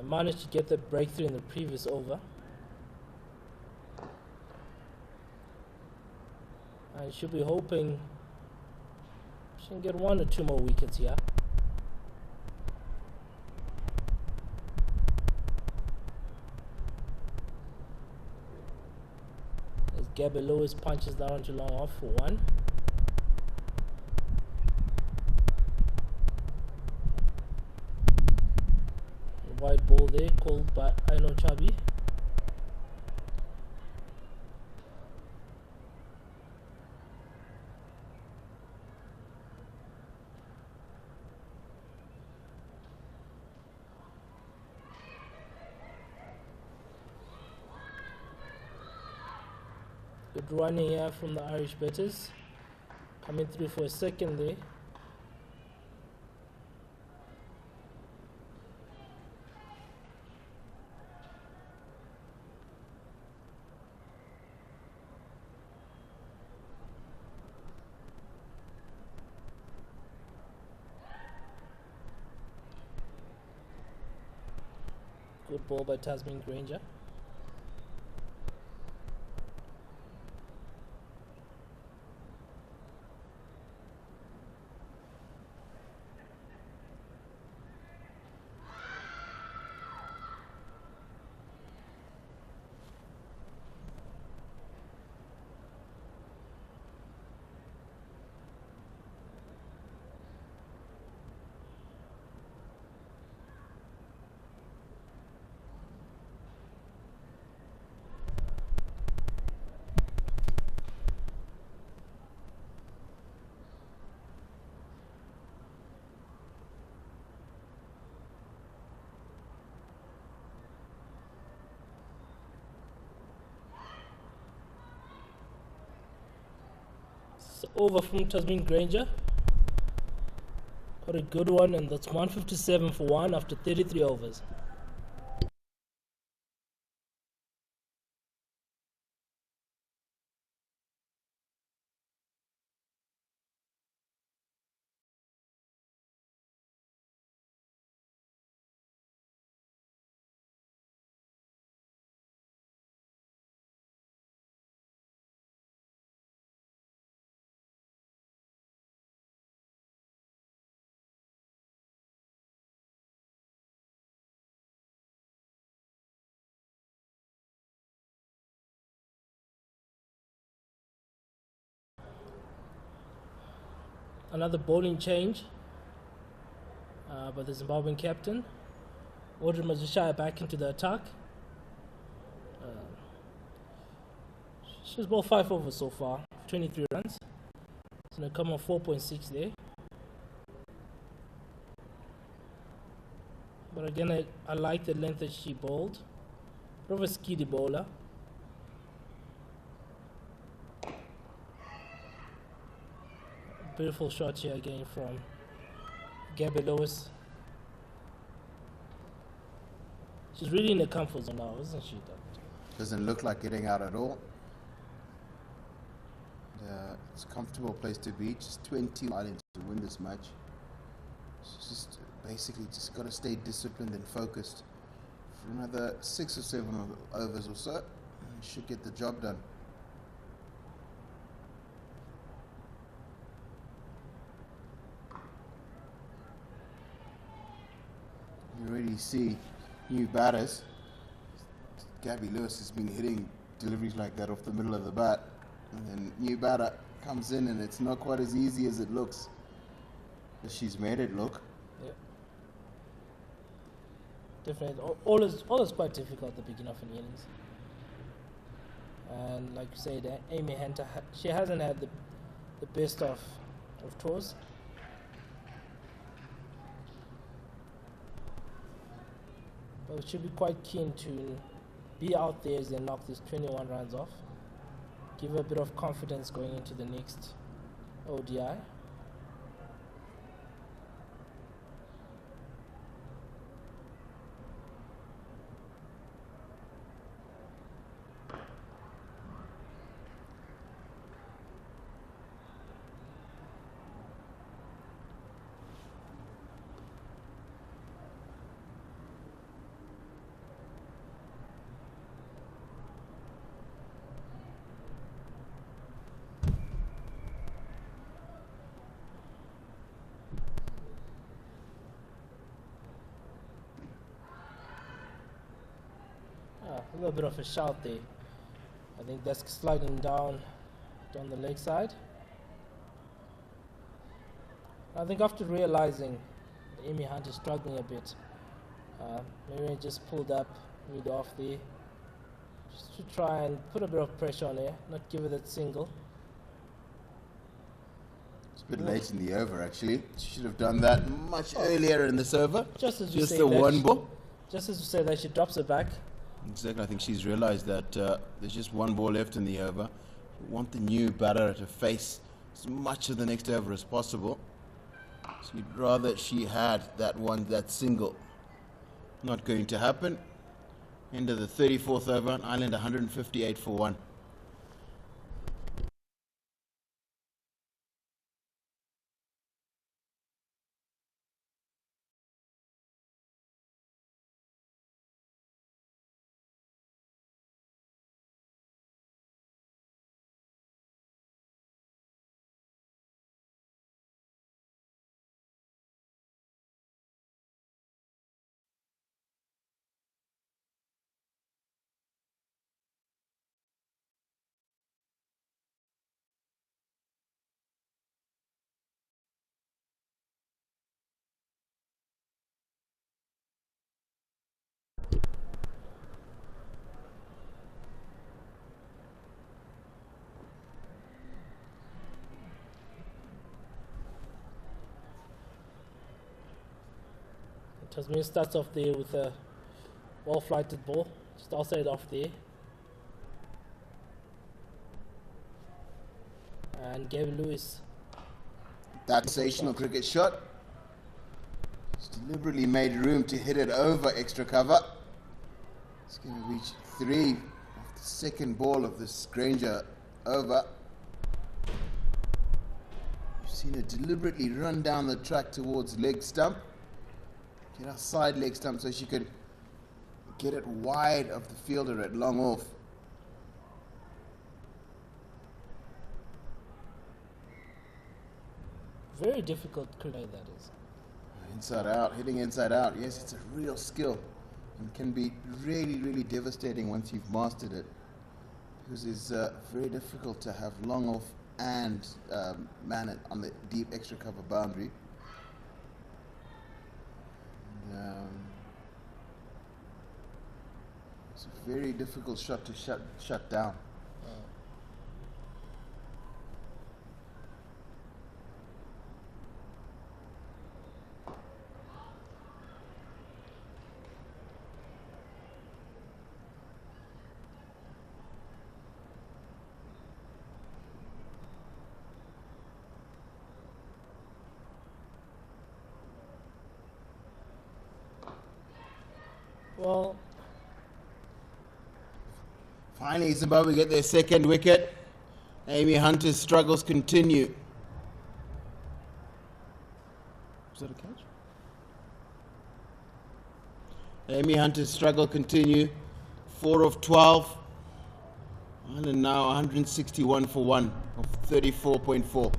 Managed to get the breakthrough in the previous over. And should be hoping she can get 1 or 2 more wickets here. As Gabby Lewis punches that one too long off for 1. White ball there called by Aino Chabi. Good running here from the Irish batters. Coming through for a second there. Good ball by Tasman Granger. So over from Tasman Granger. Got a good one, and that's 157 for 1 after 33 overs. Another bowling change by the Zimbabwean captain. Audrey Mazishaya back into the attack. She's bowled 5 overs so far, 23 runs. It's going to come on 4.6 there. But again, I like the length that she bowled. Bit of a skiddy bowler. Beautiful shot here again from Gabby Lewis. She's really in the comfort zone now, isn't she? Doesn't look like getting out at all. It's a comfortable place to be. Just 20 islands to win this match. She's just basically just got to stay disciplined and focused for another 6 or 7 overs or so. And should get the job done. You already see new batters. Gabby Lewis has been hitting deliveries like that off the middle of the bat, and then new batter comes in and it's not quite as easy as it looks. But she's made it look. Yeah. Definitely. All is quite difficult at the beginning of an innings. And like you said, Amy Hunter, she hasn't had the best of tours. But we should be quite keen to be out there as they knock these 21 runs off. Give her a bit of confidence going into the next ODI. A little bit of a shout there. I think that's sliding down the leg side. I think after realizing that Amy Hunt is struggling a bit, Marianne just pulled up mid off there, just to try and put a bit of pressure on her, not give her that single. It's a bit late in the over, actually. She should have done that much earlier in this over. Just as you Just say the that one ball. Just as you say that, she drops it back. Exactly. I think she's realized that there's just one ball left in the over. You want the new batter to face as much of the next over as possible. So you'd rather she had that single. Not going to happen. End of the 34th over, Ireland 158 for 1. Tasmania starts off there with a well-flighted ball, just outside off there. And Gavin Lewis. That sensational cricket shot. Just deliberately made room to hit it over extra cover. It's going to reach 3 of the second ball of this Granger over. You've seen her deliberately run down the track towards leg stump. Get outside leg stump so she could get it wide of the fielder at long off. Very difficult cricket that is. Inside out, hitting inside out. Yes, it's a real skill and can be really, really devastating once you've mastered it. Because it's very difficult to have long off and man it on the deep extra cover boundary. It's a very difficult shot to shut down. Well, Finally, Zimbabwe get their second wicket. Amy Hunter's struggles continue. Was that a catch? Amy Hunter's struggle continue. 4 of 12. Ireland now 161 for 1 of 34.4.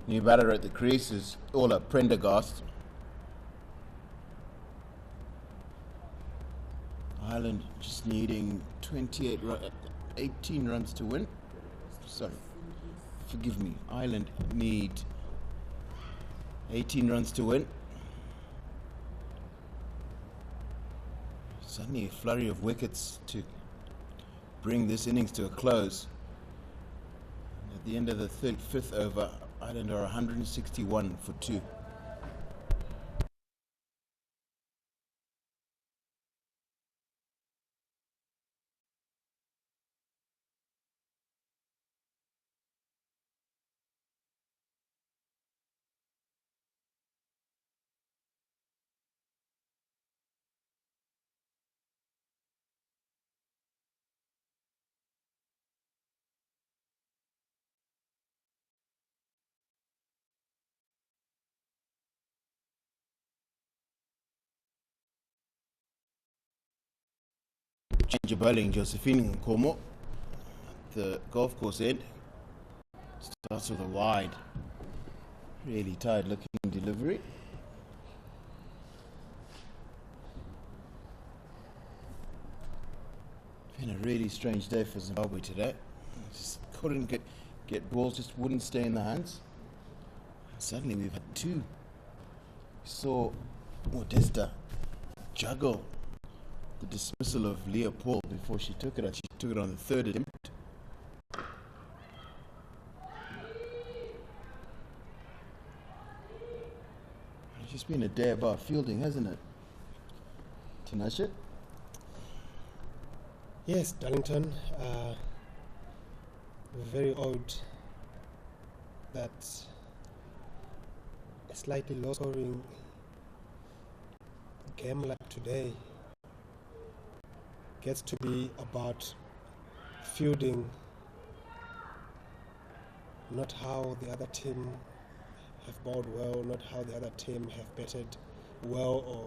New batter at the crease is Ola Prendergast. Ireland just needing 18 runs to win. Sorry, forgive me. Ireland need 18 runs to win. Suddenly a flurry of wickets to bring this innings to a close. At the end of the fifth over, Ireland are 161 for 2. Change of bowling, Josephine Nkomo, the golf course end. Starts with a wide, really tired looking delivery. Been a really strange day for Zimbabwe today. Just couldn't get balls, just wouldn't stay in the hands. And suddenly we've had 2. We saw Modesta juggle the dismissal of Leah Paul before she took it, and she took it on the 3rd attempt. It's just been a day about fielding, hasn't it? Tinashe? Yes, Darlington. Very odd that a slightly low scoring game like today gets to be about fielding, not how the other team have bowled well, not how the other team have batted well or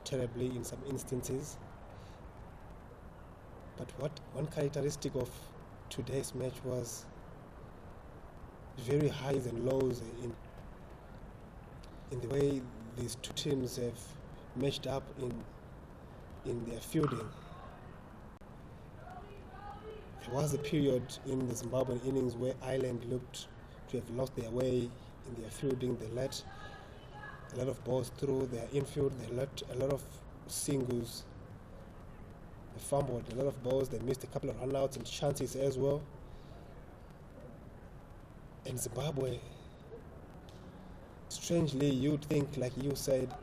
terribly in some instances. But what one characteristic of today's match was very highs and lows in the way these two teams have matched up in their fielding. There was a period in the Zimbabwean innings where Ireland looked to have lost their way in their fielding. They let a lot of balls through their infield. They let a lot of singles. They fumbled a lot of balls. They missed a couple of runouts and chances as well. And Zimbabwe, strangely, you'd think, like you said,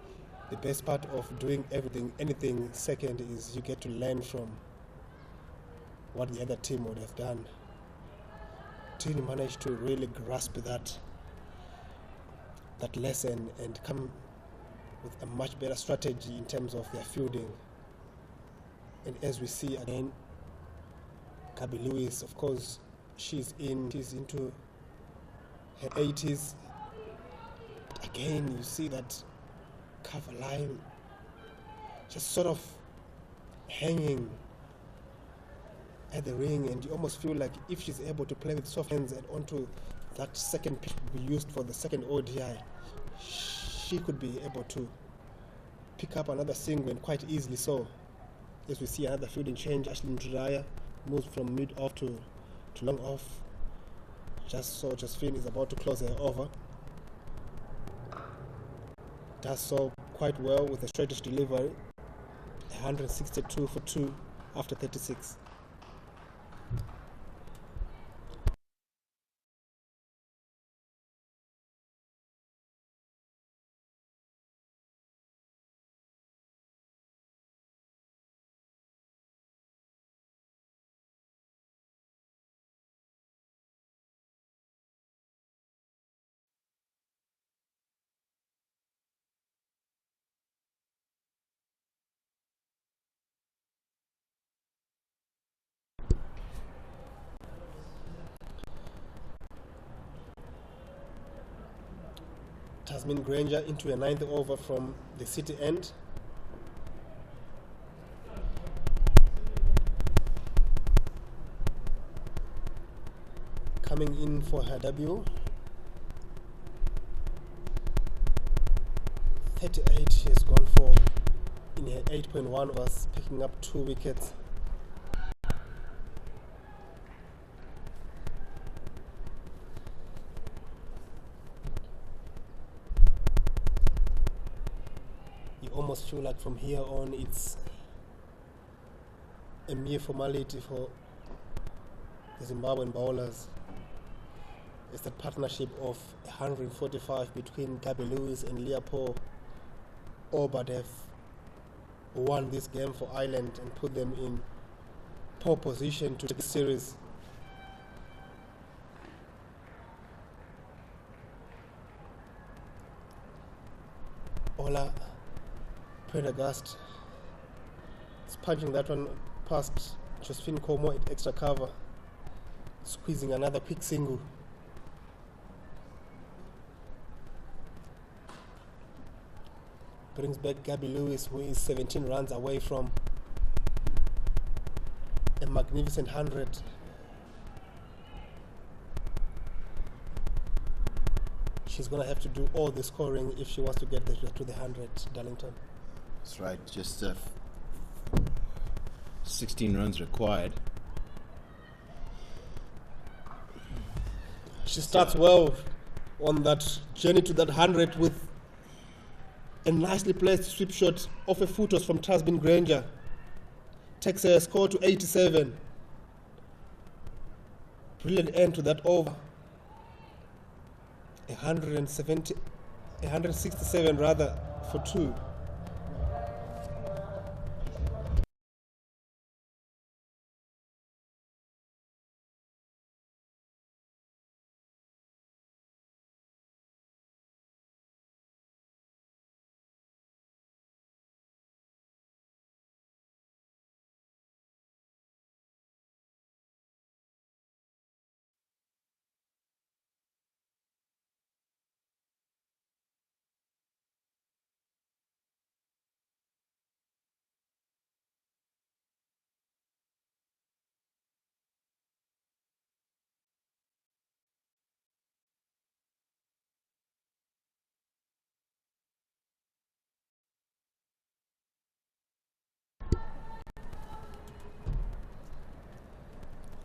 the best part of doing anything second is you get to learn from what the other team would have done. Till you manage to really grasp that lesson and come with a much better strategy in terms of their fielding. And as we see again, Gabby Lewis, of course, she's into her 80s. But again, you see that cover line just sort of hanging at the ring, and you almost feel like if she's able to play with soft hands and onto that second pitch we used for the second ODI, she could be able to pick up another single, and quite easily so. As we see another fielding change, Ashley Mtraya moves from mid off to long off. Just so Josephine is about to close her over. Does so quite well with a straightish delivery. 162 for 2 after 36. Tasmin Granger into a 9th over from the city end. Coming in for her debut. 38 she has gone for in her 8.1 overs, picking up 2 wickets. You almost feel like from here on it's a mere formality for the Zimbabwean bowlers. It's the partnership of 145 between Gabby Lewis and Leopold but have won this game for Ireland and put them in pole position to take the series. Ola Prendergast is punching that one past Josephine Como at extra cover, squeezing another quick single. Brings back Gabby Lewis, who is 17 runs away from a magnificent 100. She's going to have to do all the scoring if she wants to get to the 100, Darlington. That's right, just 16 runs required. She starts well on that journey to that 100 with a nicely placed sweep shot off a foot toss from Tasmin Granger. Takes a score to 87. Brilliant end to that over. 167 rather for 2.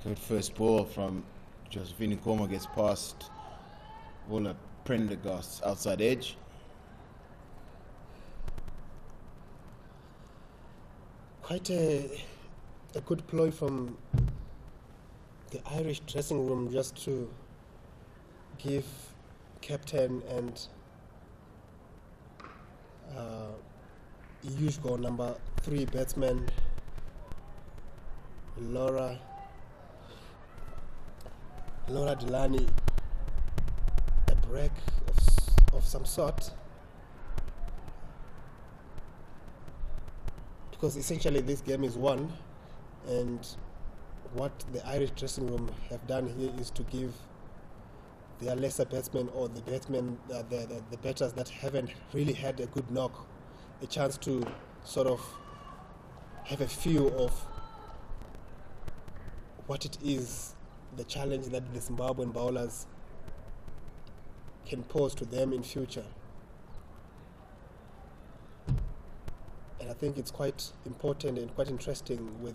Good first ball from Josephine Nkomo, gets past Ola Prendergast's outside edge. Quite a good ploy from the Irish dressing room just to give captain and usual number 3 batsman Laura Delaney a break of some sort, because essentially this game is won, and what the Irish dressing room have done here is to give their lesser batsmen, or the batsmen, the batters that haven't really had a good knock, a chance to sort of have a feel of what it is, the challenge that the Zimbabwean bowlers can pose to them in future. And I think it's quite important and quite interesting with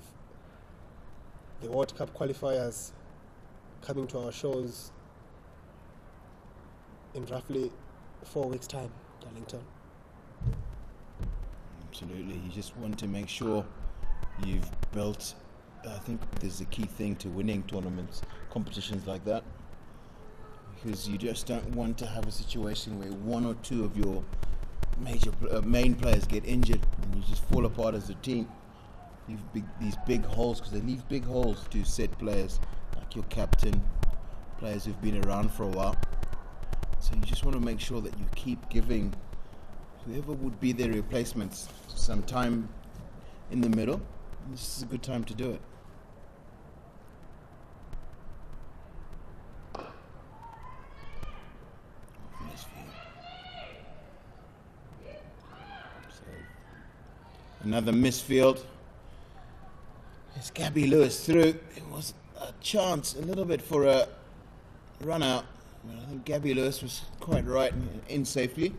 the World Cup qualifiers coming to our shores in roughly 4 weeks' time, Darlington. Absolutely, you just want to make sure you've built, I think there's a key thing to winning tournaments, competitions like that, because you just don't want to have a situation where 1 or 2 of your main players get injured and you just fall apart as a team. These big holes, because they leave big holes to set players like your captain, players who've been around for a while. So you just want to make sure that you keep giving whoever would be their replacements some time in the middle. This is a good time to do it. Another misfield. It's Gabby Lewis through. It was a chance a little bit for a run out. I think Gabby Lewis was quite right in safely.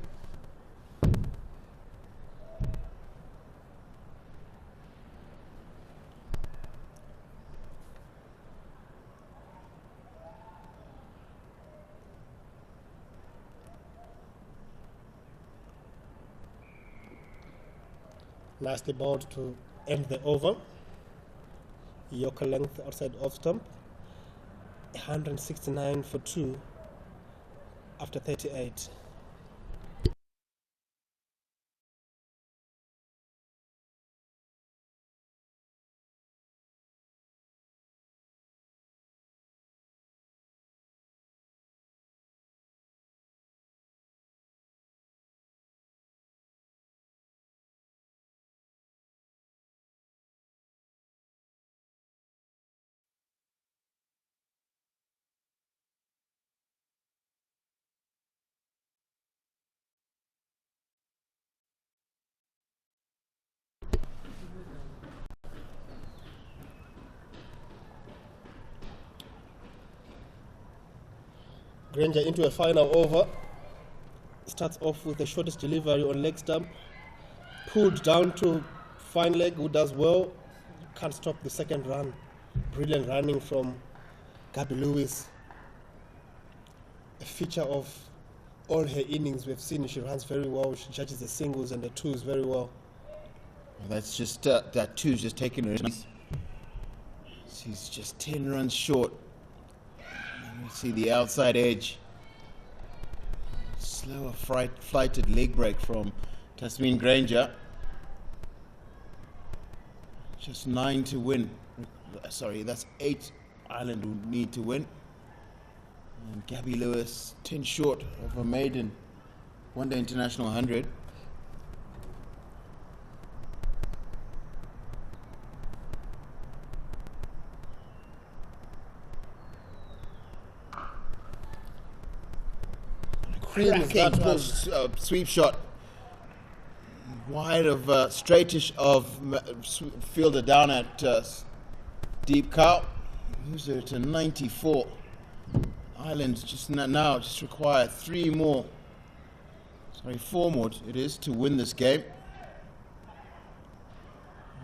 Nicely bowled to end the over. Yorker length outside off stump. 169 for 2 after 38. Granger into a final over. Starts off with the shortest delivery on leg stump. Pulled down to fine leg, who does well. Can't stop the second run. Brilliant running from Gabby Lewis. A feature of all her innings we've seen. She runs very well. She judges the singles and the twos very well. Well, that's just that two's just taking her. She's just 10 runs short. And we see the outside edge. Slower flighted leg break from Tasmin Granger. Just 9 to win. Sorry, that's 8 Ireland who need to win. And Gabby Lewis 10 short of a maiden one-day international 100. Cracking sweep shot, wide of straightish of fielder down at deep cow. Moves her to 94. Ireland just now just require 4 more it is to win this game.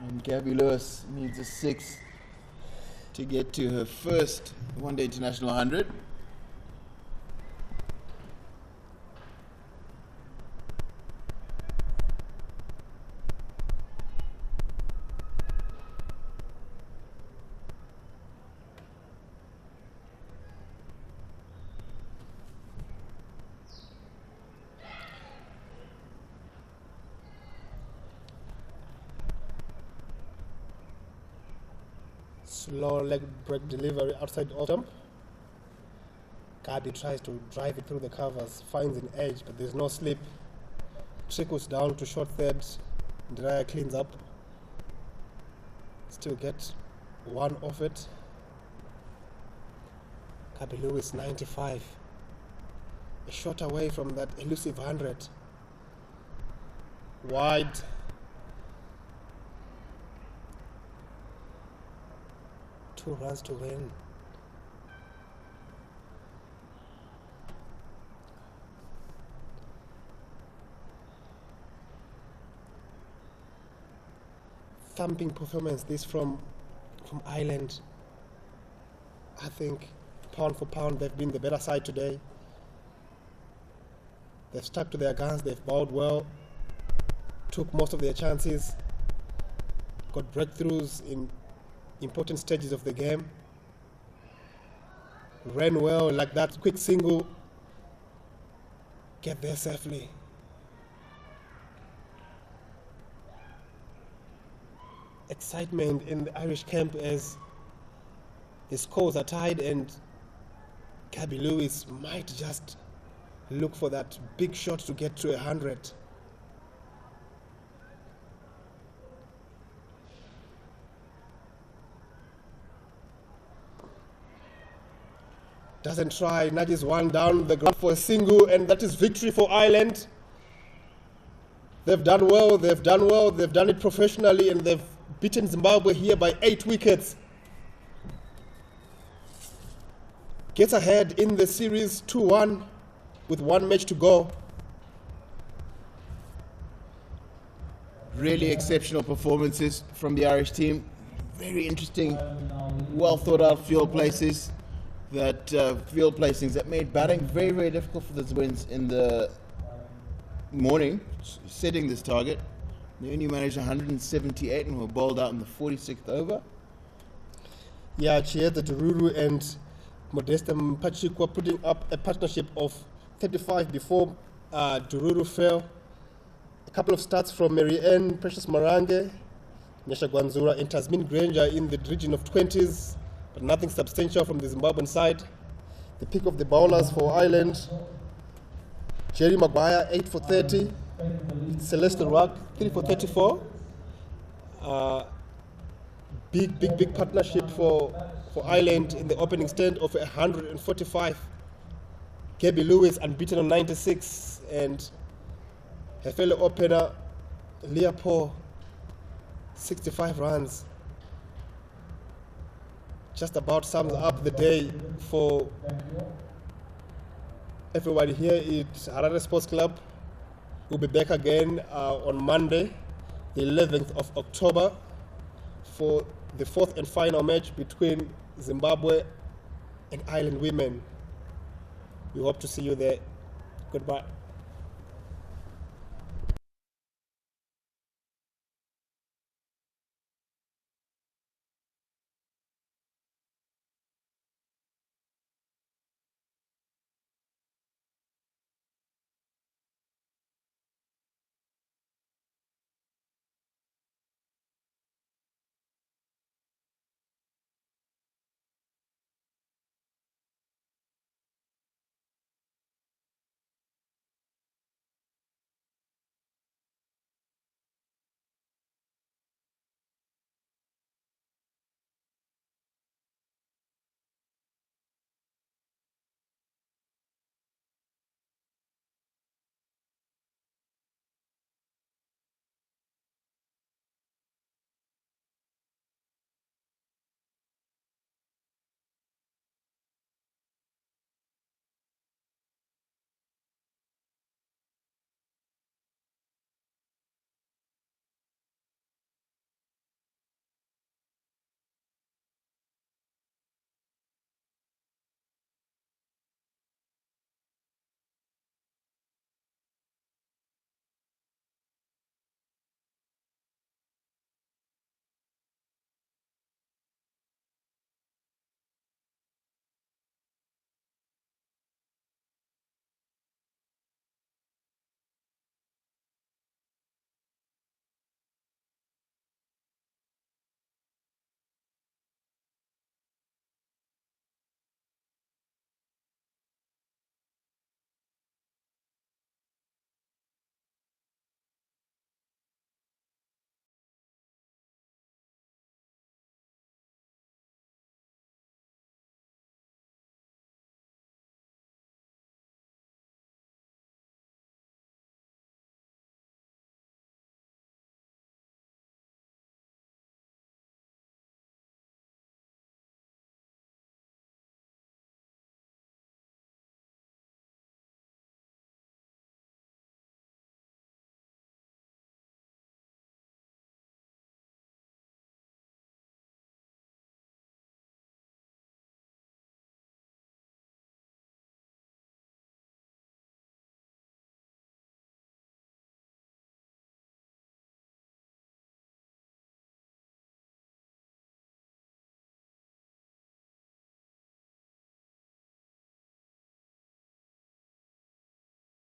And Gabby Lewis needs a 6 to get to her first one-day international 100. Slow leg break delivery outside off stump. Gabby tries to drive it through the covers, finds an edge, but there's no slip. Trickles down to short third. Dryer cleans up. Still get 1 off it. Gabby Lewis 95. A shot away from that elusive 100. Wide. Two runs to win. Thumping performance this from Ireland. I think pound for pound they've been the better side today. They've stuck to their guns, they've bowled well, took most of their chances, got breakthroughs in important stages of the game, ran well, like that quick single, get there safely. Excitement in the Irish camp as the scores are tied and Gabby Lewis might just look for that big shot to get to 100. Doesn't try, nudges one down the ground for a single, and that is victory for Ireland. They've done well, they've done it professionally, and they've beaten Zimbabwe here by 8 wickets. Gets ahead in the series 2-1 with 1 match to go. Really exceptional performances from the Irish team. Very interesting, well thought out field placings that made batting very, very difficult for the Zimbabweans in the morning, setting this target. They only managed 178 and were bowled out in the 46th over. Yeah, Chiesa Dururu and Modesta Mpachikwa putting up a partnership of 35 before Dururu fell. A couple of starts from Marianne, Precious Marange, Nyasha Gwanzura, and Tasmin Granger in the region of 20s, but nothing substantial from the Zimbabwean side. The pick of the bowlers for Ireland: Jerry Maguire, 8 for 30, Celeste Rock, 3 for 34. Big partnership for Ireland in the opening stand of 145. Gabby Lewis unbeaten on 96, and her fellow opener Leah Paul, 65 runs. Just about sums up the day for everybody here at Harare Sports Club. We'll be back again on Monday, the 11th of October, for the fourth and final match between Zimbabwe and Ireland women. We hope to see you there. Goodbye.